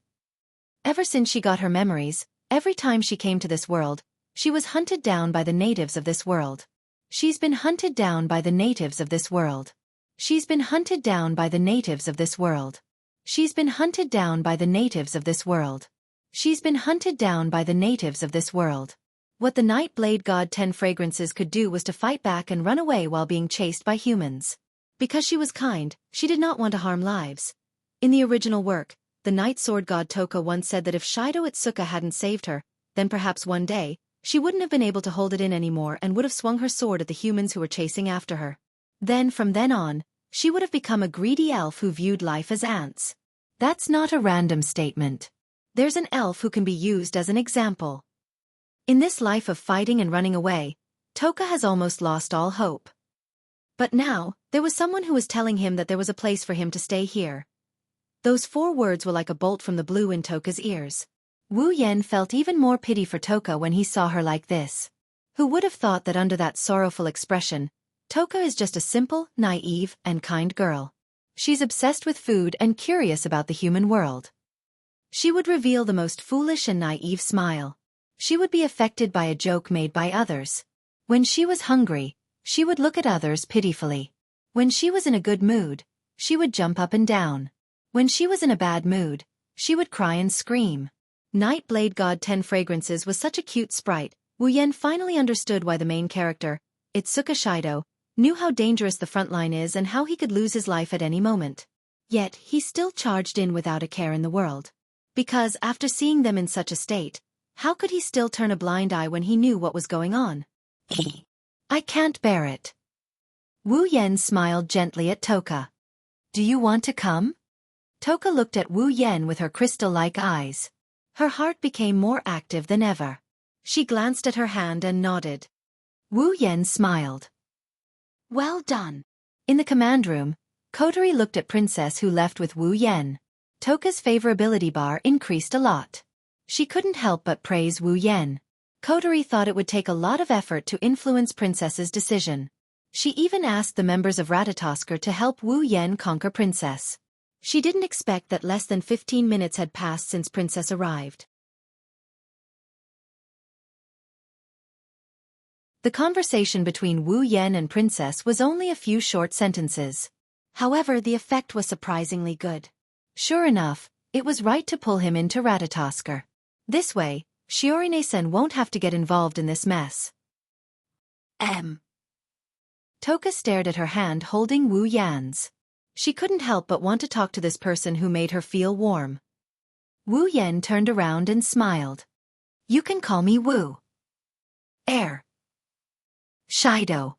Ever since she got her memories, every time she came to this world, she was hunted down by the natives of this world. She's been hunted down by the natives of this world. She's been hunted down by the natives of this world. She's been hunted down by the natives of this world. She's been hunted down by the natives of this world. What the Night Blade God 10 fragrances could do was to fight back and run away while being chased by humans. Because she was kind, she did not want to harm lives. In the original work, the Night Sword God Toka once said that if Shido Itsuka hadn't saved her, then perhaps one day, she wouldn't have been able to hold it in anymore and would have swung her sword at the humans who were chasing after her. Then from then on, she would have become a greedy elf who viewed life as ants. That's not a random statement. There's an elf who can be used as an example. In this life of fighting and running away, Toka has almost lost all hope. But now, there was someone who was telling him that there was a place for him to stay here. Those 4 words were like a bolt from the blue in Toka's ears. Wu Yen felt even more pity for Toka when he saw her like this. Who would have thought that under that sorrowful expression, Toka is just a simple, naive, and kind girl. She's obsessed with food and curious about the human world. She would reveal the most foolish and naive smile. She would be affected by a joke made by others. When she was hungry, she would look at others pitifully. When she was in a good mood, she would jump up and down. When she was in a bad mood, she would cry and scream. Night Blade God 10 Fragrances was such a cute sprite. Wu Yan finally understood why the main character, Itsuka Shido, knew how dangerous the front line is and how he could lose his life at any moment. Yet, he still charged in without a care in the world. Because, after seeing them in such a state, how could he still turn a blind eye when he knew what was going on? I can't bear it. Wu Yan smiled gently at Toka. Do you want to come? Toka looked at Wu Yan with her crystal-like eyes. Her heart became more active than ever. She glanced at her hand and nodded. Wu Yan smiled. Well done. In the command room, Kotori looked at Princess who left with Wu Yan. Toka's favorability bar increased a lot. She couldn't help but praise Wu Yan. Kotori thought it would take a lot of effort to influence Princess's decision. She even asked the members of Ratatosker to help Wu Yan conquer Princess. She didn't expect that less than 15 minutes had passed since Princess arrived. The conversation between Wu Yan and Princess was only a few short sentences. However, the effect was surprisingly good. Sure enough, it was right to pull him into Ratatosker. This way, Shiorine-sen won't have to get involved in this mess. Toka stared at her hand holding Wu Yan's. She couldn't help but want to talk to this person who made her feel warm. Wu Yan turned around and smiled. You can call me Wu. Shido.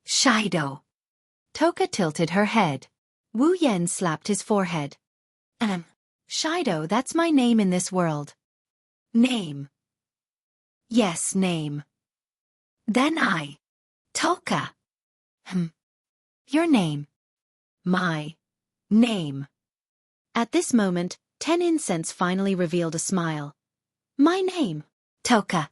Shido. Toka tilted her head. Wu Yan slapped his forehead. Shido, that's my name in this world. Name. Yes, name. Then Toka. Your name. My name. At this moment, 10 Incense finally revealed a smile. My name, Toka.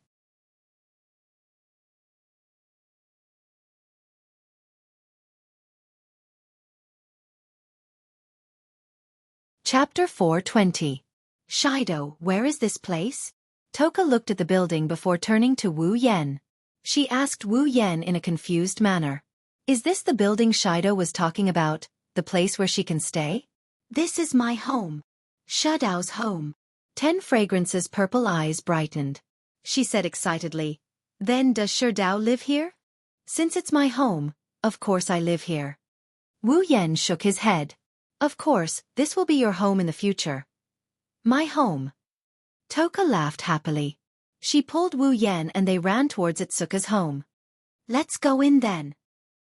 Chapter 420. Shido, where is this place? Toka looked at the building before turning to Wu Yan. She asked Wu Yan in a confused manner. Is this the building Shido was talking about, the place where she can stay? This is my home. Shido's home. 10 Fragrance's purple eyes brightened. She said excitedly, Then does Shido live here? Since it's my home, of course I live here. Wu Yan shook his head. Of course, this will be your home in the future. My home. Toka laughed happily. She pulled Wu Yan and they ran towards Itsuka's home. Let's go in then.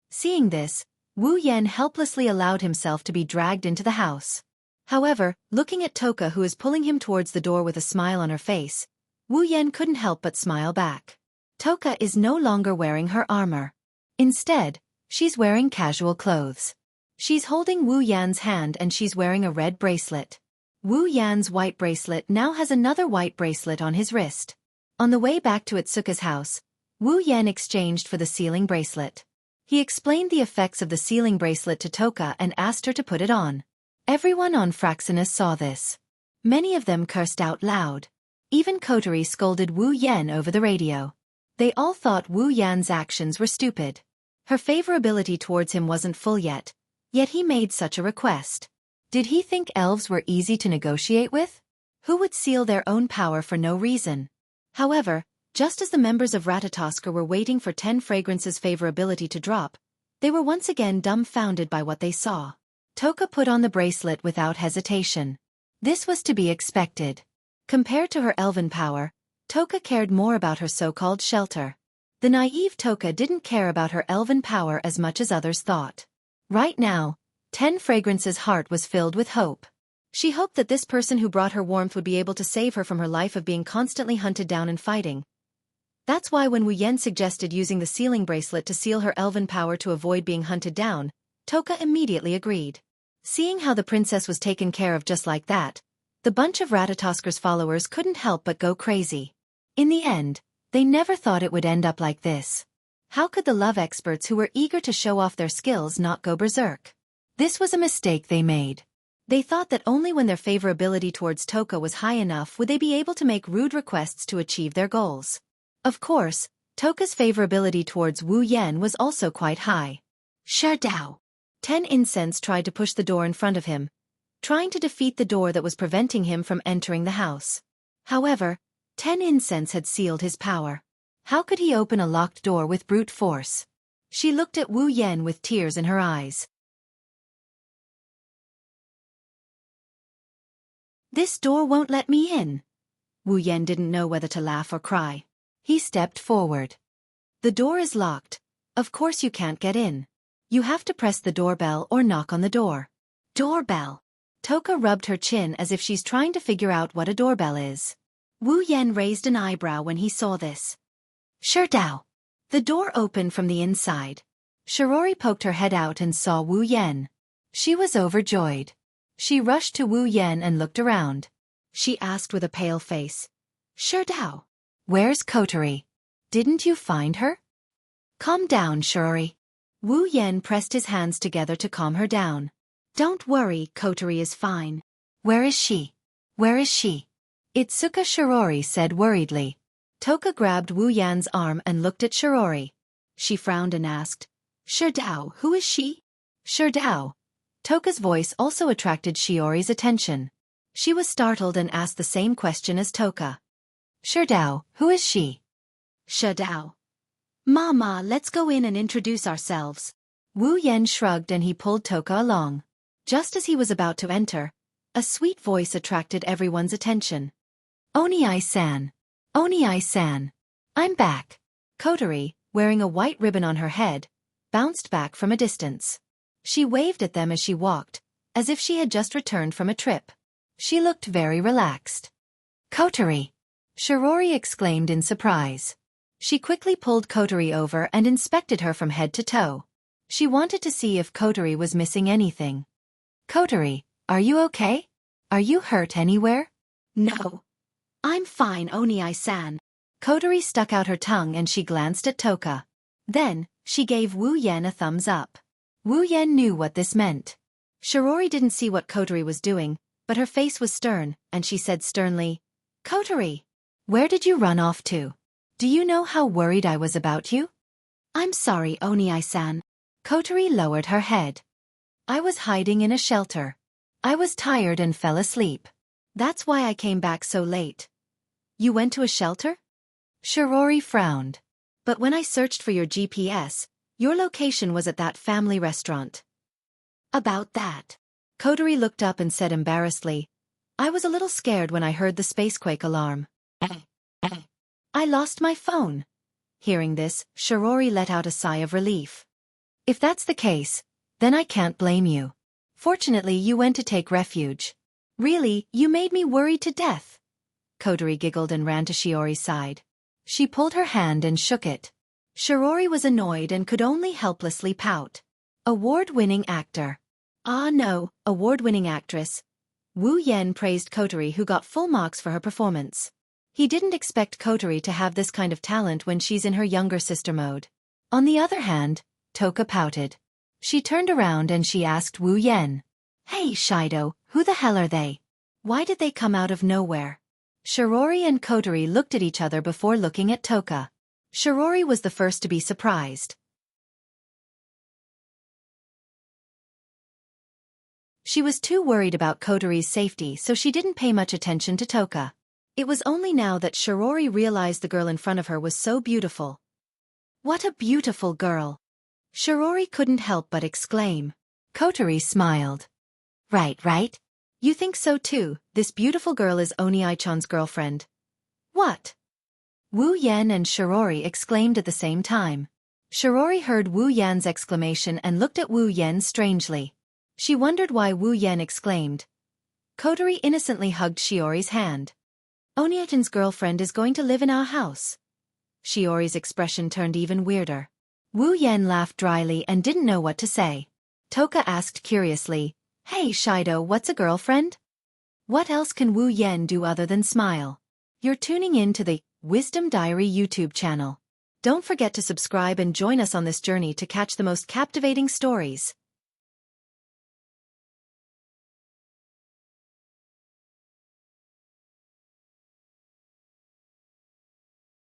Seeing this, Wu Yan helplessly allowed himself to be dragged into the house. However, looking at Toka who is pulling him towards the door with a smile on her face, Wu Yan couldn't help but smile back. Toka is no longer wearing her armor. Instead, she's wearing casual clothes. She's holding Wu Yan's hand and she's wearing a red bracelet. Wu Yan's white bracelet now has another white bracelet on his wrist. On the way back to Itsuka's house, Wu Yan exchanged for the sealing bracelet. He explained the effects of the sealing bracelet to Toka and asked her to put it on. Everyone on Fraxinus saw this. Many of them cursed out loud. Even Kotori scolded Wu Yan over the radio. They all thought Wu Yan's actions were stupid. Her favorability towards him wasn't full yet he made such a request. Did he think elves were easy to negotiate with? Who would seal their own power for no reason? However, just as the members of Ratatosker were waiting for 10 Fragrance's favorability to drop, they were once again dumbfounded by what they saw. Toka put on the bracelet without hesitation. This was to be expected. Compared to her elven power, Toka cared more about her so-called shelter. The naive Toka didn't care about her elven power as much as others thought. Right now, 10 Fragrance's heart was filled with hope. She hoped that this person who brought her warmth would be able to save her from her life of being constantly hunted down and fighting. That's why when Wu Yan suggested using the sealing bracelet to seal her elven power to avoid being hunted down, Toka immediately agreed. Seeing how the princess was taken care of just like that, the bunch of Ratatosker's followers couldn't help but go crazy. In the end, they never thought it would end up like this. How could the love experts who were eager to show off their skills not go berserk? This was a mistake they made. They thought that only when their favorability towards Toka was high enough would they be able to make rude requests to achieve their goals. Of course, Toka's favorability towards Wu Yan was also quite high. Shido. 10 Incense tried to push the door in front of him, trying to defeat the door that was preventing him from entering the house. However, 10 incense had sealed his power. How could he open a locked door with brute force? She looked at Wu Yan with tears in her eyes. This door won't let me in. Wu Yan didn't know whether to laugh or cry. He stepped forward. The door is locked. Of course you can't get in. You have to press the doorbell or knock on the door. Doorbell. Toka rubbed her chin as if she's trying to figure out what a doorbell is. Wu Yan raised an eyebrow when he saw this. Sherdao. The door opened from the inside. Shirori poked her head out and saw Wu Yan. She was overjoyed. She rushed to Wu Yan and looked around. She asked with a pale face. Sherdao. Where's Kotori? Didn't you find her? Calm down, Shirori. Wu Yan pressed his hands together to calm her down. Don't worry, Kotori is fine. Where is she? Where is she? Itsuka, Shirori said worriedly. Toka grabbed Wu Yan's arm and looked at Shirori. She frowned and asked, Sherdao, who is she? Sherdao. Toka's voice also attracted Shiori's attention. She was startled and asked the same question as Toka. Sherdao, who is she? Sherdao. Mama, let's go in and introduce ourselves. Wu Yan shrugged and he pulled Toka along. Just as he was about to enter, a sweet voice attracted everyone's attention. Oni-san. Oni-san. I'm back. Kotori, wearing a white ribbon on her head, bounced back from a distance. She waved at them as she walked, as if she had just returned from a trip. She looked very relaxed. Kotori! Shirori exclaimed in surprise. She quickly pulled Kotori over and inspected her from head to toe. She wanted to see if Kotori was missing anything. Kotori, are you okay? Are you hurt anywhere? No. I'm fine, Oni-san. Kotori stuck out her tongue and she glanced at Toka. Then, she gave Wu Yan a thumbs up. Wu Yan knew what this meant. Shirori didn't see what Kotori was doing, but her face was stern, and she said sternly, Kotori, where did you run off to? Do you know how worried I was about you? I'm sorry, Oni-san. Kotori lowered her head. I was hiding in a shelter. I was tired and fell asleep. That's why I came back so late. You went to a shelter? Shirori frowned. But when I searched for your GPS, your location was at that family restaurant. About that. Kotori looked up and said embarrassedly, I was a little scared when I heard the spacequake alarm. I lost my phone. Hearing this, Shirori let out a sigh of relief. If that's the case, then I can't blame you. Fortunately, you went to take refuge. Really, you made me worried to death. Kotori giggled and ran to Shiori's side. She pulled her hand and shook it. Shirori was annoyed and could only helplessly pout. Award-winning actor. Ah no, award-winning actress. Wu Yan praised Kotori, who got full marks for her performance. He didn't expect Kotori to have this kind of talent when she's in her younger sister mode. On the other hand, Toka pouted. She turned around and she asked Wu Yan. Hey Shido, who the hell are they? Why did they come out of nowhere? Shirori and Kotori looked at each other before looking at Toka. Shirori was the first to be surprised. She was too worried about Kotori's safety, so she didn't pay much attention to Toka. It was only now that Shirori realized the girl in front of her was so beautiful. What a beautiful girl! Shirori couldn't help but exclaim. Kotori smiled. Right. You think so too, this beautiful girl is Oni-chan's girlfriend. What? Wu Yan and Shirori exclaimed at the same time. Shirori heard Wu Yan's exclamation and looked at Wu Yan strangely. She wondered why Wu Yan exclaimed. Kotori innocently hugged Shiori's hand. Oni-chan's girlfriend is going to live in our house. Shiori's expression turned even weirder. Wu Yan laughed dryly and didn't know what to say. Toka asked curiously, Hey Shido, what's a girlfriend? What else can Wu Yan do other than smile? You're tuning in to the Wisdom Diary YouTube channel. Don't forget to subscribe and join us on this journey to catch the most captivating stories.